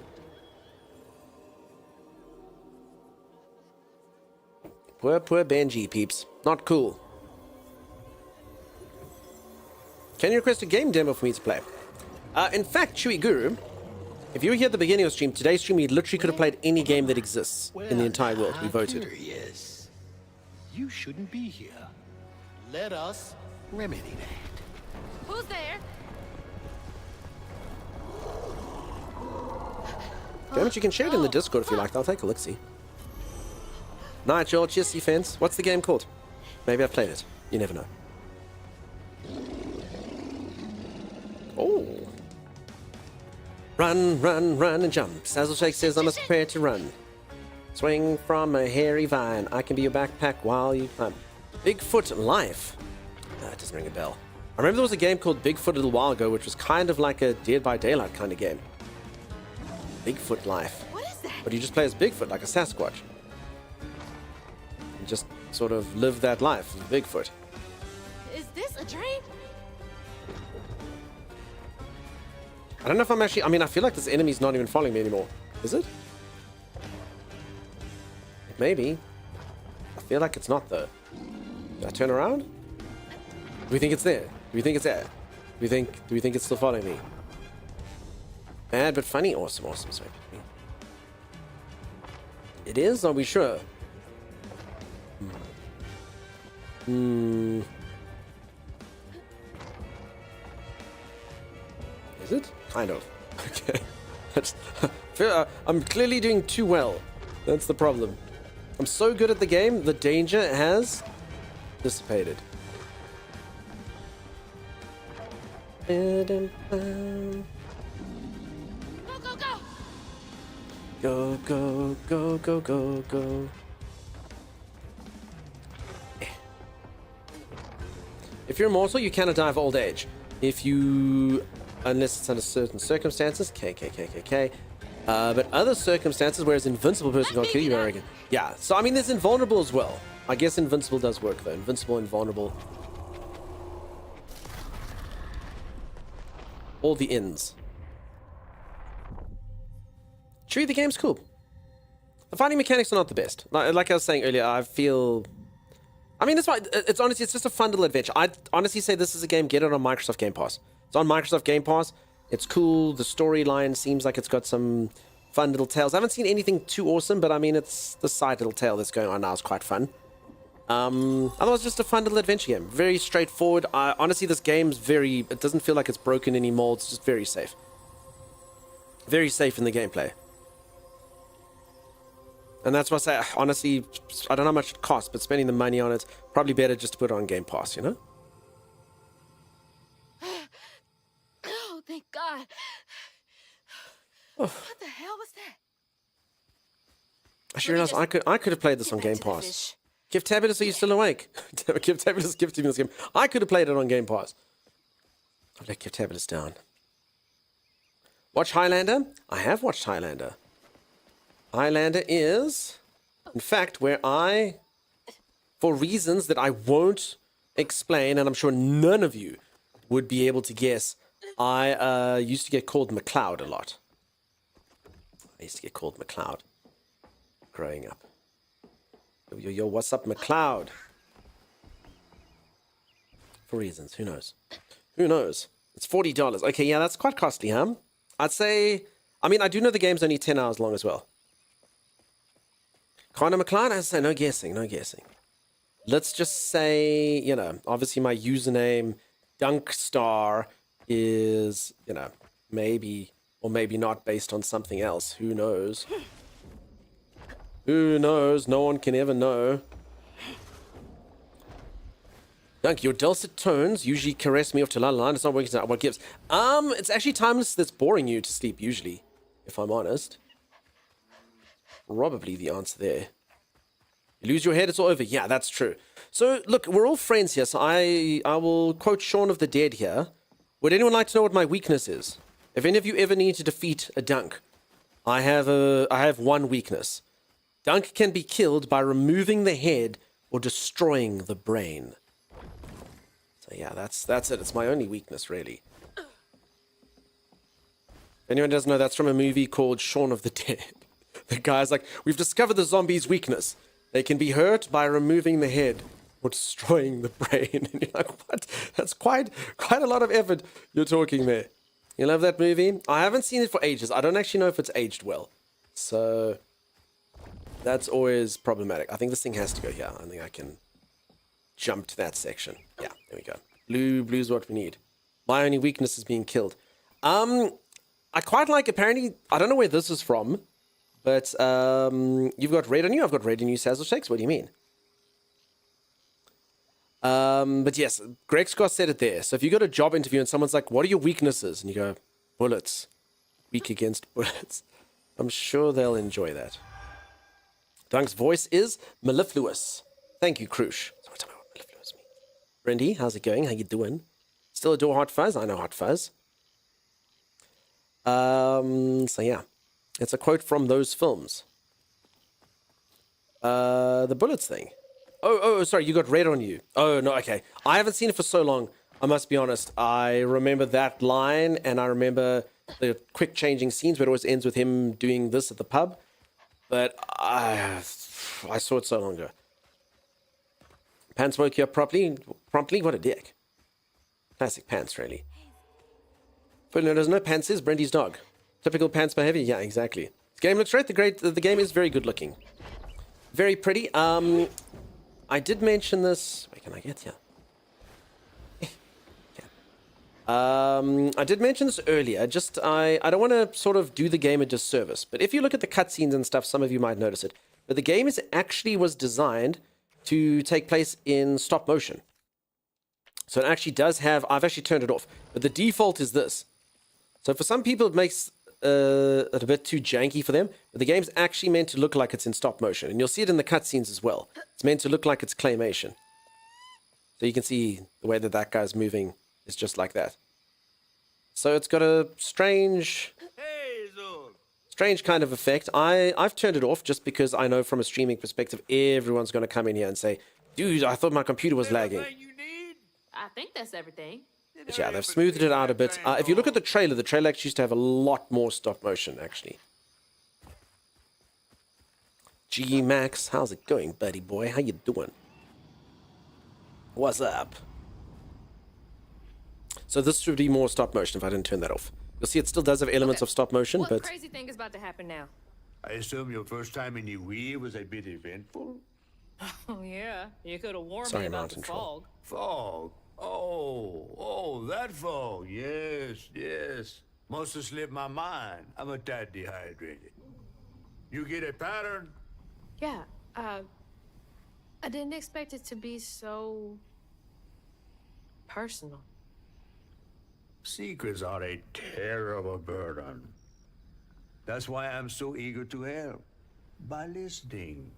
Poor Benji, peeps. Not cool. Can you request a game demo for me to play? In fact, Chewy Guru, if you were here at the beginning of the stream, today's stream, we literally could have played any game that exists in the entire world. We voted. Curious. You shouldn't be here. Let us remedy that. Who's there? Damn it, you can share it in the Discord if you like. I'll take a look-see. Night, Joel. Cheers, fans. What's the game called? Maybe I've played it. You never know. Oh. Run, run, run, and jump. Sazzle Shake says I must prepare to run. Swing from a hairy vine. I can be your backpack while you climb. Bigfoot Life. That doesn't ring a bell. I remember there was a game called Bigfoot a little while ago, which was kind of like a Dead by Daylight kind of game. Bigfoot Life. What is that? But you just play as Bigfoot, like a Sasquatch. You just sort of live that life of Bigfoot. Is this a dream? I don't know if I'm actually... I mean, I feel like this enemy's not even following me anymore. Is it? Maybe. I feel like it's not, though. Did I turn around? Do we think it's there? Do we think it's there? Do we think it's still following me? Bad but funny? Awesome, awesome. Sorry. It is? Are we sure? Is it? Kind of. Okay. I'm clearly doing too well. That's the problem. I'm so good at the game, the danger has dissipated. Go, go, go! Go, go, go, go, go, go. If you're immortal, you cannot die of old age. If you... Unless it's under certain circumstances. K. But other circumstances, whereas invincible person can't kill you, I reckon. Yeah, so I mean, there's invulnerable as well. I guess invincible does work, though. Invincible, invulnerable. All the ins. True, the game's cool. The fighting mechanics are not the best. Like I was saying earlier, I feel... I mean, that's why it's honestly, it's just a fun little adventure. I'd honestly say this is a game, get it on Microsoft Game Pass. It's on Microsoft Game Pass. It's cool. The storyline seems like it's got some fun little tales. I haven't seen anything too awesome, but I mean, it's the side little tale that's going on now is quite fun. Otherwise, just a fun little adventure game. Very straightforward. Honestly, this game's very... It doesn't feel like it's broken anymore. It's just very safe. Very safe in the gameplay. And that's why I say, honestly, I don't know how much it costs, but spending the money on it, probably better just to put it on Game Pass, you know? Oh, thank God. Oh. What the hell was that? I sure realized I could have played this on Game Pass. Give Tabulous, are you still awake? Give Tabulous gifted me this game. I could have played it on Game Pass. I'll let Give Tabulous down. Watch Highlander? I have watched Highlander. Highlander is, in fact, where I, for reasons that I won't explain, and I'm sure none of you would be able to guess, I used to get called McLeod a lot. I used to get called McLeod growing up. Yo, what's up, McLeod? For reasons, who knows? Who knows? It's $40. Okay, yeah, that's quite costly, huh? I'd say, I mean, I do know the game's only 10 hours long as well. Connor McLeod, I say no guessing, no guessing. Let's just say, you know, obviously my username, Dunkstar, is, you know, maybe or maybe not based on something else. Who knows? Who knows? No one can ever know. Dunk, your dulcet tones usually caress me off to la la. It's not working out. What gives? It's actually timeless that's boring you to sleep usually, if I'm honest. Probably the answer there. You lose your head, it's all over. Yeah, that's true. So, look, we're all friends here, so I will quote Shaun of the Dead here. Would anyone like to know what my weakness is? If any of you ever need to defeat a Dunk, I have one weakness. Dunk can be killed by removing the head or destroying the brain. So yeah, that's it. It's my only weakness, really. If anyone doesn't know, that's from a movie called Shaun of the Dead. The guy's like, we've discovered the zombie's weakness. They can be hurt by removing the head or destroying the brain. And you're like, what? That's quite a lot of effort you're talking there. You love that movie? I haven't seen it for ages. I don't actually know if it's aged well. So that's always problematic. I think this thing has to go here. I think I can jump to that section. Yeah, there we go. Blue's what we need. My only weakness is being killed. I quite like, apparently, I don't know where this is from, but you've got red on you. I've got red on you, Sazzle Shakes. What do you mean? But yes, Greg Scott said it there. So if you got a job interview and someone's like, what are your weaknesses? And you go, bullets. Weak against bullets. I'm sure they'll enjoy that. Dunk's voice is mellifluous. Thank you, Krush. Someone tell me what mellifluous means. Brendy, how's it going? How you doing? Still adore Hot Fuzz? I know Hot Fuzz. So yeah. It's a quote from those films. The bullets thing. Oh, sorry, you got red on you. Oh, no, okay. I haven't seen it for so long. I must be honest. I remember that line, and I remember the quick changing scenes where it always ends with him doing this at the pub. But I saw it so long ago. Pants woke you up promptly. What a dick. Classic Pants, really. But no, there's no Pants is Brendy's dog. Typical Pants behavior. Yeah, exactly. This game looks great. The game is very good looking. Very pretty. I did mention this. Wait, can I get here? I did mention this earlier. Just I don't want to sort of do the game a disservice, but if you look at the cutscenes and stuff, some of you might notice it. But the game was designed to take place in stop motion. So it actually does have. I've actually turned it off, but the default is this. So for some people, it makes it a bit too janky for them. But the game's actually meant to look like it's in stop motion, and you'll see it in the cutscenes as well. It's meant to look like it's claymation. So you can see the way that guy's moving is just like that. So it's got a strange kind of effect. I've turned it off just because I know from a streaming perspective, everyone's going to come in here and say, dude, I thought my computer was lagging. I think that's everything. But yeah, they've smoothed it out a bit. If you look at the trailer actually used to have a lot more stop motion, actually. G Max, how's it going, buddy boy? How you doing? What's up? So this should be more stop motion if I didn't turn that off. You'll see it still does have elements of stop motion, What but... crazy thing is about to happen now? I assume your first time in the Wii was a bit eventful? Oh, yeah. You could have warned Sorry, me about Mountain the Troll. fog. Fog? Oh, that fog. Yes. Must have slipped my mind. I'm a tad dehydrated. You get a pattern? Yeah, I didn't expect it to be so... personal. Secrets are a terrible burden. That's why I'm so eager to help. By listening.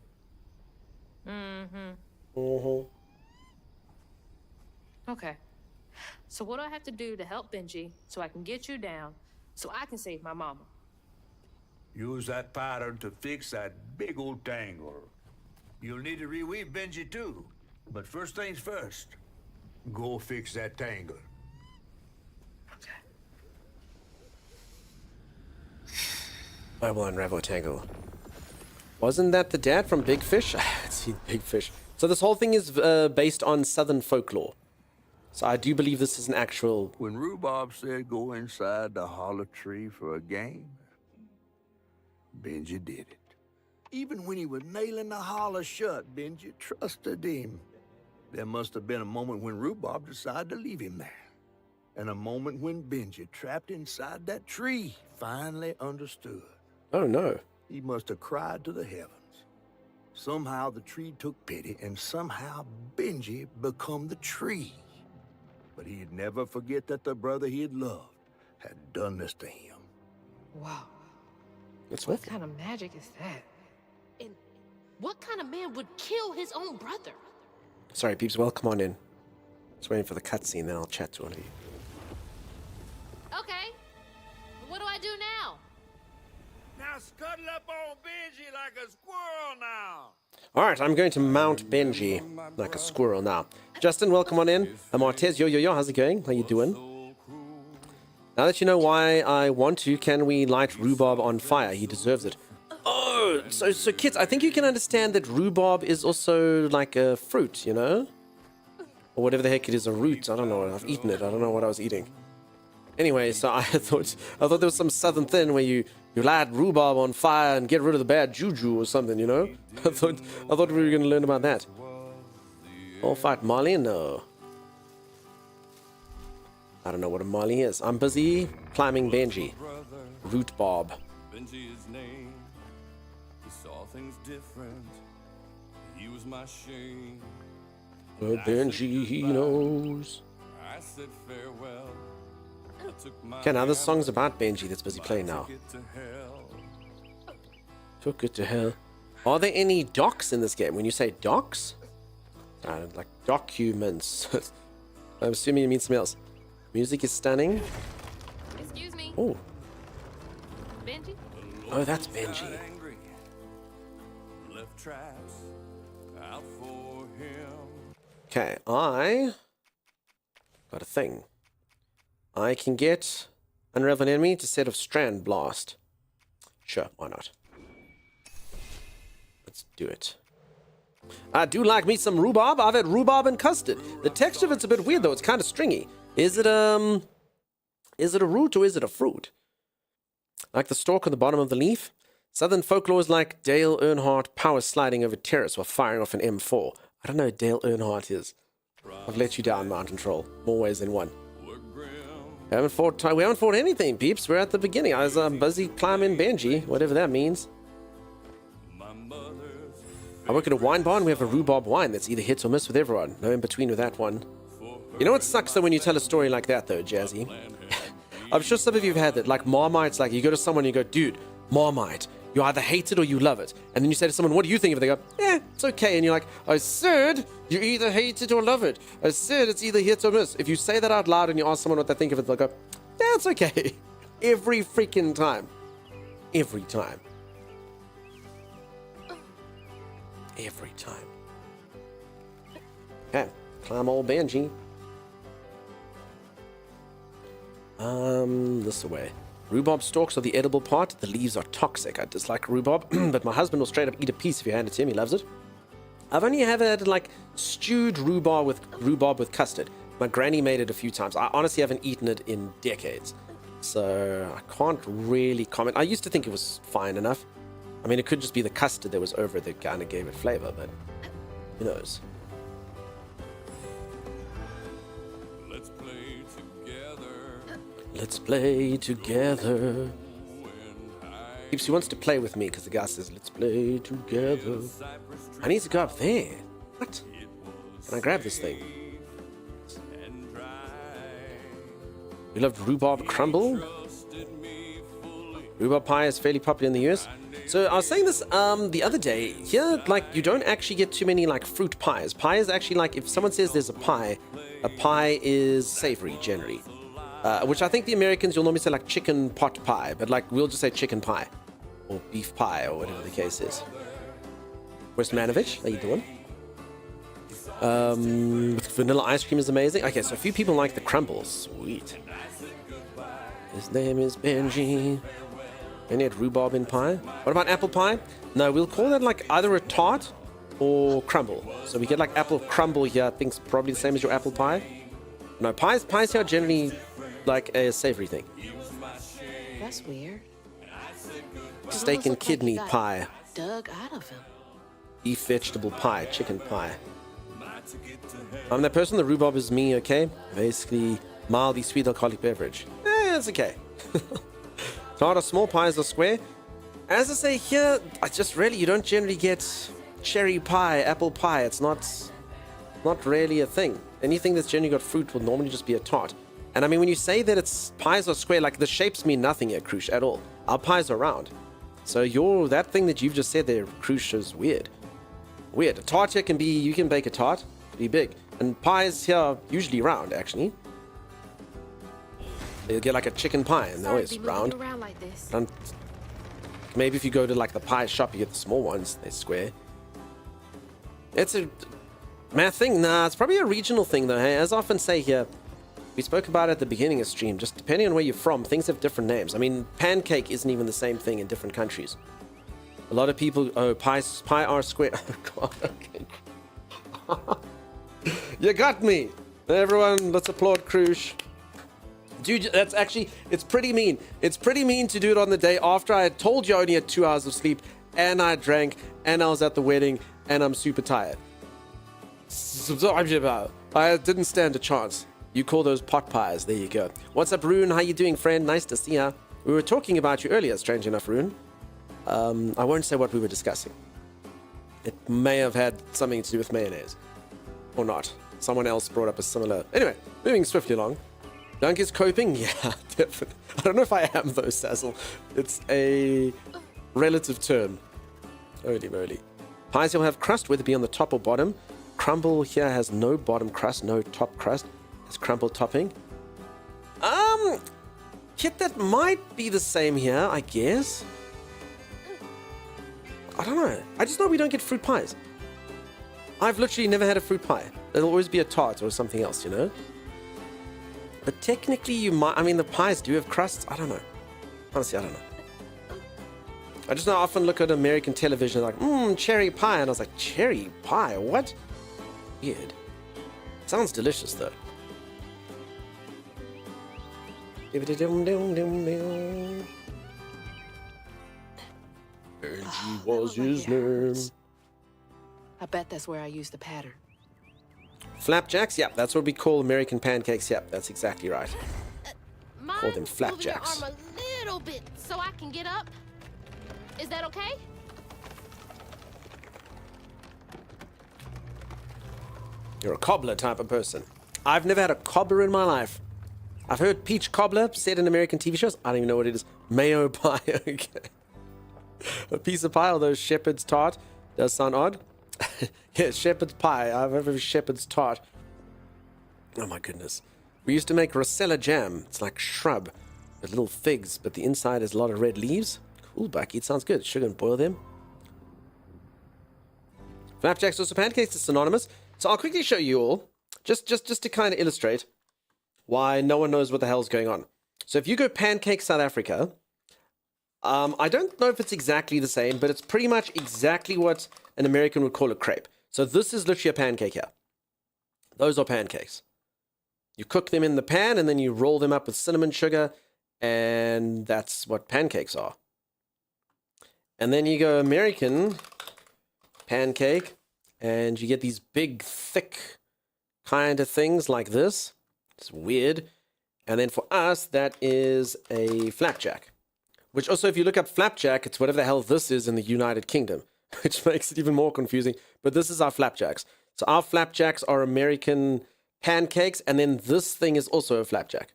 Okay. So what do I have to do to help Benji so I can get you down so I can save my mama? Use that pattern to fix that big old tangle. You'll need to reweave Benji too. But first things first. Go fix that tangle. I will unravel tangle. Wasn't that the dad from Big Fish? I haven't seen Big Fish. So this whole thing is based on Southern folklore. So I do believe this is an actual... When Rhubarb said go inside the hollow tree for a game, Benji did it. Even when he was nailing the hollow shut, Benji trusted him. There must have been a moment when Rhubarb decided to leave him there. And a moment when Benji, trapped inside that tree, finally understood. Oh no. He must have cried to the heavens. Somehow the tree took pity, and somehow Benji become the tree. But he'd never forget that the brother he had loved had done this to him. Wow. What's What kind of magic is that? And what kind of man would kill his own brother? Sorry, peeps, welcome on in. Just waiting for the cutscene, then I'll chat to one of you. Okay. What do I do now? Now scuttle up on Benji like a squirrel now. Alright, I'm going to mount Benji like a squirrel now. Justin, welcome on in. I'm Martez, yo, how's it going? How you doing? Now that you know why I want to, can we light Rhubarb on fire? He deserves it. Oh, so kids, I think you can understand that rhubarb is also like a fruit, you know? Or whatever the heck it is, a root. I don't know. I've eaten it. I don't know what I was eating. Anyway, so I thought there was some southern thing where you light rhubarb on fire and get rid of the bad juju or something, you know? I thought we were going to learn about that. All fight Molly? No. I don't know what a Molly is. I'm busy climbing Benji. Root Bob. Benji his name. He saw things different. He was my shame. But Benji, he knows. I said farewell. Okay, now this song's about Benji that's busy playing now. Took it to hell. Are there any docs in this game? When you say docs? Like documents. I'm assuming it means something else. Music is stunning. Excuse me. Oh. Benji? Oh, that's Benji. Left tracks. out for him. Okay, I got a thing. I can get Unravel an Enemy to set of Strand Blast. Sure, why not? Let's do it. I do like me some rhubarb. I've had rhubarb and custard. The texture of it's a bit weird though. It's kind of stringy. Is it a root or is it a fruit? Like the stalk on the bottom of the leaf? Southern folklore is like Dale Earnhardt power sliding over terrace while firing off an M4. I don't know who Dale Earnhardt is. I've let you down, Mountain Troll. More ways than one. We haven't fought anything, peeps. We're at the beginning. I was busy climbing Benji, whatever that means. I work at a wine bar and we have a rhubarb wine that's either hit or miss with everyone. No in between with that one. You know what sucks though when you tell a story like that though, Jazzy? I'm sure some of you have had that. Like Marmite's like, you go to someone and you go, dude, Marmite, you either hate it or you love it. And then you say to someone, what do you think of it? They go, yeah, it's okay. And you're like, I said you either hate it or love it. I said it's either hit or miss. If you say that out loud and you ask someone what they think of it, they'll go, yeah, it's okay. Every freaking time. Every time. Every time. Okay, climb old Benji. This way. Rhubarb stalks are the edible part. The leaves are toxic. I dislike rhubarb, but my husband will straight up eat a piece if you hand it to him. He loves it. I've only ever had like stewed rhubarb with custard. My granny made it a few times. I honestly haven't eaten it in decades, so I can't really comment. I used to think it was fine enough. I mean, it could just be the custard that was over it that kind of gave it flavor, but who knows? Let's play together. Let's play together. He wants to play with me because the guy says, let's play together. I need to go up there. What? Can I grab this thing? We loved rhubarb crumble. Rhubarb pie is fairly popular in the US. So I was saying this the other day. Here, like, you don't actually get too many like fruit pies. Pie is actually like, if someone says there's a pie is savory generally. Which I think the Americans, you'll normally say like chicken pot pie, but like we'll just say chicken pie or beef pie or whatever the case is. Where's Manovich? How you doing? Vanilla ice cream is amazing. Okay, so a few people like the crumble. Sweet. His name is Benji. Any had rhubarb in pie. What about apple pie? No, we'll call that like either a tart or crumble. So we get like apple crumble here. I think it's probably the same as your apple pie. No, pies here are generally like a savory thing. That's weird. Steak and kidney pie. Dug out of him. Beef vegetable pie. Chicken pie. I'm that person. The rhubarb is me, okay? Basically, mildly sweet alcoholic beverage. It's okay. Tart or small pies or square. As I say here, you don't generally get cherry pie, apple pie. It's not really a thing. Anything that's generally got fruit will normally just be a tart. And I mean, when you say that it's pies are square, like the shapes mean nothing here, Krush, at all. Our pies are round. So that thing that you've just said there, Krush, is weird. Weird. A tart here you can bake a tart, be big. And pies here are usually round, actually. You'll get like a chicken pie, and they're always round. Like this. And maybe if you go to like the pie shop, you get the small ones, they're square. It's a math thing? Nah, it's probably a regional thing though. Hey, as I often say here, we spoke about it at the beginning of stream, just depending on where you're from, things have different names. I mean, pancake isn't even the same thing in different countries. A lot of people, pie are square. Oh, God, okay. You got me. Everyone, let's applaud Krush. Dude, it's pretty mean. It's pretty mean to do it on the day after I had told you I only had 2 hours of sleep, and I drank, and I was at the wedding, and I'm super tired. I didn't stand a chance. You call those pot pies. There you go. What's up, Rune? How you doing, friend? Nice to see ya. We were talking about you earlier, strange enough, Rune. I won't say what we were discussing. It may have had something to do with mayonnaise. Or not. Someone else brought up a similar... Anyway, moving swiftly along. Dunk is coping? Yeah, definitely. I don't know if I am, though, Sazzle. It's a relative term. Holy moly. Pies will have crust, whether it be on the top or bottom. Crumble here has no bottom crust, no top crust. Has crumble topping. Kit, that might be the same here, I guess. I don't know. I just know we don't get fruit pies. I've literally never had a fruit pie. There'll always be a tart or something else, you know? But technically you might, I mean, the pies do have crusts. I don't know. Honestly, I don't know. I just now often look at American television like, cherry pie. And I was like, cherry pie? What? Weird. Sounds delicious, though. Benji was his name. I bet that's where I used the pattern. Flapjacks? Yep, that's what we call American pancakes. Yep, that's exactly right. Call them flapjacks. Move your arm a little bit so I can get up. Is that okay? You're a cobbler type of person. I've never had a cobbler in my life. I've heard peach cobbler said in American TV shows. I don't even know what it is. Mayo pie. Okay. A piece of pie, although shepherd's tart does sound odd. Yeah, shepherd's pie. I've ever shepherd's tart. Oh my goodness. We used to make Rosella jam. It's like shrub with little figs, but the inside is a lot of red leaves. Cool, Bucky. It sounds good. Sugar and boil them. Flapjacks also pancakes is synonymous. So I'll quickly show you all, just to kind of illustrate why no one knows what the hell's going on. So if you go pancake South Africa, I don't know if it's exactly the same, but it's pretty much exactly what an American would call a crepe. So this is literally a pancake here. Those are pancakes. You cook them in the pan and then you roll them up with cinnamon sugar, and that's what pancakes are. And then you go American pancake, and you get these big, thick kind of things like this. It's weird. And then for us, that is a flapjack. Which also, if you look up flapjack, it's whatever the hell this is in the United Kingdom, which makes it even more confusing. But this is our flapjacks. So our flapjacks are American pancakes, and then this thing is also a flapjack.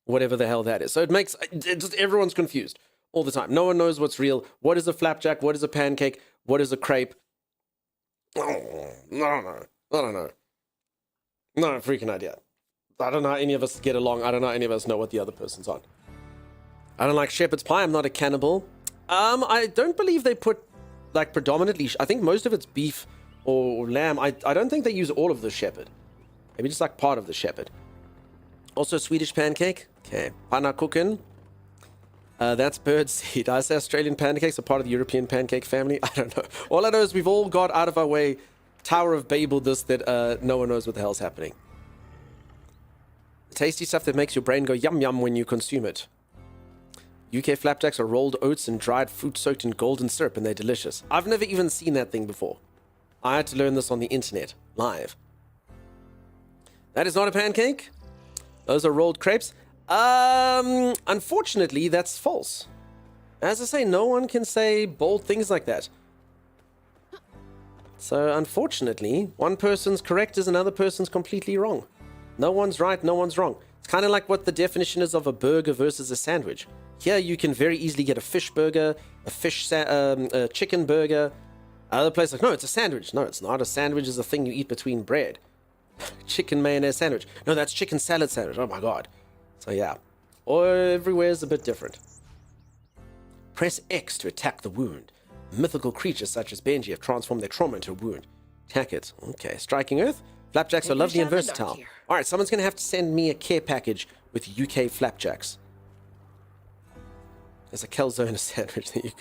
Whatever the hell that is. So it makes, just everyone's confused all the time. No one knows what's real. What is a flapjack? What is a pancake? What is a crepe? Oh, I don't know. No freaking idea. I don't know how any of us get along. I don't know how any of us know what the other person's on. I don't like shepherd's pie. I'm not a cannibal. I don't believe they put, like, predominantly, I think most of it's beef or lamb. I don't think they use all of the shepherd. Maybe just like part of the shepherd. Also Swedish pancake. Okay. Pannkuchen. That's birdseed. I say Australian pancakes are part of the European pancake family. I don't know. All I know is we've all got out of our way Tower of Babel this that no one knows what the hell's happening. The tasty stuff that makes your brain go yum yum when you consume it. UK flapjacks are rolled oats and dried fruit soaked in golden syrup, and they're delicious. I've never even seen that thing before. I had to learn this on the internet, live. That is not a pancake. Those are rolled crepes. Unfortunately, that's false. As I say, no one can say bold things like that. So, unfortunately, one person's correct is another person's completely wrong. No one's right, no one's wrong. It's kind of like what the definition is of a burger versus a sandwich. Here, you can very easily get a fish burger, a chicken burger. Other place like, no, it's a sandwich. No, it's not. A sandwich is a thing you eat between bread. Chicken mayonnaise sandwich. No, that's chicken salad sandwich. Oh my god. So yeah, or everywhere is a bit different. Press X to attack the wound. Mythical creatures such as Benji have transformed their trauma into a wound. Attack it. Okay, striking earth. Flapjacks are lovely and versatile. All right, someone's going to have to send me a care package with UK flapjacks. There's a calzone sandwich. There you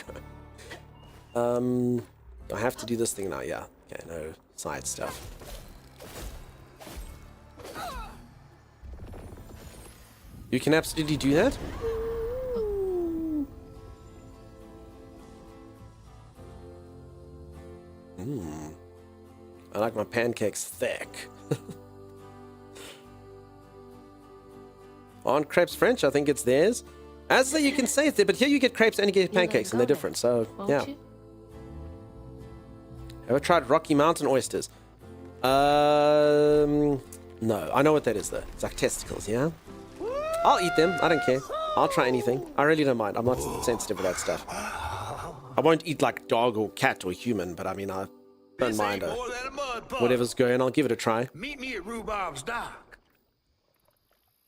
go. I have to do this thing now. Yeah. Okay, no side stuff. You can absolutely do that. I like my pancakes thick. Aren't crepes French? I think it's theirs. As you can say it's there, but here you get crepes and you get pancakes, and they're different. So yeah. Ever tried Rocky Mountain oysters? No, I know what that is though. It's like testicles, yeah. I'll eat them. I don't care. I'll try anything. I really don't mind. I'm not sensitive to that stuff. I won't eat like dog or cat or human, but I mean, I don't mind. Whatever's going, I'll give it a try. Meet me at Rhubarb's dock.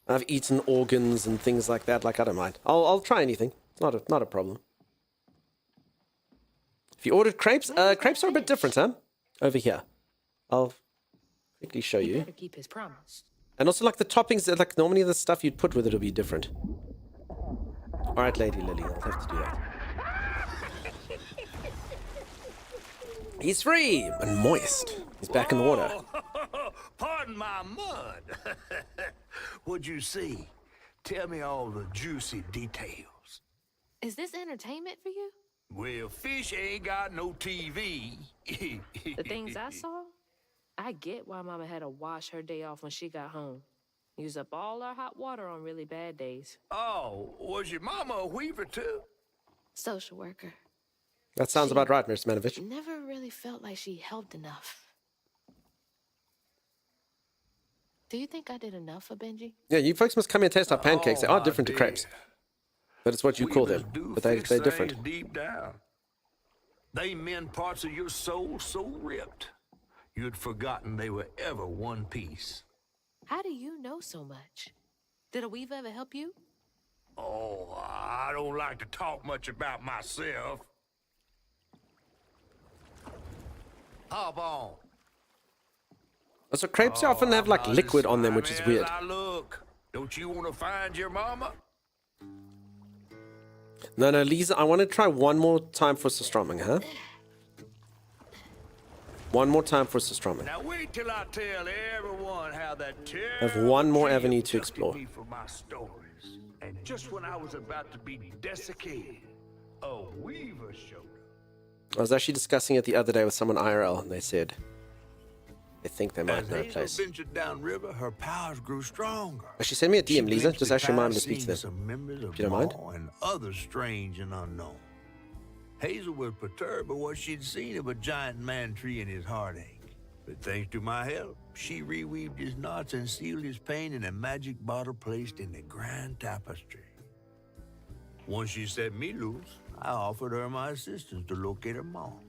I've eaten organs and things like that. Like, I don't mind. I'll try anything. It's not a problem. If you ordered crepes, crepes are a bit different, huh? Over here. I'll quickly show He you. better keep his promise. And also, like, the toppings, like, normally the stuff you'd put with it will be different. Alright, Lady Lily, I'll have to do that. He's free and moist. He's back in the water. Pardon my mud. What'd you see? Tell me all the juicy details. Is this entertainment for you? Well, fish ain't got no TV. The things I saw, I get why Mama had to wash her day off when she got home. Use up all our hot water on really bad days. Oh, was your mama a weaver too? Social worker. That sounds about right, Mr. Manovich. Never really felt like she helped enough. Do you think I did enough for Benji? Yeah, you folks must come here and taste our pancakes. They are different to crepes. But it's what you call them. But they're different. Deep down. They mend parts of your soul so ripped, you'd forgotten they were ever one piece. How do you know so much? Did a weaver ever help you? Oh, I don't like to talk much about myself. Hop on. So crepes often have like liquid on them, which is weird. Look, don't you want to find your mama? No, Lisa, I want to try one more time for Surströmming, huh? One more time for Surströmming. Now wait till I tell everyone how that I have one more avenue to explore. me for my stories. And just when I was about to be desiccated, a weaver showed up. I was actually discussing it the other day with someone IRL, and they said they think they might know a place. As Hazel ventured downriver, her powers grew stronger. Actually, send me a DM, Lisa. Just ask your mom to speak to them. Some members of If you don't mind. Maw and others strange and unknown. Hazel was perturbed by what she'd seen of a giant man tree and his heartache. But thanks to my help, she reweaved his knots and sealed his pain in a magic bottle placed in the grand tapestry. Once she set me loose, I offered her my assistance to locate her mom.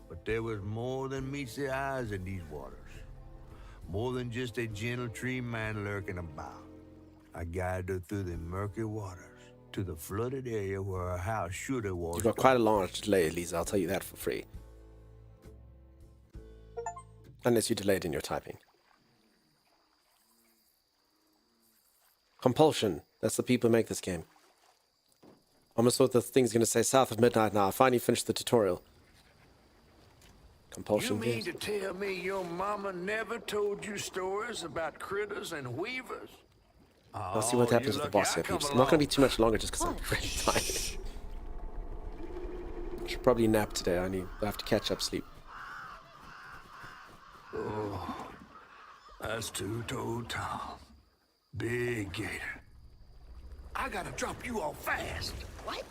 But there was more than meets the eyes in these waters. More than just a gentle tree man lurking about. I guided her through the murky waters to the flooded area where her house should have was. You've got quite a large delay, Lisa. I'll tell you that for free. Unless you delayed in your typing. Compulsion. That's the people who make this game. I almost thought the thing's going to say South of Midnight now. I finally finished the tutorial. Compulsion. You mean to tell me your mama never told you stories about critters and weavers? I'll see what happens with the boss here, peeps. I'm not going to be too much longer just because I'm very tired. I should probably nap today. I have to catch up sleep. Oh, that's two-toed Tom. Big gator. I gotta drop you off fast. What?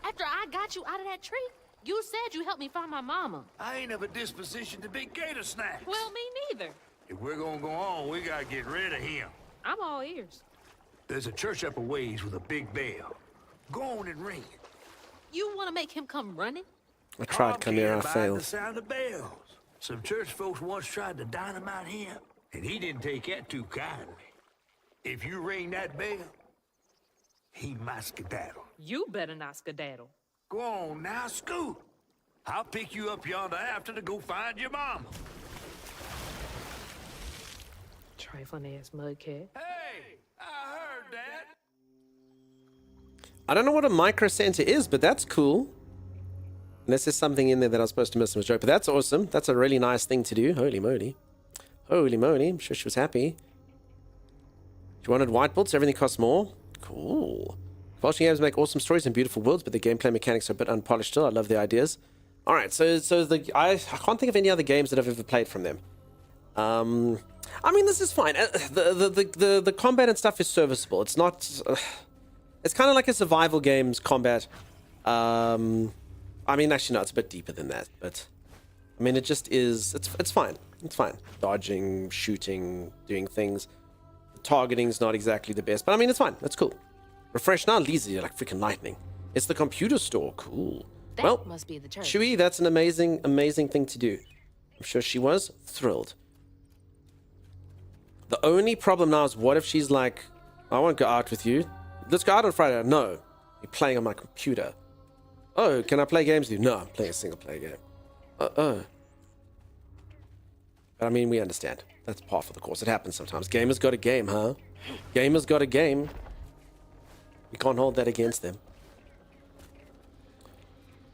After I got you out of that tree? You said you helped me find my mama. I ain't of a disposition to be gator snacks. Well, me neither. If we're gonna go on, we gotta get rid of him. I'm all ears. There's a church up a ways with a big bell. Go on and ring it. You want to make him come running? I tried, Chimera, I By failed. the sound of bells. Some church folks once tried to dynamite him, and he didn't take that too kindly. If you ring that bell, he might skedaddle. You better not skedaddle. Go on now, scoot. I'll pick you up yonder after to go find your mama. Trifling ass mudcat. Hey, I heard that. I don't know what a micro center is, but that's cool. Unless there's something in there that I was supposed to miss in the joke. But that's awesome. That's a really nice thing to do. Holy moly. Holy moly. I'm sure she was happy. She wanted white bolts. Everything costs more. Cool. Compulsion games make awesome stories and beautiful worlds, but the gameplay mechanics are a bit unpolished still. I love the ideas. Alright, so I can't think of any other games that I've ever played from them. I mean, this is fine. The combat and stuff is serviceable. It's not... it's kind of like a survival game's combat. I mean, actually, no, it's a bit deeper than that, but... I mean, it just is... It's fine. It's fine. Dodging, shooting, doing things. The targeting's not exactly the best, but I mean, it's fine. It's cool. Refresh now, Lisa, you're like freaking lightning. It's the computer store. Cool. That well, must be the church. Chewie, that's an amazing, amazing thing to do. I'm sure she was thrilled. The only problem now is what if she's like, I want to go out with you. Let's go out on Friday. No. You're playing on my computer. Oh, can I play games with you? No, I'm playing a single player game. But I mean, we understand. That's par for the course. It happens sometimes. Gamers got a game, huh? Gamers got a game. We can't hold that against them.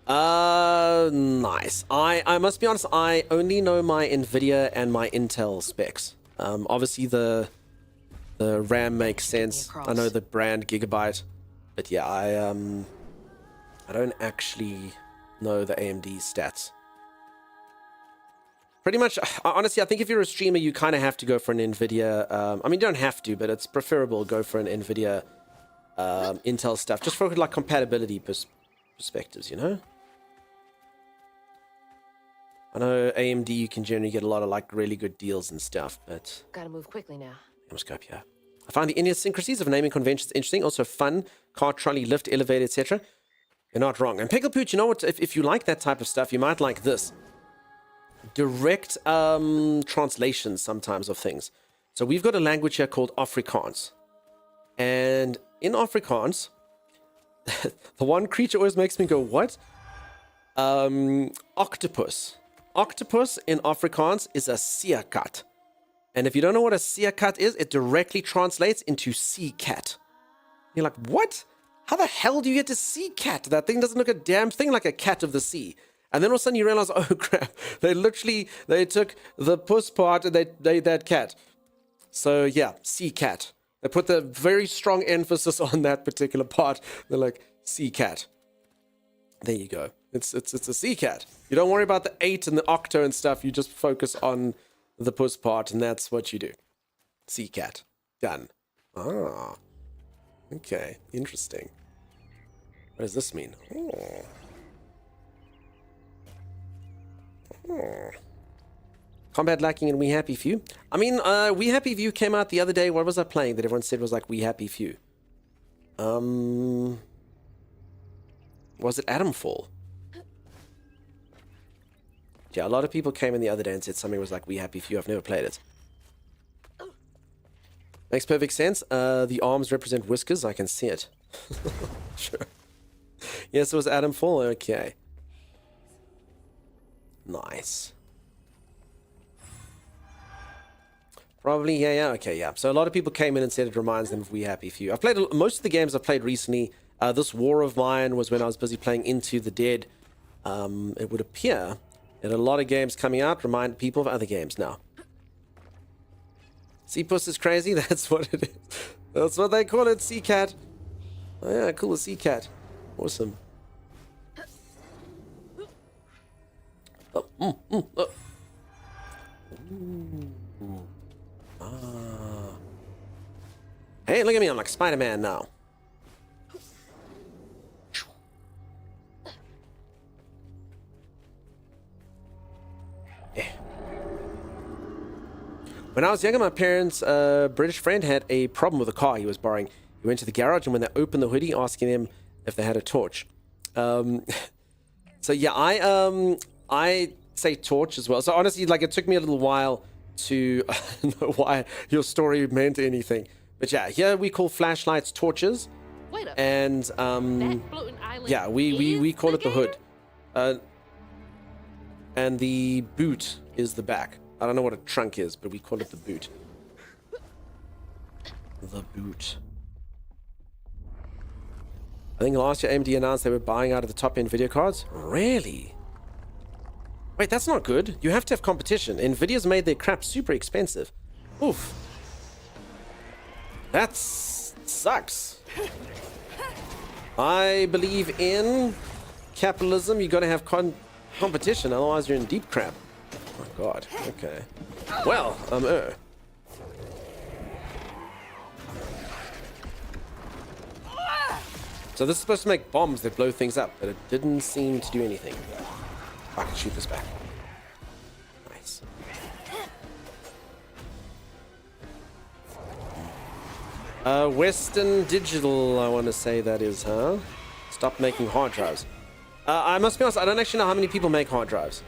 Nice. I must be honest, I only know my NVIDIA and my Intel specs. Obviously the RAM makes sense. I know the brand Gigabyte. But yeah, I don't actually know the AMD stats. Pretty much, honestly, I think if you're a streamer, you kind of have to go for an NVIDIA. I mean, you don't have to, but it's preferable to go for an NVIDIA Intel stuff, just for like compatibility perspectives, you know? I know AMD, you can generally get a lot of like really good deals and stuff, but... Gotta move quickly now. Scope, yeah. I find the idiosyncrasies of naming conventions interesting, also fun, car, trolley, lift, elevator, etc. You're not wrong. And Pickle Pooch, you know what, if you like that type of stuff, you might like this. Direct translations sometimes of things. So we've got a language here called Afrikaans. And in Afrikaans, the one creature always makes me go, what? Octopus. Octopus in Afrikaans is a seerkat. And if you don't know what a seerkat is, it directly translates into sea cat. You're like, what? How the hell do you get to sea cat? That thing doesn't look a damn thing like a cat of the sea. And then all of a sudden you realize, oh crap, they took the puss part and they that cat. So yeah, sea cat. They put the very strong emphasis on that particular part. They're like, sea cat. There you go. It's a sea cat. You don't worry about the 8 and the octo and stuff. You just focus on the puss part, and that's what you do. Sea cat. Done. Ah. Okay. Interesting. What does this mean? Oh. Oh. Combat lacking in We Happy Few. I mean, We Happy Few came out the other day. What was I playing that everyone said was like We Happy Few? Was it Adamfall? Yeah, a lot of people came in the other day and said something was like We Happy Few. I've never played it. Makes perfect sense. The arms represent whiskers. I can see it. Sure. Yes, it was Adamfall. Okay. Nice. Probably, yeah, okay, yeah. So a lot of people came in and said it reminds them of We Happy Few. I've played most of the games I've played recently. This War of Mine was when I was busy playing Into the Dead. It would appear that a lot of games coming out remind people of other games now. Sea Puss is crazy? That's what it is. That's what they call it, Sea Cat. Oh yeah, cool, a Sea Cat. Awesome. Oh, oh. Ooh. Ah. Hey, look at me, I'm like Spider-Man now. Yeah. When I was younger, my parents' British friend had a problem with a car he was borrowing. He went to the garage, and when they opened the hoodie, asking them if they had a torch. So yeah, I say torch as well. So honestly, like, it took me a little while to know why your story meant anything. But yeah, here we call flashlights torches. Wait up. And That floating island yeah, we call it the hood. And the boot is the back. I don't know what a trunk is, but we call it the boot. The boot. I think last year AMD announced they were buying out of the top-end video cards. Really? Wait, that's not good. You have to have competition. Nvidia's made their crap super expensive. Oof. That sucks. I believe in capitalism. You got to have competition, otherwise you're in deep crap. Oh my god. Okay. Well, So this is supposed to make bombs that blow things up, but it didn't seem to do anything. I can shoot this back. Nice. Western Digital, I want to say that is, huh? Stop making hard drives. I must be honest, I don't actually know how many people make hard drives.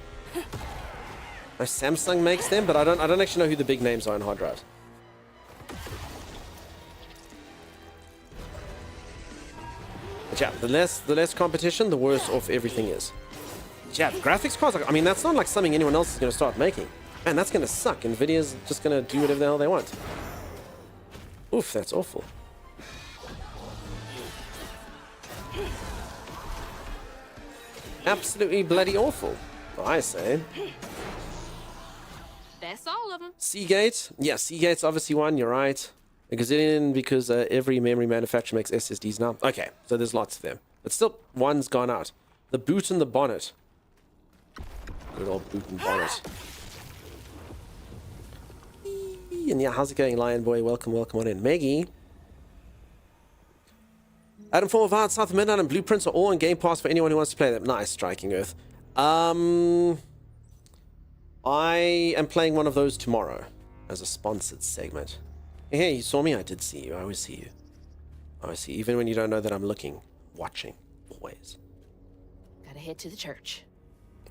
Samsung makes them, but I don't actually know who the big names are in hard drives. But yeah, the less competition, the worse off everything is. Yeah, graphics cards, I mean, that's not like something anyone else is going to start making. Man, that's gonna suck. Nvidia's just gonna do whatever the hell they want. Oof, that's awful. Absolutely bloody awful, I say. That's all of them. Seagate? Yeah, Seagate's obviously one, you're right. A gazillion because every memory manufacturer makes SSDs now. Okay, so there's lots of them. But still, one's gone out. The boot and the bonnet. Good old boot and bonnet. And yeah, how's it going, Lion Boy? Welcome, welcome on in. Maggie. Adam Form of Art, South of Midnight, and Blueprints are all on Game Pass for anyone who wants to play them. Nice, Striking Earth. I am playing one of those tomorrow as a sponsored segment. Hey, you saw me? I did see you. I always see you. I always see you. Even when you don't know that I'm looking, watching, always. Gotta head to the church.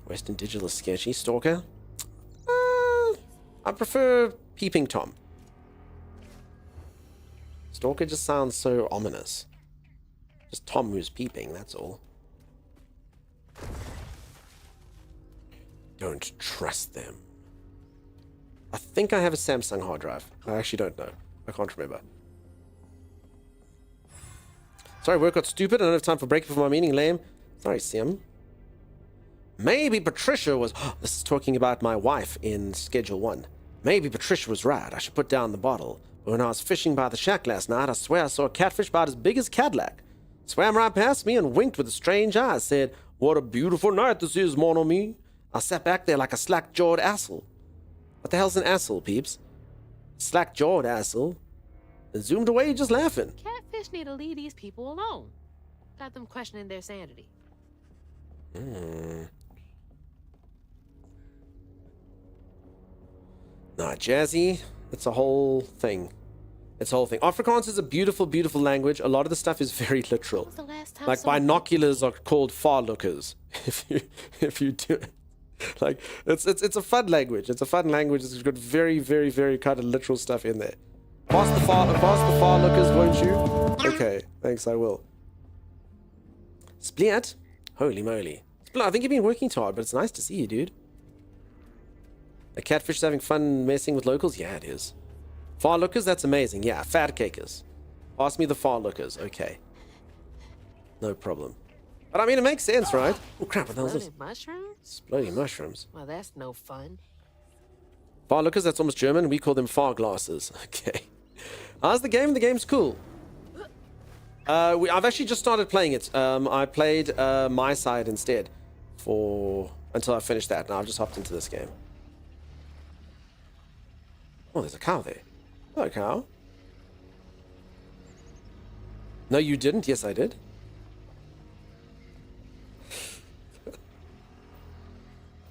Western Digital is sketchy. Stalker? I prefer Peeping Tom. Stalker just sounds so ominous. Just Tom who's peeping, that's all. Don't trust them. I think I have a Samsung hard drive. I actually don't know. I can't remember. Sorry, work got stupid. I don't have time for break for my meeting, lame. Sorry, Sim. Maybe Patricia was... this is talking about my wife in Schedule 1. Maybe Patricia was right. I should put down the bottle. But when I was fishing by the shack last night, I swear I saw a catfish about as big as Cadillac. Swam right past me and winked with a strange eye. Said, "What a beautiful night this is, mon ami." I sat back there like a slack-jawed asshole. What the hell's an asshole, peeps? Slack-jawed asshole. And zoomed away just laughing. Catfish need to leave these people alone. Got them questioning their sanity. Nah, Jazzy, it's a whole thing. It's a whole thing. Afrikaans is a beautiful, beautiful language. A lot of the stuff is very literal. When was the last time Like someone- binoculars are called far lookers. If you do it. Like it's a fun language. It's a fun language. It's got very, very, very kind of literal stuff in there. Pass the far lookers, won't you? Okay, thanks, I will. Split? Holy moly. Split, I think you've been working too hard, but it's nice to see you, dude. A catfish is having fun messing with locals? Yeah, it is. Far lookers, that's amazing. Yeah, fat cakers. Pass me the far lookers. Okay. No problem. But I mean, it makes sense, right? Oh, crap. What the hell's this? Exploding mushrooms? Exploding mushrooms. Well, that's no fun. Far lookers, that's almost German. We call them far glasses. Okay. How's the game? The game's cool. I've actually just started playing it. I played My Side instead until I finished that. Now I've just hopped into this game. Oh, there's a cow there. Hello, cow. No, you didn't? Yes, I did.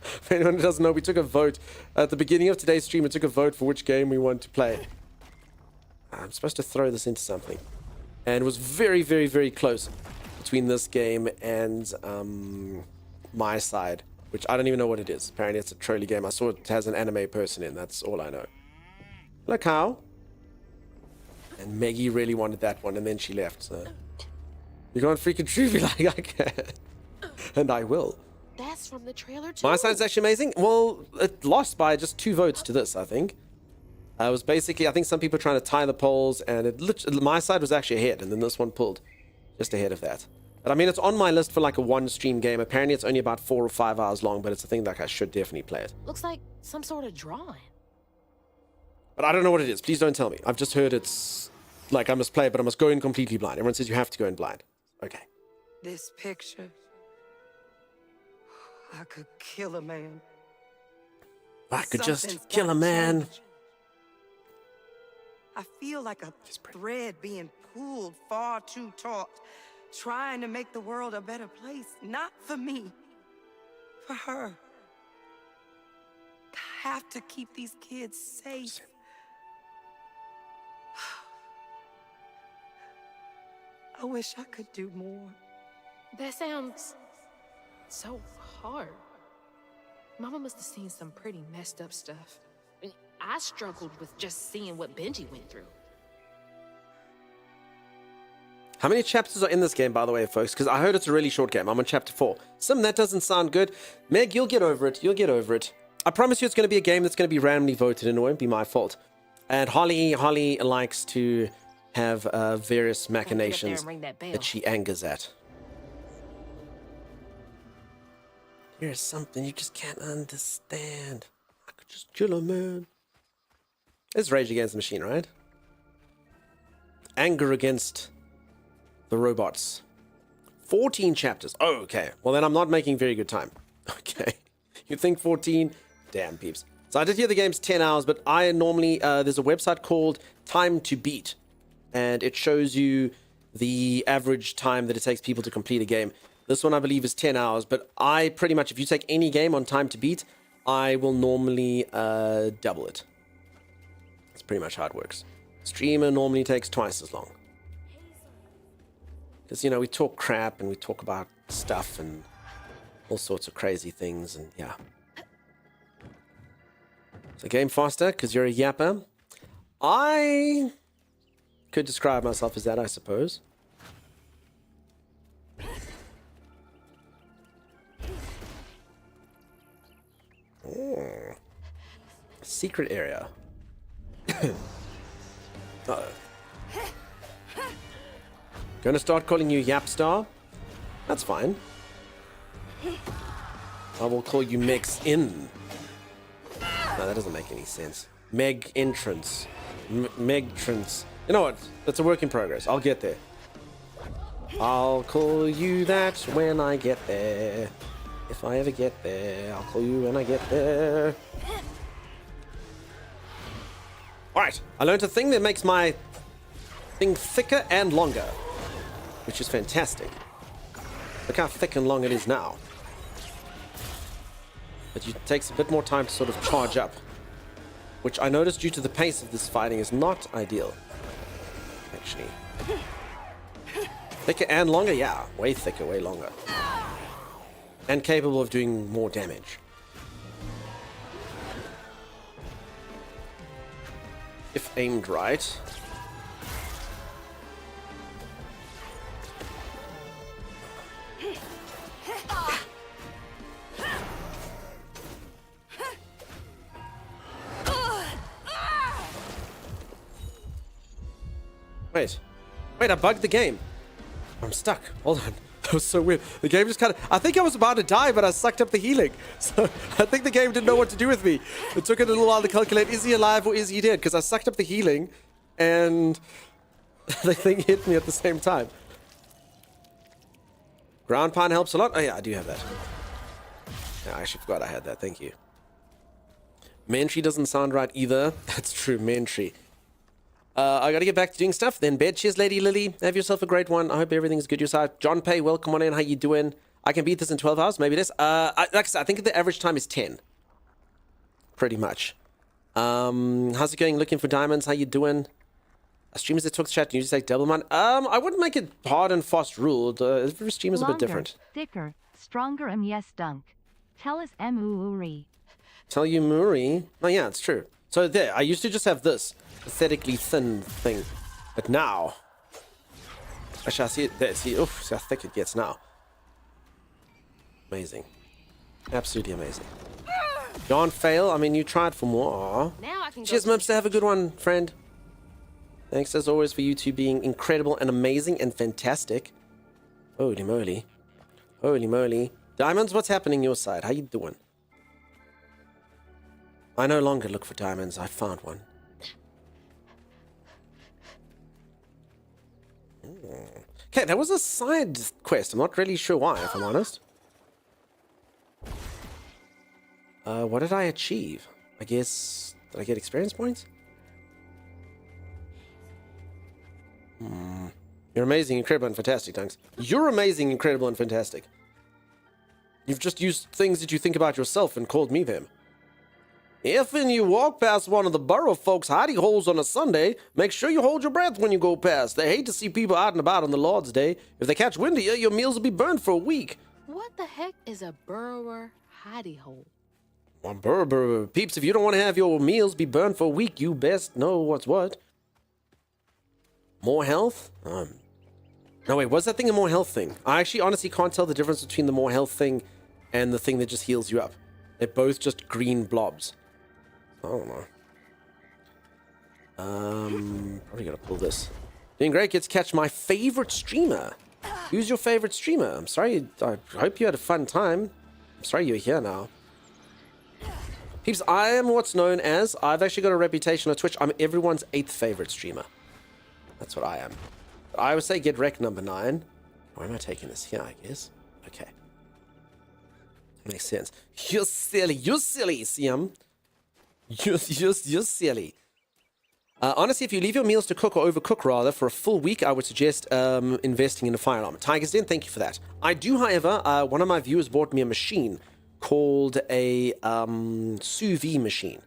For anyone who doesn't know, we took a vote. At the beginning of today's stream, we took a vote for which game we want to play. I'm supposed to throw this into something. And it was very, very, very close between this game and My Side, which I don't even know what it is. Apparently it's a trolley game. I saw it has an anime person in. That's all I know. Hello, cow. And Maggie really wanted that one, and then she left, so... You can't freaking treat me like I can. And I will. That's from the trailer too. My Side's actually amazing. Well, it lost by just 2 votes to this, I think. It was basically, I think some people were trying to tie the polls, and My Side was actually ahead, and then this one pulled just ahead of that. But I mean, it's on my list for like a 1-stream game. Apparently it's only about 4 or 5 hours long, but it's a thing that I should definitely play it. Looks like some sort of drawing. But I don't know what it is. Please don't tell me. I've just heard it's like I must play it, but I must go in completely blind. Everyone says you have to go in blind. Okay. This picture, I could kill a man. I could just Something's kill a gotta man. change. I feel like a thread being pulled far too taut, trying to make the world a better place. Not for me, for her. I have to keep these kids safe. I wish I could do more. That sounds so hard. Mama must have seen some pretty messed up stuff. I mean, I struggled with just seeing what Benji went through. How many chapters are in this game, by the way, folks? Because I heard it's a really short game. I'm on chapter 4. That doesn't sound good. Meg, you'll get over it. You'll get over it. I promise you it's going to be a game that's going to be randomly voted and it won't be my fault. And Holly likes to have various machinations that she angers at. Here's something you just can't understand. I could just kill a man. It's Rage Against the Machine, right? Anger against the robots. 14 chapters. Oh, okay. Well, then I'm not making very good time. Okay. You think 14? Damn, peeps. So I did hear the game's 10 hours, but I normally... there's a website called Time to Beat. And it shows you the average time that it takes people to complete a game. This one, I believe, is 10 hours. But I pretty much, if you take any game on Time to Beat, I will normally double it. That's pretty much how it works. Streamer normally takes twice as long. Because, you know, we talk crap and we talk about stuff and all sorts of crazy things. And, yeah. So game faster because you're a yapper. I could describe myself as that, I suppose. Oh. Secret area. Uh-oh. Gonna start calling you Yapstar? That's fine. I will call you Meg's In. No, that doesn't make any sense. Meg Entrance. Megtrance. You know what? That's a work in progress. I'll get there. I'll call you that when I get there. If I ever get there, I'll call you when I get there. Alright, I learned a thing that makes my thing thicker and longer, which is fantastic. Look how thick and long it is now. But it takes a bit more time to sort of charge up, which I noticed due to the pace of this fighting is not ideal, actually. Thicker and longer? Yeah, way thicker, way longer. And capable of doing more damage. If aimed right. Wait, I bugged the game. I'm stuck. Hold on. That was so weird. The game just kind of... I think I was about to die, but I sucked up the healing. So I think the game didn't know what to do with me. It took it a little while to calculate, is he alive or is he dead? Because I sucked up the healing, and the thing hit me at the same time. Ground pound helps a lot. Oh yeah, I do have that. Yeah, I actually forgot I had that. Thank you. Mantry doesn't sound right either. That's true, Mantry. I gotta get back to doing stuff. Then bed. Cheers, Lady Lily. Have yourself a great one. I hope everything's good your side. John Pay, welcome on in. How you doing? I can beat this in 12 hours. Maybe this. Like I said, I think the average time is 10. Pretty much. How's it going? Looking for diamonds. How you doing? Streamers that talk to chat, you just say double man. I wouldn't make it hard and fast ruled. Every stream is a bit different. Thicker, stronger, yes, dunk. Tell us Muri. Tell you Muri? Oh yeah, it's true. So there, I used to just have this pathetically thin thing, but now, actually I see it there. See how thick it gets now. Amazing, absolutely amazing. Don't fail. I mean, you tried for more. Aww. Now I can Cheers, Mimster. Have a good one, friend. Thanks as always for you two being incredible and amazing and fantastic. Holy moly, holy moly. Diamonds, what's happening your side? How you doing? I no longer look for diamonds. I found one. Okay, that was a side quest. I'm not really sure why, if I'm honest. What did I achieve? I guess... Did I get experience points? You're amazing, incredible, and fantastic, thanks. You're amazing, incredible, and fantastic. You've just used things that you think about yourself and called me them. If and you walk past one of the borough folks' hidey holes on a Sunday, make sure you hold your breath when you go past. They hate to see people out and about on the Lord's Day. If they catch wind of you, your meals will be burned for a week. What the heck is a burrower hidey hole? Well, burr. Peeps, if you don't want to have your meals be burned for a week, you best know what's what. More health? No, wait, what's that thing a more health thing? I actually honestly can't tell the difference between the more health thing and the thing that just heals you up. They're both just green blobs. I don't know. Probably gotta pull this. Doing great, gets to catch my favorite streamer. Who's your favorite streamer? I'm sorry, I hope you had a fun time. I'm sorry you're here now. Peeps, I am what's known as, I've actually got a reputation on Twitch, I'm everyone's 8th favorite streamer. That's what I am. I would say get wrecked number 9. Where am I taking this? Here, I guess. Okay. Makes sense. You're silly, Siam. You're silly. Honestly, if you leave your meals to cook or overcook rather for a full week, I would suggest investing in a firearm. Tiger's Den, thank you for that. I do, however, one of my viewers bought me a machine called a sous vide machine.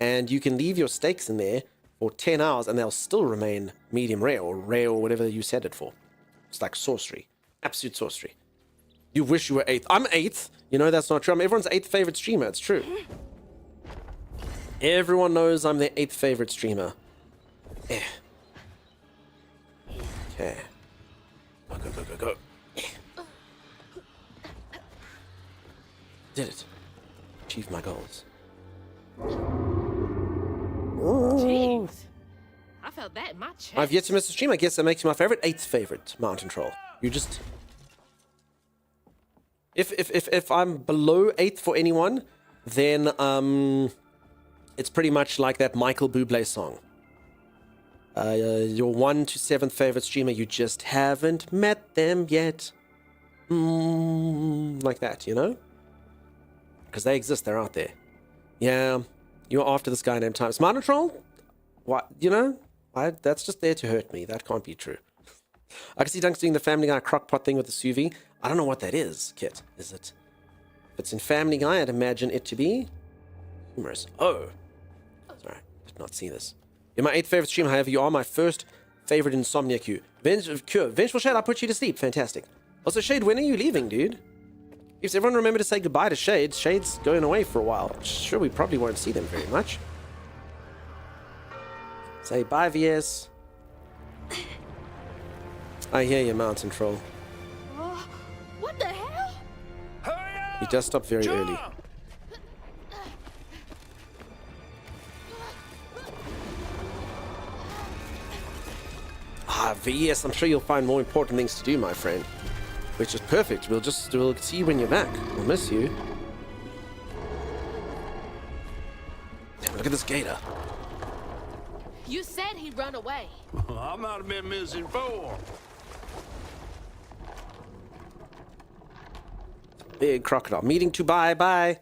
And you can leave your steaks in there for 10 hours and they'll still remain medium rare or whatever you set it for. It's like sorcery. Absolute sorcery. You wish you were 8th. I'm 8th. You know that's not true. I'm everyone's 8th favorite streamer. It's true. Everyone knows I'm their 8th favorite streamer. Eh. Okay. Go. Did it. Achieved my goals. Jeez. I felt that in my chest. I've yet to miss a stream. I guess that makes you my favorite. 8th favorite mountain troll. You just... If I'm below 8th for anyone, then it's pretty much like that Michael Bublé song. Your 1 to 7th favorite streamer, you just haven't met them yet. Like that, you know? Because they exist, they're out there. Yeah, you're after this guy named Times. Mountain troll? What? You know? That's just there to hurt me. That can't be true. I can see Dunks doing the Family Guy crockpot thing with the sous vide. I don't know what that is, Kit. Is it? If it's in Family Guy, I'd imagine it to be humorous. Oh. Sorry, did not see this. You're my 8th favorite streamer, however, you are my first favorite insomnia cue. Vengeful Shade, I'll put you to sleep. Fantastic. Also, Shade, when are you leaving, dude? If everyone remember to say goodbye to Shade. Shade's going away for a while. Sure, we probably won't see them very much. Say bye, VS. I hear you, Mountain Troll. What the hell? He does stop very early. VS, I'm sure you'll find more important things to do, my friend. Which is perfect. We'll see you when you're back. We'll miss you. Damn, look at this gator. You said he'd run away. I might have been missing 4. Big crocodile. Meeting to bye.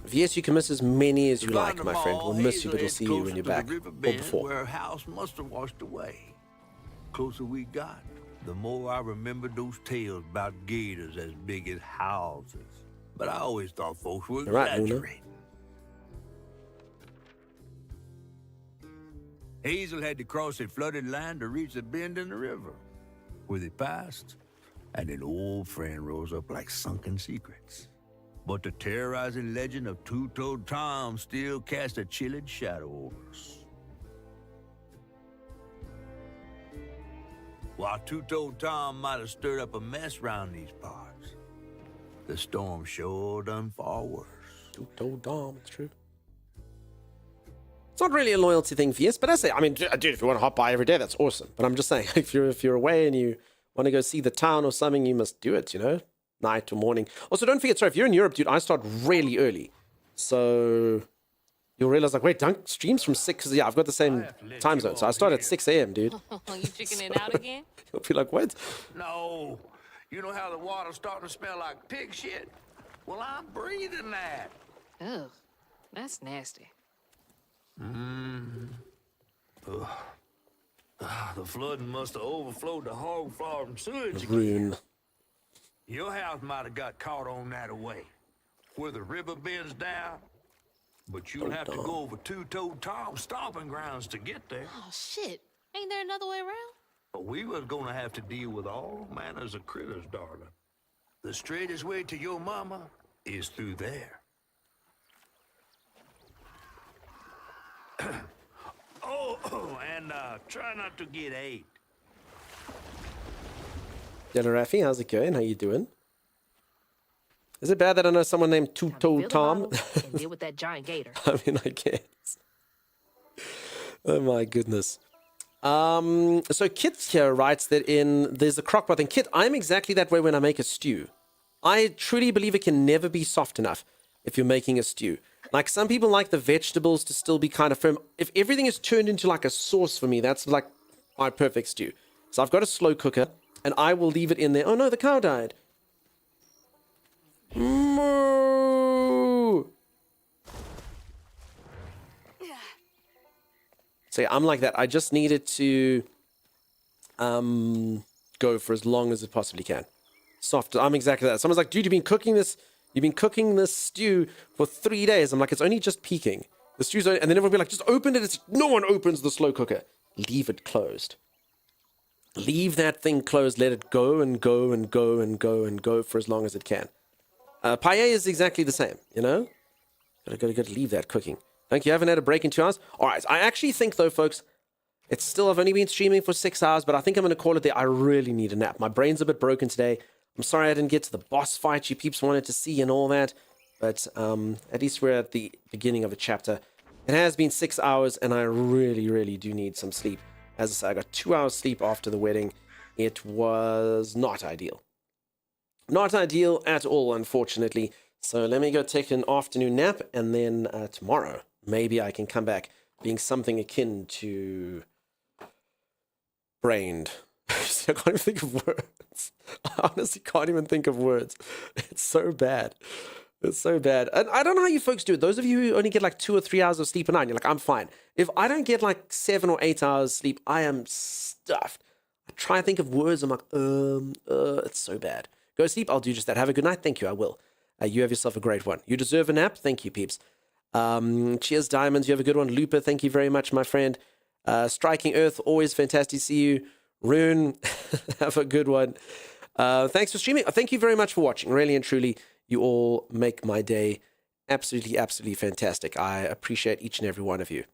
VS, you can miss as many as you like, my friend. We'll miss you, but we'll see you when you're back. Or before. Where a house must have washed away. Closer we got, the more I remembered those tales about gators as big as houses. But I always thought folks were exaggerating. Hazel had to cross a flooded land to reach a bend in the river, where they passed, and an old friend rose up like sunken secrets. But the terrorizing legend of Two-Toed Tom still cast a chilling shadow over us. While Two-Toed Tom might have stirred up a mess round these parts, the storm sure done far worse. Two-Toed Tom, it's true. It's not really a loyalty thing, VS, but I say, I mean, dude, if you want to hop by every day, that's awesome. But I'm just saying, if you're away and you want to go see the town or something, you must do it, you know? Night or morning. Also, don't forget, sorry, if you're in Europe, dude, I start really early. So you'll realize, like, wait, Dunk streams from 6. Yeah, I've got the same time zone. So I start at 6 a.m., dude. You chickening it out again? You'll be like, what? No. You know how the water's starting to smell like pig shit? Well, I'm breathing that. Ugh, that's nasty. The flooding must have overflowed the hog farm sewage Rune. again. Your house might have got caught on that away, where the river bends down. But you'll have to go over Two-Toed Tom's stomping grounds to get there. Oh, shit. Ain't there another way around? But we was gonna have to deal with all manners of critters, darling. The straightest way to your mama is through there. And try not to get ate. Yellow Raffy, how's it going? How you doing? Is it bad that I know someone named Two-Toe Tom? And deal with that giant gator. I mean, I guess. Oh my goodness. So Kit here writes that there's a crock pot thing. Kit, I'm exactly that way when I make a stew. I truly believe it can never be soft enough if you're making a stew. Like, some people like the vegetables to still be kind of firm. If everything is turned into like a sauce for me, that's like my perfect stew. So I've got a slow cooker, and I will leave it in there. Oh no, the cow died. Moo! So yeah, I'm like that. I just need it to go for as long as it possibly can. Soft. I'm exactly that. Someone's like, dude, you've been cooking this stew for 3 days. I'm like, it's only just peaking. The stew's only, and then everyone will be like, just open it. No one opens the slow cooker. Leave it closed. Leave that thing closed. Let it go and go and go and go and go for as long as it can. Paella is exactly the same, you know? Gotta leave that cooking. Thank you. I haven't had a break in 2 hours. All right. I actually think, though, folks, I've only been streaming for 6 hours, but I think I'm going to call it there. I really need a nap. My brain's a bit broken today. I'm sorry I didn't get to the boss fight you peeps wanted to see and all that, but at least we're at the beginning of a chapter. It has been 6 hours, and I really, really do need some sleep. As I said, I got 2 hours sleep after the wedding. It was not ideal. Not ideal at all, unfortunately. So let me go take an afternoon nap, and then tomorrow, maybe I can come back being something akin to brained. I can't even think of words. I honestly can't even think of words. It's so bad. It's so bad. And I don't know how you folks do it. Those of you who only get like 2 or 3 hours of sleep a night, you're like, I'm fine. If I don't get like 7 or 8 hours sleep, I am stuffed. I try and think of words. I'm like, it's so bad. Go sleep. I'll do just that. Have a good night. Thank you. I will. You have yourself a great one. You deserve a nap. Thank you, peeps. Cheers, Diamonds. You have a good one. Looper, thank you very much, my friend. Striking Earth, always fantastic to see you. Rune, have a good one. Thanks for streaming. Thank you very much for watching. Really and truly, you all make my day absolutely, absolutely fantastic. I appreciate each and every one of you.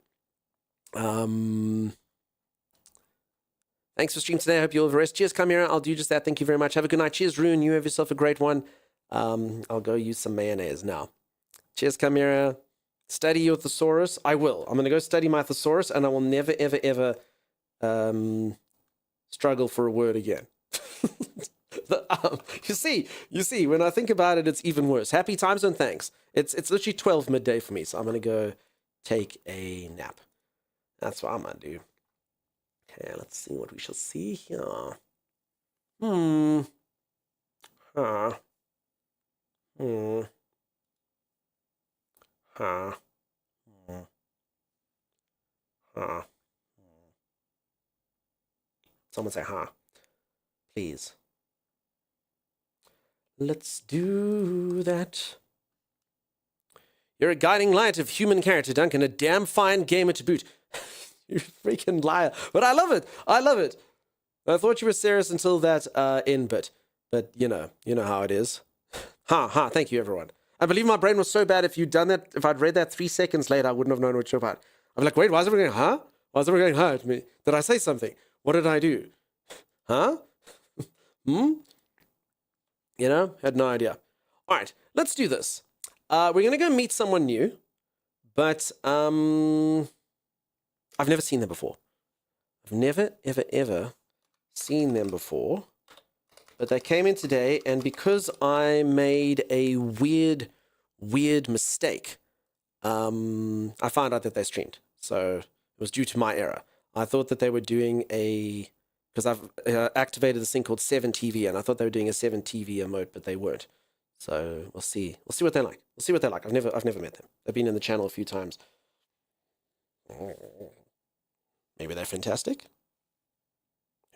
Thanks for streaming today. I hope you all have a rest. Cheers, Chimera. I'll do just that. Thank you very much. Have a good night. Cheers, Rune. You have yourself a great one. I'll go use some mayonnaise now. Cheers, Chimera. Study your thesaurus. I will. I'm going to go study my thesaurus, and I will never, ever, ever struggle for a word again. You see, when I think about it, it's even worse. Happy time zone, thanks. It's literally 12 midday for me, so I'm going to go take a nap. That's what I'm going to do. Okay, let's see what we shall see here. Someone say, please. Let's do that. You're a guiding light of human character, Duncan. A damn fine gamer to boot. You freaking liar. But I love it. I love it. I thought you were serious until that end bit. But you know how it is. Thank you, everyone. I believe my brain was so bad. If I'd read that 3 seconds later, I wouldn't have known what you're about. I'm like, wait, why is everyone going, Why is everyone going, at me? Did I say something? What did I do? Had no idea. All right, let's do this. We're going to go meet someone new, but I've never seen them before. I've never, ever, ever seen them before. But they came in today, and because I made a weird mistake, I found out that they streamed. So it was due to my error. I thought that they were doing because I've activated this thing called 7TV, and I thought they were doing a 7TV emote, but they weren't. So we'll see. We'll see what they're like. We'll see what they're like. I've never met them. They've been in the channel a few times. Maybe they're fantastic.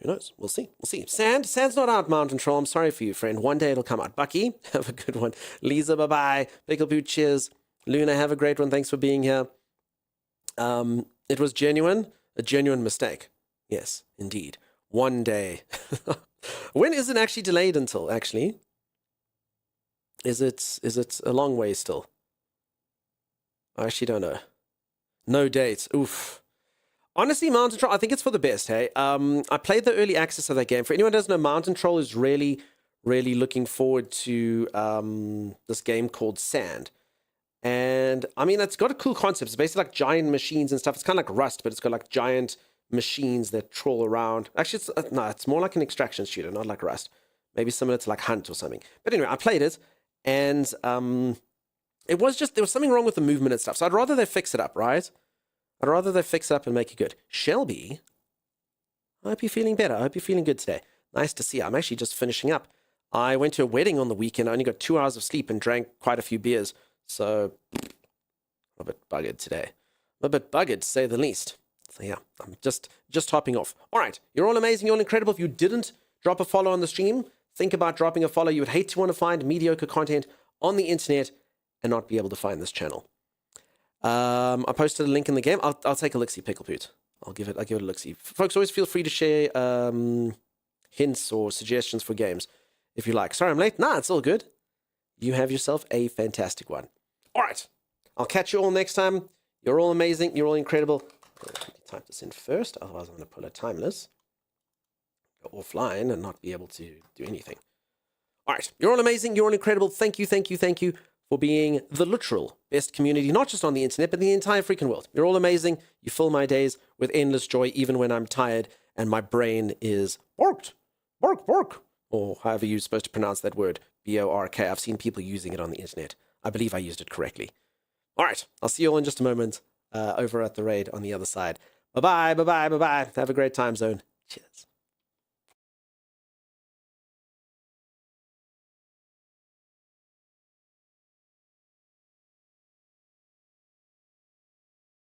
Who knows? We'll see. We'll see. Sand's not out, Mountain Troll. I'm sorry for you, friend. One day it'll come out. Bucky, have a good one. Lisa, bye-bye. Pickle Poo, cheers. Luna, have a great one. Thanks for being here. It was a genuine mistake. Yes, indeed. One day. When is it actually delayed until, actually? Is it a long way still? I actually don't know. No dates. Oof. Honestly, Mountain Troll, I think it's for the best, hey? I played the early access of that game. For anyone who doesn't know, Mountain Troll is really, really looking forward to this game called Sand. And I mean, it's got a cool concept. It's basically like giant machines and stuff. It's kind of like Rust, but it's got like giant machines that troll around. Actually, it's more like an extraction shooter, not like Rust. Maybe similar to like Hunt or something. But anyway, I played it, and it was just, there was something wrong with the movement and stuff. So I'd rather they fix it up, right? I'd rather they fix it up and make it good. Shelby, I hope you're feeling better. I hope you're feeling good today. Nice to see you. I'm actually just finishing up. I went to a wedding on the weekend. I only got 2 hours of sleep and drank quite a few beers. So, I'm a bit buggered today. I'm a bit buggered, to say the least. So yeah, I'm just hopping off. All right, you're all amazing. You're all incredible. If you didn't drop a follow on the stream, think about dropping a follow. You would hate to want to find mediocre content on the internet and not be able to find this channel. I posted a link in the game. I'll take a look-see, Pickle Poot. I'll give it a look-see. Folks, always feel free to share hints or suggestions for games if you like. Sorry, I'm late. Nah, it's all good. You have yourself a fantastic one. All right. I'll catch you all next time. You're all amazing. You're all incredible. Let me type this in first. Otherwise, I'm going to pull a timeless, go offline, and not be able to do anything. All right. You're all amazing. You're all incredible. Thank you, thank you, thank you for being the literal best community, not just on the internet, but the entire freaking world. You're all amazing. You fill my days with endless joy, even when I'm tired and my brain is borked. Bork. Or however you're supposed to pronounce that word. B-O-R-K. I've seen people using it on the internet. I believe I used it correctly. All right. I'll see you all in just a moment over at the raid on the other side. Bye-bye. Have a great time zone. Cheers.